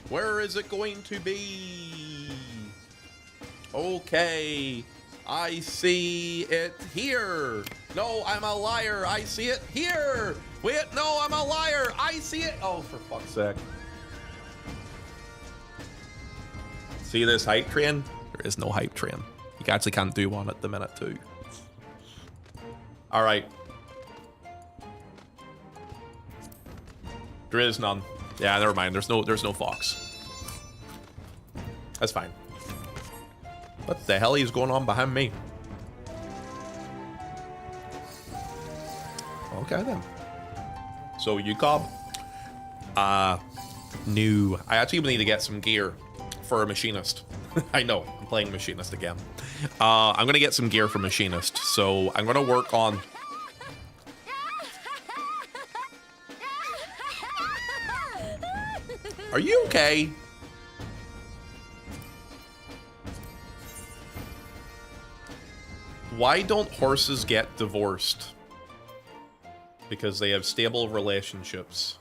Where is it going to be? Okay. I see it here. No, I'm a liar. I see it here. Wait, no, I'm a liar. I see it. Oh, for fuck's sake. See this hype train? There is no hype train. You actually can't do one at the minute, too. All right. There is none. Yeah, never mind. There's no fox. That's fine. What the hell is going on behind me? Okay then. So you cob. No. I actually need to get some gear for a machinist. I know, I'm playing machinist again. I'm gonna get some gear for machinist, so I'm gonna work on. Are you okay? Why don't horses get divorced? Because they have stable relationships.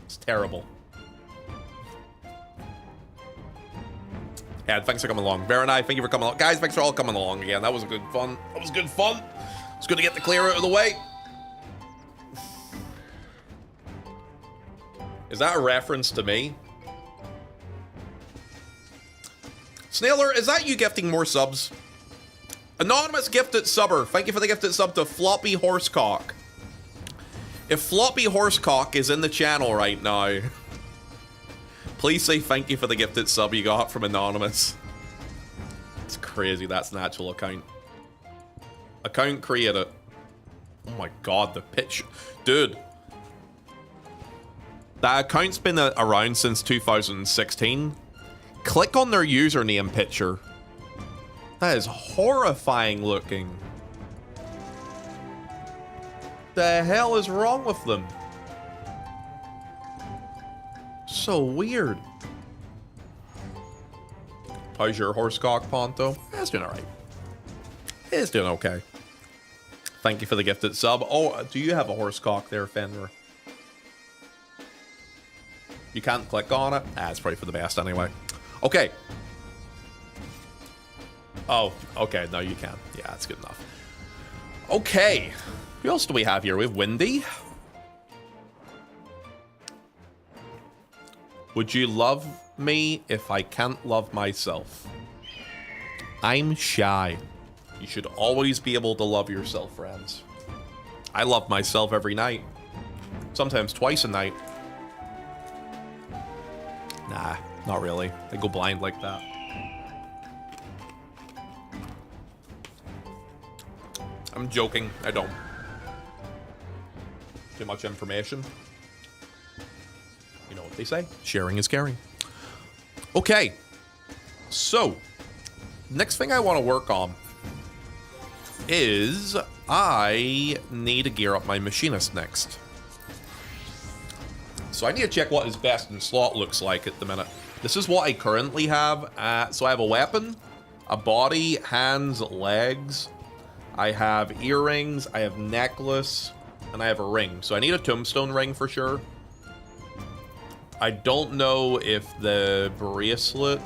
It's terrible. Yeah, thanks for coming along. Bear and I, thank you for coming along. Guys, thanks for all coming along again. That was good fun. That was good fun. It's good to get the clear out of the way. Is that a reference to me? Snailer, is that you gifting more subs? Anonymous gifted subber. Thank you for the gifted sub to Floppy Horsecock. If Floppy Horsecock is in the channel right now, please say thank you for the gifted sub you got from Anonymous. It's crazy, that's an actual account. Account created. Oh my god, the pitch. Dude. That account's been around since 2016. Click on their username picture. That is horrifying looking. The hell is wrong with them? So weird. How's your horsecock, Ponto? It's doing alright. It's doing okay. Thank you for the gifted sub. Oh, do you have a horsecock there, Fenrir? You can't click on it? Ah, it's probably for the best anyway. Okay. Oh, okay. No, you can. Yeah, that's good enough. Okay. Who else do we have here? We have Windy. Would you love me if I can't love myself? I'm shy. You should always be able to love yourself, friends. I love myself every night. Sometimes twice a night. Nah, not really. I go blind like that. I'm joking. I don't. Too much information. You know what they say? Sharing is caring. Okay. So, next thing I want to work on is I need to gear up my machinist next. So I need to check what his best in slot looks like at the minute. This is what I currently have. So I have a weapon, a body, hands, legs. I have earrings, I have necklace, and I have a ring. So I need a tombstone ring for sure. I don't know if the bracelet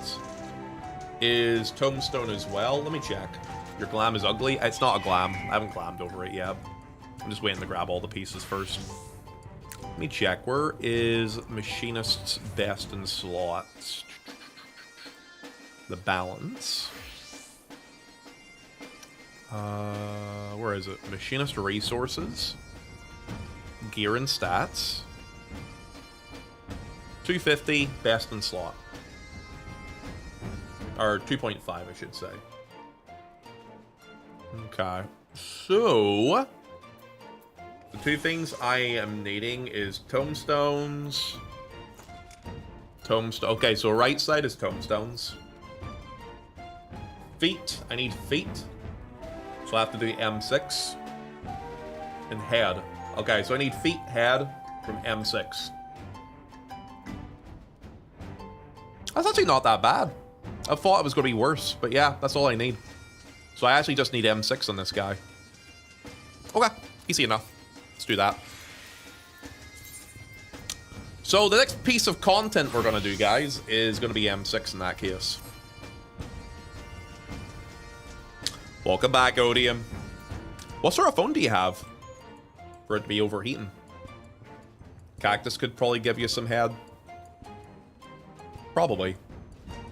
is tombstone as well. Let me check. Your glam is ugly. It's not a glam. I haven't glammed over it yet. I'm just waiting to grab all the pieces first. Let me check. Where is machinist's best in slots? The balance. Where is it? Machinist resources. Gear and stats. 250, best in slot. Or 2.5, I should say. Okay. So, the two things I am needing is tombstones. Okay, so right side is tombstones. Feet. I need feet. So I have to do M6. And head. Okay, so I need feet, head from M6. That's actually not that bad. I thought it was going to be worse, but yeah, that's all I need. So I actually just need M6 on this guy. Okay, easy enough. Let's do that. So the next piece of content we're going to do, guys, is going to be M6 in that case. Welcome back, Odium. What sort of phone do you have for it to be overheating? Cactus could probably give you some head. Probably.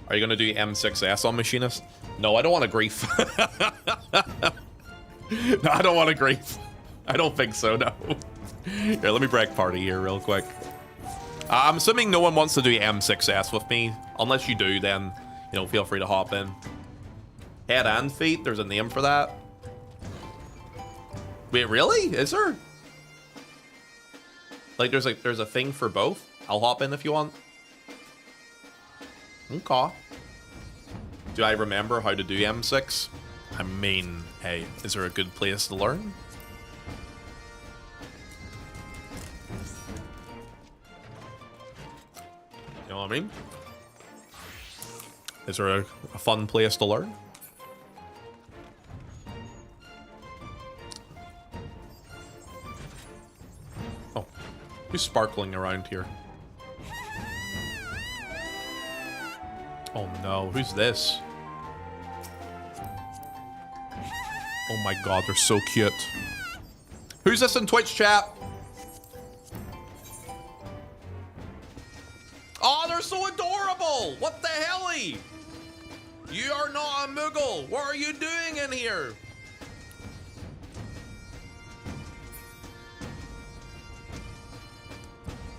Are you going to do M6S on Machinist? No, I don't want to grief. No, I don't want to grief. I don't think so, no. Here, let me break party here real quick. I'm assuming no one wants to do M6S with me. Unless you do, then, you know, feel free to hop in. Head and feet, there's a name for that. Wait, really? Is there? Like, there's a thing for both? I'll hop in if you want. Okay. Do I remember how to do M6? I mean, hey, is there a good place to learn? You know what I mean? Is there a fun place to learn? Oh, who's sparkling around here? Oh no, who's this? Oh my god, they're so cute. Who's this in Twitch chat? Oh, they're so adorable! What the helly? You are not a Moogle. What are you doing in here?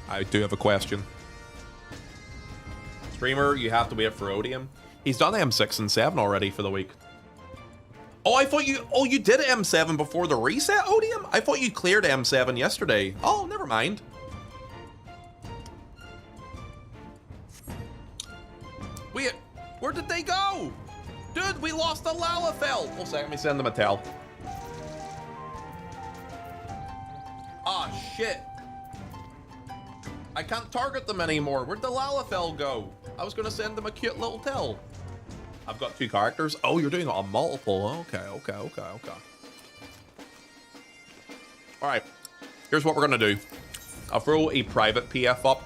I do have a question. Streamer, you have to wait for Odium. He's done M6 and 7 already for the week. Oh, I thought you... Oh, you did M7 before the reset, Odium? I thought you cleared M7 yesterday. Oh, never mind. Wait, where did they go? Dude, we lost the Lalafell. Oh, second, let me send them a tell. Ah, shit. I can't target them anymore. Where'd the Lalafell go? I was going to send them a cute little tell. I've got 2 characters. Oh, you're doing it on multiple. Okay. All right. Here's what we're going to do. I'll throw a private PF up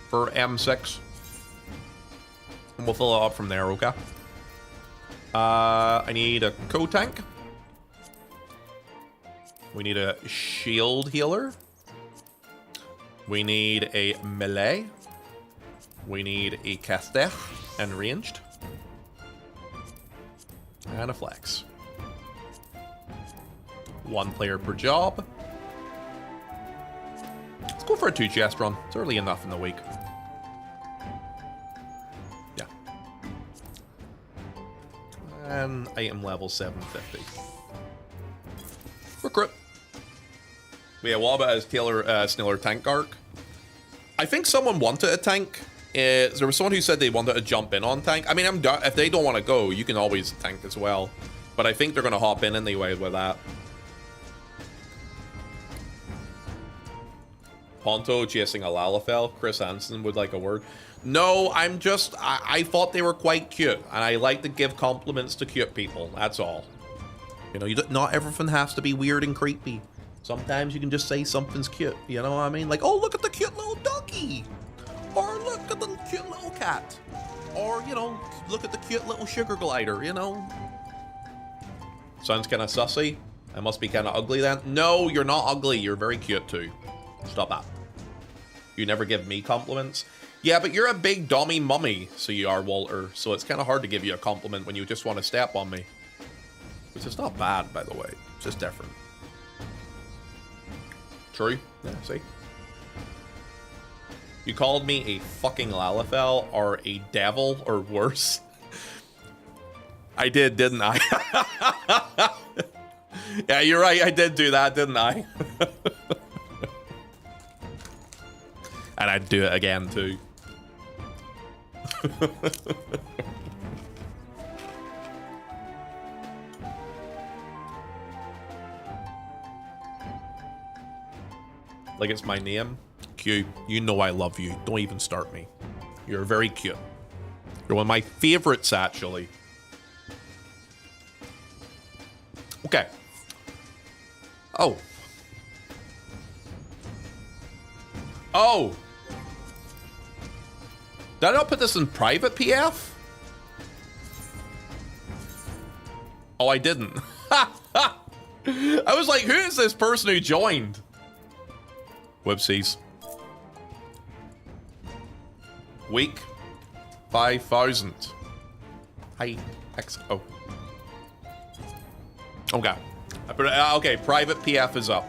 for M6. And we'll fill it up from there, okay? I need a co-tank. We need a shield healer. We need a melee. We need a caster and ranged. And a flex. 1 player per job. Let's go for a 2 chest run. It's early enough in the week. Yeah. And item level 750. Recruit. Yeah, what about his Sniller tank arc? I think someone wanted a tank. There was someone who said they wanted to jump in on tank. I mean, if they don't want to go, you can always tank as well. But I think they're going to hop in anyway with that. Ponto chasing a Lalafell. Chris Hansen would like a word. No, I thought they were quite cute. And I like to give compliments to cute people. That's all. You know, not everything has to be weird and creepy. Sometimes you can just say something's cute. You know what I mean? Like, oh, look at the cute little ducky. Or look at the cute little cat. Or, you know, look at the cute little sugar glider, you know? Sounds kind of sussy. I must be kind of ugly then. No, you're not ugly. You're very cute too. Stop that. You never give me compliments. Yeah, but you're a big dummy mummy, so you are, Walter. So it's kind of hard to give you a compliment when you just want to step on me. Which is not bad, by the way. It's just different. True. Yeah, see? You called me a fucking Lalafell or a devil or worse. I did, didn't I? Yeah, you're right. I did do that, didn't I? And I'd do it again, too. Like it's my name. Q, you know I love you. Don't even start me. You're very cute. You're one of my favorites, actually. Okay. Oh. Oh. Did I not put this in private PF? Oh, I didn't. I was like, who is this person who joined? Whoopsies. Week 5,000. Hi. Oh. Okay. I put it, okay, private PF is up.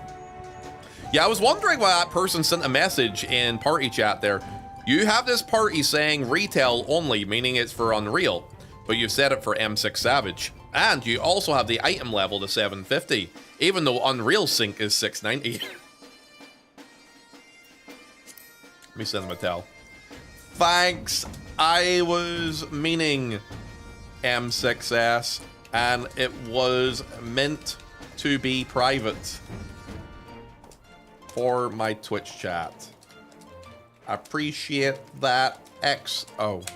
Yeah, I was wondering why that person sent a message in party chat there. You have this party saying retail only, meaning it's for Unreal, but you've set it for M6 Savage. And you also have the item level to 750, even though Unreal sync is 690. Let me send them a tell. Thanks. I was meaning M6S, and it was meant to be private for my Twitch chat. Appreciate that. XO.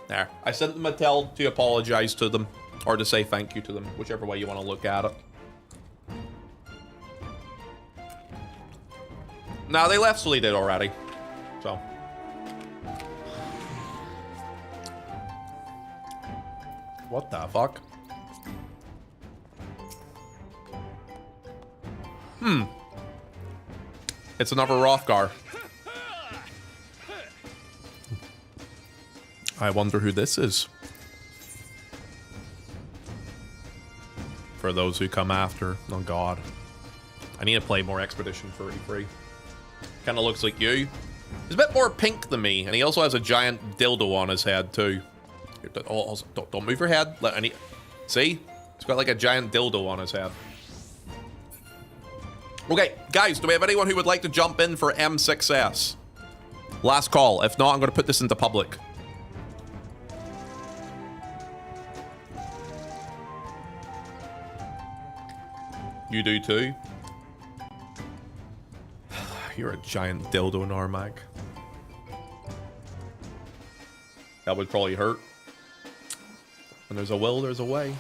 There. I sent them a tell to apologize to them, or to say thank you to them, whichever way you want to look at it. Nah, they left, so they did already. So. What the fuck? It's another Rothgar. I wonder who this is. For those who come after. Oh god. I need to play more Expedition 33. Kind of looks like you. He's a bit more pink than me, and he also has a giant dildo on his head too. Oh, don't move your head. See? He's got like a giant dildo on his head. Okay, guys, do we have anyone who would like to jump in for M6S? Last call. If not, I'm going to put this into public. You do too? You're a giant dildo, Narmag. That would probably hurt. When there's a will, there's a way.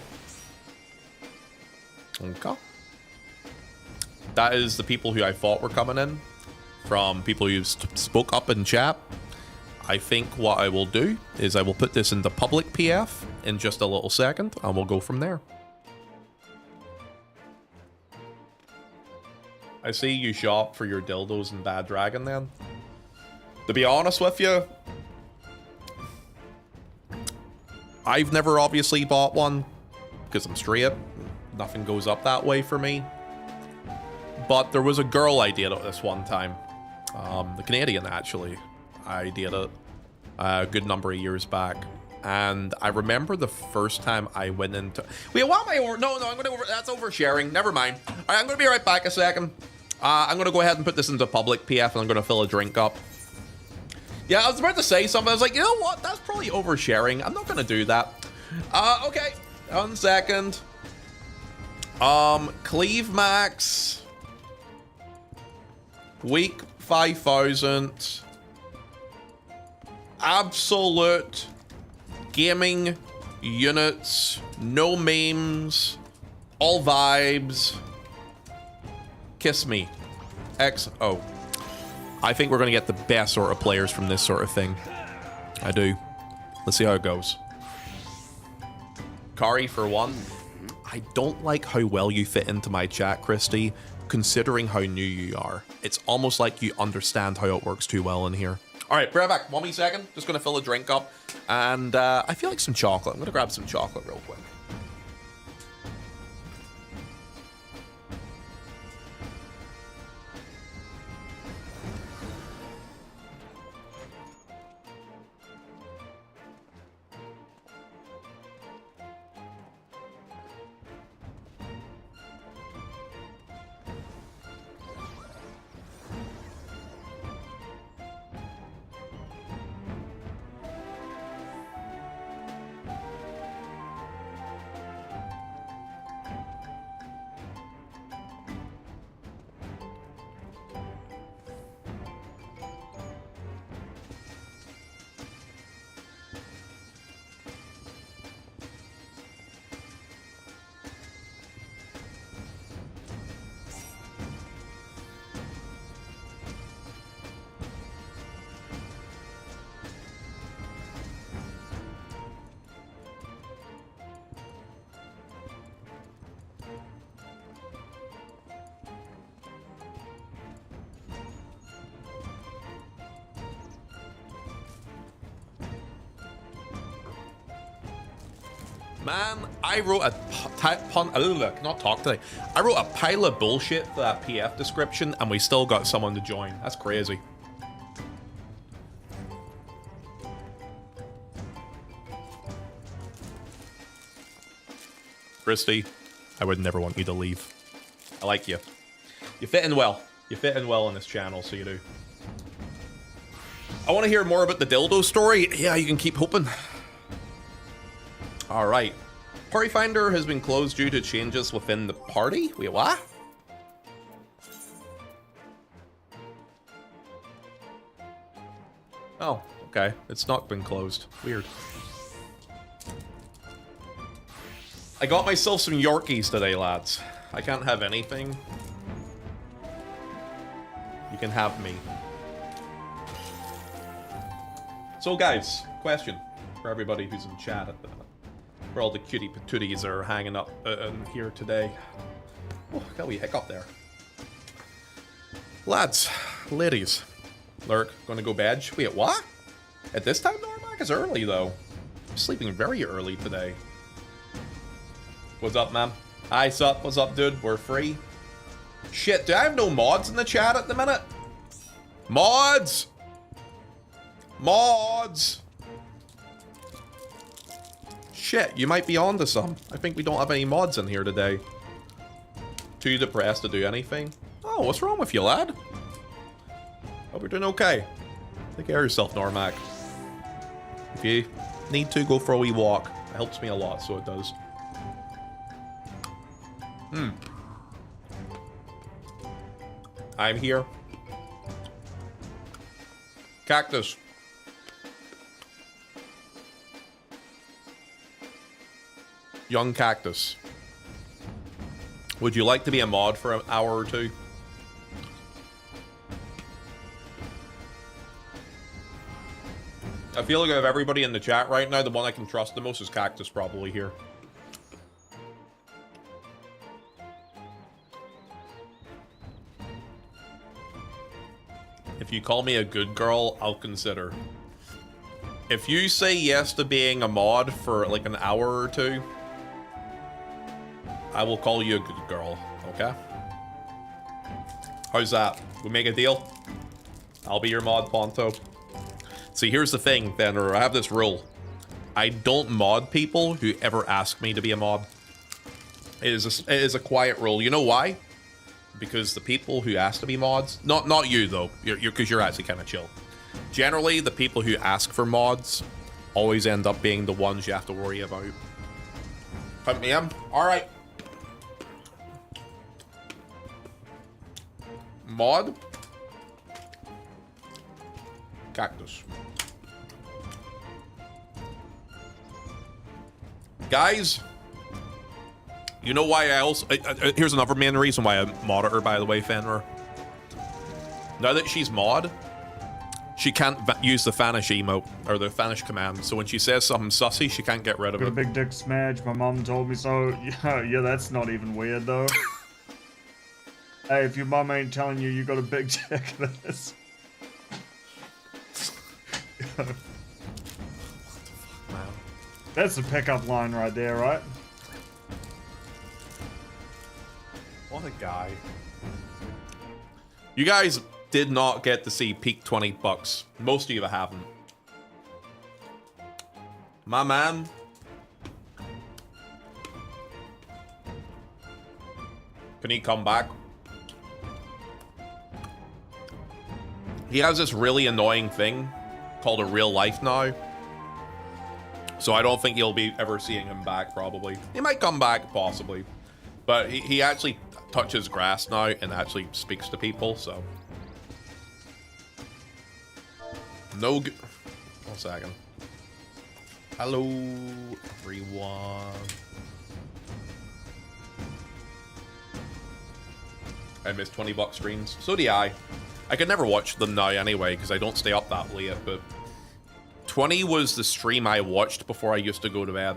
Okay. That is the people who I thought were coming in. From people who spoke up in chat. I think what I will do is I will put this into public PF in just a little second, and we'll go from there. I see you shop for your dildos in Bad Dragon then. To be honest with you, I've never obviously bought one because I'm straight. Nothing goes up that way for me. But there was a girl I dated this one time. The Canadian, actually. I did it a good number of years back. And I remember the first time I went into... Wait, what am I over... No, I'm going to... That's oversharing. Never mind. All right, I'm going to be right back a second. I'm going to go ahead and put this into public PF, and I'm going to fill a drink up. Yeah, I was about to say something. I was like, you know what? That's probably oversharing. I'm not going to do that. Okay. 1 second. Cleave Max. Week 5000. Absolute gaming units. No memes. All vibes. Kiss me. XO. I think we're going to get the best sort of players from this sort of thing. I do. Let's see how it goes. Kari for one. I don't like how well you fit into my chat, Christy, considering how new you are. It's almost like you understand how it works too well in here. All right, be right back. 1 wee second. Just going to fill a drink up. And I feel like some chocolate. I'm going to grab some chocolate real quick. Man, I wrote a cannot talk today. I wrote a pile of bullshit for that PF description, and we still got someone to join. That's crazy. Christy, I would never want you to leave. I like you. You fit in well. You fit in well on this channel, so you do. I want to hear more about the dildo story. Yeah, you can keep hoping. All right. Party Finder has been closed due to changes within the party. Wait, what? Oh, okay. It's not been closed. Weird. I got myself some Yorkies today, lads. I can't have anything. You can have me. So, guys, question for everybody who's in chat at the where all the cutie patooties are hanging up here today. Oh, got a wee hiccup there. Lads, ladies, Lurk, gonna go badge. Wait, what? At this time, Normac? It's early, though. I'm sleeping very early today. What's up, man? Hi, sup? What's up, dude? We're free. Shit, do I have no mods in the chat at the minute? Mods! Mods! Shit, you might be onto some. I think we don't have any mods in here today. Too depressed to do anything. Oh, what's wrong with you, lad? Hope you're doing okay. Take care of yourself, Normac. If you need to, go for a wee walk. It helps me a lot, so it does. I'm here. Cactus. Young Cactus. Would you like to be a mod for an hour or two? I feel like I have everybody in the chat right now. The one I can trust the most is Cactus, probably here. If you call me a good girl, I'll consider. If you say yes to being a mod for like an hour or two, I will call you a good girl, okay? How's that? We make a deal? I'll be your mod, Ponto. See, here's the thing, Fenrir. I have this rule. I don't mod people who ever ask me to be a mod. It is a quiet rule. You know why? Because the people who ask to be mods, not you though, because you're actually kind of chill. Generally, the people who ask for mods always end up being the ones you have to worry about. Pump me in. All right. Mod. Cactus. Guys, you know why I also... here's another main reason why I modded her, by the way, Fenrir. Now that she's mod, she can't use the Fanish emote, or the Fanish command, so when she says something sussy, she can't get rid of it. Got a big dick smudge, my mom told me so. Yeah, that's not even weird, though. Hey, if your mom ain't telling you you got a big dick, that's... What the fuck, man? That's the pickup line right there, right? What a guy. You guys did not get to see peak 20 bucks. Most of you haven't. My man. Can he come back? He has this really annoying thing called a real life now. So I don't think you'll be ever seeing him back, probably. He might come back, possibly. But he actually touches grass now and actually speaks to people, so. No good. 1 second. Hello, everyone. I missed 20 buck streams. So do I. I could never watch them now anyway, because I don't stay up that late, but 20 was the stream I watched before I used to go to bed.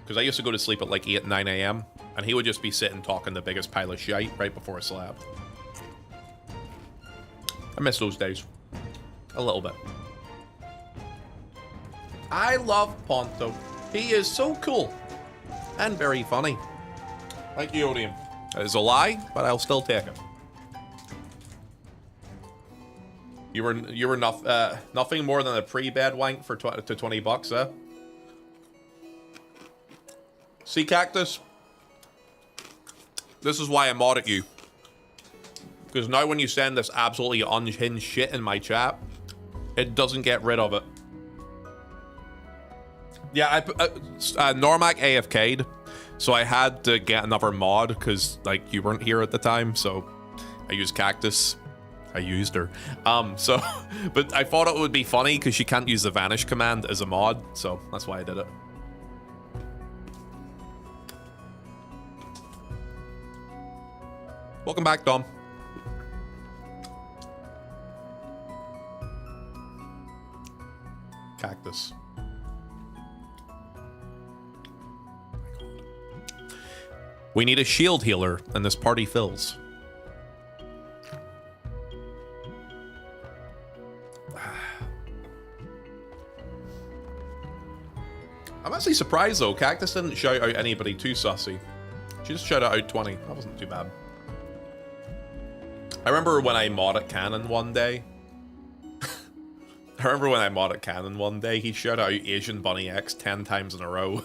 Because I used to go to sleep at like 8, 9 a.m. And he would just be sitting talking the biggest pile of shite right before I slept. I miss those days. A little bit. I love Ponto. He is so cool. and very funny. Thank you, Odium. That is a lie, but I'll still take it. You were nothing more than a pre-bed wank for to 20 bucks, eh? See, Cactus? This is why I'm mad at you. Because now when you send this absolutely unhinged shit in my chat, it doesn't get rid of it. Yeah, Normac AFK'd, so I had to get another mod because, like, you weren't here at the time, so I used Cactus. I used her. But I thought it would be funny because she can't use the vanish command as a mod, so that's why I did it. Welcome back, Dom. Cactus. We need a shield healer, and this party fills. I'm actually surprised though, Cactus didn't shout out anybody too sussy. She just shouted out 20. That wasn't too bad. I remember when I modded Cannon one day. He shouted out Asian Bunny X 10 times in a row.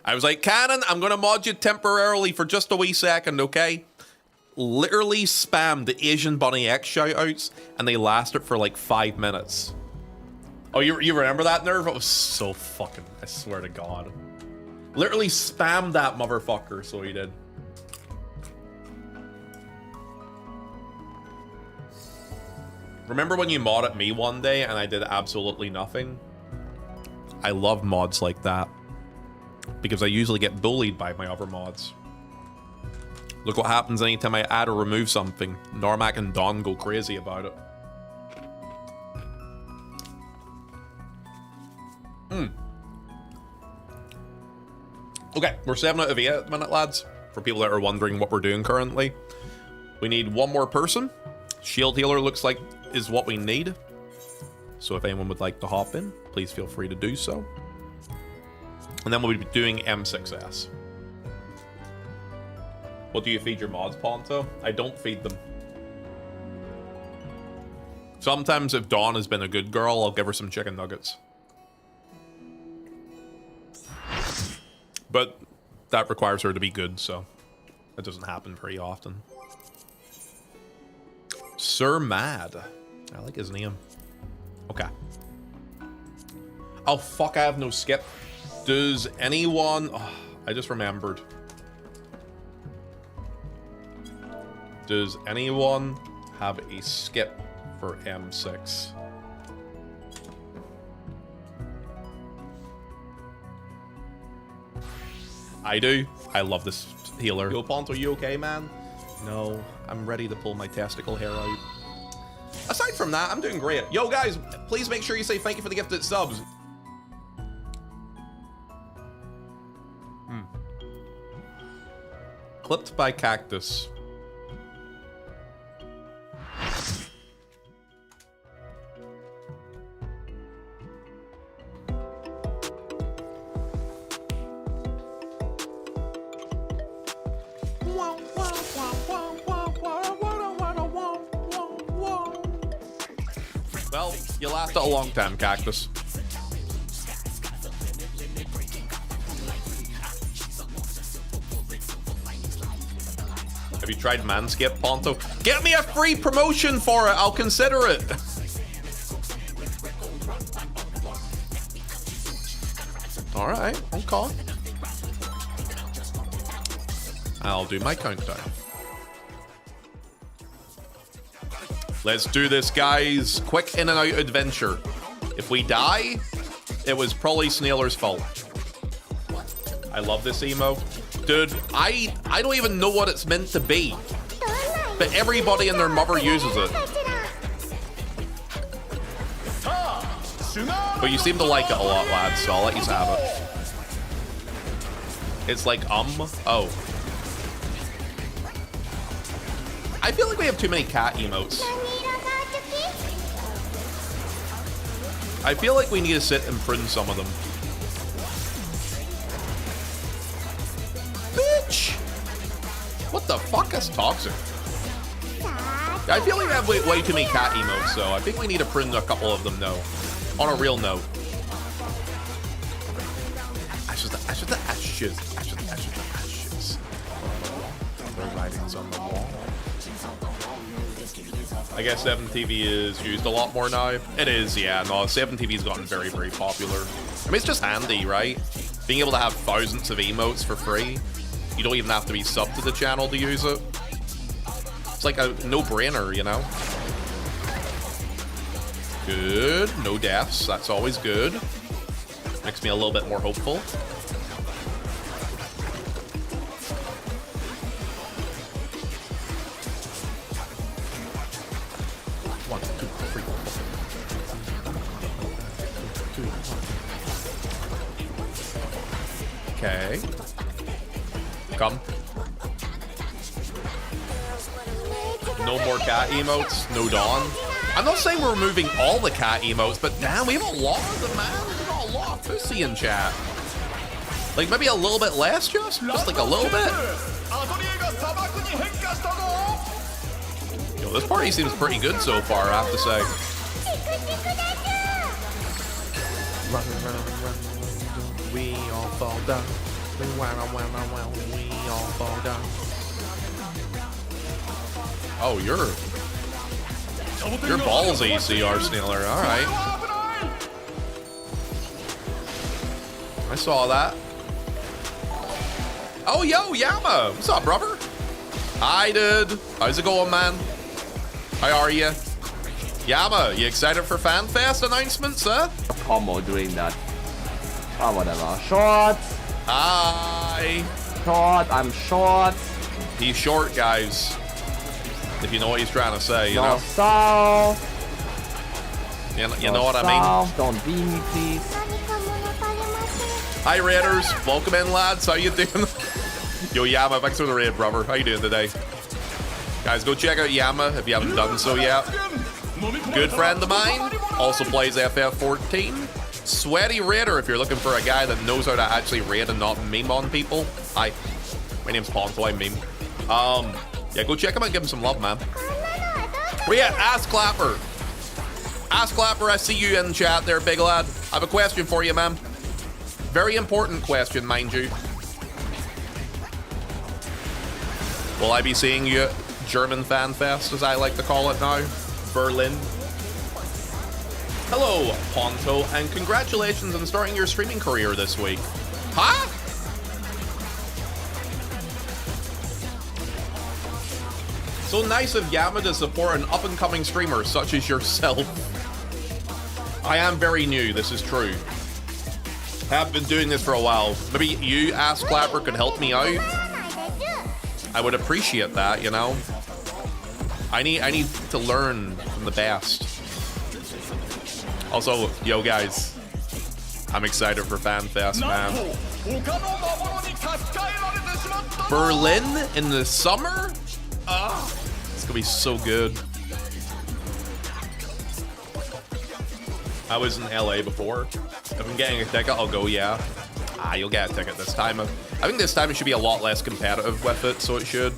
I was like, Cannon, I'm gonna mod you temporarily for just a wee second, okay? Literally spammed the Asian Bunny X shoutouts, and they lasted for like 5 minutes. Oh, you remember that, Nerve? It was so fucking, I swear to God. Literally spammed that motherfucker, so he did. Remember when you modded me one day and I did absolutely nothing? I love mods like that. Because I usually get bullied by my other mods. Look what happens anytime I add or remove something. Normac and Don go crazy about it. Okay, we're 7 out of 8 at the minute, lads. For people that are wondering what we're doing currently. We need one more person. Shield healer looks like is what we need. So if anyone would like to hop in, please feel free to do so. And then we'll be doing M6S. What do you feed your mods, Ponto? I don't feed them. Sometimes if Dawn has been a good girl, I'll give her some chicken nuggets. But that requires her to be good, so that doesn't happen very often. Sir Mad. I like his name. Okay. Oh, fuck, I have no skip. Does anyone... Oh, I just remembered. Does anyone have a skip for M6? I do. I love this healer. Yo, Ponto, you okay, man? No, I'm ready to pull my testicle hair out. Aside from that, I'm doing great. Yo, guys, please make sure you say thank you for the gifted subs. Clipped by Cactus. Well, you lasted a long time, Cactus. Have you tried Manscaped, Ponto? Get me a free promotion for it. I'll consider it. All right, okay. I'll do my countdown. Let's do this, guys. Quick in and out adventure. If we die, it was probably Snailer's fault. I love this emo. Dude, I don't even know what it's meant to be. But everybody and their mother uses it. But you seem to like it a lot, lads, so I'll let you have it. It's like, oh. I feel like we have too many cat emotes. I feel like we need to sit and prune some of them. Yes, toxic. I feel like I have way too many cat emotes, so I think we need to print a couple of them now. On a real note. Ashes. The writings on the wall. I guess 7TV is used a lot more now. It is, yeah. No, 7TV's gotten very, very popular. I mean, it's just handy, right? Being able to have thousands of emotes for free. You don't even have to be subbed to the channel to use it. It's like a no-brainer, you know? Good. No deaths. That's always good. Makes me a little bit more hopeful. One, two, three, four. Okay. Come. No more cat emotes. No Dawn. I'm not saying we're removing all the cat emotes, but damn, we have a lot of them, man. We got a lot of pussy in chat. Like maybe a little bit less, just like a little bit. Yo, this party seems pretty good so far, I have to say. Run, we all fall down. We all fall down. Oh, you're ballsy, CR Stealer. All right. I saw that. Oh, yo, Yama. What's up, brother? Hi, dude. How's it going, man? How are you? Yama, you excited for Fanfest announcements, huh? Combo doing that. Oh, whatever. Short. Hi. Short. I'm short. He's short, guys. If you know what he's trying to say, you know? North south. You know what I mean? Don't beat me, please. Hi, Raiders. Welcome in, lads. How you doing? Yo, Yama, thanks for the raid, brother. How you doing today? Guys, go check out Yama if you haven't done so yet. Good friend of mine. Also plays FF14. Sweaty Raider if you're looking for a guy that knows how to actually raid and not meme on people. Hi. My name's Ponto. I meme. Yeah, go check him out and give him some love, man. Where you at? Ass Clapper. Ass Clapper, I see you in chat there, big lad. I have a question for you, man. Very important question, mind you. Will I be seeing you at German Fanfest, as I like to call it now? Berlin. Hello, Ponto, and congratulations on starting your streaming career this week. Huh? So nice of Yama to support an up-and-coming streamer such as yourself. I am very new, this is true. I have been doing this for a while. Maybe you, Ass Clapper, could help me out. I would appreciate that, you know? I need to learn from the best. Also, yo guys, I'm excited for Fanfest, man. Berlin in the summer? It's gonna be so good. I was in LA before. If I'm getting a ticket, I'll go, yeah. You'll get a ticket this time. I think this time it should be a lot less competitive with it, so it should.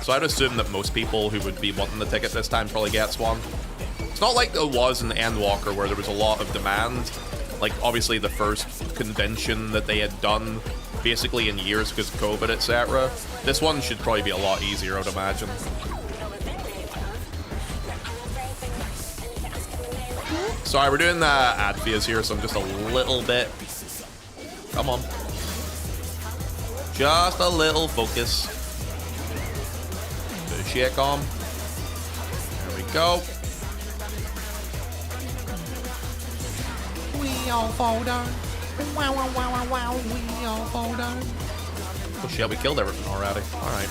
So I'd assume that most people who would be wanting the ticket this time probably gets one. It's not like it was in Endwalker where there was a lot of demand. Like, obviously the first convention that they had done basically in years because of COVID, etc. This one should probably be a lot easier, I'd imagine. Sorry, we're doing the ad fees here, so I'm just a little bit... Come on. Just a little focus. Do shake on. There we go. We all fall down. Wow, wow, wow, wow, wow. We all fall down. Oh shit, we killed everything already. Alright.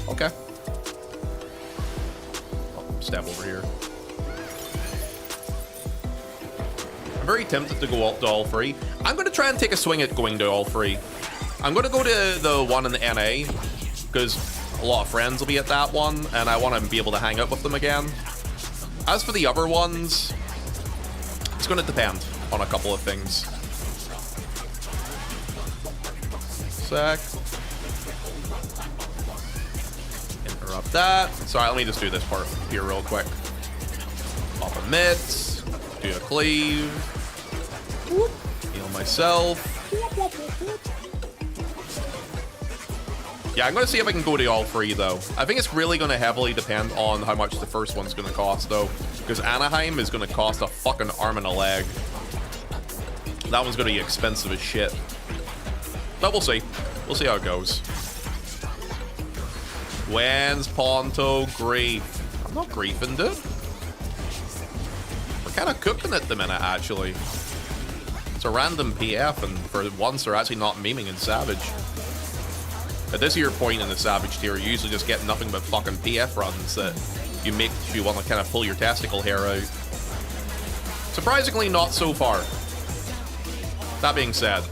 Okay. Oh, step over here. I'm very tempted to go to all three. I'm going to try and take a swing at going to all three. I'm going to go to the one in the NA, because a lot of friends will be at that one, and I want to be able to hang out with them again. As for the other ones, it's going to depend on a couple of things. sec. Interrupt that. Sorry, let me just do this part here real quick. Pop a mitt. Do a cleave. Heal myself. Yeah, I'm going to see if I can go to all three, though. I think it's really going to heavily depend on how much the first one's going to cost, though. Because Anaheim is going to cost a fucking arm and a leg. That one's going to be expensive as shit. But we'll see. We'll see how it goes. When's Ponto grief? I'm not griefing, dude. We're kind of cooking at the minute, actually. It's a random PF, and for once, they're actually not memeing in Savage. At this year point in the Savage tier, you usually just get nothing but fucking PF runs that you make you want to kind of pull your testicle hair out. Surprisingly, not so far. That being said,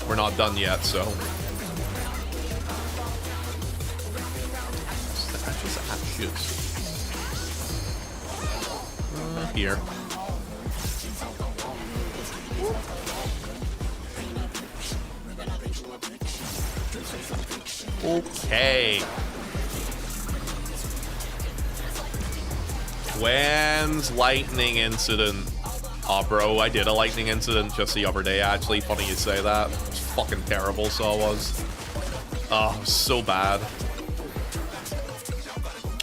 we're not done yet, so. Here. Okay. When's lightning incident? Oh, bro, I did a lightning incident just the other day, actually. Funny you say that. It was fucking terrible, so it was. Oh, it was so bad.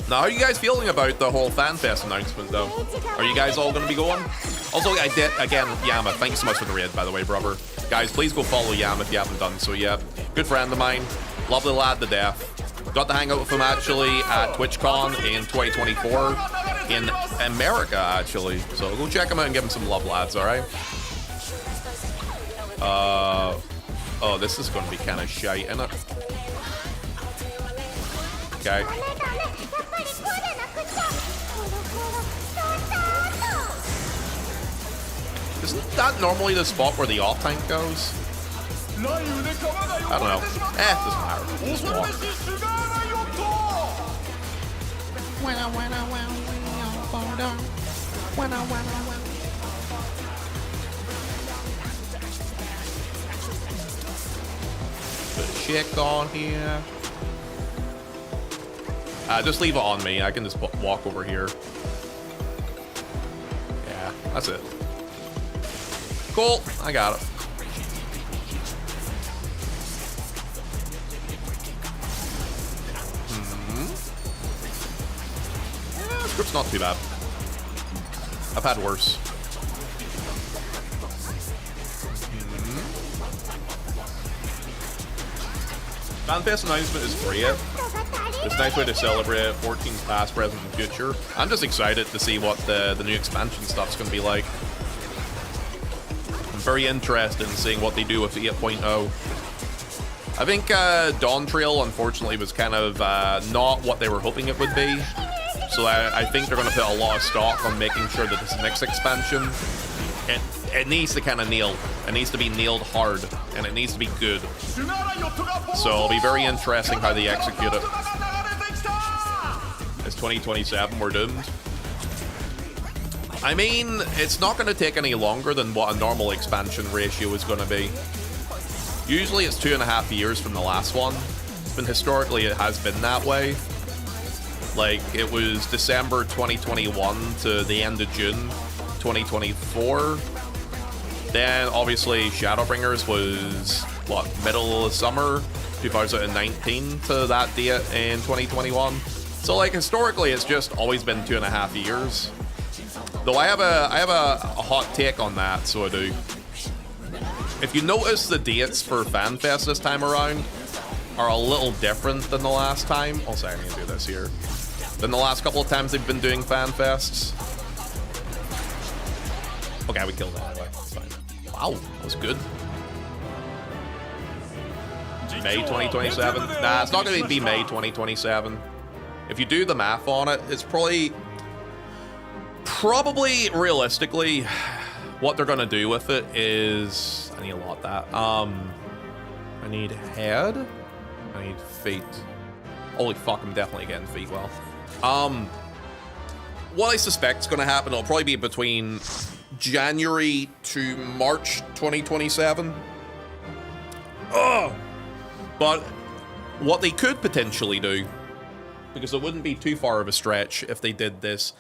Now, how are you guys feeling about the whole Fanfest announcement, though? Are you guys all going to be going? Also, I did, again, Yama, thanks so much for the raid, by the way, brother. Guys, please go follow Yam if you haven't done so yet. Good friend of mine. Lovely lad to death. Got to hang out with him, actually, at TwitchCon in 2024 in America, actually. So go check him out and give him some love, lads, alright? Oh, this is going to be kind of shite, isn't it? Okay. Isn't that normally the spot where the off tank goes? I don't know. Doesn't matter. Just walk. Put a chick on here. Just leave it on me. I can just walk over here. Yeah, that's it. Cool. I got it. Script's not too bad. I've had worse. Fanfest announcement is great. It's a nice way to celebrate 14's past, present, and future. I'm just excited to see what the new expansion stuff's going to be like. I'm very interested in seeing what they do with 8.0. I think Dawn Trail, unfortunately, was kind of not what they were hoping it would be. So I think they're going to put a lot of stock on making sure that this next expansion, it needs to kind of nail. It needs to be nailed hard, and it needs to be good. So it'll be very interesting how they execute it. It's 2027, we're doomed. I mean, it's not going to take any longer than what a normal expansion ratio is going to be. Usually it's 2.5 years from the last one, but historically it has been that way. Like, it was December 2021 to the end of June 2024. Then, obviously, Shadowbringers was, what, middle of summer 2019 to that date in 2021. So, like, historically, it's just always been 2.5 years. Though I have a hot take on that, so I do. If you notice, the dates for Fanfest this time around are a little different than the last time. Oh, sorry, I need to do this here. Than the last couple of times they've been doing Fanfests. Okay, we killed it anyway. That's fine. Wow, that was good. May 2027? Nah, it's not going to be May 2027. If you do the math on it, it's probably realistically, what they're going to do with it is... I need a lot of that. I need head. I need feet. Holy fuck, I'm definitely getting feet well. What I suspect is going to happen, it'll probably be between January to March 2027. Ugh! But what they could potentially do, because it wouldn't be too far of a stretch if they did this,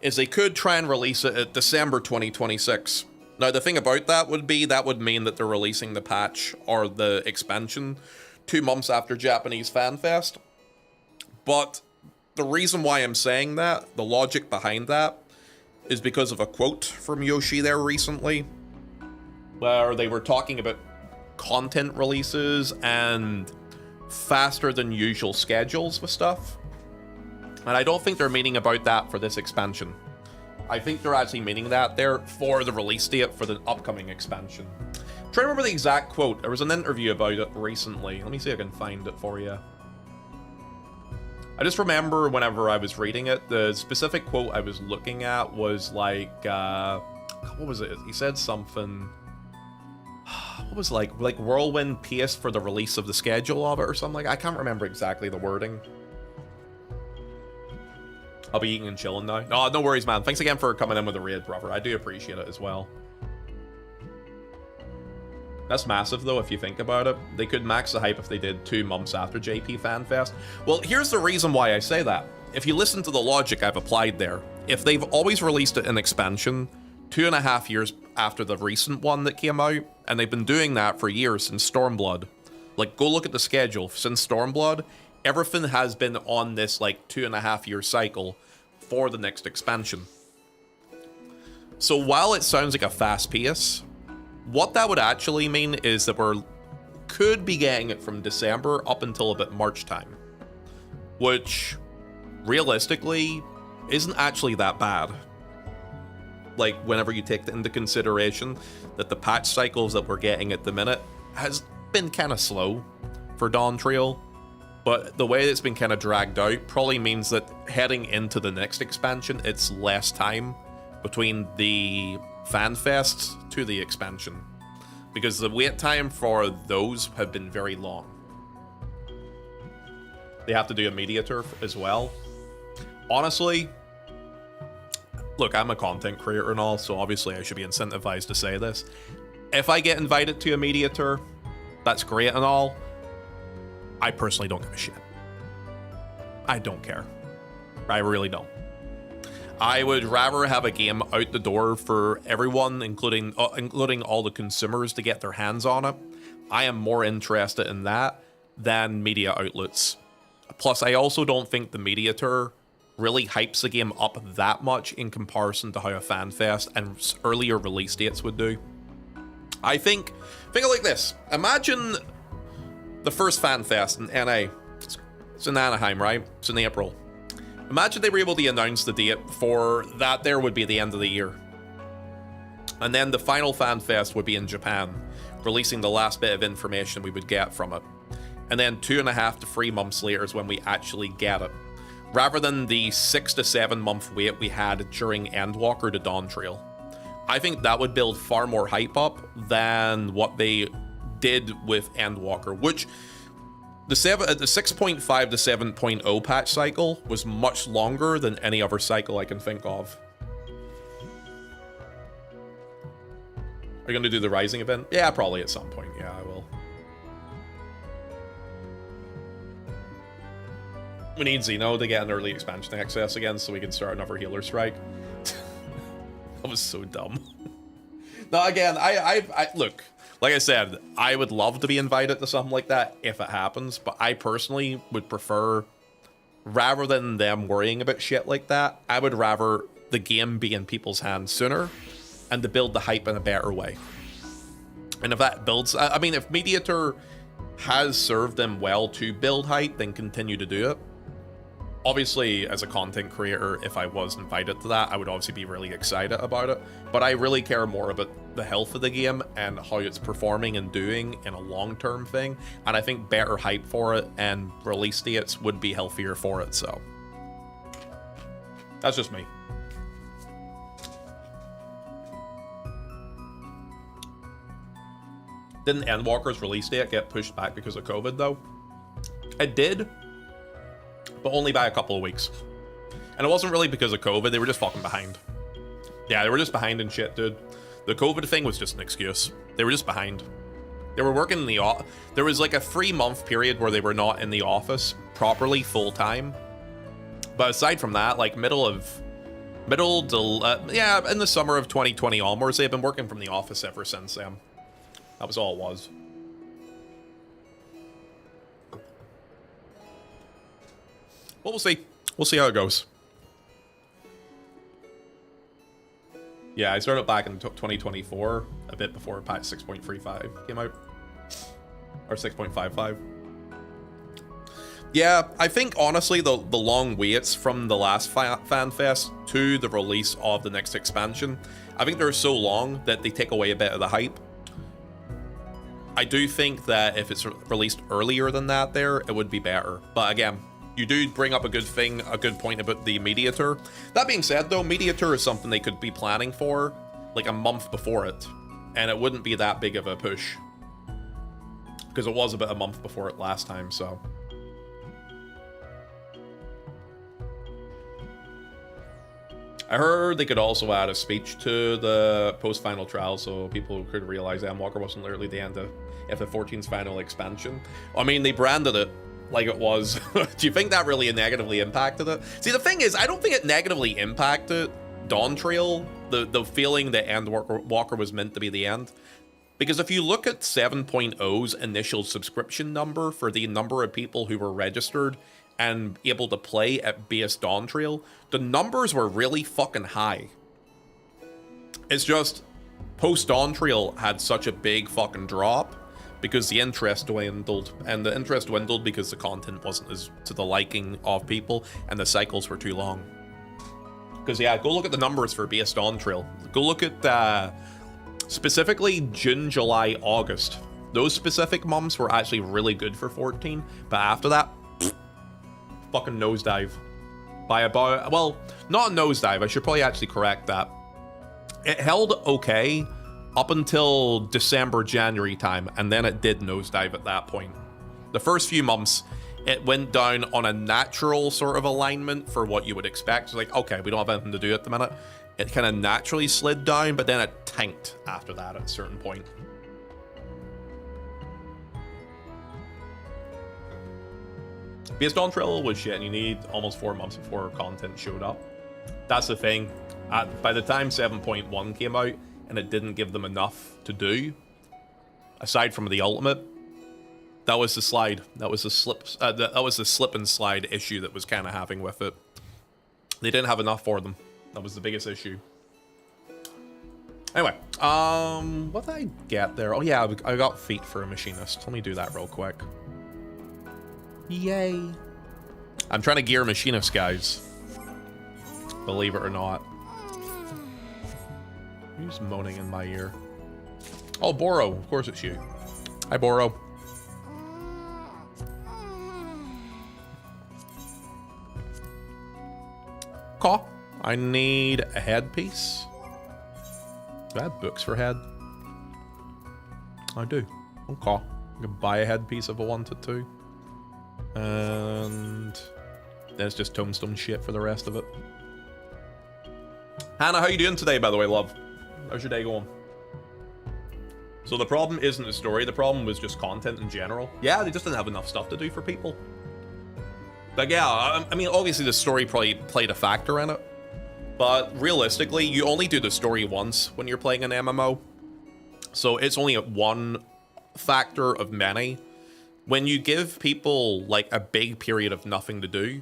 is they could try and release it at December 2026. Now, the thing about that would mean that they're releasing the patch or the expansion 2 months after Japanese Fanfest. But the reason why I'm saying that, the logic behind that, is because of a quote from Yoshi there recently, where they were talking about content releases and faster than usual schedules with stuff. And I don't think they're meaning about that for this expansion. I think they're actually meaning that there for the release date for the upcoming expansion. I'm trying to remember the exact quote. There was an interview about it recently. Let me see if I can find it for you. I just remember whenever I was reading it, the specific quote I was looking at was like, what was it? He said something. What was like whirlwind pace for the release of the schedule of it or something like that. I can't remember exactly the wording. I'll be eating and chilling now. No, no worries, man. Thanks again for coming in with a raid, brother. I do appreciate it as well. That's massive, though, if you think about it. They could max the hype if they did 2 months after JP FanFest. Well, here's the reason why I say that. If you listen to the logic I've applied there, if they've always released it in expansion 2.5 years after the recent one that came out, and they've been doing that for years since Stormblood, like, go look at the schedule. Since Stormblood, everything has been on this, like, 2.5-year cycle for the next expansion. So while it sounds like a fast pace, what that would actually mean is that could be getting it from December up until about March time, which realistically isn't actually that bad. Like, whenever you take into consideration that the patch cycles that we're getting at the minute has been kind of slow for Dawn Trail, but the way it's been kind of dragged out probably means that heading into the next expansion, it's less time between the Fanfests to the expansion, because the wait time for those have been very long. They have to do a mediator as well. Honestly, look, I'm a content creator and all, so obviously I should be incentivized to say this. If I get invited to a mediator, that's great and all. I personally don't give a shit. I don't care. I really don't. I would rather have a game out the door for everyone, including all the consumers, to get their hands on it. I am more interested in that than media outlets. Plus, I also don't think the mediator really hypes the game up that much in comparison to how a FanFest and earlier release dates would do. I think it like this. Imagine the first FanFest in NA. It's in Anaheim, right? It's in April. Imagine they were able to announce the date for that there would be the end of the year. And then the final FanFest would be in Japan, releasing the last bit of information we would get from it. And then 2.5 to 3 months later is when we actually get it, rather than the 6 to 7 month wait we had during Endwalker to Dawn Trail. I think that would build far more hype up than what they did with Endwalker, which the 6.5 to 7.0 patch cycle was much longer than any other cycle I can think of. Are you going to do the Rising event? Yeah, probably at some point. Yeah, I will. We need Xeno to get an early expansion access again so we can start another healer strike. That was so dumb. No, again, I look, like I said, I would love to be invited to something like that if it happens, but I personally would prefer, rather than them worrying about shit like that, I would rather the game be in people's hands sooner and to build the hype in a better way. And if that builds, I mean, if Mediator has served them well to build hype, then continue to do it. Obviously, as a content creator, if I was invited to that, I would obviously be really excited about it. But I really care more about the health of the game and how it's performing and doing in a long-term thing. And I think better hype for it and release dates would be healthier for it, so. That's just me. Didn't Endwalker's release date get pushed back because of COVID, though? It did, but only by a couple of weeks. And it wasn't really because of COVID, they were just fucking behind. Yeah, they were just behind in shit, dude. The COVID thing was just an excuse. They were just behind. They were working in the there was like a 3-month period where they were not in the office properly full time. But aside from that, like middle to yeah, in the summer of 2020 onwards, they've been working from the office ever since then. That was all it was. Well, we'll see. We'll see how it goes. Yeah, I started back in 2024, a bit before patch 6.35 came out. Or 6.55. Yeah, I think, honestly, the long waits from the last Fanfest to the release of the next expansion, I think they're so long that they take away a bit of the hype. I do think that if it's released earlier than that there, it would be better. But again, you do bring up a good point about the Mediator. That being said, though, Mediator is something they could be planning for like a month before it, and it wouldn't be that big of a push because it was about a month before it last time, so. I heard they could also add a speech to the post-final trial so people could realize Endwalker wasn't literally the end of FF14's final expansion. I mean, they branded it like it was. Do you think that really negatively impacted it? See, the thing is, I don't think it negatively impacted Dawn Trail, the feeling that Endwalker was meant to be the end. Because if you look at 7.0's initial subscription number for the number of people who were registered and able to play at base Dawn Trail, the numbers were really fucking high. It's just, post Dawn Trail had such a big fucking drop because the interest dwindled, and the interest dwindled because the content wasn't as to the liking of people and the cycles were too long. Because yeah, go look at the numbers for base Dawn Trail. Go look at specifically June, July, August. Those specific months were actually really good for 14, but after that, fucking nosedive. By about, well, not a nosedive, I should probably actually correct that. It held okay up until December, January time, and then it did nosedive at that point. The first few months, it went down on a natural sort of alignment for what you would expect. It's like, okay, we don't have anything to do at the minute. It kind of naturally slid down, but then it tanked after that at a certain point. Base Dawn Trail was shit, and you need almost 4 months before content showed up. That's the thing. By the time 7.1 came out, and it didn't give them enough to do, aside from the ultimate, that was the slide. That was the slip. That was the slip and slide issue that was kind of having with it. They didn't have enough for them. That was the biggest issue. Anyway, what did I get there? Oh yeah, I got feet for a machinist. Let me do that real quick. Yay! I'm trying to gear a machinist, guys. Believe it or not. Who's moaning in my ear? Oh, Boro. Of course it's you. Hi, Boro. Caw. I need a headpiece. Do I have books for head? I do. Okay. I can buy a headpiece if I wanted to. And there's just tombstone shit for the rest of it. Hannah, how you doing today, by the way, love? How's your day going? So the problem isn't the story, the problem was just content in general. Yeah, they just didn't have enough stuff to do for people. Like, yeah, I mean, obviously the story probably played a factor in it. But realistically, you only do the story once when you're playing an MMO. So it's only one factor of many. When you give people, like, a big period of nothing to do,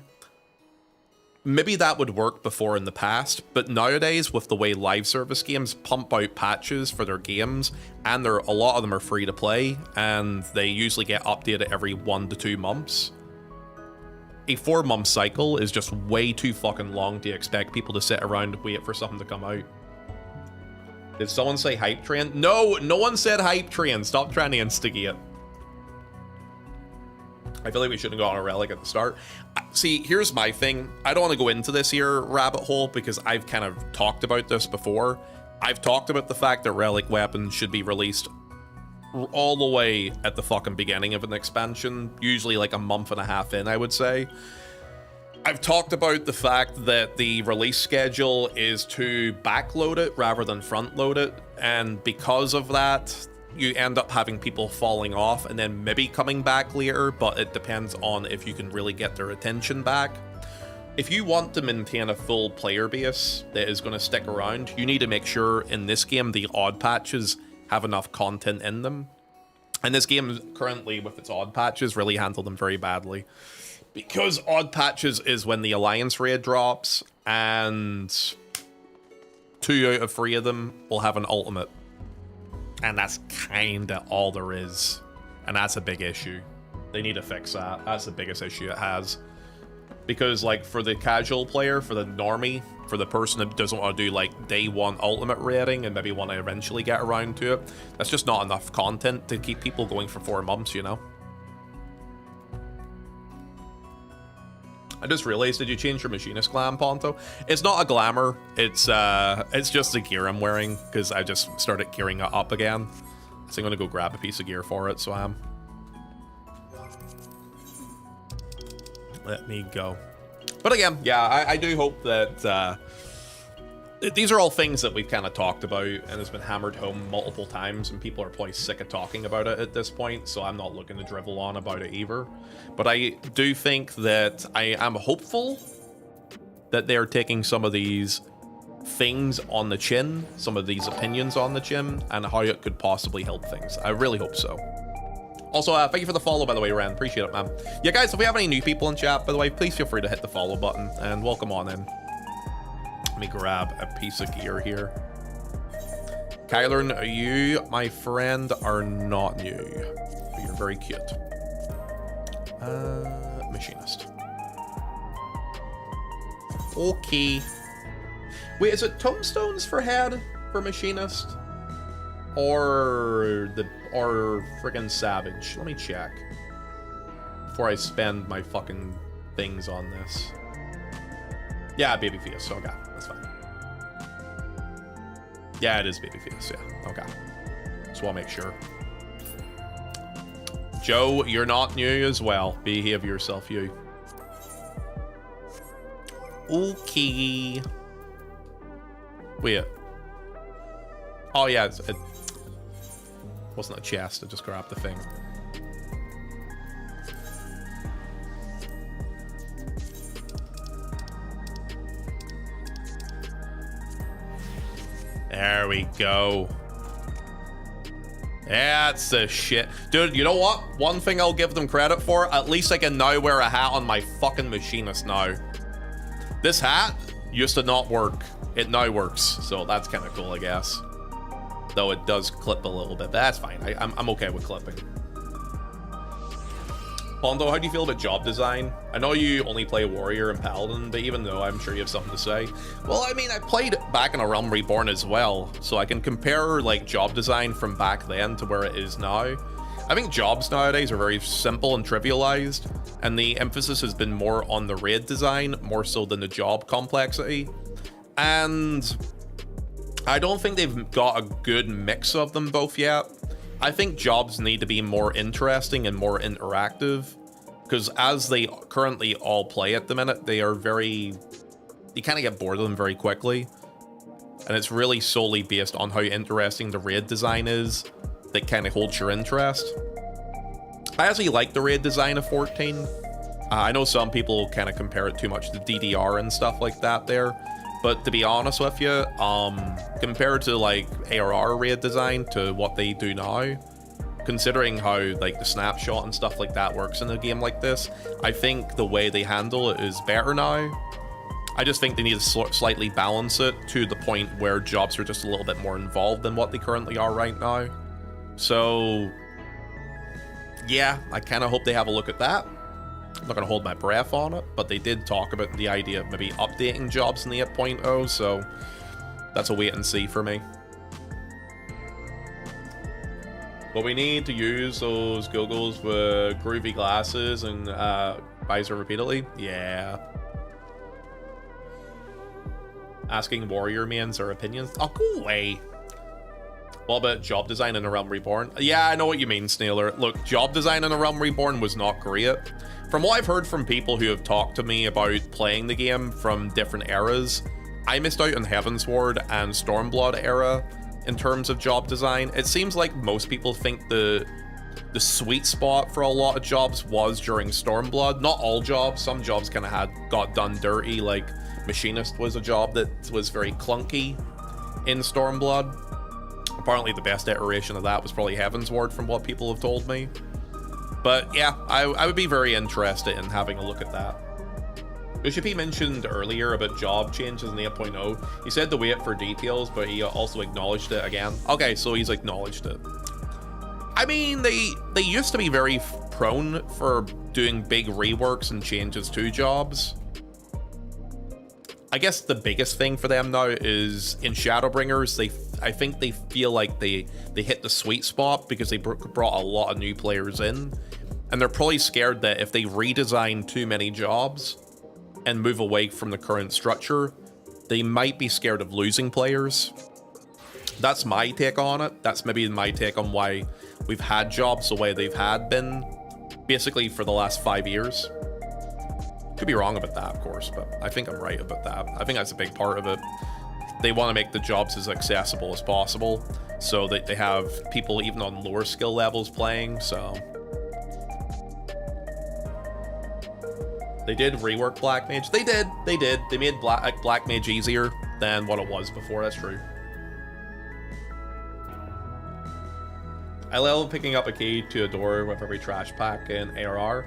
maybe that would work before in the past, but nowadays, with the way live service games pump out patches for their games, and a lot of them are free to play, and they usually get updated every 1 to 2 months, a 4-month cycle is just way too fucking long to expect people to sit around and wait for something to come out. Did someone say hype train? No, no one said hype train. Stop trying to instigate. I feel like we shouldn't go on a relic at the start. See, here's my thing. I don't want to go into this here rabbit hole because I've kind of talked about this before. I've talked about the fact that relic weapons should be released all the way at the fucking beginning of an expansion, usually like a month and a half in, I would say. I've talked about the fact that the release schedule is to backload it rather than front load it, and because of that, you end up having people falling off and then maybe coming back later, but it depends on if you can really get their attention back. If you want to maintain a full player base that is going to stick around, you need to make sure in this game the odd patches have enough content in them. And this game currently, with its odd patches, really handle them very badly. Because odd patches is when the Alliance raid drops, and 2 out of 3 of them will have an ultimate. And that's kinda all there is. And that's a big issue. They need to fix that. That's the biggest issue it has. Because, like, for the casual player, for the normie, for the person that doesn't want to do, like, day 1 ultimate raiding and maybe want to eventually get around to it, that's just not enough content to keep people going for 4 months, you know? I just realized, did you change your machinist glam, Ponto? It's not a glamour, it's just the gear I'm wearing, because I just started gearing it up again. So I'm going to go grab a piece of gear for it, so I am. Let me go. But again, yeah, I do hope that these are all things that we've kind of talked about and has been hammered home multiple times, and people are probably sick of talking about it at this point, so I'm not looking to drivel on about it either. But I do think that I am hopeful that they're taking some of these things on the chin, some of these opinions on the chin, and how it could possibly help things. I really hope so. Also, thank you for the follow, by the way, Ren. Appreciate it, man. Yeah, guys, if we have any new people in chat, by the way, please feel free to hit the follow button, and welcome on in. Let me grab a piece of gear here. Kyler, you, my friend, are not new. But you're very cute. Machinist. Okay. Wait, is it tombstones for head for machinist? Or friggin' savage? Let me check before I spend my fucking things on this. Yeah, babyface. Okay, that's fine. Yeah, it is babyface. Yeah, okay. Just want to make sure. Joe, you're not new as well. Behave yourself, you. Okay. Wait. Oh yeah, it wasn't a chest. I just grabbed the thing. There we go. That's the shit. Dude, you know what? One thing I'll give them credit for, at least I can now wear a hat on my fucking machinist now. This hat used to not work. It now works, so that's kind of cool, I guess. Though it does clip a little bit, but that's fine. I'm okay with clipping. Pondo, how do you feel about job design? I know you only play Warrior and Paladin, but even though I'm sure you have something to say. Well, I mean, I played back in A Realm Reborn as well, so I can compare, like, job design from back then to where it is now. I think jobs nowadays are very simple and trivialized, and the emphasis has been more on the raid design, more so than the job complexity. And I don't think they've got a good mix of them both yet. I think jobs need to be more interesting and more interactive, because as they currently all play at the minute, they are very... You kind of get bored of them very quickly. And it's really solely based on how interesting the raid design is that kind of holds your interest. I actually like the raid design of 14. I know some people kind of compare it too much to DDR and stuff like that there. But to be honest with you, compared to like ARR raid design to what they do now, considering how like the snapshot and stuff like that works in a game like this, I think the way they handle it is better now. I just think they need to slightly balance it to the point where jobs are just a little bit more involved than what they currently are right now. So yeah, I kind of hope they have a look at that. I'm not going to hold my breath on it, but they did talk about the idea of maybe updating jobs in the 8.0, so that's a wait and see for me. But we need to use those goggles with groovy glasses and visor repeatedly. Yeah. Asking warrior mains their opinions. Oh, go away. What about job design in A Realm Reborn? Yeah, I know what you mean, Snailer. Look, job design in A Realm Reborn was not great. From what I've heard from people who have talked to me about playing the game from different eras, I missed out on Heavensward and Stormblood era in terms of job design. It seems like most people think the sweet spot for a lot of jobs was during Stormblood. Not all jobs. Some jobs kind of got done dirty, like Machinist was a job that was very clunky in Stormblood. Apparently the best iteration of that was probably Heaven's Ward from what people have told me. But yeah, I would be very interested in having a look at that. Bishopy mentioned earlier about job changes in 8.0. He said to wait for details, but he also acknowledged it again. Okay, so he's acknowledged it. I mean, they used to be very prone for doing big reworks and changes to jobs. I guess the biggest thing for them now is in Shadowbringers, I think they feel like they hit the sweet spot because they brought a lot of new players in, and they're probably scared that if they redesign too many jobs and move away from the current structure, they might be scared of losing players. That's my take on it. That's maybe my take on why we've had jobs the way they've been basically for the last 5 years. Could be wrong about that, of course, but I think I'm right about that. I think that's a big part of it. They want to make the jobs as accessible as possible so that they have people even on lower skill levels playing, so. They did rework Black Mage. They did. They made Black Mage easier than what it was before, that's true. I love picking up a key to a door with every trash pack in ARR.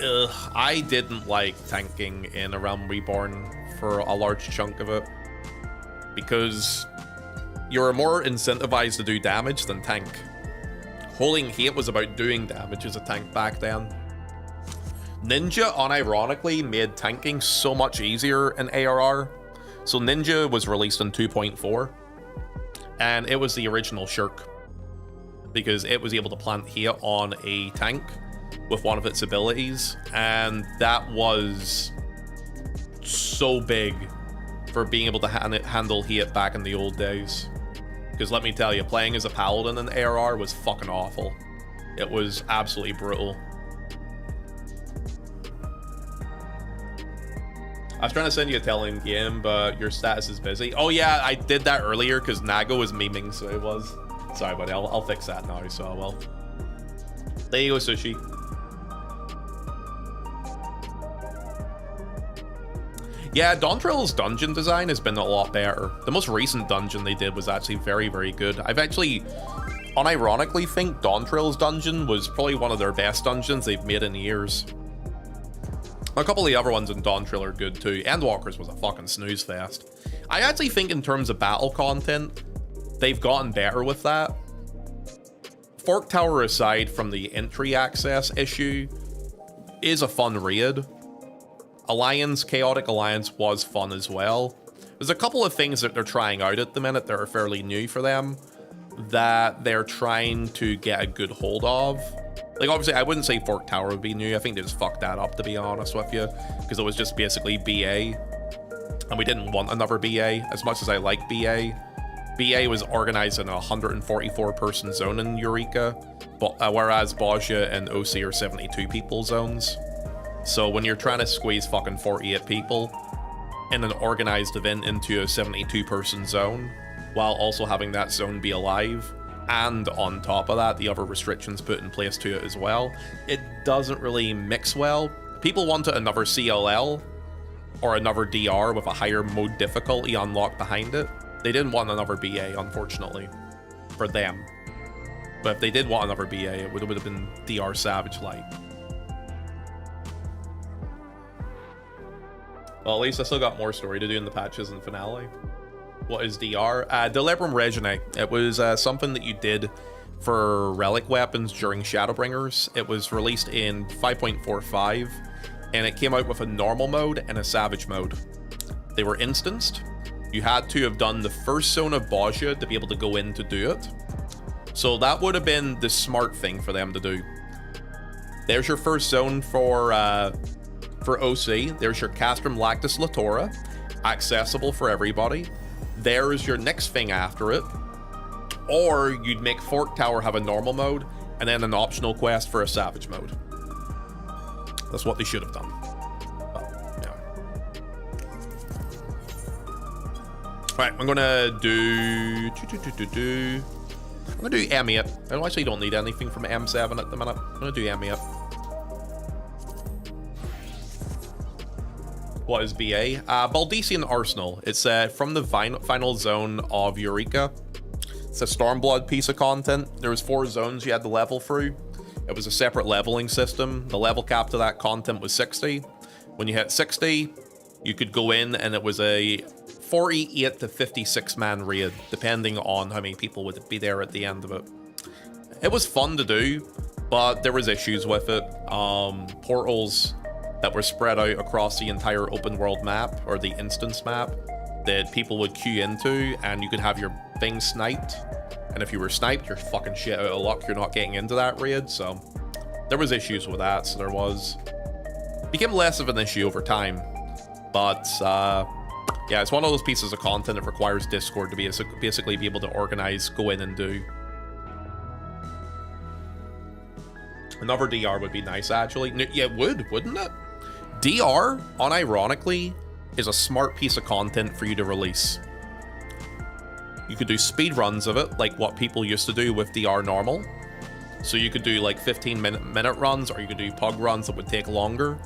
Ugh, I didn't like tanking in A Realm Reborn for a large chunk of it, because you're more incentivized to do damage than tank. Holding Hate was about doing damage as a tank back then. Ninja unironically made tanking so much easier in ARR. So Ninja was released in 2.4, and it was the original Shirk, because it was able to plant Hate on a tank with one of its abilities, and that was so big for being able to handle Hate back in the old days. Because let me tell you, playing as a paladin in ARR was fucking awful. It was absolutely brutal. I was trying to send you a tell-in game, but your status is busy. Oh yeah, I did that earlier because Nago was memeing, so it was. Sorry, buddy, I'll fix that now, so I will. There you go, Sushi. Yeah, Dawntrail's dungeon design has been a lot better. The most recent dungeon they did was actually very, very good. I've actually, unironically, think Dawntrail's dungeon was probably one of their best dungeons they've made in years. A couple of the other ones in Dawntrail are good too. Endwalkers was a fucking snooze fest. I actually think in terms of battle content, they've gotten better with that. Fork Tower, aside from the entry access issue, is a fun raid. Alliance, Chaotic Alliance was fun as well. There's a couple of things that they're trying out at the minute that are fairly new for them that they're trying to get a good hold of. Like, obviously, I wouldn't say Fork Tower would be new. I think they just fucked that up, to be honest with you, because it was just basically BA, and we didn't want another BA, as much as I like BA. BA was organized in a 144-person zone in Eureka, but whereas Bozja and OC are 72-people zones. So when you're trying to squeeze fucking 48 people in an organized event into a 72-person zone, while also having that zone be alive, and on top of that, the other restrictions put in place to it as well, it doesn't really mix well. People wanted another CLL or another DR with a higher mode difficulty unlocked behind it. They didn't want another BA, unfortunately, for them. But if they did want another BA, it would have been DR Savage Light. Well, at least I still got more story to do in the patches and finale. What is DR? Delibrum Reginae. It was something that you did for relic weapons during Shadowbringers. It was released in 5.45, and it came out with a normal mode and a savage mode. They were instanced. You had to have done the first zone of Bozja to be able to go in to do it. So that would have been the smart thing for them to do. There's your first zone for OC. There's your Castrum Lactus Latora, accessible for everybody. There's your next thing after it. Or you'd make Fork Tower have a normal mode and then an optional quest for a savage mode. That's what they should have done. But, yeah. Right, I'm gonna do... I'm gonna do M8. I actually don't need anything from M7 at the minute. I'm gonna do M8. What is BA? Baldician Arsenal. It's from the final zone of Eureka. It's a Stormblood piece of content. There was 4 zones you had to level through. It was a separate leveling system. The level cap to that content was 60. When you hit 60, you could go in and it was a 48 to 56 man raid, depending on how many people would be there at the end of it. It was fun to do, but there was issues with it. Portals that were spread out across the entire open world map, or the instance map, that people would queue into, and you could have your thing sniped. And if you were sniped, you're fucking shit out of luck. You're not getting into that raid, so there was issues with that. So there was... became less of an issue over time, but yeah, it's one of those pieces of content that requires Discord to basically be able to organize, go in and do. Another DR would be nice, actually. Yeah, it would, wouldn't it? DR, unironically, is a smart piece of content for you to release. You could do speed runs of it, like what people used to do with DR normal. So you could do like 15-minute runs, or you could do pug runs that would take longer.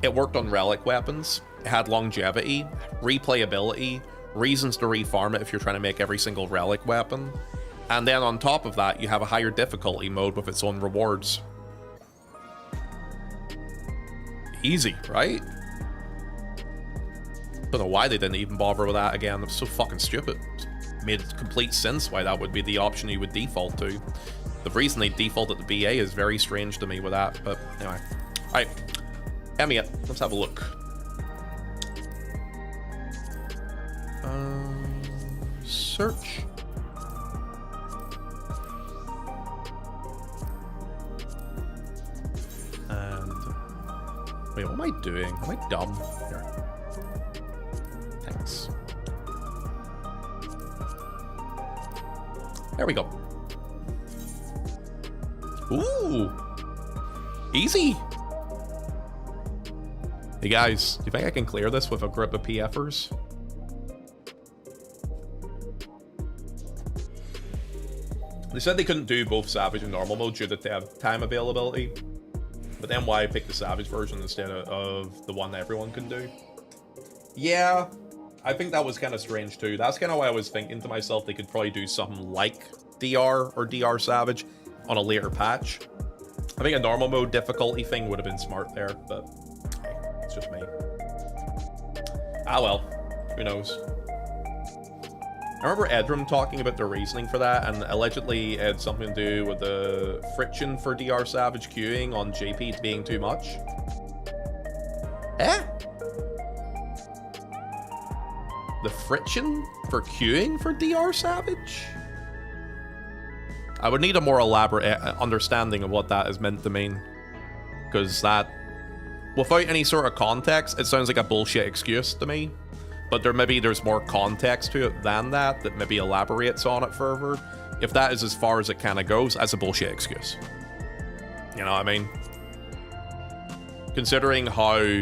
It worked on relic weapons. It had longevity, replayability, reasons to refarm it if you're trying to make every single relic weapon. And then on top of that, you have a higher difficulty mode with its own rewards. Easy, right? Don't know why they didn't even bother with that again. It's so fucking stupid. It made complete sense why that would be the option you would default to. The reason they defaulted to BA is very strange to me with that, but anyway. Alright, M8, let's have a look. Search. And wait, what am I doing? Am I dumb? Here. Thanks. There we go. Ooh, easy. Hey guys, do you think I can clear this with a group of PFers? They said they couldn't do both Savage and normal mode due to time availability. But then why pick the Savage version instead of the one that everyone can do? Yeah, I think that was kind of strange too. That's kind of why I was thinking to myself they could probably do something like DR or DR Savage on a later patch. I think a normal mode difficulty thing would have been smart there, but hey, it's just me. Ah well, who knows. I remember Edram talking about the reasoning for that, and allegedly it had something to do with the friction for DR Savage queuing on JP being too much. Eh? The friction for queuing for DR Savage? I would need a more elaborate understanding of what that is meant to mean. Because that, without any sort of context, it sounds like a bullshit excuse to me. But there's more context to it than that maybe elaborates on it further. If that is as far as it kind of goes, that's a bullshit excuse. You know what I mean? Considering how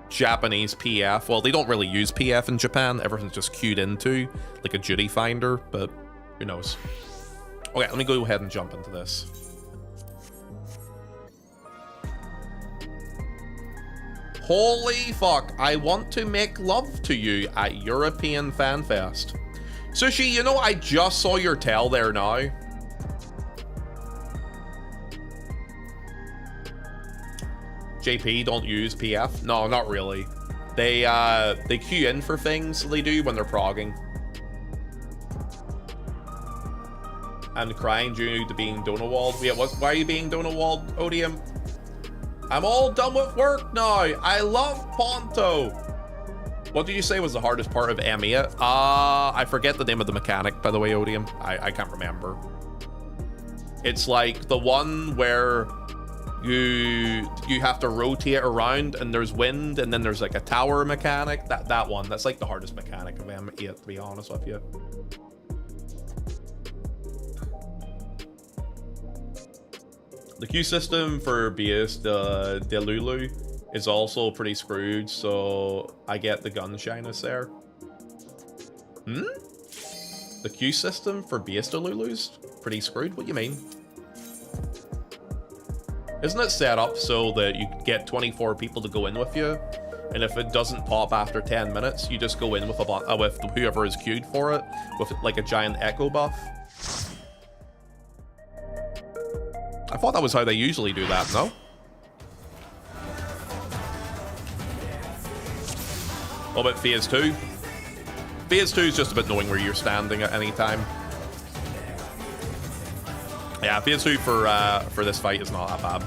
Japanese PF, well, they don't really use PF in Japan. Everything's just queued into like a duty finder, but who knows? Okay, let me go ahead and jump into this. Holy fuck, I want to make love to you at European Fanfest. Sushi, you know, I just saw your tail there now. JP don't use PF? No, not really. They queue in for things, they do, when they're progging. And crying due to being Donawalled. Wait, why are you being Donawalled, Odium? I'm all done with work now. I love Ponto. What did you say was the hardest part of EMEA? I forget the name of the mechanic, by the way, Odium. I can't remember. It's like the one where you have to rotate around and there's wind and then there's like a tower mechanic. That one. That's like the hardest mechanic of EMEA, to be honest with you. The queue system for BS de Lulu is also pretty screwed, so I get the gun shyness there. The queue system for base Delulu's pretty screwed. What do you mean? Isn't it set up so that you get 24 people to go in with you, and if it doesn't pop after 10 minutes, you just go in with with whoever is queued for it, with like a giant echo buff? I thought that was how they usually do that, no? What about Phase 2? Phase 2 is just about knowing where you're standing at any time. Yeah, Phase 2 for this fight is not that bad.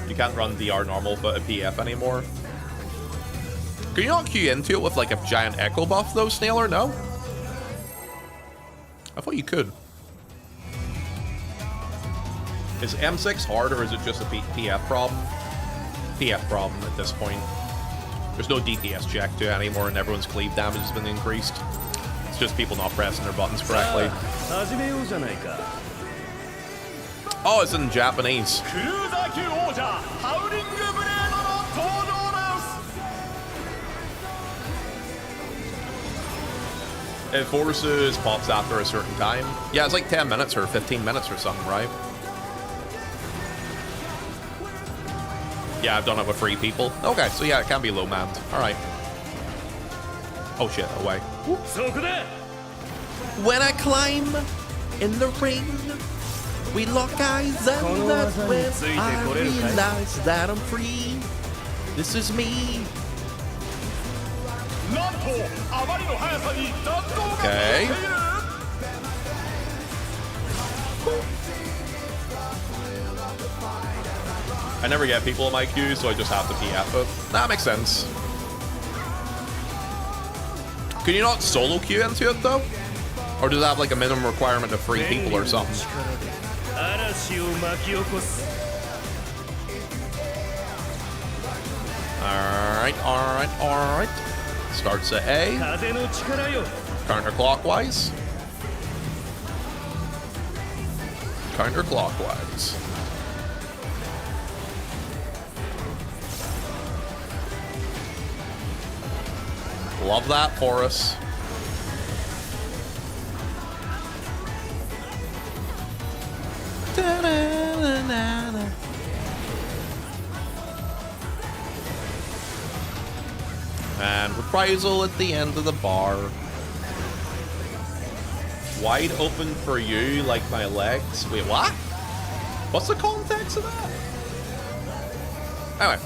You can't run DR normal but a PF anymore. Can you not queue into it with like a giant echo buff though, Snailer? No? I thought you could. Is M6 hard or is it just a PF problem? PF problem at this point. There's no DPS check to it anymore and everyone's cleave damage has been increased. It's just people not pressing their buttons correctly. Oh, it's in Japanese. It forces pops after a certain time. Yeah, it's like 10 minutes or 15 minutes or something, right? Yeah, I've done it with 3 people. Okay, so yeah, it can be low manned. Alright. Oh shit, away. When I climb in the ring, we lock eyes and that's when I realize that I'm free. This is me. Okay. I never get people in my queue, so I just have to PF it. That makes sense. Can you not solo queue into it though? Or does it have like a minimum requirement of 3 people or something? Alright. Starts at A. Counterclockwise. Counterclockwise. Love that for us. And reprisal at the end of the bar. Wide open for you like my legs. Wait, what? What's the context of that? Anyway.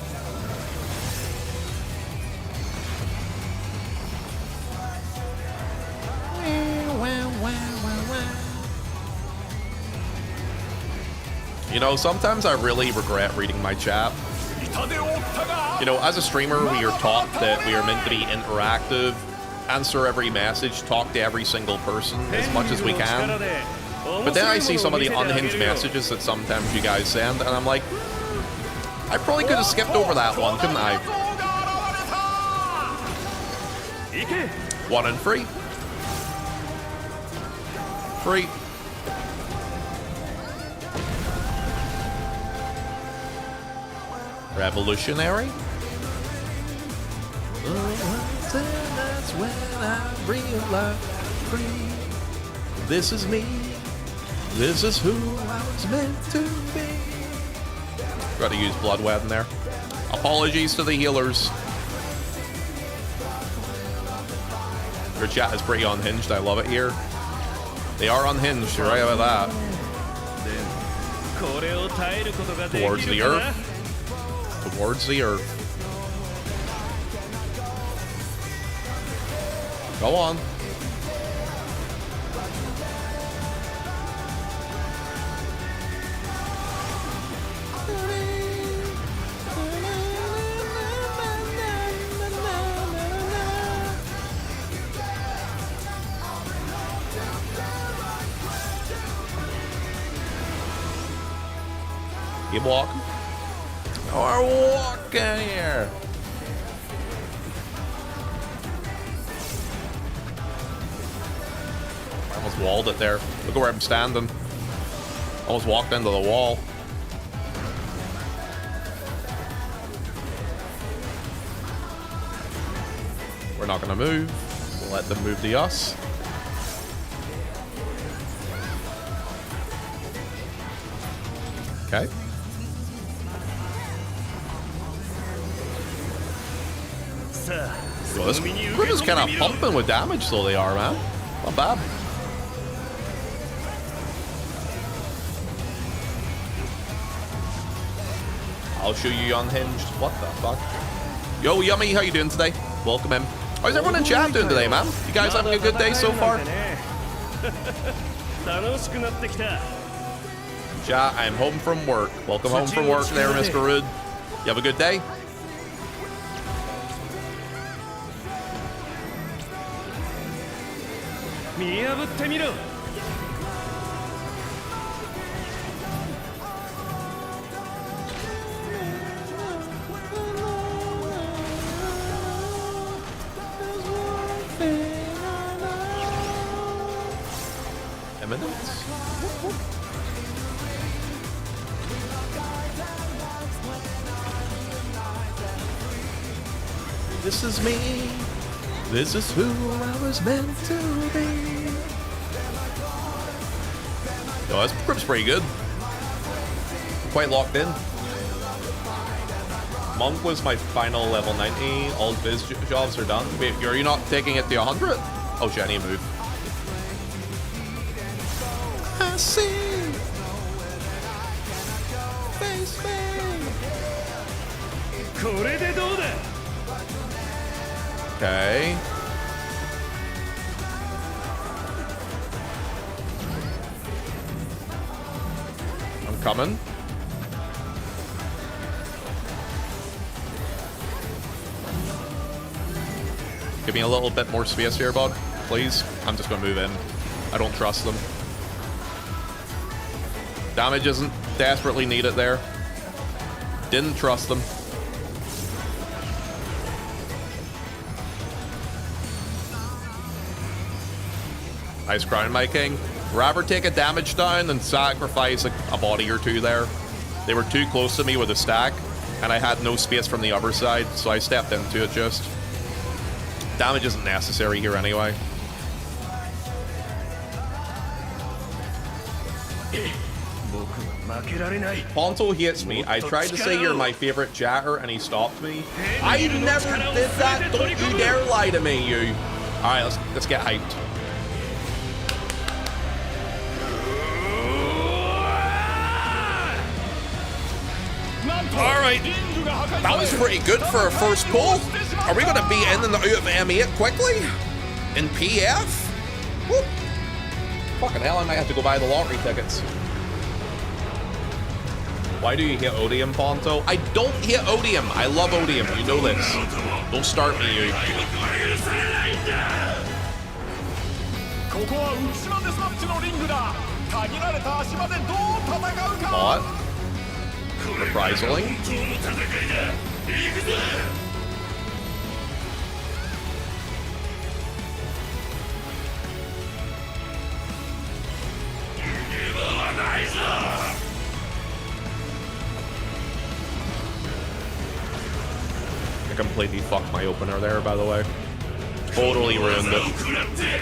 You know, sometimes I really regret reading my chat. You know, as a streamer, we are taught that we are meant to be interactive, answer every message, talk to every single person as much as we can. But then I see some of the unhinged messages that sometimes you guys send, and I'm like, I probably could have skipped over that one, couldn't I? 1 and 3. 3. Revolutionary. That's when I realized free. This is me. This is who I was meant to be. Got to use blood wet in there. Apologies to the healers. Your chat is pretty unhinged. I love it here. They are unhinged. You're right about that. Towards the earth. Towards the earth. Go on. Keep walking. Or walking here. I almost walled it there. Look at where I'm standing. Almost walked into the wall. We're not gonna move. We'll let them move to us. Okay. Well, this group is kind of pumping with damage, though they are, man. Not bad. I'll show you unhinged. What the fuck? Yo, Yummy, how you doing today? Welcome in. How's everyone in chat doing today, man? You guys having a good day so far? Chat, I'm home from work. Welcome home from work there, Mr. Rude. You have a good day? Eminence? This is me. This is who I was meant to be. Yo, this grip's pretty good. Quite locked in. Monk was my final level 90. All biz jobs are done. Wait, are you not taking it to 100? Oh shit, I need to move. I see. Face me. Okay. I'm coming. Give me a little bit more space here, bud. Please. I'm just gonna move in. I don't trust them. Damage isn't desperately needed there. Didn't trust them. Nice grind, my king. Rather take a damage down than sacrifice a body or two there. They were too close to me with a stack, and I had no space from the other side, so I stepped into it just. Damage isn't necessary here anyway. Ponto hates me. I tried to say you're my favorite chatter and he stopped me. I never did that. Don't you dare lie to me, you. Alright, let's get hyped. Alright. That was pretty good for a first pull. Are we going to be in and out of M8 quickly? In PF? Whoop. Fucking hell, I might have to go buy the lottery tickets. Why do you hate Odium, Ponto? I don't hate Odium. I love Odium. You know this. Don't start me, you. What? Reprisally? I completely fucked my opener there, by the way. Totally ruined it.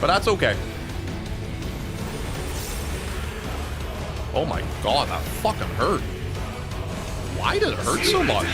But that's okay. Oh my god, that fucking hurt. Why did it hurt so much?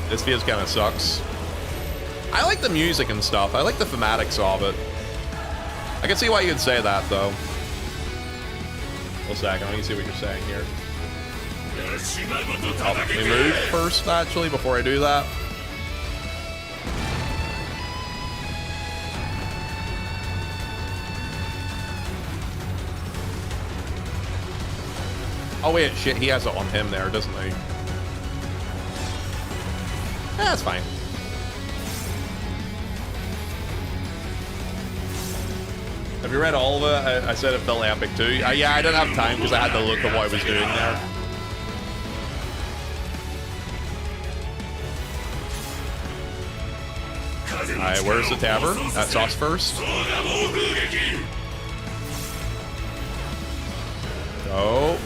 This feels kind of sucks. I like the music and stuff. I like the thematics of it. I can see why you'd say that, though. One second, let me see what you're saying here. Let me move first, actually, before I do that. Oh, wait, shit, he has it on him there, doesn't he? That's fine. Have you read all of it? I said it felt epic too. Yeah, I didn't have time because I had to look at what I was doing there. Alright, where's the tavern? That's us first. Oh.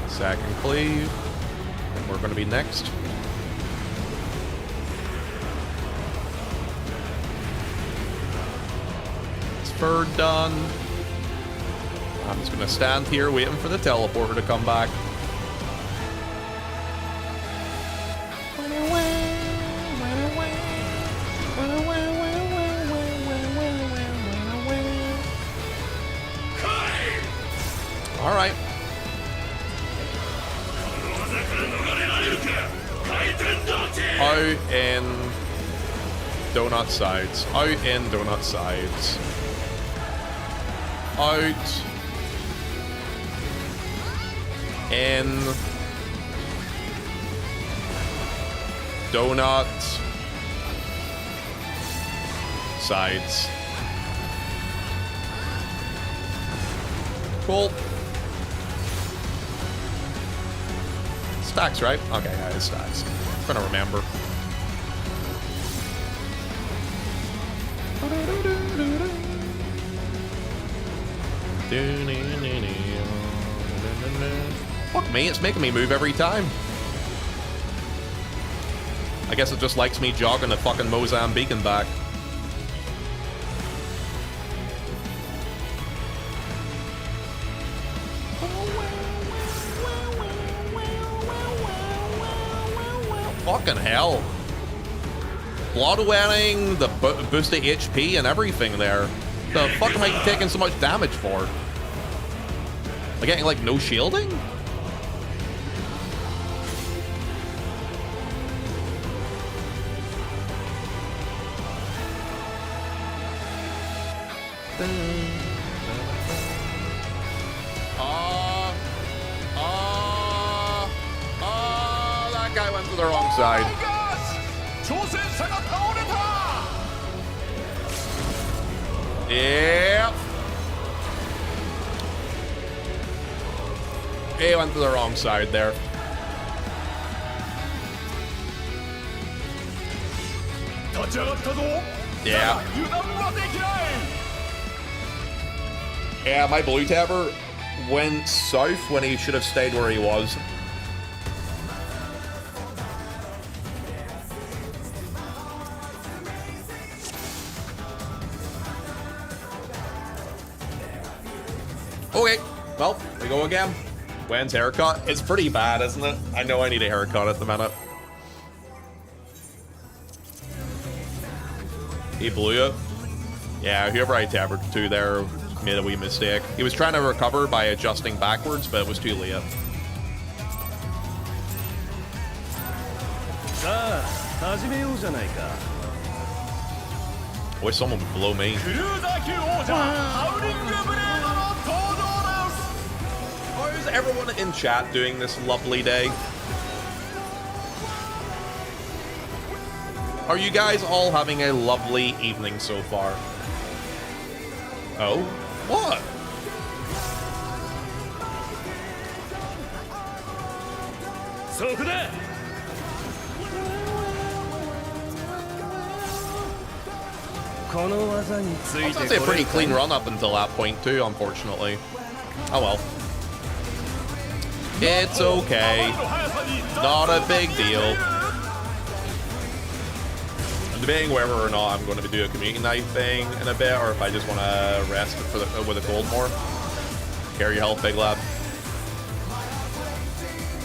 Second cleave. And we're gonna be next. Third done. I'm just gonna stand here waiting for the teleporter to come back. All right. Out in donut sides. Out in donut sides. Out in donut sides. Cool. Stacks, right? Okay, yeah, it's stacks. I'm trying to remember. Fuck me, it's making me move every time. I guess it just likes me jogging to fucking Mozambique and back. Fucking hell. Blood wearing, the boosted HP and everything there. The fuck am I taking so much damage for? Am I getting like no shielding? That guy went to the wrong side. Yeah. He went to the wrong side there. Yeah. Yeah, my blue tabber went south when he should have stayed where he was. Okay, well, we go again. Wen's haircut. It's pretty bad, isn't it? I know I need a haircut at the minute. He blew it. Yeah, whoever I tabbered to there made a wee mistake. He was trying to recover by adjusting backwards, but it was too late. Wish someone would blow me. How's everyone in chat doing this lovely day? Are you guys all having a lovely evening so far? Oh? What? That's a pretty clean run up until that point too, unfortunately. Oh well. It's okay. Not a big deal. I'm debating whether or not I'm going to do a community night thing in a bit, or if I just want to rest for with a gold more. Carry your health, big lad.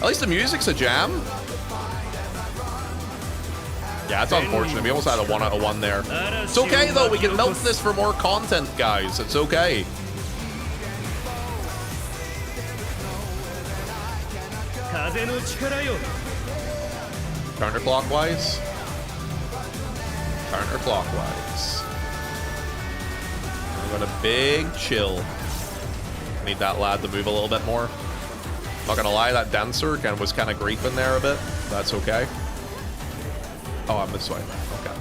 At least the music's a jam. Yeah, it's unfortunate. We almost had a 1 out of 1 there. It's okay though. We can milk this for more content, guys. It's okay. Counterclockwise. Counterclockwise. I'm gonna big chill. Need that lad to move a little bit more. Not gonna lie, that dancer was kind of griefing there a bit. That's okay. Oh, I'm this way. Okay.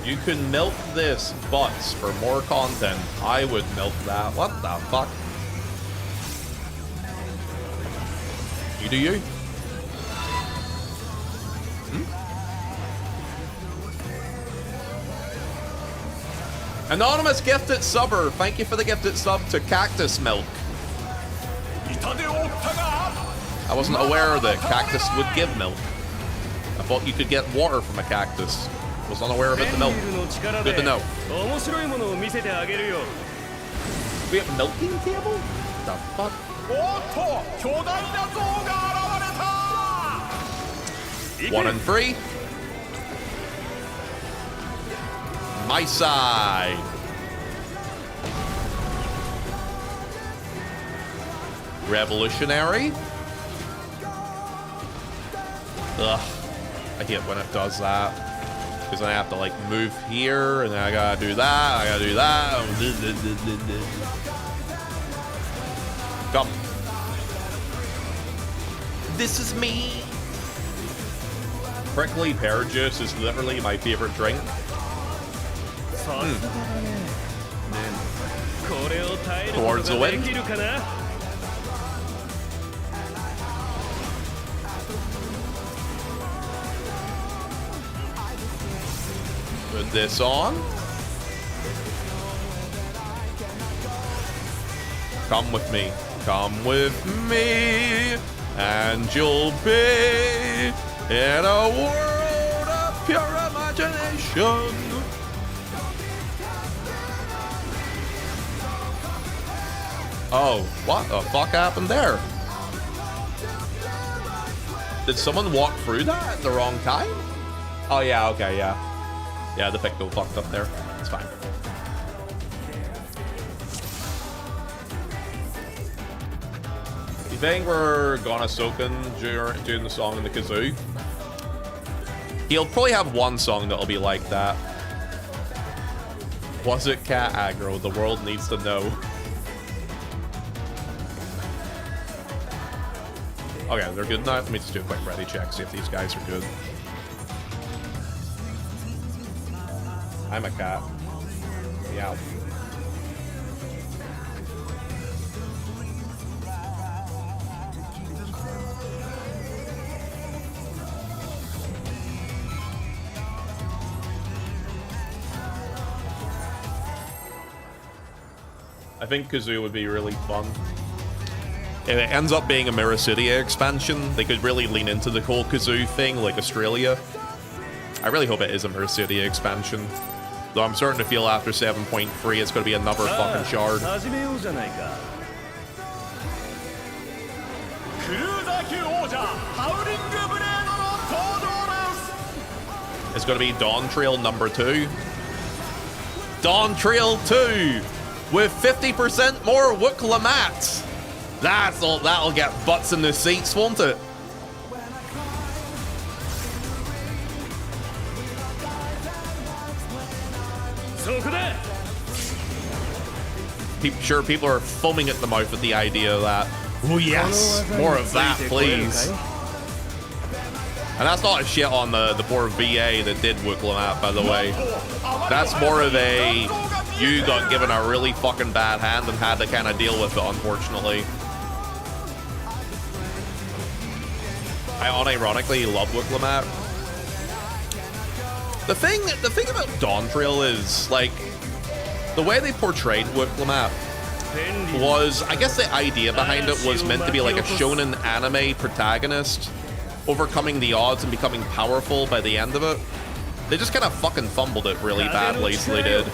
You can milk this butts for more content. I would milk that. What the fuck? You do you? Anonymous gifted subber. Thank you for the gifted sub to Cactus Milk. I wasn't aware that cactus would give milk. I thought you could get water from a cactus. Was unaware of it, the milk. Good to know. We have a milking table? The fuck? 1 and 3. My side. Revolutionary. Ugh. I hate when it does that. Because I have to like move here and then I gotta do that. I gotta do that. Come. This is me. Prickly pear juice is literally my favorite drink. Towards the wind. Put this on. Come with me. Come with me. And you'll be in a world of pure imagination. Oh, what the fuck happened there? Did someone walk through that at the wrong time? Oh yeah, okay, yeah. Yeah, the pickle fucked up there. It's fine. You think we're gonna soak in during the song in the kazoo? He'll probably have one song that'll be like that. Was it cat aggro? The world needs to know. Okay, they're good now. Let me just do a quick ready check, see if these guys are good. I'm a cat. Meow. I think Kazoo would be really fun. If it ends up being a Mirror City expansion, they could really lean into the whole Kazoo thing, like Australia. I really hope it is a Mirror City expansion. Though I'm starting to feel after 7.3 it's going to be another fucking shard. It's going to be Dawn Trail number 2. Dawn Trail 2 with 50% more Wookla mats. That'll get butts in the seats, won't it? Sure, people are foaming at the mouth at the idea of that. Oh yes, more of that, please. And that's not a shit on the poor VA that did Wookla map, by the way. That's more of a you got given a really fucking bad hand and had to kind of deal with it, unfortunately. I unironically love Wookla map. The thing about Dawn Trail is, like, the way they portrayed Wookla map was, I guess the idea behind it was meant to be like a shonen anime protagonist overcoming the odds and becoming powerful by the end of it. They just kind of fucking fumbled it really badly, so they did.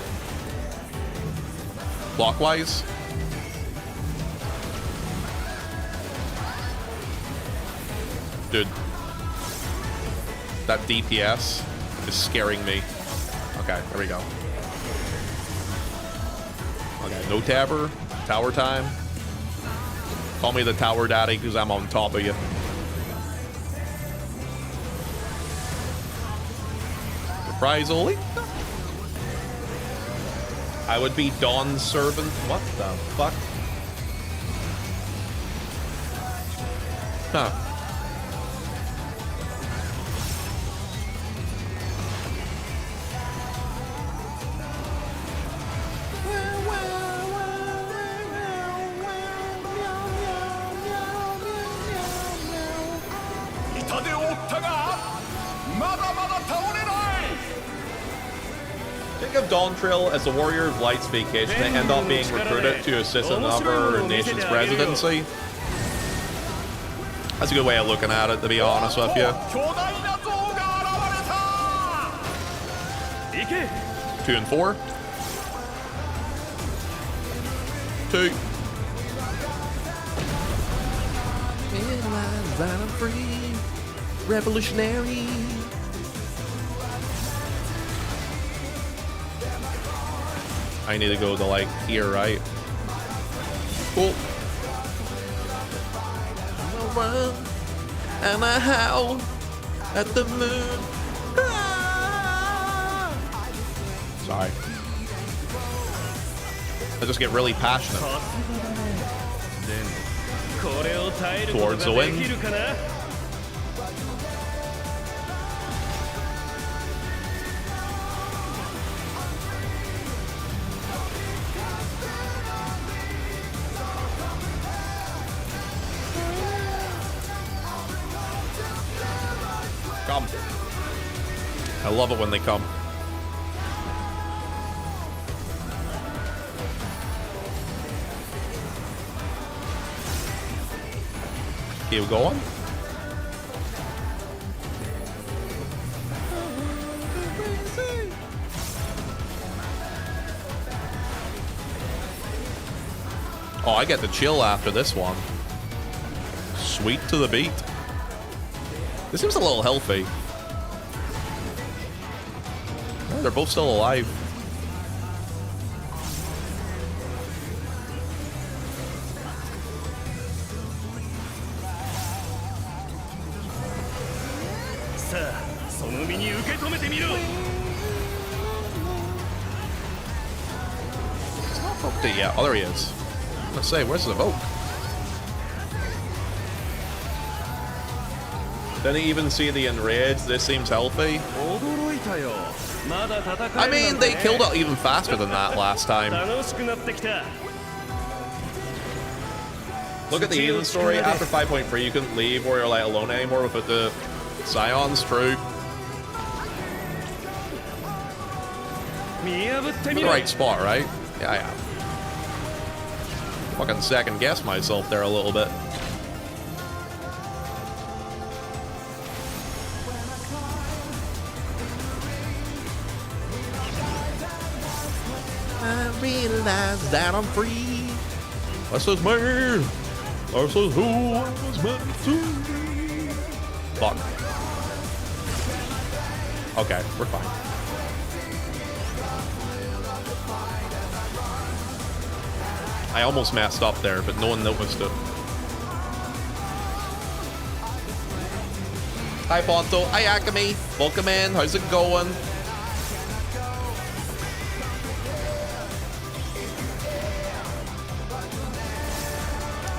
Clockwise. Dude. That DPS is scaring me. Okay, there we go. Okay, no tabber. Tower time. Call me the tower daddy because I'm on top of you. Reprisal. I would be Dawn's servant. What the fuck? Huh. Think of Dawn Trail as the Warrior of Light's vacation. They end up being recruited to assist another nation's presidency. That's a good way of looking at it, to be honest with you. 2 and 4. 2. Realize that I'm free, revolutionary. I need to go to like here, right? Cool. I'm gonna run and I howl at the moon. Sorry. I just get really passionate. Towards the wind. Come. I love it when they come. Keep going. Oh, I get to chill after this one. Sweet to the beat. This seems a little healthy. Oh, they're both still alive. It's not Vogue yet. Oh, there he is. I'm gonna say, where's the Vogue? Didn't even see the Enrage. This seems healthy. I mean, they killed it even faster than that last time. Look at the Eden story. After 5.3, you couldn't leave Warrior Light alone anymore without the Scions. True. The right spot, right? Yeah, I am. Fucking second guess myself there a little bit. I realize that I'm free. This is me. This is who I was meant to be. Fuck. Okay, we're fine. I almost messed up there, but no one noticed it. Hi, Ponto. Hi, Akame. Welcome in. How's it going?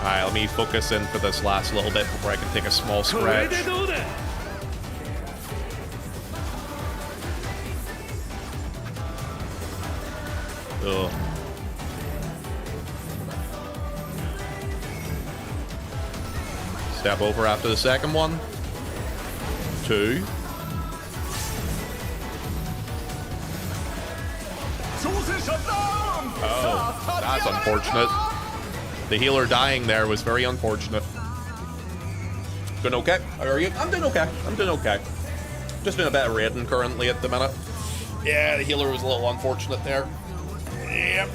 Alright, let me focus in for this last little bit before I can take a small stretch. Ugh. Step over after the second one. 2. Oh, that's unfortunate. The healer dying there was very unfortunate. Doing okay? How are you? I'm doing okay. I'm doing okay. Just doing a bit of raiding currently at the minute. Yeah, the healer was a little unfortunate there. Yep.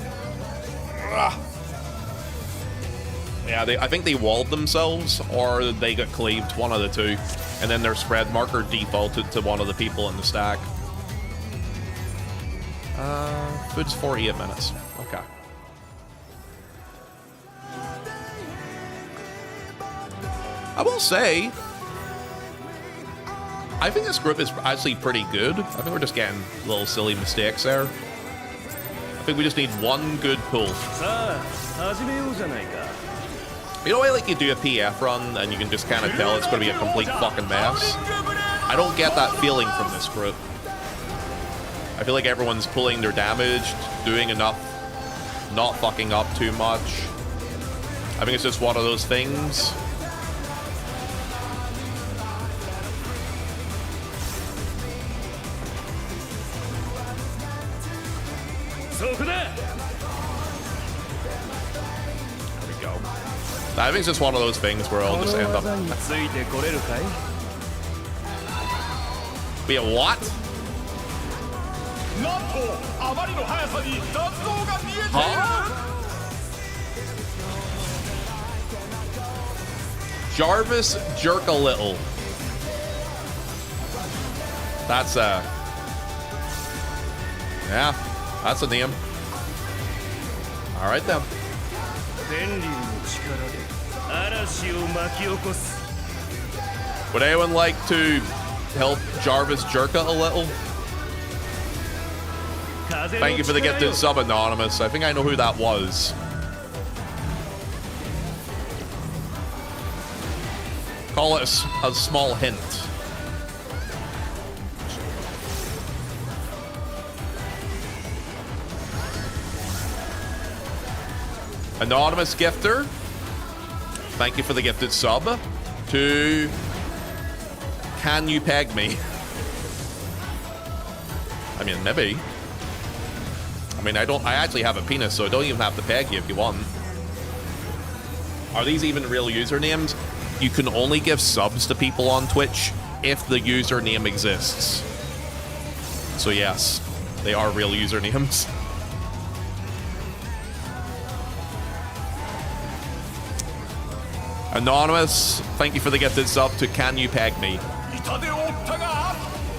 Yeah, I think they walled themselves or they got cleaved, one of the two. And then their spread marker defaulted to one of the people in the stack. Food's 48 minutes. Okay. I will say, I think this group is actually pretty good. I think we're just getting little silly mistakes there. I think we just need one good pull. You know, like you do a PF run and you can just kind of tell it's going to be a complete fucking mess. I don't get that feeling from this group. I feel like everyone's pulling their damage, doing enough, not fucking up too much. I think it's just one of those things. I think it's just one of those things where I'll just end up. Be a what? Huh? Jarvis jerk a little. That's yeah, that's a name. All right then. Would anyone like to help Jarvis Jerka a little? Thank you for the gifted sub, Anonymous. I think I know who that was. Call it a small hint. Anonymous gifter. Thank you for the gifted sub to Can You Peg Me? I mean, maybe. I mean, I actually have a penis, so I don't even have to peg you if you want. Are these even real usernames? You can only give subs to people on Twitch if the username exists. So yes, they are real usernames. Anonymous, thank you for the gifted sub to Can You Peg Me?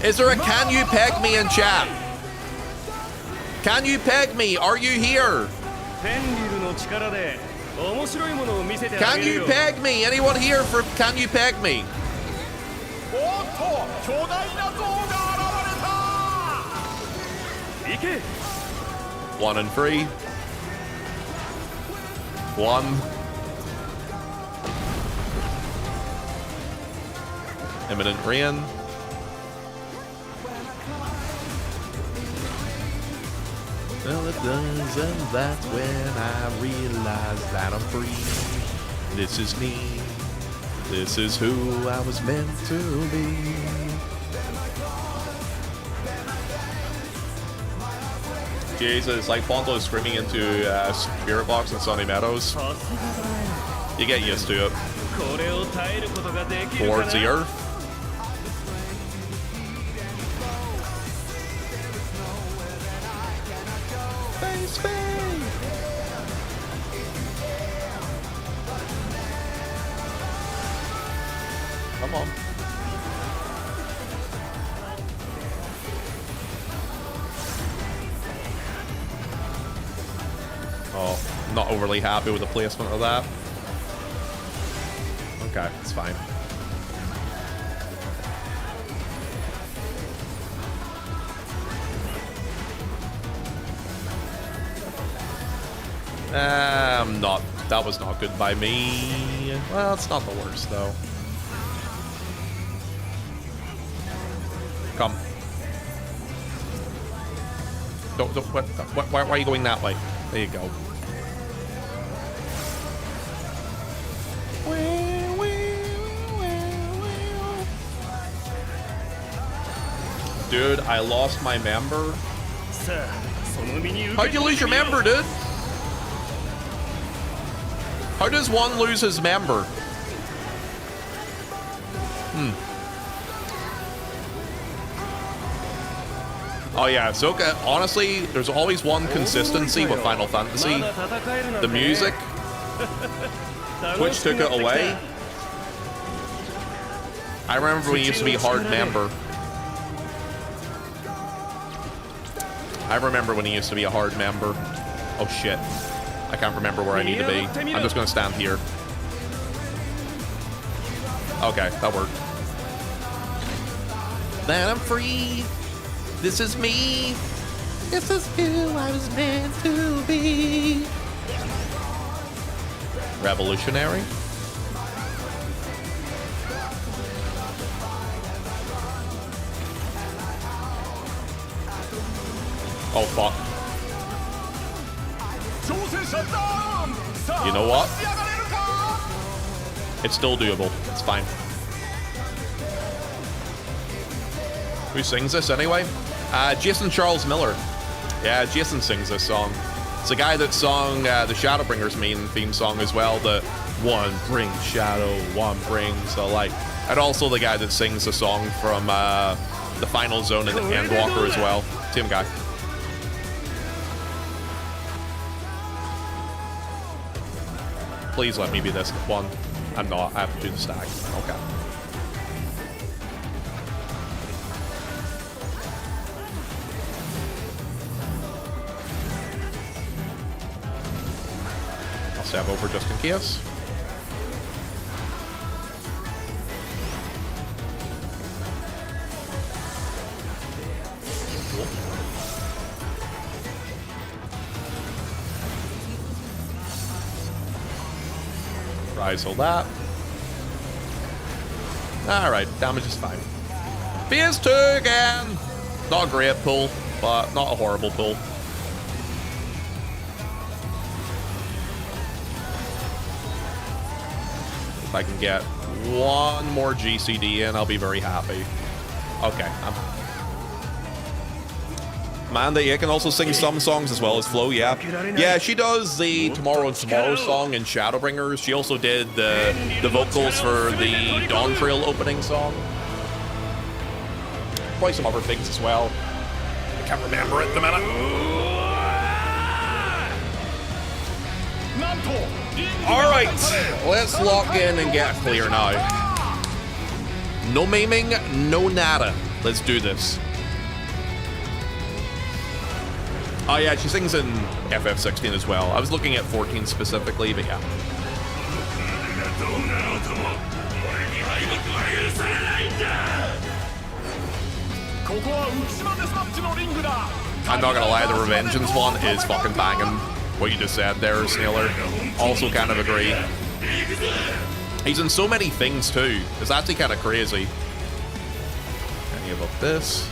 Is there a Can You Peg Me in chat? Can you peg me? Are you here? Can you peg me? Anyone here for Can You Peg Me? 1 and 3. 1. Imminent rain. Well, it does, and that's when I realized that I'm free. This is me. This is who I was meant to be. Jesus, like Ponto is screaming into Spirit Box in Sunny Meadows. You get used to it. Towards the earth. Come on. Oh, not overly happy with the placement of that. Okay, it's fine. That was not good by me. Well, it's not the worst though. Come. Why are you going that way? There you go. Dude, I lost my member. How'd you lose your member, dude? How does one lose his member? Oh yeah, Zoka, honestly, there's always one consistency with Final Fantasy. The music. Twitch took it away. I remember when it used to be hard member. I remember when he used to be a hard member. Oh shit. I can't remember where I need to be. I'm just gonna stand here. Okay, that worked. Then I'm free. This is me. This is who I was meant to be. Revolutionary. Oh fuck. You know what? It's still doable. It's fine. Who sings this anyway? Jason Charles Miller. Yeah, Jason sings this song. It's the guy that sung the Shadowbringers main theme song as well. The one brings shadow, one brings the light. And also the guy that sings the song from the Final Zone and Endwalker as well. Same guy. Please let me be this one. I'm not. I have to do the stack. Okay. I'll stab over just in case. Hold that. Alright, damage is fine. Phase 2 again! Not a great pull, but not a horrible pull. If I can get one more GCD in, I'll be very happy. Okay, Amanda, you can also sing some songs as well as Flo, yeah. Yeah, she does the Tomorrow and Tomorrow song in Shadowbringers. She also did the vocals for the Dawn Trail opening song. Probably some other things as well. I can't remember at the minute. Alright, let's lock in and get clear now. No maiming, no nada. Let's do this. Oh yeah, she sings in FF16 as well. I was looking at 14 specifically, but yeah. I'm not gonna lie, the Revengeance one is fucking banging. What you just said there, Snailer. Also kind of agree. He's in so many things too. It's actually kind of crazy. Any about this?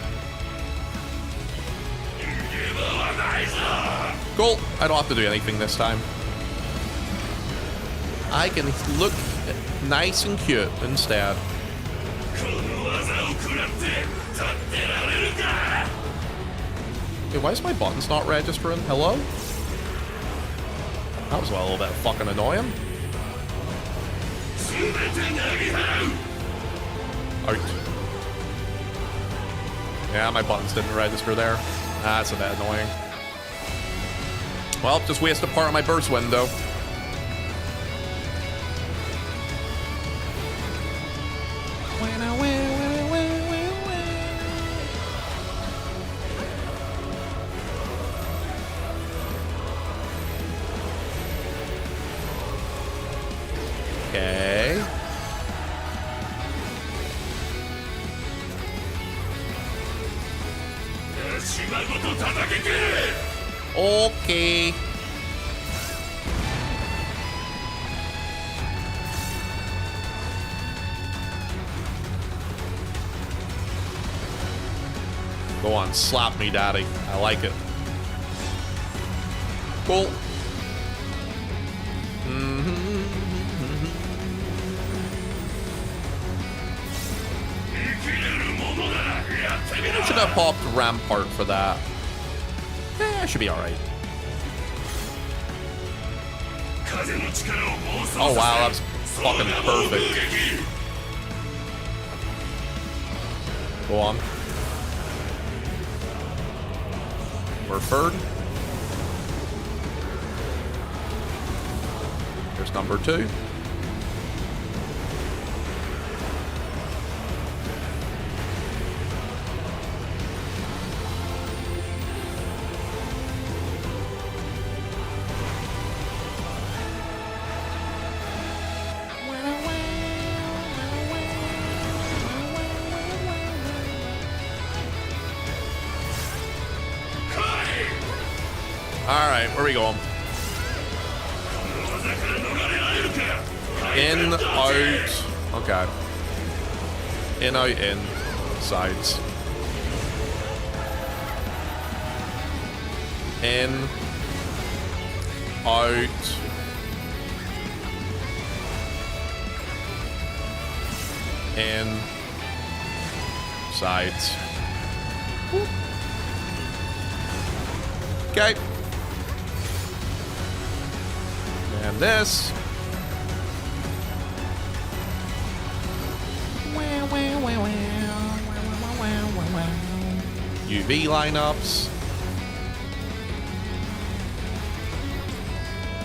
Cool. I don't have to do anything this time. I can look nice and cute instead. Hey, why is my buttons not registering? Hello? That was a little bit fucking annoying. Out. Yeah, my buttons didn't register there. That's a bit annoying. Well, just wasted part of my burst window. Okay. Okay. Go on, slap me, daddy. I like it. Cool. Should have popped Rampart for that. I should be alright. Oh wow, that's fucking perfect. Go on. We're third. Here's number 2. Alright, where are we going? In, out. Okay. In, out, in. Sides. In. Out. In. Sides. Okay. And this. UV lineups.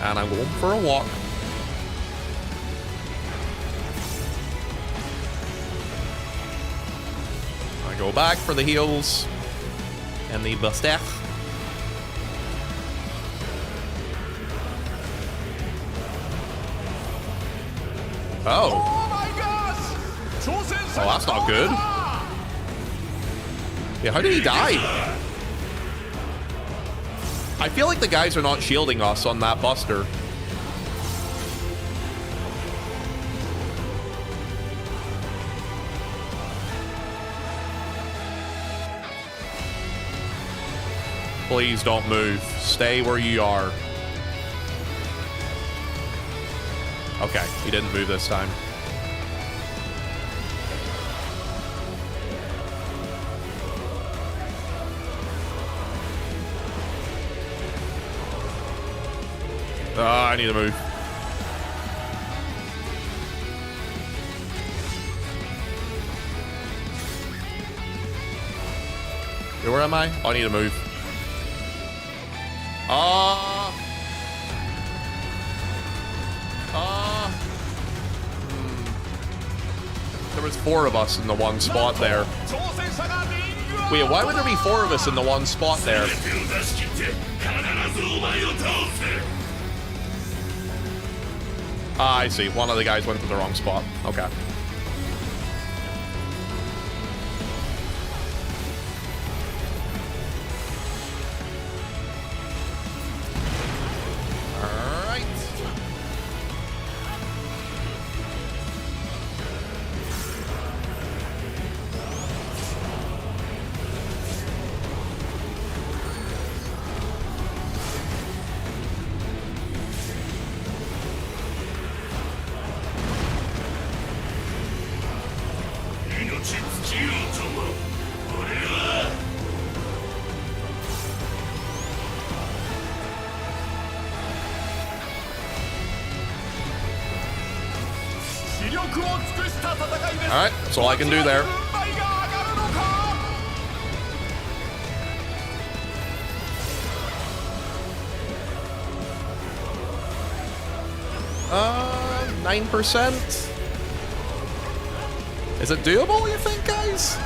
And I'm going for a walk. I go back for the heels and the bustech. Oh. Oh, that's not good. Yeah, how did he die? I feel like the guys are not shielding us on that buster. Please don't move. Stay where you are. Okay, he didn't move this time. I need to move. Yeah, where am I? Oh, I need to move. There was 4 of us in the one spot there. Wait, why would there be 4 of us in the one spot there? Ah, I see. One of the guys went to the wrong spot. Okay. Alright, that's all I can do there. 9%? Is it doable, you think, guys?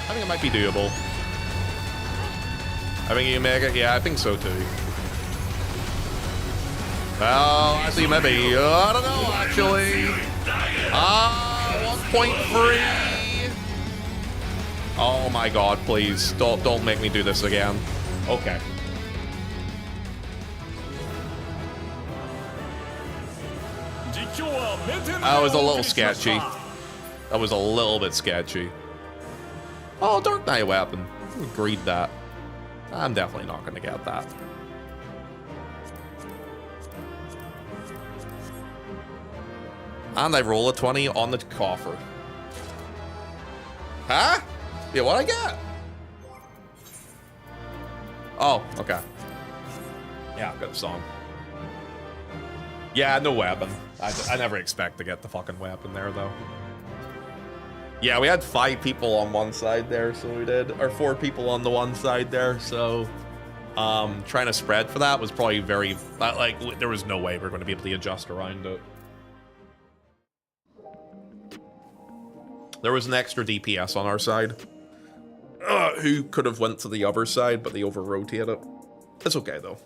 I think it might be doable. I think you can make it. Yeah, I think so too. Well, I see maybe. I don't know, actually. 1.3. Oh my god, please. Don't make me do this again. Okay. That was a little sketchy. That was a little bit sketchy. Oh, Dark Knight weapon. Agreed that. I'm definitely not going to get that. And I roll a 20 on the coffer. Huh? Yeah, what I get? Oh, okay. Yeah, I've got a song. Yeah, no weapon. I never expect to get the fucking weapon there, though. Yeah, we had 5 people on one side there, so we did. Or 4 people on the one side there, so... trying to spread for that was probably very... Like, there was no way we were going to be able to adjust around it. There was an extra DPS on our side. Who could have went to the other side, but they over-rotated it. It's okay, though.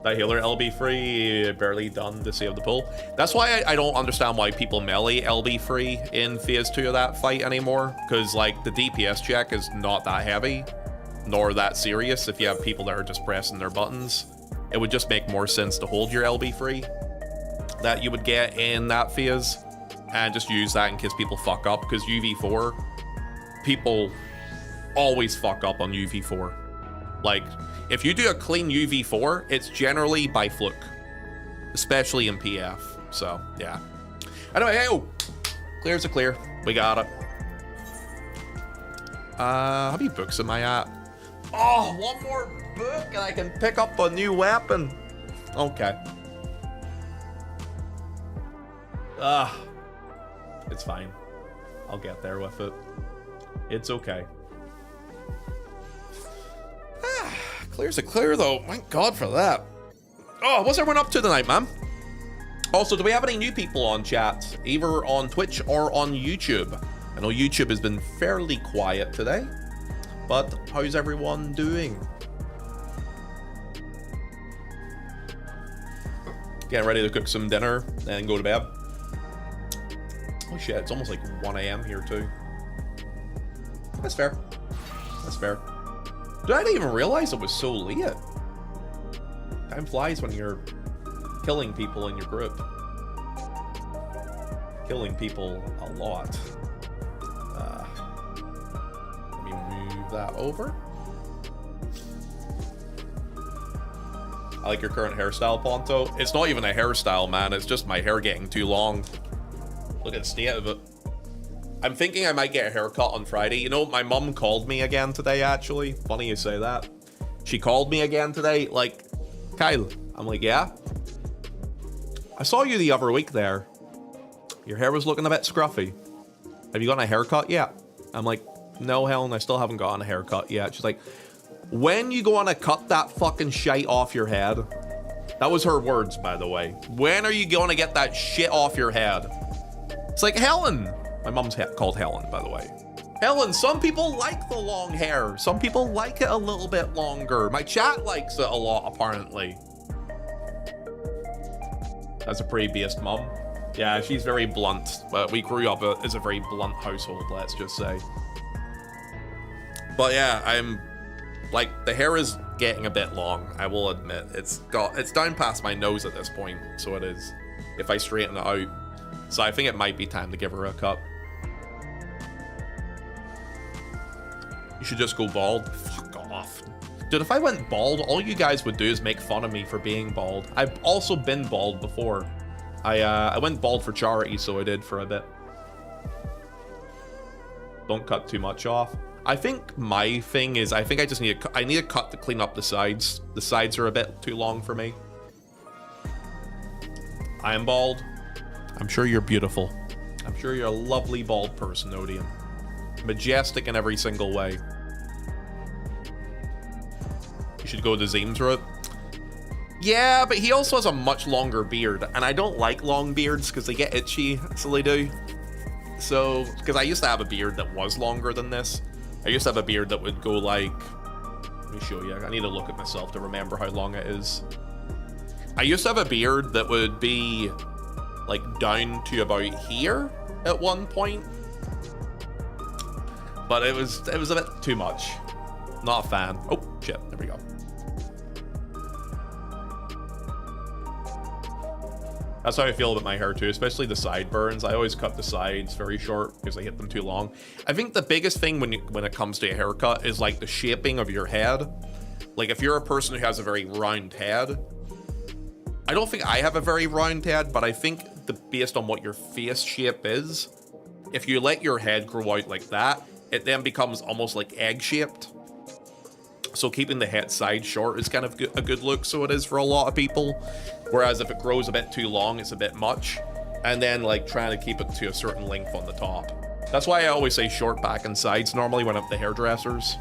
That healer LB free, barely done to save the pull. That's why I don't understand why people melee LB free in phase 2 of that fight anymore. Because, like, the DPS check is not that heavy, nor that serious if you have people that are just pressing their buttons. It would just make more sense to hold your LB free that you would get in that phase and just use that in case people fuck up. Because UV4, people always fuck up on UV4. Like, if you do a clean UV4, it's generally by fluke, especially in PF. So, yeah. Anyway, hey, oh, clear's a clear. We got it. How many books am I at? Oh, one more book and I can pick up a new weapon. Okay. It's fine. I'll get there with it. It's okay. Clear's a clear, though. Thank God for that. Oh, what's everyone up to tonight, man? Also, do we have any new people on chat, either on Twitch or on YouTube? I know YouTube has been fairly quiet today, but how's everyone doing? Getting ready to cook some dinner and go to bed. Oh shit, it's almost like 1 AM here too. That's fair. That's fair. Dude, I didn't even realize it was so late. Time flies when you're killing people in your group. Killing people a lot. Let me move that over. I like your current hairstyle, Ponto. It's not even a hairstyle, man. It's just my hair getting too long. Look at the state of it. I'm thinking I might get a haircut on Friday. You know, my mum called me again today, actually. Funny you say that. She called me again today, like, Kyle. I'm like, yeah? I saw you the other week there. Your hair was looking a bit scruffy. Have you gotten a haircut yet? I'm like, no, Helen, I still haven't gotten a haircut yet. She's like, when you gonna cut that fucking shite off your head? That was her words, by the way. When are you gonna get that shit off your head? It's like, Helen. My mom's called Helen, by the way. Helen, some people like the long hair. Some people like it a little bit longer. My chat likes it a lot, apparently. That's a pretty based mom. Yeah, she's very blunt. But we grew up as a very blunt household, let's just say. But yeah, I'm like, the hair is getting a bit long, I will admit. It's down past my nose at this point, so it is, if I straighten it out. So I think it might be time to give her a cut. You should just go bald. Fuck off. Dude, if I went bald, all you guys would do is make fun of me for being bald. I've also been bald before. I went bald for charity, so I did for a bit. Don't cut too much off. I think my thing is, I think I just need a cut to clean up the sides. The sides are a bit too long for me. I am bald. I'm sure you're beautiful. I'm sure you're a lovely bald person, Odium. Majestic in every single way. You should go to Zeem's route. Yeah, but he also has a much longer beard, and I don't like long beards because they get itchy, so they do. So, because I used to have a beard that was longer than this. I used to have a beard that would go like... Let me show you. I need to look at myself to remember how long it is. I used to have a beard that would be like down to about here at one point. But it was a bit too much. Not a fan. Oh, shit. There we go. That's how I feel about my hair too, especially the sideburns. I always cut the sides very short because I hit them too long. I think the biggest thing when it comes to a haircut is like the shaping of your head. Like if you're a person who has a very round head, I don't think I have a very round head, but I think based on what your face shape is, if you let your head grow out like that, it then becomes almost like egg-shaped. So keeping the head side short is kind of a good look, so it is for a lot of people. Whereas if it grows a bit too long, it's a bit much. And then like trying to keep it to a certain length on the top. That's why I always say short back and sides normally when I'm at the hairdressers.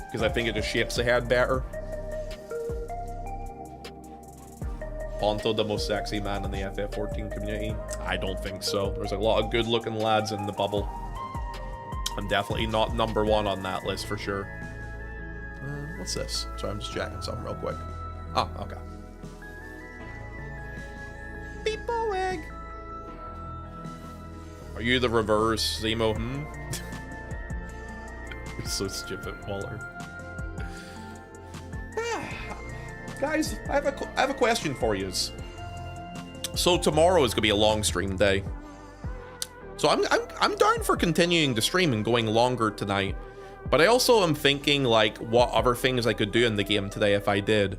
Because I think it just shapes the head better. Ponto, the most sexy man in the FF14 community? I don't think so. There's a lot of good looking lads in the bubble. I'm definitely not #1 on that list for sure. What's this? Sorry, I'm just checking something real quick. Oh, okay. rainbow egg. Are you the reverse Zemo? You're so stupid, Waller. Guys, I have a question for you. So tomorrow is gonna be a long stream day. So I'm down for continuing to stream and going longer tonight. But I also am thinking like what other things I could do in the game today if I did.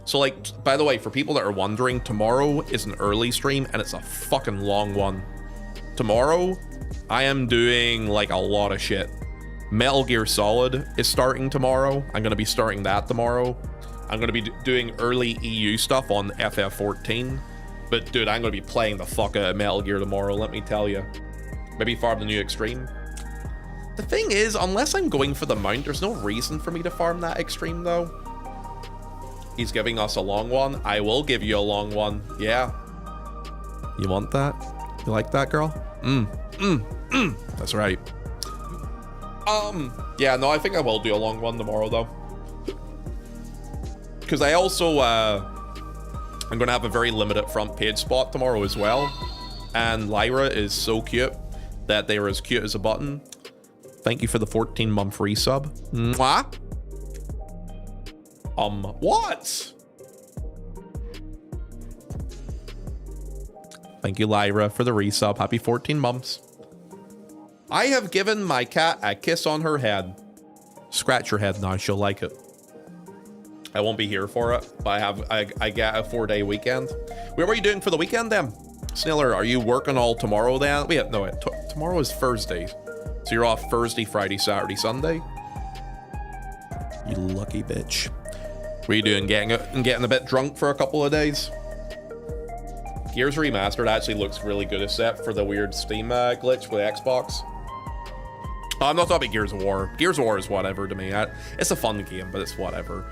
So like, by the way, for people that are wondering, tomorrow is an early stream and it's a fucking long one. Tomorrow, I am doing like a lot of shit. Metal Gear Solid is starting tomorrow. I'm gonna be starting that tomorrow. I'm gonna be doing early EU stuff on FF14. But dude, I'm gonna be playing the fuck out of Metal Gear tomorrow, let me tell you. Maybe farm the new Extreme. The thing is, unless I'm going for the mount, there's no reason for me to farm that Extreme though. He's giving us a long one. I will give you a long one. Yeah. You want that? You like that, girl? That's right. Yeah, no, I think I will do a long one tomorrow though. Because I also, I'm gonna have a very limited front page spot tomorrow as well. And Lyra is so cute that they are as cute as a button. Thank you for the 14-month resub. Mwah. What? Thank you, Lyra, for the resub. Happy 14 months. I have given my cat a kiss on her head. Scratch her head now, she'll like it. I won't be here for it, but I get a 4-day weekend. What are you doing for the weekend then? Sniller, are you working all tomorrow then? Wait, no, tomorrow is Thursday. So you're off Thursday, Friday, Saturday, Sunday? You lucky bitch. What are you doing? Getting a bit drunk for a couple of days? Gears Remastered actually looks really good, except for the weird Steam glitch with Xbox. I'm not talking about Gears of War. Gears of War is whatever to me. It's a fun game, but it's whatever.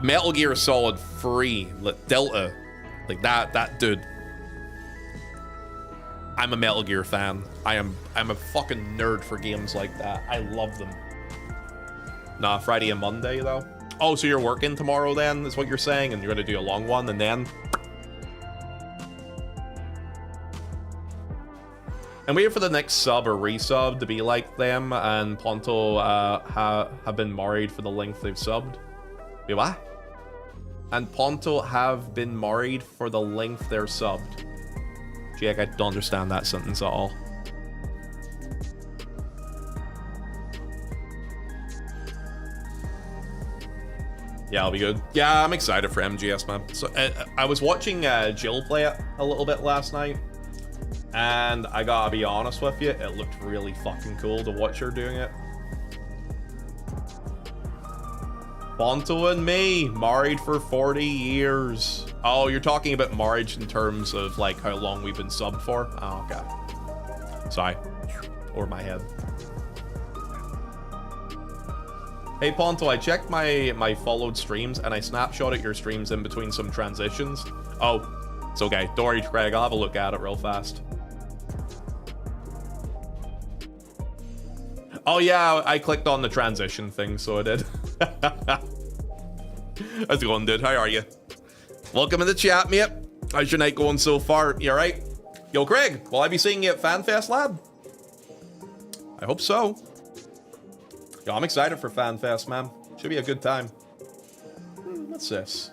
Metal Gear Solid 3, like Delta, like that dude. I'm a Metal Gear fan. I'm a fucking nerd for games like that. I love them. Nah, Friday and Monday though. Oh, so you're working tomorrow then, is what you're saying, and you're gonna do a long one, and then. And waiting for the next sub or resub to be like them, and Ponto have been married for the length they've subbed. Wait, what? And Ponto have been married for the length they're subbed. Jake, I don't understand that sentence at all. Yeah, I'll be good. Yeah, I'm excited for MGS, man. So I was watching Jill play it a little bit last night, and I gotta be honest with you, it looked really fucking cool to watch her doing it. Ponto and me, married for 40 years. Oh, you're talking about marriage in terms of like how long we've been subbed for? Oh, okay. Sorry. Over my head. Hey Ponto, I checked my followed streams and I snapshotted your streams in between some transitions. Oh, it's okay. Don't worry, Craig. I'll have a look at it real fast. Oh yeah, I clicked on the transition thing, so I did. How's it going, dude? How are you? Welcome in the chat, mate. How's your night going so far? You alright? Yo, Craig, will I be seeing you at FanFest, lad? I hope so. Yo, I'm excited for FanFest, man. Should be a good time. What's this?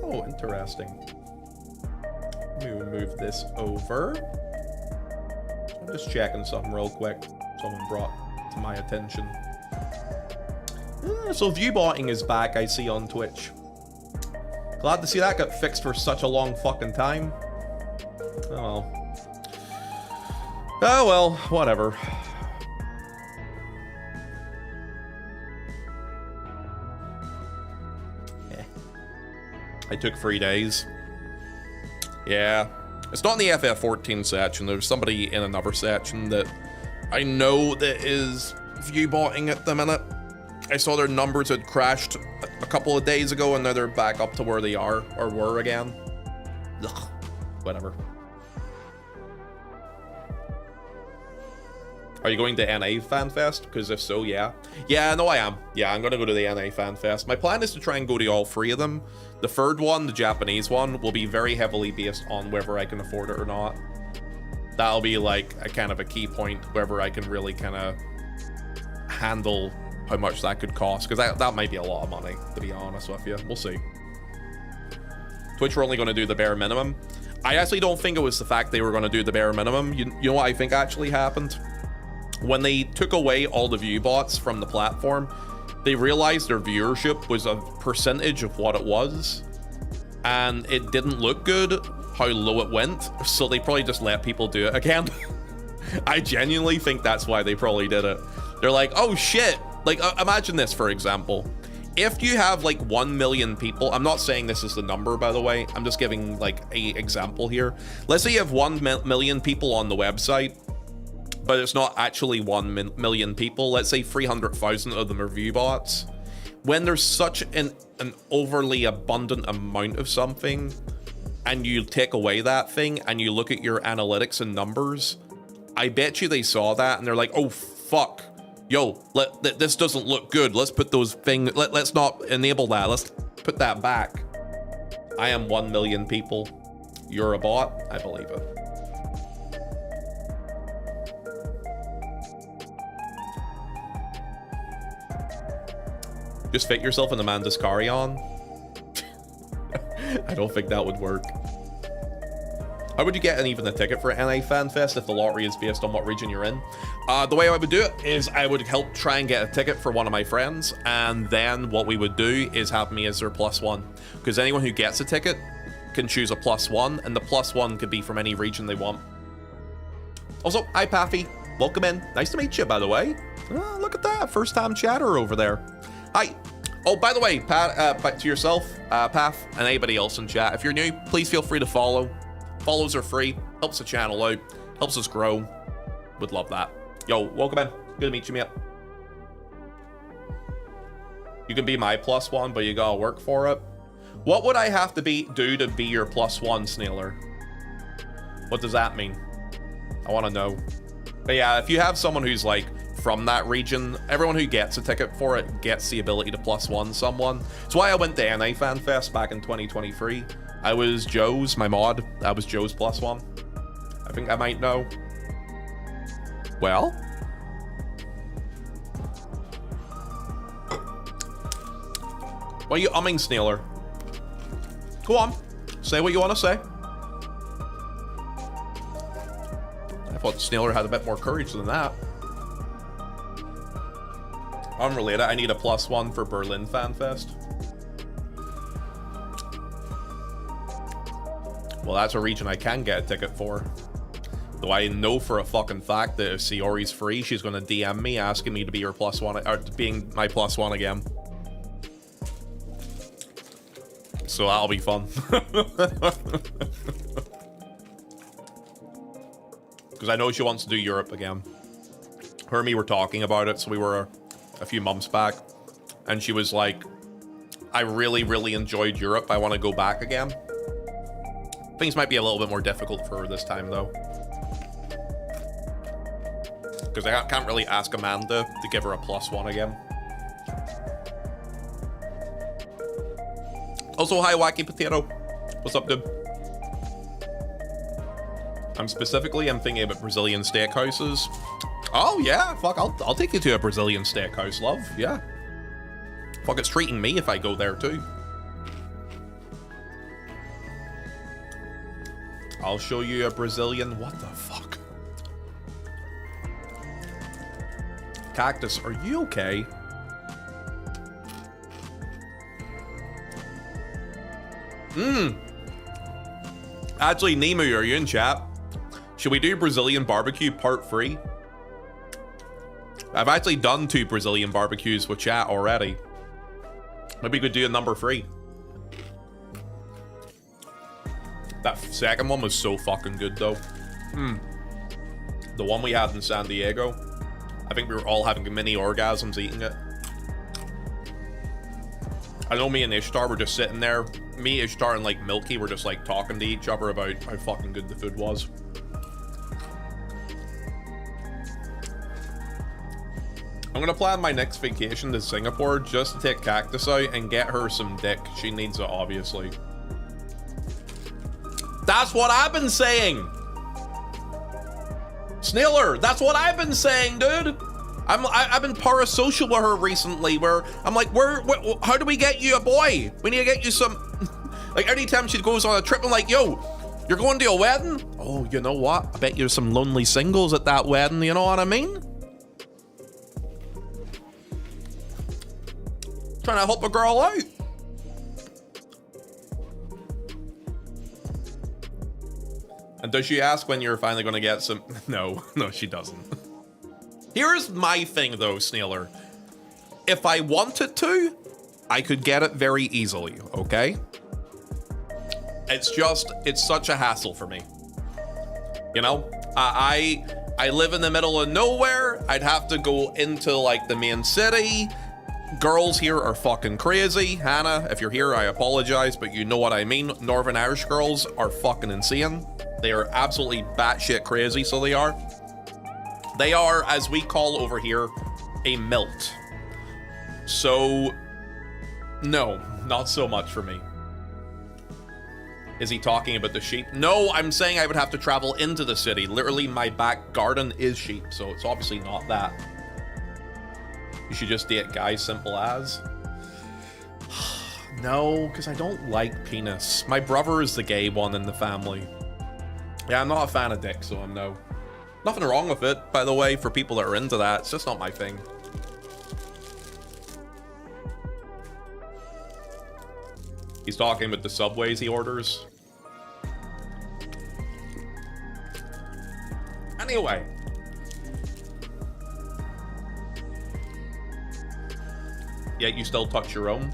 Oh, interesting. Let me move this over. I'm just checking something real quick. Someone brought to my attention. So viewbotting is back, I see on Twitch. Glad to see that got fixed for such a long fucking time. Oh well. Oh well, whatever. I took 3 days. Yeah. It's not in the FF14 section. There's somebody in another section that I know that is viewbotting at the minute. I saw their numbers had crashed a couple of days ago and now they're back up to where they are or were again. Ugh. Whatever. Are you going to NA Fanfest? Because if so, yeah. Yeah, no, I am. Yeah, I'm going to go to the NA Fanfest. My plan is to try and go to all three of them. The third one, the Japanese one, will be very heavily based on whether I can afford it or not. That'll be like a kind of a key point, whether I can really kind of handle how much that could cost. Because that might be a lot of money, to be honest with you. We'll see. Twitch were only going to do the bare minimum. I actually don't think it was the fact they were going to do the bare minimum. You know what I think actually happened? When they took away all the view bots from the platform, they realized their viewership was a percentage of what it was, and it didn't look good how low it went, so they probably just let people do it again. I genuinely think that's why they probably did it. They're like, oh shit, like imagine this, for example. If you have like 1 million people, I'm not saying this is the number, by the way, I'm just giving like a example here. Let's say you have 1 million people on the website, but it's not actually 1 million people. Let's say 300,000 of them are view bots. When there's such an overly abundant amount of something, and you take away that thing, and you look at your analytics and numbers, I bet you they saw that, and they're like, oh, fuck. Yo, this doesn't look good. Let's put those things, let's not enable that. Let's put that back. I am 1 million people. You're a bot? I believe it. Just fit yourself in the Manda's carry-on. I don't think that would work. How would you get even a ticket for NA Fanfest if the lottery is based on what region you're in? The way I would do it is I would help try and get a ticket for one of my friends, and then what we would do is have me as their +1. Because anyone who gets a ticket can choose a +1, and the +1 could be from any region they want. Also, hi Paffy. Welcome in. Nice to meet you, by the way. Oh, look at that. First time chatter over there. Hi. Oh, by the way, Pat, to yourself, Path, and anybody else in chat, if you're new, please feel free to follow. Follows are free. Helps the channel out. Helps us grow. Would love that. Yo, welcome in. Good to meet you, mate. You can be my +1, but you gotta work for it. What would I have to do to be your +1, Snailer? What does that mean? I want to know. But yeah, if you have someone who's like from that region, everyone who gets a ticket for it gets the ability to +1 someone. That's why I went to NA Fanfest back in 2023. I was Joe's, my mod. I was Joe's +1. I think I might know. Well? Why are you umming, Snailer? Go on. Say what you want to say. I thought Snailer had a bit more courage than that. Unrelated, I need a +1 for Berlin Fanfest. Well, that's a region I can get a ticket for. Though I know for a fucking fact that if Siori's free, she's going to DM me asking me to be her +1, or being my +1 again. So that'll be fun. Because I know she wants to do Europe again. Her and me were talking about it, so we were a few months back. And she was like, I really, really enjoyed Europe. I want to go back again. Things might be a little bit more difficult for her this time, though. Because I can't really ask Amanda to give her a +1 again. Also, hi, Wacky Potato. What's up, dude? I'm thinking about Brazilian steakhouses. Oh, yeah. Fuck, I'll take you to a Brazilian steakhouse, love. Yeah. Fuck, it's treating me if I go there, too. I'll show you a Brazilian... What the fuck? Cactus, are you okay? Actually, Nemu, are you in chat? Should we do Brazilian barbecue part 3? I've actually done 2 Brazilian barbecues with chat already. Maybe we could do a number 3. That second one was so fucking good, though. The one we had in San Diego. I think we were all having mini orgasms eating it. I know me and Ishtar were just sitting there. Me, Ishtar, and like Milky were just like talking to each other about how fucking good the food was. I'm gonna plan my next vacation to Singapore just to take Cactus out and get her some dick. She needs it, obviously. That's what I've been saying! Snailer, that's what I've been saying, dude! I've been parasocial with her recently, where I'm like, how do we get you a boy? We need to get you some... Like, anytime she goes on a trip, I'm like, yo, you're going to a wedding? Oh, you know what? I bet you're some lonely singles at that wedding, you know what I mean? Trying to help a girl out. And does she ask when you're finally going to get some... No, she doesn't. Here's my thing, though, Snailer. If I wanted to, I could get it very easily, okay? It's such a hassle for me. You know? I live in the middle of nowhere. I'd have to go into, like, the main city. Girls here are fucking crazy. Hannah, if you're here, I apologize, but you know what I mean. Northern Irish girls are fucking insane. They are absolutely batshit crazy, so they are. They are, as we call over here, a melt. So, no, not so much for me. Is he talking about the sheep? No, I'm saying I would have to travel into the city. Literally, my back garden is sheep, so it's obviously not that. You should just date guys, simple as. No, because I don't like penis. My brother is the gay one in the family. Yeah, I'm not a fan of dick, so I'm no. Nothing wrong with it, by the way, for people that are into that. It's just not my thing. He's talking about the Subways he orders. Anyway. Yet you still touch your own?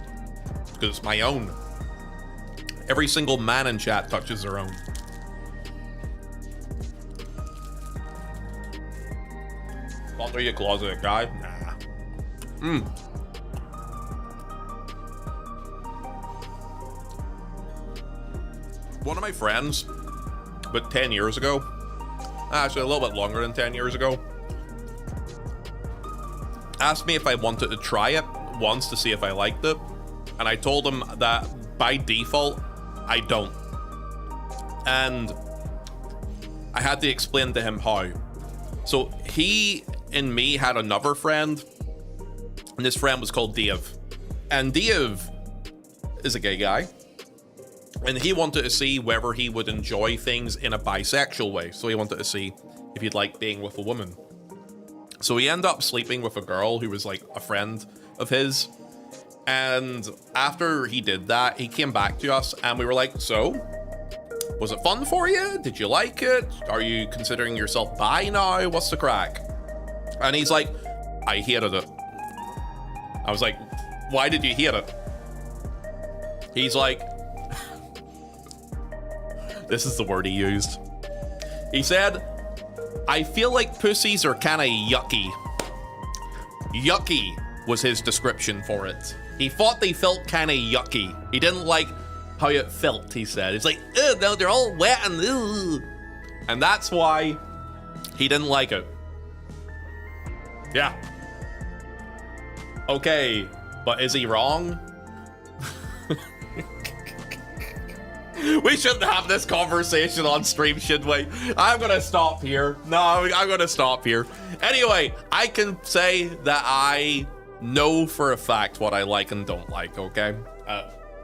Because it's my own. Every single man in chat touches their own. Are you a closet guy? Nah. One of my friends, about 10 years ago, actually a little bit longer than 10 years ago, asked me if I wanted to try it once to see if I liked it. And I told him that by default, I don't. And I had to explain to him how. So he and me had another friend, and this friend was called Dave. And Dave is a gay guy, and he wanted to see whether he would enjoy things in a bisexual way. So he wanted to see if he'd like being with a woman. So he ended up sleeping with a girl who was like a friend of his. And after he did that, he came back to us and we were like, so, was it fun for you? Did you like it? Are you considering yourself bi now? What's the crack? And he's like, I hated it. I was like, why did you hate it? He's like, this is the word he used. He said, I feel like pussies are kind of yucky. Yucky was his description for it. He thought they felt kind of yucky. He didn't like how it felt, he said. It's like, ugh, they're all wet and ugh. And that's why he didn't like it. Yeah. Okay, but is he wrong? We shouldn't have this conversation on stream, should we? I'm gonna stop here. No, I'm gonna stop here. Anyway, I can say that I know for a fact what I like and don't like, okay?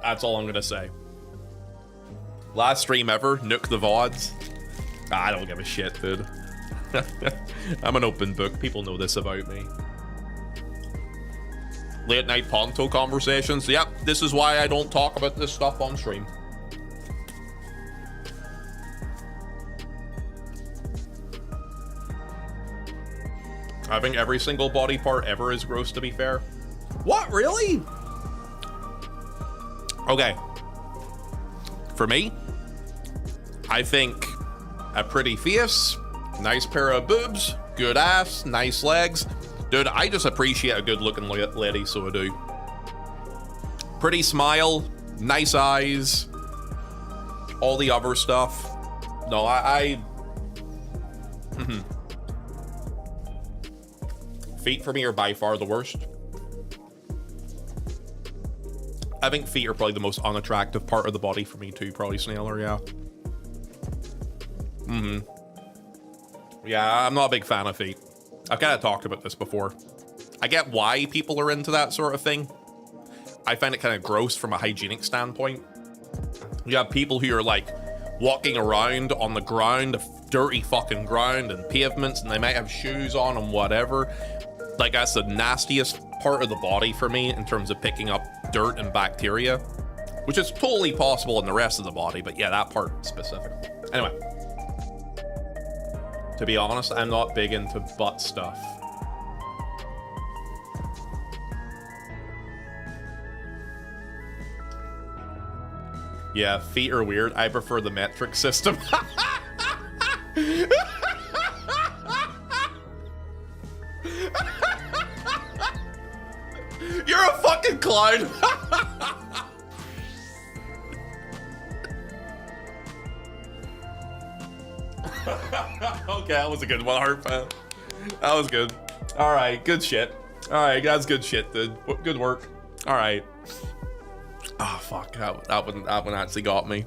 That's all I'm gonna say. Last stream ever, nuke the VODs. I don't give a shit, dude. I'm an open book. People know this about me. Late night Ponto conversations. Yep, this is why I don't talk about this stuff on stream. I think every single body part ever is gross, to be fair. What, really? Okay. For me, I think a pretty face, nice pair of boobs, good ass, nice legs. Dude, I just appreciate a good looking lady, so I do. Pretty smile, nice eyes, all the other stuff. No, Feet for me are by far the worst. I think feet are probably the most unattractive part of the body for me too, probably Snailer, yeah. Yeah, I'm not a big fan of feet. I've kind of talked about this before. I get why people are into that sort of thing. I find it kind of gross from a hygienic standpoint. You have people who are like walking around on the ground, dirty fucking ground and pavements, and they might have shoes on and whatever. Like, that's the nastiest part of the body for me in terms of picking up dirt and bacteria, which is totally possible in the rest of the body, but yeah, that part specifically. Anyway, to be honest, I'm not big into butt stuff. Yeah, feet are weird. I prefer the metric system. You're a fucking clown. Okay, that was a good one, Heartfan. That was good. All right, good shit. All right, that's good shit, dude. Good work. All right. Oh fuck, that one actually got me.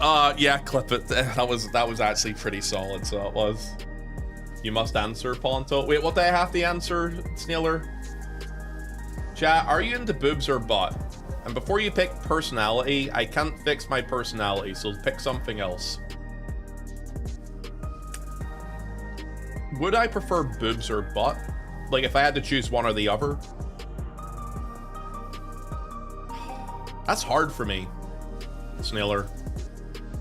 Yeah, clip it. That was actually pretty solid. So it was. You must answer, Ponto. Wait, what do I have to answer, Snailer? Chat, are you into boobs or butt? And before you pick personality, I can't fix my personality, so pick something else. Would I prefer boobs or butt? Like, if I had to choose one or the other? That's hard for me, Snailer.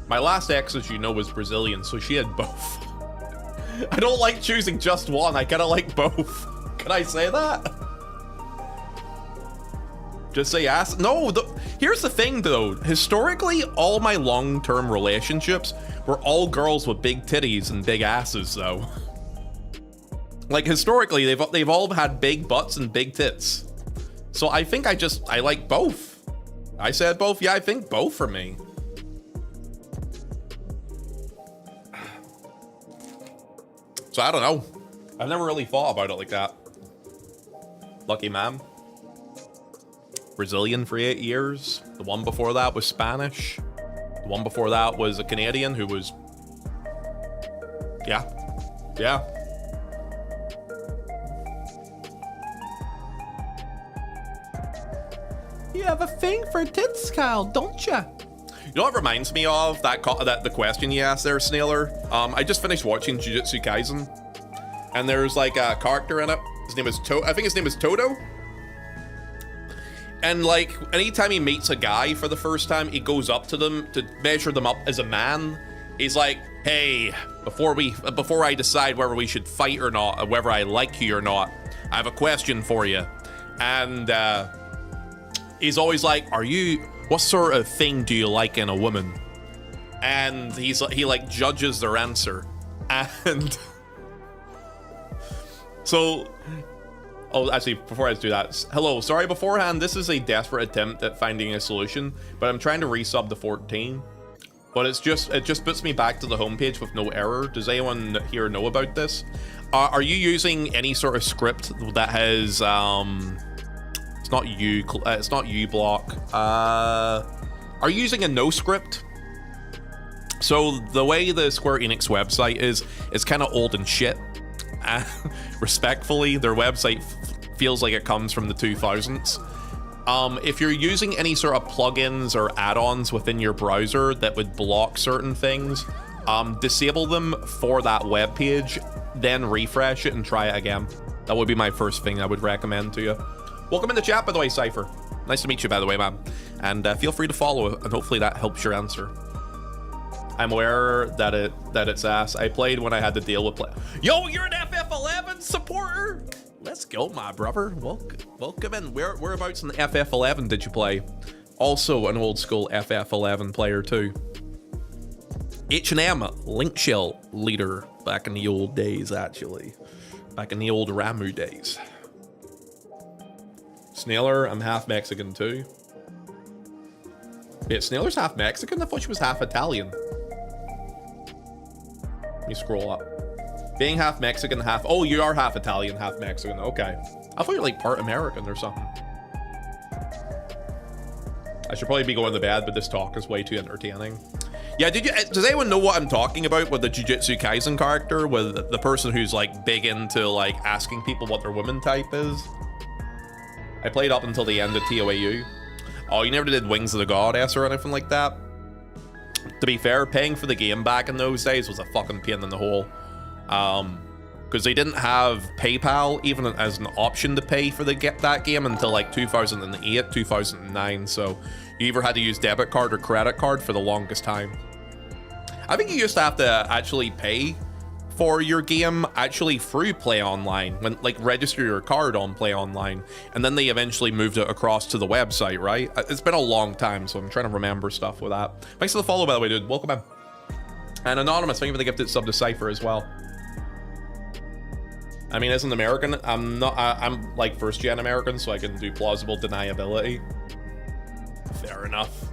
My last ex, as you know, was Brazilian, so she had both. I don't like choosing just one. I kind of like both. Can I say that? Just say ass? No, here's the thing, though. Historically, all my long-term relationships were all girls with big titties and big asses, though. Like, historically, they've all had big butts and big tits. So I think I like both. I said both. Yeah, I think both for me. So I don't know. I've never really thought about it like that. Lucky man. Brazilian for 8 years. The one before that was Spanish. The one before that was a Canadian who was... Yeah. Yeah. You have a thing for tits, Kyle, don't you? You know what reminds me of? The question you asked there, Snailer? I just finished watching Jujutsu Kaisen, and there's like a character in it. His name is I think his name is Todo. And like, anytime he meets a guy for the first time, he goes up to them to measure them up as a man. He's like, hey, before I decide whether we should fight or not, or whether I like you or not, I have a question for you. And he's always like, what sort of thing do you like in a woman? And he like judges their answer. And so, oh, actually, before I do that, hello, sorry beforehand, this is a desperate attempt at finding a solution, but I'm trying to resub to 14. But it just puts me back to the homepage with no error. Does anyone here know about this? Are you using any sort of script that has, it's not uBlock. Are you using a no script? So the way the Square Enix website is, it's kind of old and shit. Respectfully, their website feels like it comes from the 2000s. If you're using any sort of plugins or add-ons within your browser that would block certain things, disable them for that web page, then refresh it and try it again. That would be my first thing I would recommend to you. Welcome in the chat, by the way, Cypher. Nice to meet you, by the way, man. And feel free to follow, and hopefully that helps your answer. I'm aware that it's ass. I played when I had to deal with Yo, you're an FF11 supporter. Let's go, my brother. Welcome in. Whereabouts in the FF11 did you play? Also an old school FF11 player too. H&M Link Shell leader back in the old days, actually. Back in the old Ramu days. Snailer, I'm half Mexican too. Wait, Snailer's half Mexican? I thought she was half Italian. Let me scroll up. Being half Mexican, half... Oh, you are half Italian, half Mexican. Okay. I thought you were like part American or something. I should probably be going to bed, but this talk is way too entertaining. Yeah, does anyone know what I'm talking about with the Jujutsu Kaisen character? With the person who's like big into like asking people what their woman type is? I played up until the end of TOAU. Oh, you never did Wings of the Goddess or anything like that? To be fair, paying for the game back in those days was a fucking pain in the hole. Because they didn't have PayPal even as an option to pay for that game until like 2008, 2009. So you either had to use debit card or credit card for the longest time. I think you used to have to actually pay for your game actually through Play Online, when like register your card on Play Online, and then they eventually moved it across to the website, right? It's been a long time, so I'm trying to remember stuff with that. Thanks for the follow, by the way, dude. Welcome in. And Anonymous, thank you for the gifted sub to Cypher as well. I mean, as an American, I'm like first-gen American, so I can do plausible deniability. Fair enough.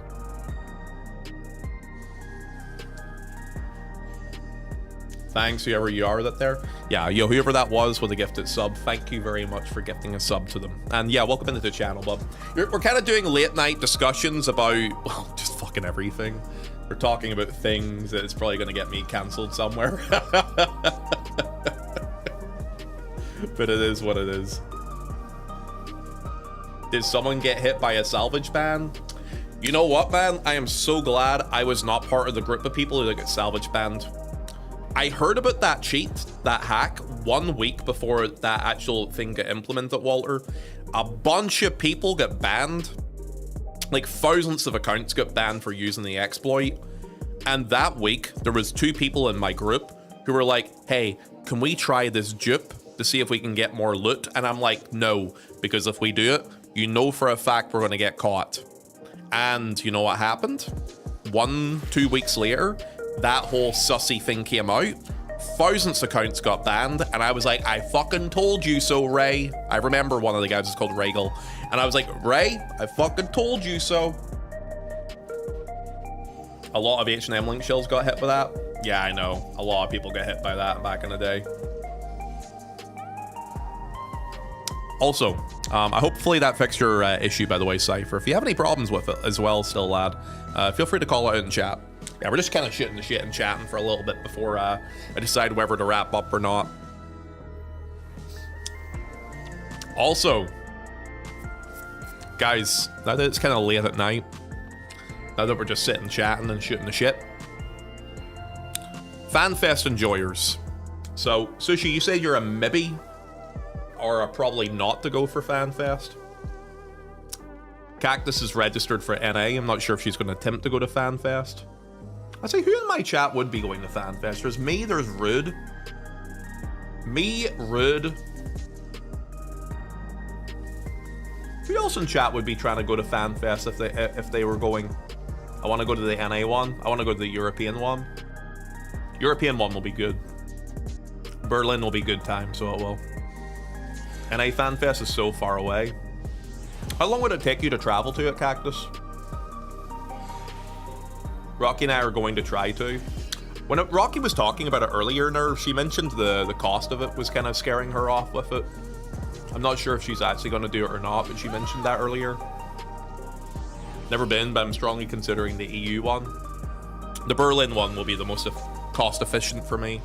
Thanks, whoever you are that there. Yeah, yo, whoever that was with a gifted sub, thank you very much for gifting a sub to them. And yeah, welcome into the channel, bub. We're kind of doing late night discussions about, well, just fucking everything. We're talking about things that it's probably going to get me cancelled somewhere. But it is what it is. Did someone get hit by a salvage ban? You know what, man? I am so glad I was not part of the group of people who got salvage banned. I heard about that cheat, that hack, 1 week before that actual thing got implemented, Walter. A bunch of people got banned. Like thousands of accounts got banned for using the exploit. And that week, there was 2 people in my group who were like, hey, can we try this dupe to see if we can get more loot? And I'm like, no, because if we do it, you know for a fact we're going to get caught. And you know what happened? 1-2 weeks later, that whole sussy thing came out. Thousands of accounts got banned, and I was like, I fucking told you so, Ray. I remember one of the guys is called Regal, and I was like, Ray, I fucking told you so. A lot of H&M link shells got hit by that. Yeah, I know. A lot of people got hit by that back in the day. Also, hopefully that fixed your issue, by the way, Cypher. If you have any problems with it as well, still, lad, feel free to call it out in chat. Yeah, we're just kind of shooting the shit and chatting for a little bit before I decide whether to wrap up or not. Also, guys, now that it's kind of late at night, now that we're just sitting chatting and shooting the shit, Fanfest enjoyers. So, Sushi, you said you're a maybe or a probably not to go for Fanfest. Cactus is registered for NA. I'm not sure if she's going to attempt to go to Fanfest. I'd say who in my chat would be going to Fanfest? There's me, there's Rude. Me, Rude. Who else in chat would be trying to go to Fanfest if they were going? I want to go to the NA one. I want to go to the European one. European one will be good. Berlin will be good time, so it will. NA Fanfest is so far away. How long would it take you to travel to it, Cactus? Rocky and I are going to try to. When Rocky was talking about it earlier, she mentioned the cost of it was kind of scaring her off with it. I'm not sure if she's actually going to do it or not, but she mentioned that earlier. Never been, but I'm strongly considering the EU one. The Berlin one will be the most cost efficient for me.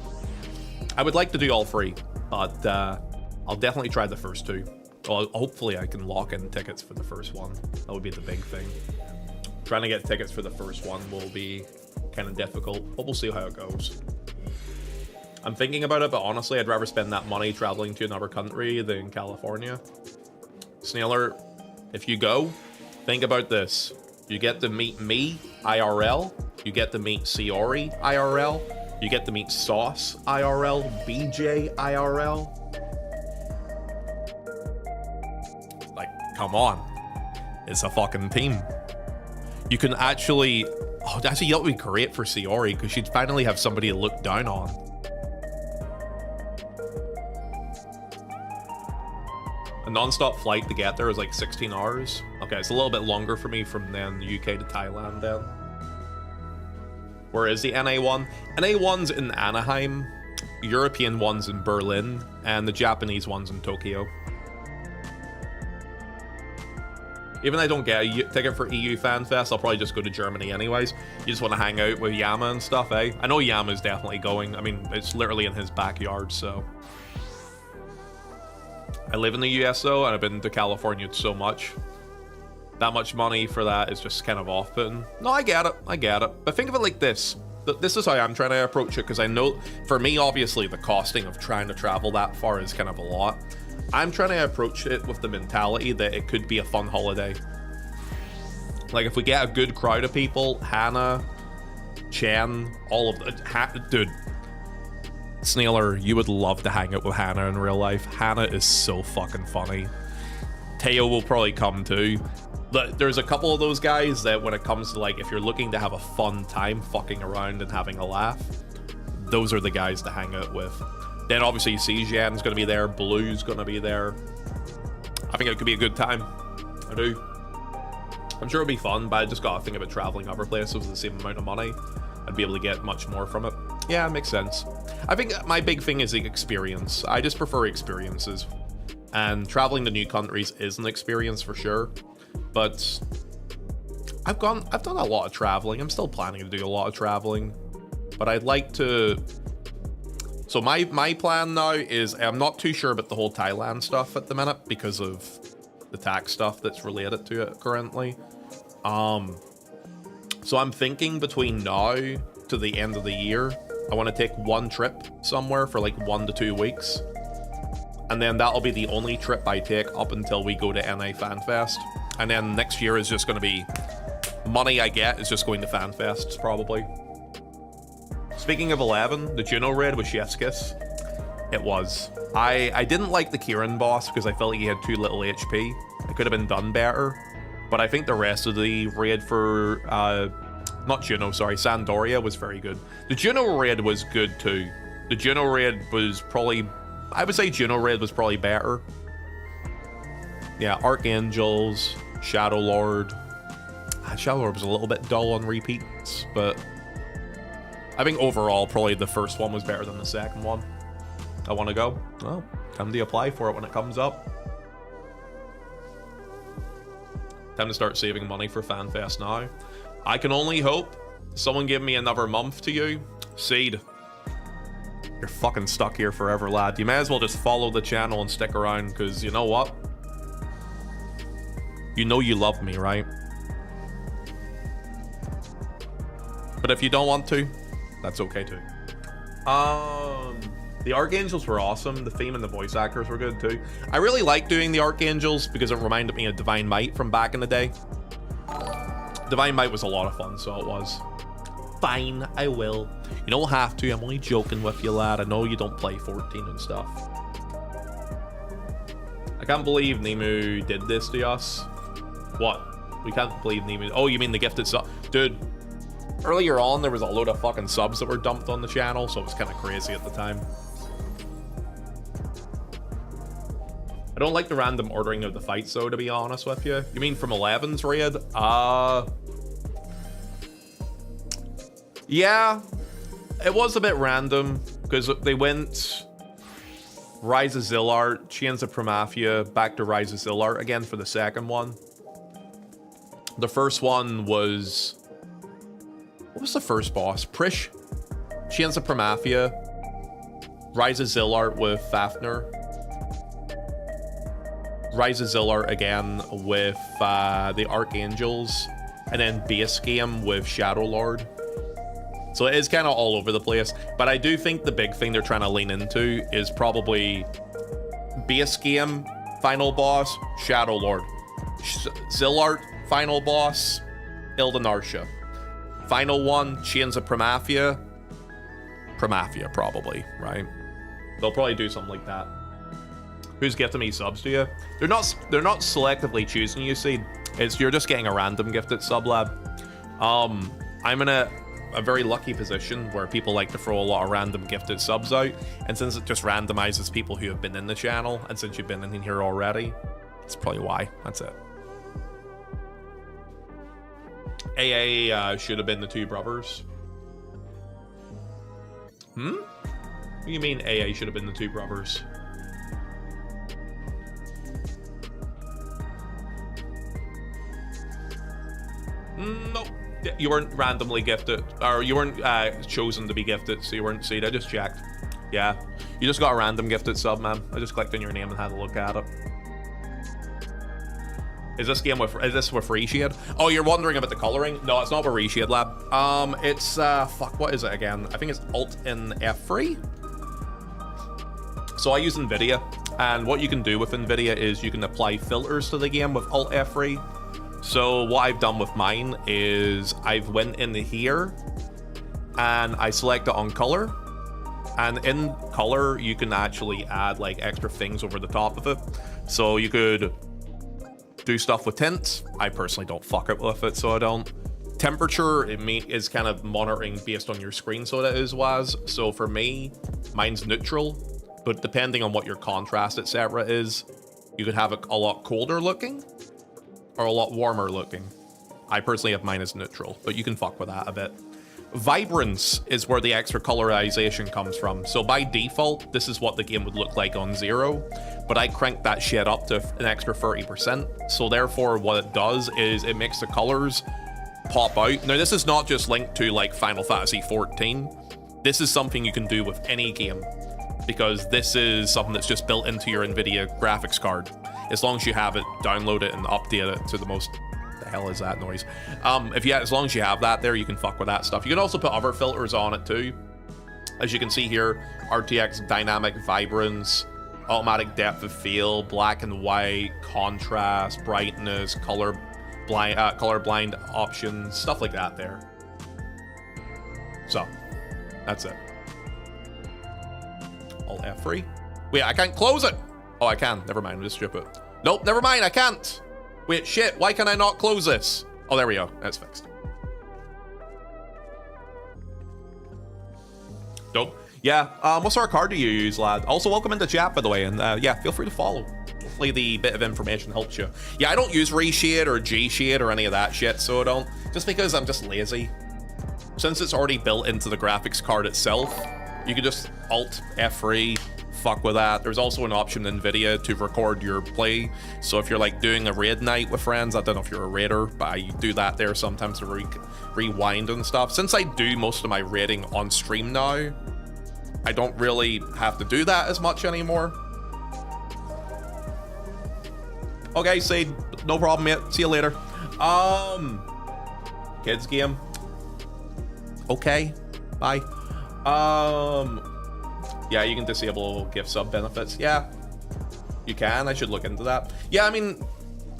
I would like to do all 3, but I'll definitely try the first 2. Well, hopefully I can lock in tickets for the first one. That would be the big thing. Trying to get tickets for the first one will be kind of difficult, but we'll see how it goes. I'm thinking about it, but honestly, I'd rather spend that money traveling to another country than California. Snailer, if you go, think about this. You get to meet me, IRL. You get to meet Siori, IRL. You get to meet Sauce, IRL. BJ, IRL. Like, come on. It's a fucking team. You can actually... Oh, actually, that would be great for Siori, because she'd finally have somebody to look down on. A non-stop flight to get there is like 16 hours. Okay, it's a little bit longer for me from then the UK to Thailand then. Where is the NA one? NA one's in Anaheim. European ones in Berlin and the Japanese ones in Tokyo. Even if I don't get a ticket for EU Fanfest, I'll probably just go to Germany anyways. You just want to hang out with Yama and stuff, eh? I know Yama's definitely going. I mean, it's literally in his backyard, so. I live in the US though, and I've been to California so much. That much money for that is just kind of off-putting. No, I get it. I get it. But think of it like this. This is how I'm trying to approach it, because I know, for me, obviously, the costing of trying to travel that far is kind of a lot. I'm trying to approach it with the mentality that it could be a fun holiday. Like, if we get a good crowd of people, Hannah, Chen, all of the... Dude, Snailer, you would love to hang out with Hannah in real life. Hannah is so fucking funny. Teo will probably come too. There's a couple of those guys that when it comes to, like, if you're looking to have a fun time fucking around and having a laugh, those are the guys to hang out with. Then obviously Cjan's going to be there, Blue's going to be there. I think it could be a good time. I do. I'm sure it'll be fun, but I just got to think about traveling other places with the same amount of money. I'd be able to get much more from it. Yeah, it makes sense. I think my big thing is the experience. I just prefer experiences. And traveling to new countries is an experience for sure. But I've done a lot of traveling. I'm still planning to do a lot of traveling. But I'd like to... So my plan now is, I'm not too sure about the whole Thailand stuff at the minute because of the tax stuff that's related to it currently. So I'm thinking between now to the end of the year, I want to take one trip somewhere for like 1 to 2 weeks. And then that'll be the only trip I take up until we go to NA Fanfest. And then next year is just going to be, money I get is just going to Fanfests probably. Speaking of 11, the Juno raid was Chef's Kiss. It was. I didn't like the Kieran boss because I felt like he had too little HP. It could have been done better. But I think the rest of the raid for, not Juno, sorry, Sandoria was very good. The Juno raid was good too. The Juno raid was probably, I would say Juno raid was probably better. Yeah, Archangels, Shadow Lord. Shadow Lord was a little bit dull on repeats, but I think overall probably the first one was better than the second one. I want to go. Well, time to apply for it when it comes up. Time to start saving money for Fanfest now. I can only hope someone give me another month to you. Seed, you're fucking stuck here forever, lad. You may as well just follow the channel and stick around, because you know what? You know you love me, right? But if you don't want to, that's okay too. The Archangels were awesome. The theme and the voice actors were good too. I really like doing the Archangels because it reminded me of Divine Might from back in the day. Divine Might was a lot of fun, so it was. Fine, I will. You don't have to. I'm only joking with you, lad. I know you don't play 14 and stuff. I can't believe Nemu did this to us. What? We can't believe Nemu. Oh, you mean the gifted sub? Dude, earlier on, there was a load of fucking subs that were dumped on the channel, so it was kind of crazy at the time. I don't like the random ordering of the fights, though, to be honest with you. You mean from 11's raid? Yeah, it was a bit random, because they went Rise of Zillart, Chains of Primafia, back to Rise of Zillart again for the second one. The first one was... What was the first boss? Prish, Chains of Primafia, Rise of Zillart with Fafnir, Rise of Zillart again with the Archangels, and then base game with Shadow Lord. So it is kind of all over the place, but I do think the big thing they're trying to lean into is probably base game, final boss, Shadow Lord. Zillart, final boss, Ildenarsha. Final one, Chains of Primafia. Primafia, probably, right? They'll probably do something like that. Who's gifting me subs to you? They're not selectively choosing you, see. It's you're just getting a random gifted sub, lad. I'm in a very lucky position where people like to throw a lot of random gifted subs out, and since it just randomizes people who have been in the channel, and since you've been in here already, that's probably why. That's it. AA should have been the two brothers. What do you mean AA should have been the two brothers? No, you weren't randomly gifted, or you weren't chosen to be gifted, so you weren't seen. I just checked. Yeah, you just got a random gifted sub, man. I just clicked on your name and had a look at it. Is this game with, is this with reshade? Oh, you're wondering about the coloring? No, it's not with reshade, lab. It's fuck, what is it again? I think it's Alt in F3. So I use NVIDIA, and what you can do with NVIDIA is you can apply filters to the game with Alt F3. So what I've done with mine is I've went in here and I select it on color, and in color you can actually add like extra things over the top of it. So you could do stuff with tints. I personally don't fuck it with it, so I don't. Temperature, is kind of monitoring based on your screen, so that is was. So for me, mine's neutral, but depending on what your contrast, etc. is, you could have it a lot colder looking or a lot warmer looking. I personally have mine as neutral, but you can fuck with that a bit. Vibrance is where the extra colorization comes from. So by default, this is what the game would look like on 0, but I cranked that shit up to an extra 30%. So therefore, what it does is it makes the colors pop out. Now, this is not just linked to like Final Fantasy XIV. This is something you can do with any game, because this is something that's just built into your NVIDIA graphics card. As long as you have it, download it and update it to the most... The hell is that noise? As long as you have that there, you can fuck with that stuff. You can also put other filters on it too. As you can see here, RTX dynamic vibrance, automatic depth of field, black and white, contrast, brightness, color blind options, stuff like that there. So, that's it. Alt F3. Wait, I can't close it. Oh, I can. Never mind. Just strip it. Nope, never mind. I can't. Wait, shit. Why can I not close this? Oh, there we go. That's fixed. Dope. Yeah. What sort of card do you use, lad? Also, welcome into chat, by the way. And yeah, feel free to follow. Hopefully the bit of information helps you. Yeah, I don't use reshade or G-shade or any of that shit, so I don't. Just because I'm just lazy. Since it's already built into the graphics card itself, you can just Alt F3, fuck with that. There's also an option in NVIDIA to record your play. So if you're like doing a raid night with friends, I don't know if you're a raider, but I do that there sometimes to rewind and stuff. Since I do most of my raiding on stream now, I don't really have to do that as much anymore. Okay, Sade, no problem, mate. See you later. Kids game. Okay, bye. Yeah, you can disable gift sub benefits. Yeah, you can. I should look into that. Yeah, I mean,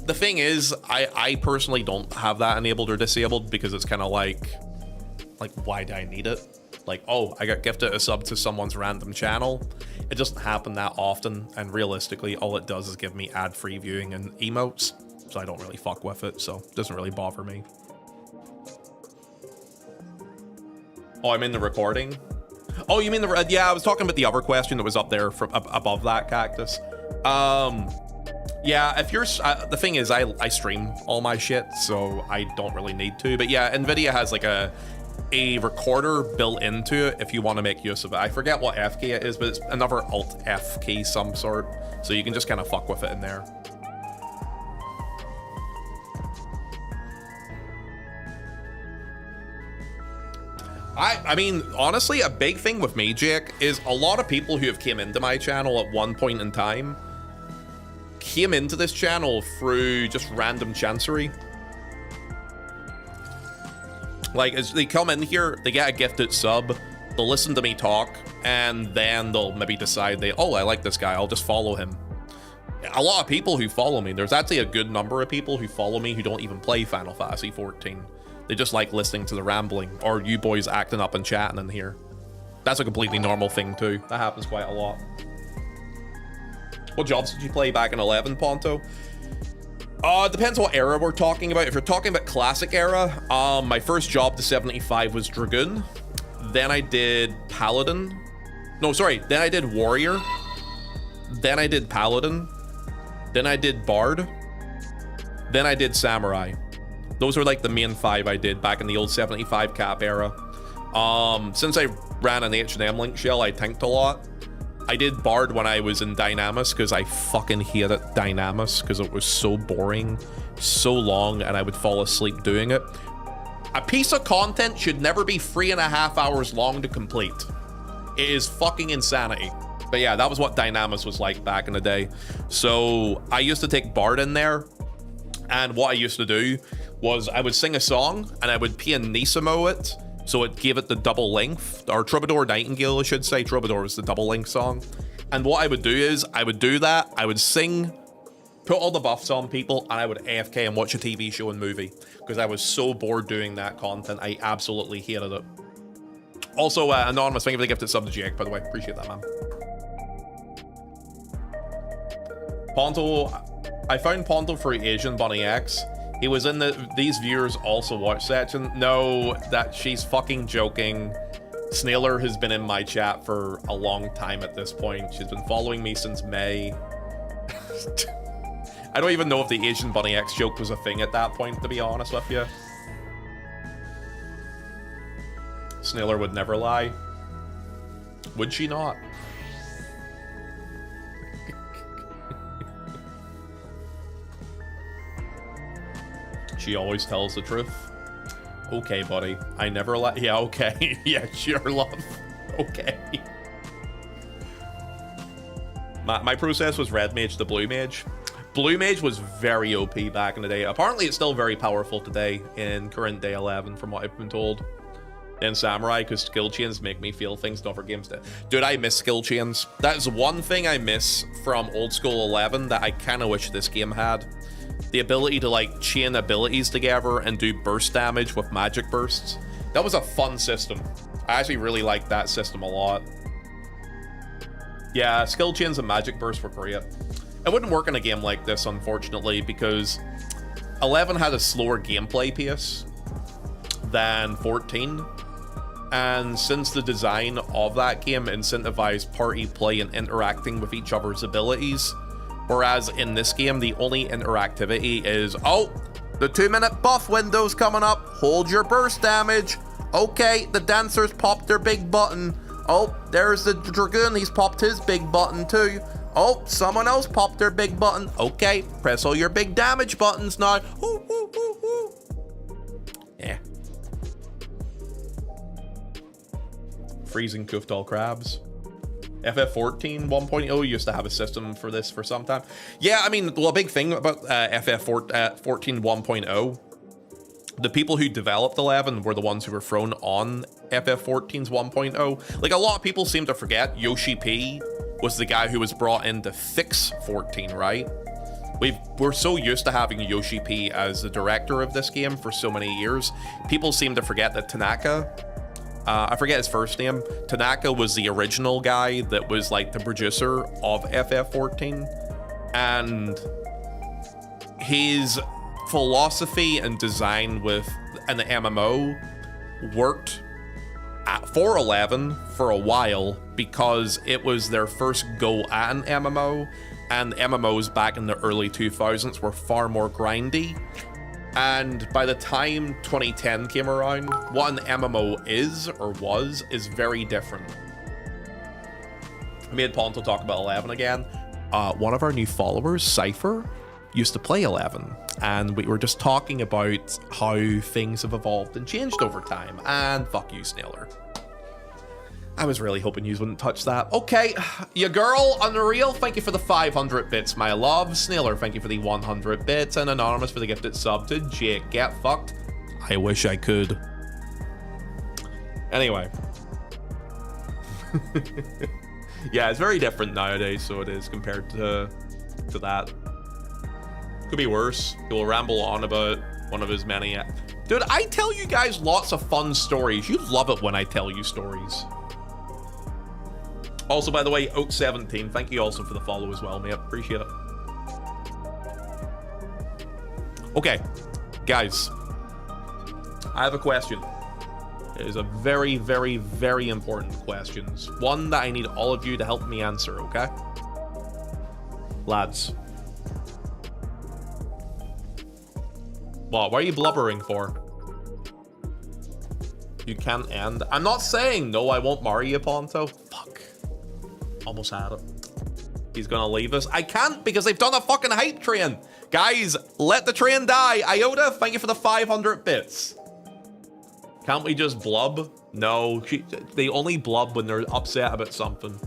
the thing is, I personally don't have that enabled or disabled because it's kind of like, why do I need it? Like, oh, I got gifted a sub to someone's random channel. It doesn't happen that often, and realistically, all it does is give me ad-free viewing and emotes, so I don't really fuck with it, so it doesn't really bother me. Oh, I'm in the recording? Oh, you mean the... Yeah, I was talking about the other question that was up there from above that, Cactus. Yeah, if you're... the thing is, I stream all my shit, so I don't really need to. But yeah, NVIDIA has like a recorder built into it if you want to make use of it. I forget what F key it is, but it's another Alt F key some sort. So you can just kind of fuck with it in there. I mean, honestly, a big thing with me, Jake, is a lot of people who have came into my channel at one point in time came into this channel through just random chancery. Like, as they come in here, they get a gifted sub, they'll listen to me talk, and then they'll maybe decide oh, I like this guy, I'll just follow him. A lot of people who follow me, there's actually a good number of people who follow me who don't even play Final Fantasy XIV. They just like listening to the rambling, or you boys acting up and chatting in here. That's a completely normal thing too. That happens quite a lot. What jobs did you play back in 11, Ponto? It depends what era we're talking about. If you're talking about classic era, my first job to 75 was Dragoon. Then I did Paladin. No, sorry. Then I did Warrior. Then I did Paladin. Then I did Bard. Then I did Samurai. Those were like the main 5 I did back in the old 75 cap era. Since I ran an H&M link shell, I tanked a lot. I did Bard when I was in Dynamis because I fucking hated Dynamis because it was so boring, so long, and I would fall asleep doing it. A piece of content should never be 3.5 hours long to complete. It is fucking insanity. But yeah, that was what Dynamis was like back in the day. So I used to take Bard in there, and what I used to do was I would sing a song and I would pianissimo it, so it gave it the double length, or Troubadour Nightingale, I should say. Troubadour was the double length song. And what I would do is I would do that, I would sing, put all the buffs on people, and I would AFK and watch a TV show and movie because I was so bored doing that content. I absolutely hated it. Also, Anonymous, thank you for the gifted sub to Jake, by the way. Appreciate that, man. Ponto, I found Ponto for Asian Bunny X. He was in the These Viewers Also Watch section. No, that she's fucking joking. Snailer has been in my chat for a long time at this point. She's been following me since May. I don't even know if the Asian Bunny X joke was a thing at that point, to be honest with you. Snailer would never lie. Would she not? She always tells the truth. Okay, buddy. I never lie. Yeah, okay. Yeah, sure, love. Okay. My process was Red Mage to Blue Mage. Blue Mage was very OP back in the day. Apparently, it's still very powerful today in current day 11, from what I've been told. In Samurai, because skill chains make me feel things in other games. Dude, I miss skill chains. That is one thing I miss from old school 11 that I kind of wish this game had. The ability to like chain abilities together and do burst damage with magic bursts. That was a fun system. I actually really liked that system a lot. Yeah, skill chains and magic bursts were great. It wouldn't work in a game like this, unfortunately, because 11 had a slower gameplay pace than 14. And since the design of that game incentivized party play and interacting with each other's abilities, whereas in this game, the only interactivity is, oh, the 2-minute buff window's coming up. Hold your burst damage. Okay, the dancers popped their big button. Oh, there's the Dragoon. He's popped his big button too. Oh, someone else popped their big button. Okay, press all your big damage buttons now. Ooh, ooh, ooh, ooh. Yeah. Freezing Kuftal crabs. FF14 1.0 used to have a system for this for some time. Yeah, I mean, well, a big thing about FF14 1.0, the people who developed 11 were the ones who were thrown on FF14's 1.0. Like, a lot of people seem to forget Yoshi P was the guy who was brought in to fix 14, right? We're so used to having Yoshi P as the director of this game for so many years. People seem to forget that Tanaka, I forget his first name. Tanaka was the original guy that was like the producer of FF14. And his philosophy and design with an MMO worked for 11 for a while because it was their first go at an MMO. And MMOs back in the early 2000s were far more grindy. And by the time 2010 came around, what an MMO is, or was, is very different. I made Ponto talk about 11 again. One of our new followers, Cypher, used to play 11. And we were just talking about how things have evolved and changed over time. And fuck you, Snailer. I was really hoping you wouldn't touch that. Okay, your girl, Unreal, thank you for the 500 bits, my love. Snailer, thank you for the 100 bits. And Anonymous for the gifted sub to Jake. Get fucked. I wish I could. Anyway. Yeah, it's very different nowadays, so it is compared to that. Could be worse. He will ramble on about one of his many... Dude, I tell you guys lots of fun stories. You love it when I tell you stories. Also, by the way, Oak17, thank you also for the follow as well, mate. Appreciate it. Okay, guys. I have a question. It is a very, very, very important question. One that I need all of you to help me answer, okay? Lads. What are you blubbering for? You can't end. I'm not saying no, I won't marry you, Ponto. Fuck. Almost had it. He's gonna leave us. I can't because they've done a fucking hype train. Guys, let the train die. Iota, thank you for the 500 bits. Can't we just blub? No, they only blub when they're upset about something.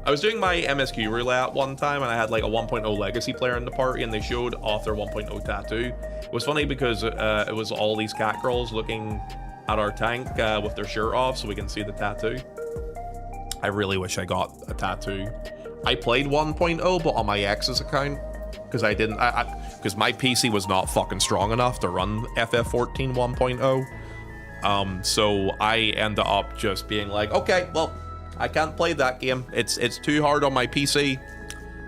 I was doing my MSQ roulette one time and I had like a 1.0 legacy player in the party and they showed off their 1.0 tattoo. It was funny because it was all these cat girls looking at our tank with their shirt off so we can see the tattoo. I really wish I got a tattoo. I played 1.0 but on my ex's account because I didn't, because my PC was not fucking strong enough to run FF14 1.0. So I ended up just being like, okay, well, I can't play that game. It's too hard on my PC.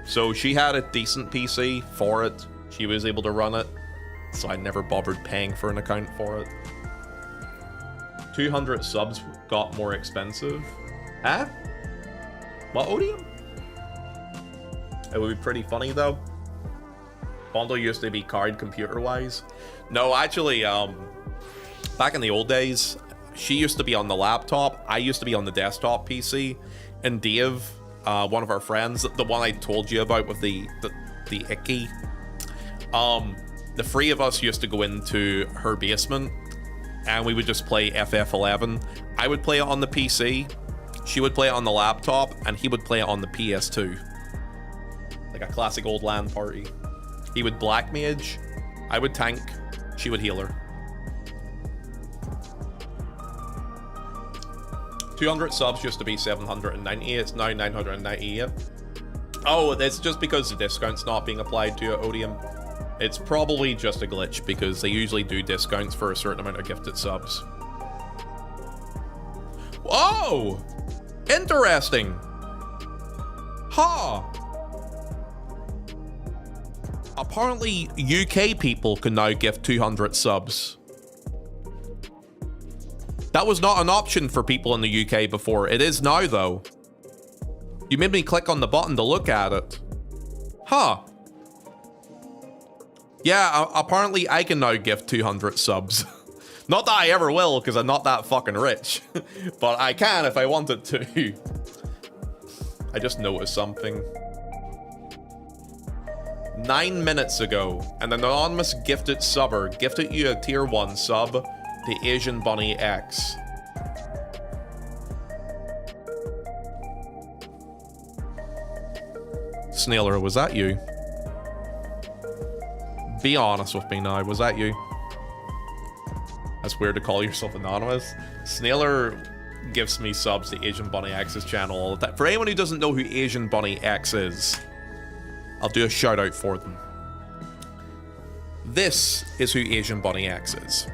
So she had a decent PC for it. She was able to run it. So I never bothered paying for an account for it. 200 subs got more expensive. Huh? What, Odium? It would be pretty funny though. Bondo used to be card computer-wise. No, actually, back in the old days, she used to be on the laptop. I used to be on the desktop PC. And Dave, one of our friends, the one I told you about with the icky, the three of us used to go into her basement and we would just play FF11. I would play it on the PC, she would play it on the laptop, and he would play it on the PS2. Like a classic old LAN party. He would black mage, I would tank, she would heal her. 200 subs used to be 790, it's now 998. Oh, it's just because the discount's not being applied to it, Odium. It's probably just a glitch because they usually do discounts for a certain amount of gifted subs. Oh! Interesting! Huh! Apparently, UK people can now gift 200 subs. That was not an option for people in the UK before. It is now, though. You made me click on the button to look at it. Huh. Yeah, apparently I can now gift 200 subs. Not that I ever will, because I'm not that fucking rich. But I can if I wanted to. I just noticed something. 9 minutes ago, an anonymous gifted subber gifted you a tier 1 sub, the Asian Bunny X. Snailer, was that you? Be honest with me now, was that you? That's weird to call yourself anonymous. Snailer gives me subs to Asian Bunny X's channel all the time. For anyone who doesn't know who Asian Bunny X is, I'll do a shout out for them. This is who Asian Bunny X is.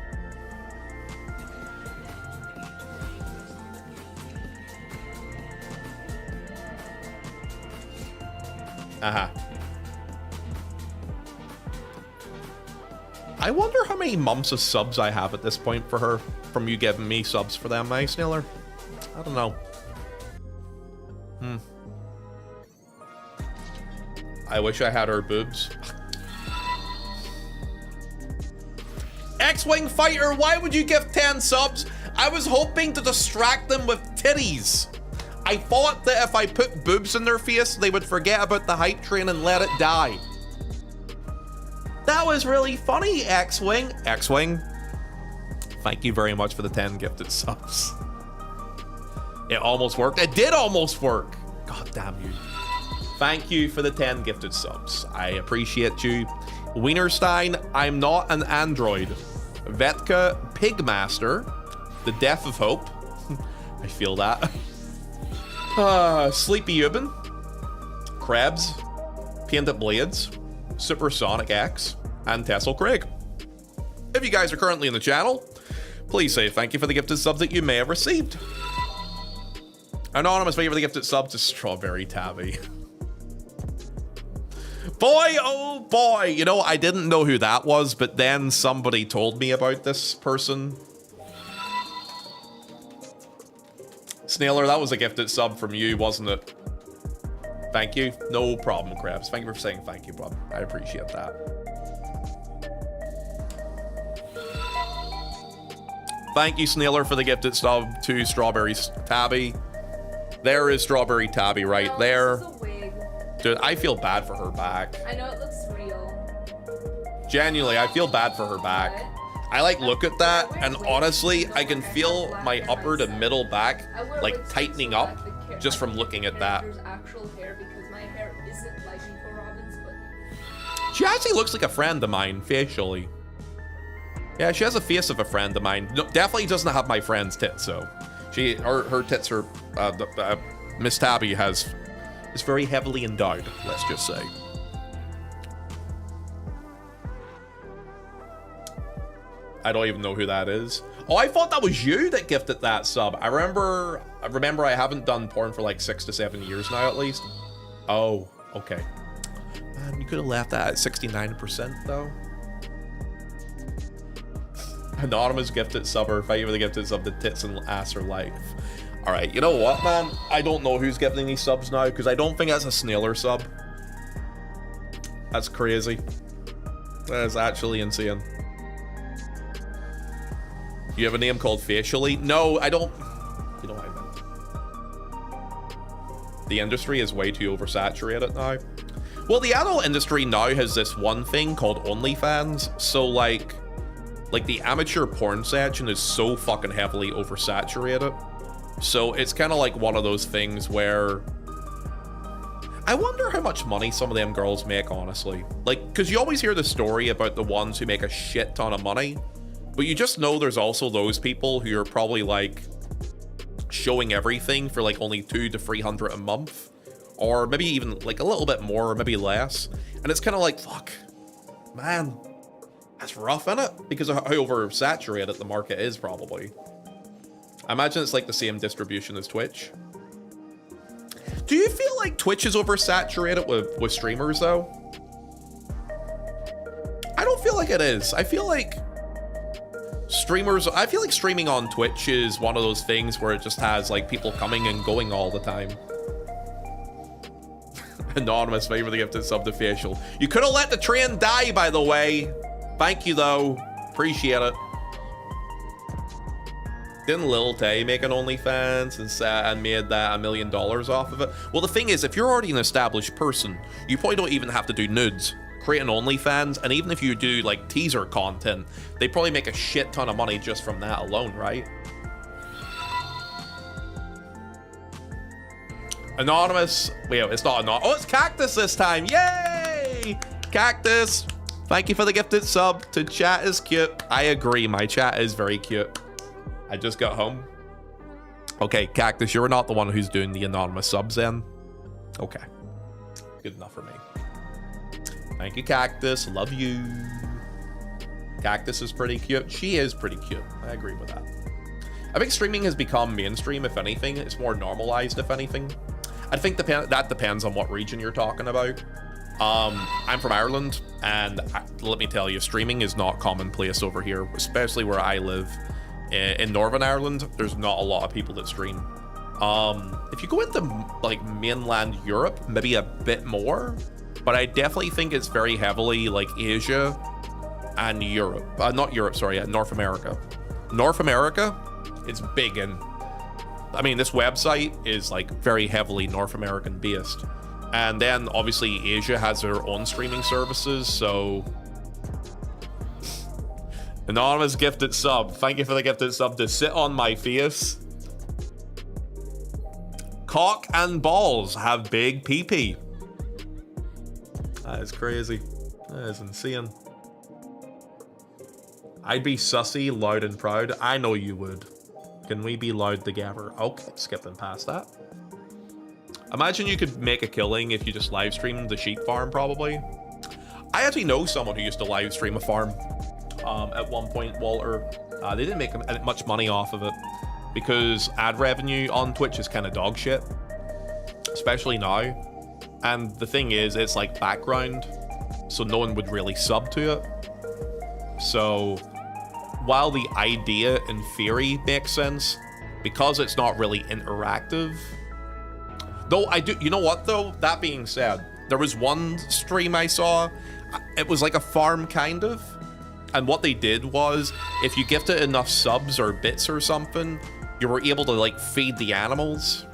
Aha. I wonder how many months of subs I have at this point for her, from you giving me subs for them, eh, Snailer? I don't know. I wish I had her boobs. X-Wing Fighter, why would you give 10 subs? I was hoping to distract them with titties. I thought that if I put boobs in their face, they would forget about the hype train and let it die. That was really funny, X-Wing. X-Wing, thank you very much for the 10 gifted subs. It almost worked. It did almost work. God damn you. Thank you for the 10 gifted subs. I appreciate you. Wienerstein, I'm not an android. Vetka, Pigmaster, The Death of Hope. I feel that. Sleepy Ubin, Krebs, Painted Blades, Supersonic X, and Tessel Craig. If you guys are currently in the channel, please say thank you for the gifted subs that you may have received. Anonymous, thank you for the gifted sub to Strawberry Tabby. Boy, oh boy, you know, I didn't know who that was, but then somebody told me about this person. Snailer, that was a gifted sub from you, wasn't it? Thank you. No problem, Krebs. Thank you for saying thank you, bud. I appreciate that. Thank you, Snailer, for the gifted sub to Strawberry Tabby. There is Strawberry Tabby right No, there. this is a wig. Dude, I feel bad for her back. I know it looks real. Genuinely, I feel bad for her back. I like look at that, and honestly, I can feel my upper to middle back like tightening up just from looking at that. There's actual hair because my hair isn't like Nico Robbins, but She actually looks like a friend of mine facially. Yeah, she has a face of a friend of mine. No, definitely doesn't have my friend's tits, so her tits are Miss Tabby is very heavily endowed, let's just say. I don't even know who that is. Oh, I thought that was you that gifted that sub. I remember I haven't done porn for like 6 to 7 years now at least. Oh, okay. Man, you could have left that at 69% though. Anonymous gifted subber. Thank you for the gifted sub. The tits and ass are life. All right, you know what, man? I don't know who's gifting these subs now because I don't think that's a Snailer sub. That's crazy. That is actually insane. You have a name called Facially? No, I don't. You know what I meant. The industry is way too oversaturated now. Well, the adult industry now has this one thing called OnlyFans. So like the amateur porn section is so fucking heavily oversaturated. So it's kind of like one of those things where I wonder how much money some of them girls make, honestly. Like, because you always hear the story about the ones who make a shit ton of money. But you just know there's also those people who are probably like showing everything for like only $200 to $300 a month, or maybe even like a little bit more, or maybe less. And it's kind of like, fuck, man, that's rough, innit? Because of how oversaturated the market is, probably. I imagine it's like the same distribution as Twitch. Do you feel like Twitch is oversaturated with streamers though? I don't feel like it is. I feel like streaming on Twitch is one of those things where it just has like people coming and going all the time. Anonymous, favor the gifted sub to Facial. You could have let the train die, by the way. Thank you though, appreciate it. Didn't Lil Tay make an OnlyFans and made that $1 million off of it? Well, the thing is, if you're already an established person, you probably don't even have to do nudes. Create an OnlyFans, and even if you do like teaser content, they probably make a shit ton of money just from that alone, right? Anonymous. Wait, it's not anonymous. Oh, it's Cactus this time. Yay! Cactus. Thank you for the gifted sub to Chat is cute. I agree, my chat is very cute. I just got home. Okay, Cactus, you're not the one who's doing the anonymous subs then. Okay. Good enough for me. Thank you, Cactus. Love you. Cactus is pretty cute. She is pretty cute. I agree with that. I think streaming has become mainstream, if anything. It's more normalized, if anything. I think that depends on what region you're talking about. I'm from Ireland, and let me tell you, streaming is not commonplace over here, especially where I live. In Northern Ireland, there's not a lot of people that stream. If you go into like mainland Europe, maybe a bit more, but I definitely think it's very heavily like Asia and Europe. Not Europe, sorry, North America. North America, it's big in. I mean, this website is like very heavily North American based. And then obviously Asia has their own streaming services, so. Anonymous gifted sub. Thank you for the gifted sub to Sit on My Face. Cock and balls have big pee-pee. That is crazy. That is insane. I'd be sussy, loud and proud. I know you would. Can we be loud together? Okay, skipping past that. Imagine you could make a killing if you just live streamed the sheep farm, probably. I actually know someone who used to live stream a farm. At one point, Walter, they didn't make much money off of it because ad revenue on Twitch is kind of dog shit, especially now. And the thing is, it's like background, so no one would really sub to it. So while the idea in theory makes sense, because it's not really interactive, though I do, you know what though? That being said, there was one stream I saw, it was like a farm kind of, And what they did was, if you gifted enough subs or bits or something, you were able to like feed the animals.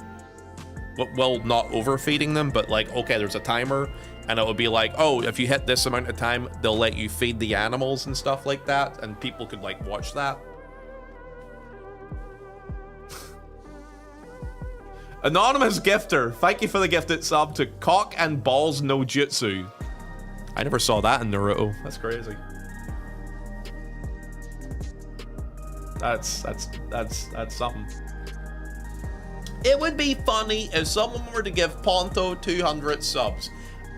Well, not overfeeding them, but like, okay, there's a timer, and it would be like, oh, if you hit this amount of time, they'll let you feed the animals and stuff like that, and people could like watch that. Anonymous gifter, thank you for the gifted sub to Cock and Balls no Jutsu. I never saw that in Naruto. That's crazy. That's something. It would be funny if someone were to give Ponto 200 subs.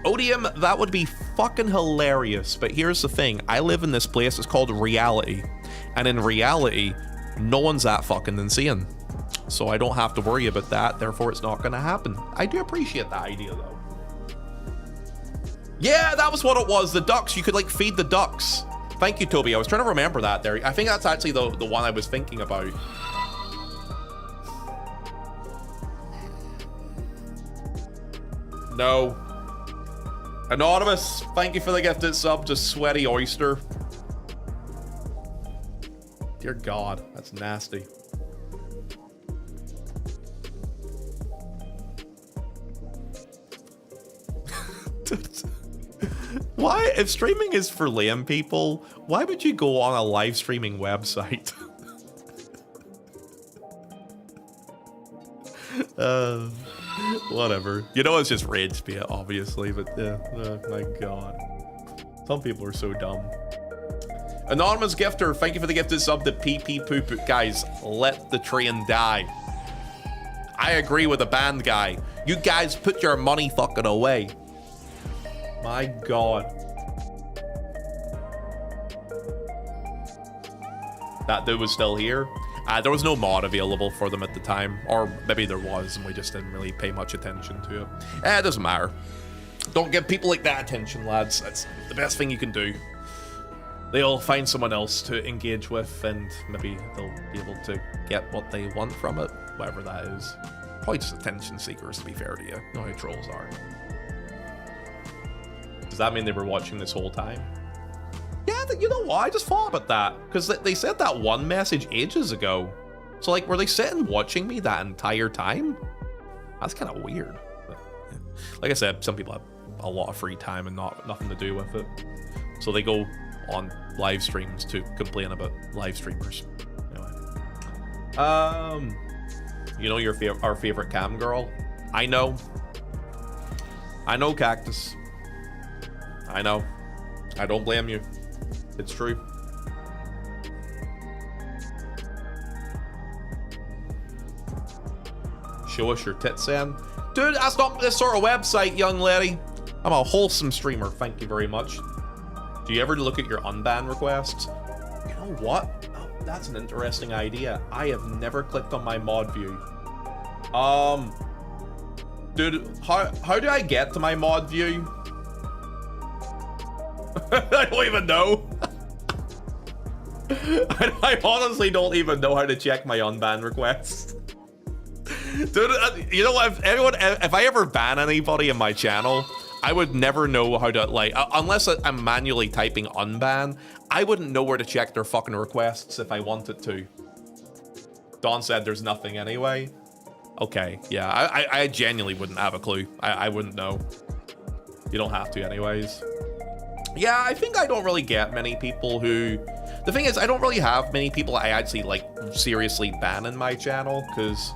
Odium, that would be fucking hilarious. But here's the thing. I live in this place. It's called reality. And in reality, no one's that fucking insane. So I don't have to worry about that. Therefore, it's not going to happen. I do appreciate that idea, though. Yeah, that was what it was. The ducks. You could, like, feed the ducks. Thank you, Toby. I was trying to remember that there. I think that's actually the one I was thinking about. No. Anonymous, thank you for the gifted sub to Sweaty Oyster. Dear God, that's nasty. Why, if streaming is for lame people, why would you go on a live streaming website? Whatever. You know, it's just rage bait, obviously, but yeah, oh my God. Some people are so dumb. Anonymous gifter, thank you for the gifted sub to PP Poop. Guys, let the train die. I agree with the band guy. You guys put your money fucking away. My God. That dude was still here. There was no mod available for them at the time, or maybe there was and we just didn't really pay much attention to it. It doesn't matter. Don't give people like that attention, lads. That's the best thing you can do. They'll find someone else to engage with, and maybe they'll be able to get what they want from it, whatever that is. Probably just attention seekers, to be fair to you. You know how trolls are. Does that mean they were watching this whole time? Yeah, you know what? I just thought about that. Because they said that one message ages ago. So, like, were they sitting watching me that entire time? That's kind of weird. But, yeah. Like I said, some people have a lot of free time and nothing to do with it. So they go on live streams to complain about live streamers. Anyway. You know our favorite cam girl? I know. I know, Cactus. I know. I don't blame you. It's true. Show us your tits, Sam. Dude, that's not this sort of website, young lady. I'm a wholesome streamer, thank you very much. Do you ever look at your unban requests? You know what? Oh, that's an interesting idea. I have never clicked on my mod view. Dude, how do I get to my mod view? I don't even know. I honestly don't even know how to check my unban requests. Dude, you know what? If I ever ban anybody in my channel, I would never know how to, like, unless I'm manually typing unban, I wouldn't know where to check their fucking requests if I wanted to. Dawn said there's nothing anyway. Okay, yeah, I genuinely wouldn't have a clue. I wouldn't know. You don't have to anyways. Yeah, I think I don't really get many people who... The thing is, I don't really have many people I actually, like, seriously ban in my channel, because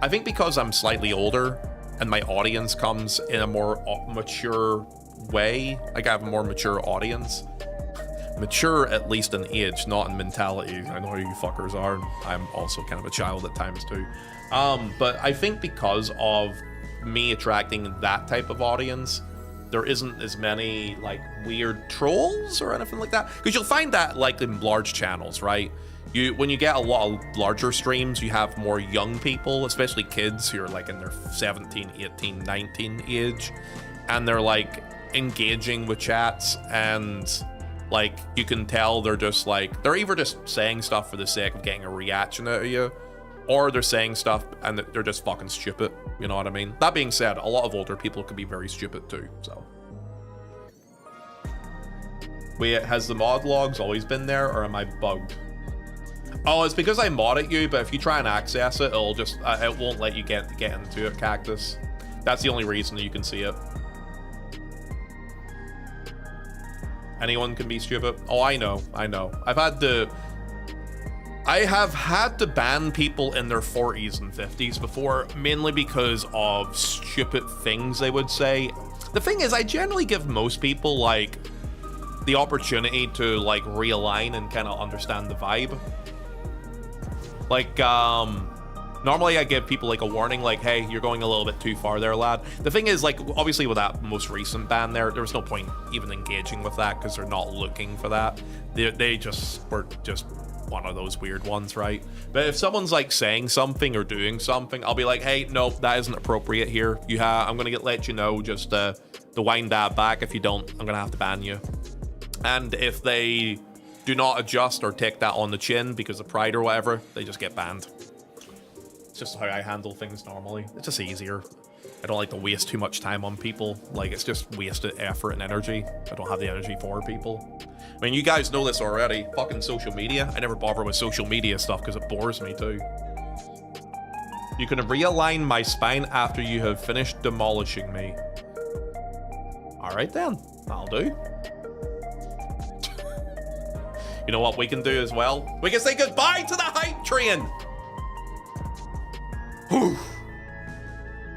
I think because I'm slightly older and my audience comes in a more mature way, like I have a more mature audience. Mature, at least in age, not in mentality. I know how you fuckers are. I'm also kind of a child at times, too. But I think because of me attracting that type of audience, there isn't as many like weird trolls or anything like that, because you'll find that like in large channels, right? When you get a lot of larger streams, you have more young people, especially kids who are like in their 17, 18, 19 age, and they're like engaging with chats, and like you can tell they're just like, they're either just saying stuff for the sake of getting a reaction out of you, or they're saying stuff and they're just fucking stupid. You know what I mean? That being said, a lot of older people can be very stupid too, so. Wait, has the mod logs always been there, or am I bugged? Oh, it's because I modded you, but if you try and access it, it'll just, it won't let you get into it, Cactus. That's the only reason that you can see it. Anyone can be stupid. Oh, I know. I have had to ban people in their 40s and 50s before, mainly because of stupid things they would say. The thing is, I generally give most people, like, the opportunity to, like, realign and kind of understand the vibe. Like, normally I give people, like, a warning, like, hey, you're going a little bit too far there, lad. The thing is, like, obviously with that most recent ban there was no point even engaging with that because they're not looking for that. They just were just one of those weird ones, right? But if someone's, like, saying something or doing something, I'll be like, hey, no, that isn't appropriate here. I'm going to let you know, just to wind that back. If you don't, I'm going to have to ban you. And if they do not adjust or take that on the chin because of pride or whatever, they just get banned. It's just how I handle things normally. It's just easier. I don't like to waste too much time on people. Like, it's just wasted effort and energy. I don't have the energy for people. I mean, you guys know this already. Fucking social media. I never bother with social media stuff because it bores me too. You can realign my spine after you have finished demolishing me. Alright then. That'll do. You know what we can do as well? We can say goodbye to the hype train! Whew.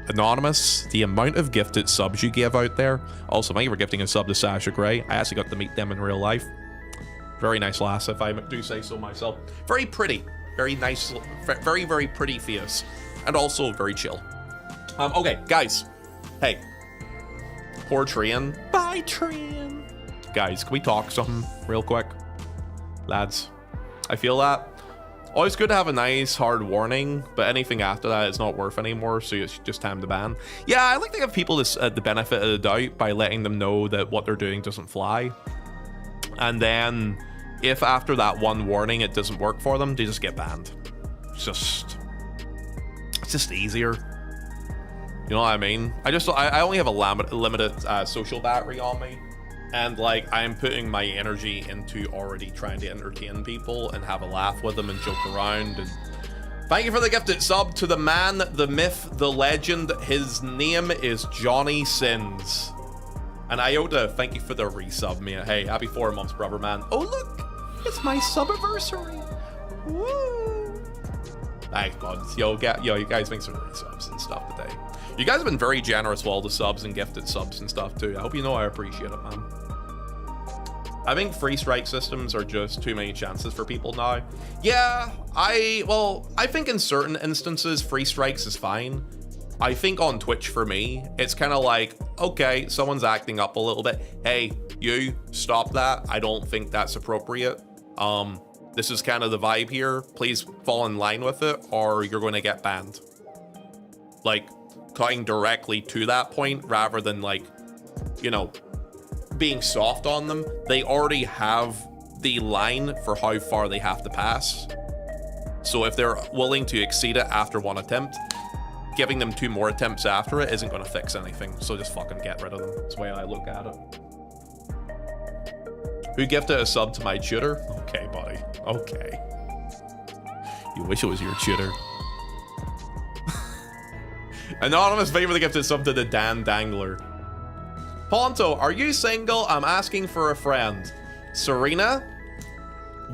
Anonymous, the amount of gifted subs you gave out there. Also, thank you for gifting a sub to Sasha Gray. I actually got to meet them in real life. Very nice lass, if I do say so myself. Very pretty. Very nice. Very, very pretty face. And also very chill. Okay, guys. Hey. Poor train. Bye, train. Guys, can we talk something real quick? Lads, I feel that always good to have a nice hard warning, but anything after that is not worth anymore, so it's just time to ban. Yeah, I like to give people this the benefit of the doubt by letting them know that what they're doing doesn't fly, and then if after that one warning it doesn't work for them, they just get banned. It's just easier. You know what I mean? I only have a limited social battery on me. And, like, I'm putting my energy into already trying to entertain people and have a laugh with them and joke around. And thank you for the gifted sub to the man, the myth, the legend. His name is Johnny Sins. And Iota, thank you for the resub, mate. Hey, happy 4 months, brother, man. Oh, look, it's my sub-anniversary. Woo! Thanks, buds. Yo, you guys, thanks for the resubs and stuff today. You guys have been very generous with all the subs and gifted subs and stuff, too. I hope you know I appreciate it, man. I think free strike systems are just too many chances for people now. Yeah, I think in certain instances, free strikes is fine. I think on Twitch, for me, it's kind of like, okay, someone's acting up a little bit. Hey, you, stop that. I don't think that's appropriate. This is kind of the vibe here. Please fall in line with it, or you're going to get banned. Like, cutting directly to that point, rather than, like, you know, being soft on them. They already have the line for how far they have to pass. So if they're willing to exceed it after one attempt, giving them 2 more attempts after it isn't going to fix anything. So just fucking get rid of them. That's the way I look at it. Who gifted a sub to my tutor? Okay, buddy. Okay. You wish it was your tutor. Anonymous, thank you for the gifted sub to the Dan Dangler. Ponto, are you single? I'm asking for a friend. Serena,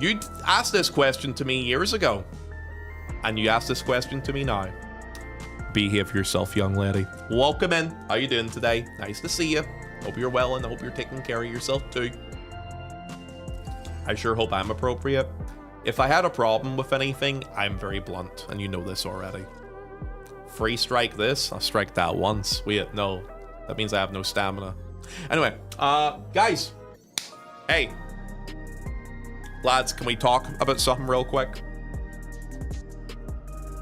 you asked this question to me years ago, and you asked this question to me now. Behave yourself, young lady. Welcome in. How you doing today? Nice to see you. Hope you're well, and I hope you're taking care of yourself too. I sure hope I'm appropriate. If I had a problem with anything, I'm very blunt, and you know this already. Free strike this, I'll strike that once. Wait, no. That means I have no stamina. Anyway, guys. Hey. Lads, can we talk about something real quick?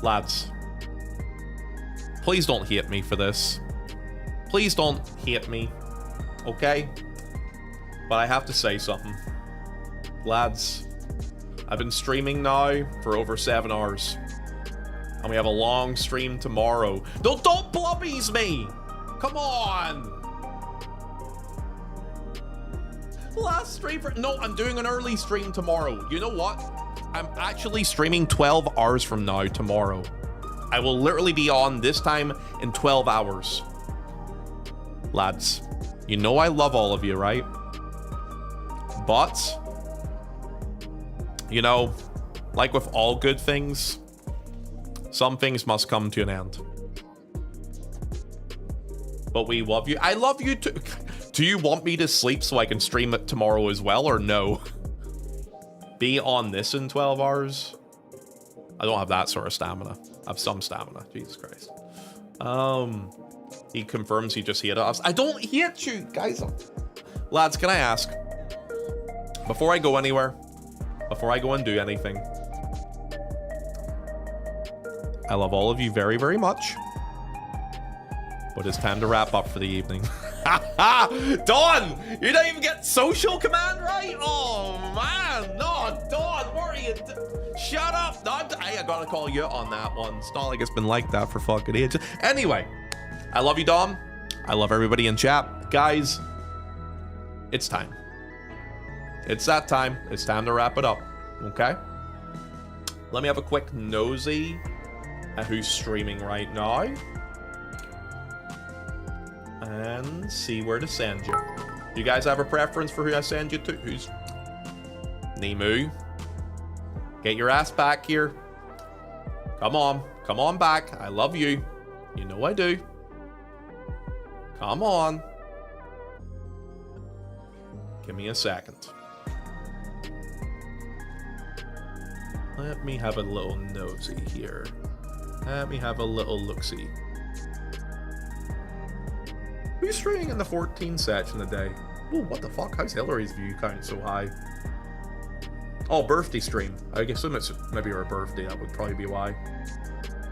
Lads. Please don't hate me for this. Please don't hate me. Okay? But I have to say something. Lads, I've been streaming now for over 7 hours. And we have a long stream tomorrow. Don't blubbies me! Come on! Last stream for... No, I'm doing an early stream tomorrow. You know what? I'm actually streaming 12 hours from now tomorrow. I will literally be on this time in 12 hours. Lads, you know I love all of you, right? But, you know, like with all good things, some things must come to an end. But we love you. I love you too. Do you want me to sleep so I can stream it tomorrow as well, or no? Be on this in 12 hours? I don't have that sort of stamina. I have some stamina. Jesus Christ. He confirms he just hated us. I don't hate you, guys. Lads, can I ask? Before I go anywhere, before I go and do anything, I love all of you very, very much. But it's time to wrap up for the evening. Dawn! You didn't even get social command right? Oh, man. No, Dawn, what are you shut up. No, I gotta call you on that one. It's not like it's been like that for fucking ages. Anyway, I love you, Dom. I love everybody in chat. Guys, it's time. It's that time. It's time to wrap it up. Okay? Let me have a quick nosy at who's streaming right now. And see where to send you. Do you guys have a preference for who I send you to? Who's... Nemu? Get your ass back here. Come on. Come on back. I love you. You know I do. Come on. Give me a second. Let me have a little nosy here. Let me have a little look-see. Who's streaming in the 14 section today? Oh, what the fuck? How's Hillary's view count so high? Oh, birthday stream. I assume it's maybe her birthday. That would probably be why.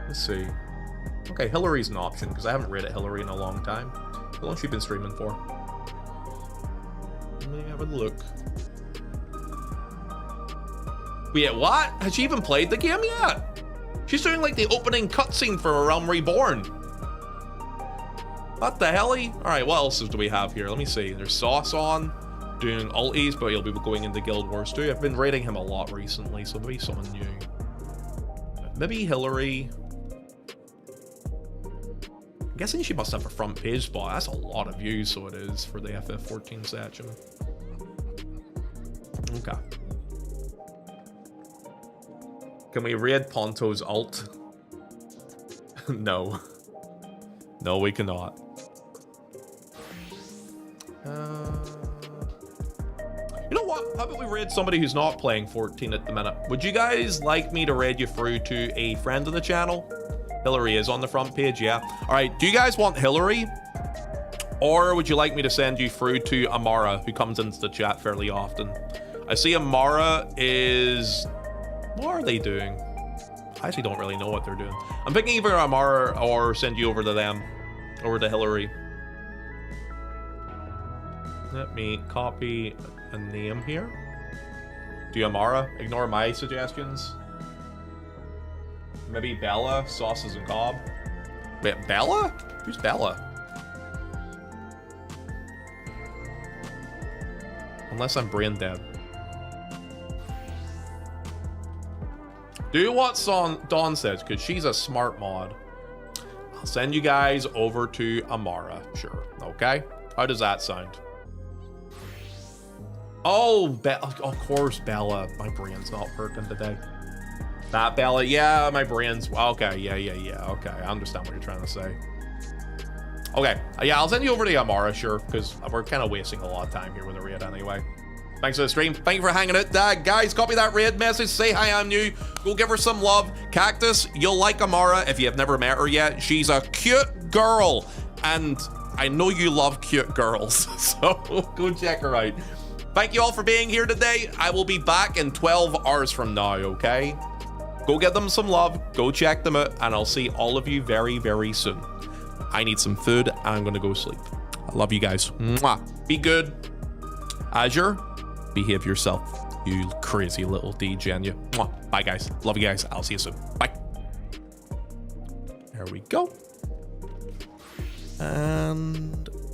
Let's see. Okay, Hillary's an option because I haven't rated Hillary in a long time. How long has she been streaming for? Let me have a look. Wait, what? Has she even played the game yet? She's doing like the opening cutscene for A Realm Reborn. What the helly? Alright, what else do we have here? Let me see. There's Sauce on, doing ulties, but he'll be going into Guild Wars too. I've been rating him a lot recently, so maybe someone new. Maybe Hillary. I'm guessing she must have a front page spot. That's a lot of views, so it is, for the FF14 section. Okay. Can we raid Ponto's ult? No. No, we cannot. You know what? How about we raid somebody who's not playing 14 at the minute? Would you guys like me to raid you through to a friend of the channel? Hillary is on the front page, yeah. All right, do you guys want Hillary? Or would you like me to send you through to Amara, who comes into the chat fairly often? I see Amara is... What are they doing? I actually don't really know what they're doing. I'm thinking either Amara or send you over to them. Over to Hillary. Let me copy a name here. Do you Amara? Ignore my suggestions. Maybe Bella, Sauces and Cobb. Wait, Bella? Who's Bella? Unless I'm brain dead. Do what Dawn says, because she's a smart mod. I'll send you guys over to Amara. Sure. Okay? How does that sound? Oh, of course, Bella. My brain's not working today. That Bella. Yeah, my brain's... Okay, yeah. Okay, I understand what you're trying to say. Okay. Yeah, I'll send you over to Amara, sure, because we're kind of wasting a lot of time here with the raid anyway. Thanks for the stream. Thank you for hanging out. Guys, copy that raid message. Say hi, I'm new. Go give her some love. Cactus, you'll like Amara if you have never met her yet. She's a cute girl. And I know you love cute girls. So go check her out. Thank you all for being here today. I will be back in 12 hours from now, okay? Go get them some love. Go check them out. And I'll see all of you very, very soon. I need some food. And I'm going to go sleep. I love you guys. Mwah. Be good. Azure. Behave yourself, you crazy little degen, you. Mwah. Bye, guys. Love you guys. I'll see you soon. Bye. There we go. And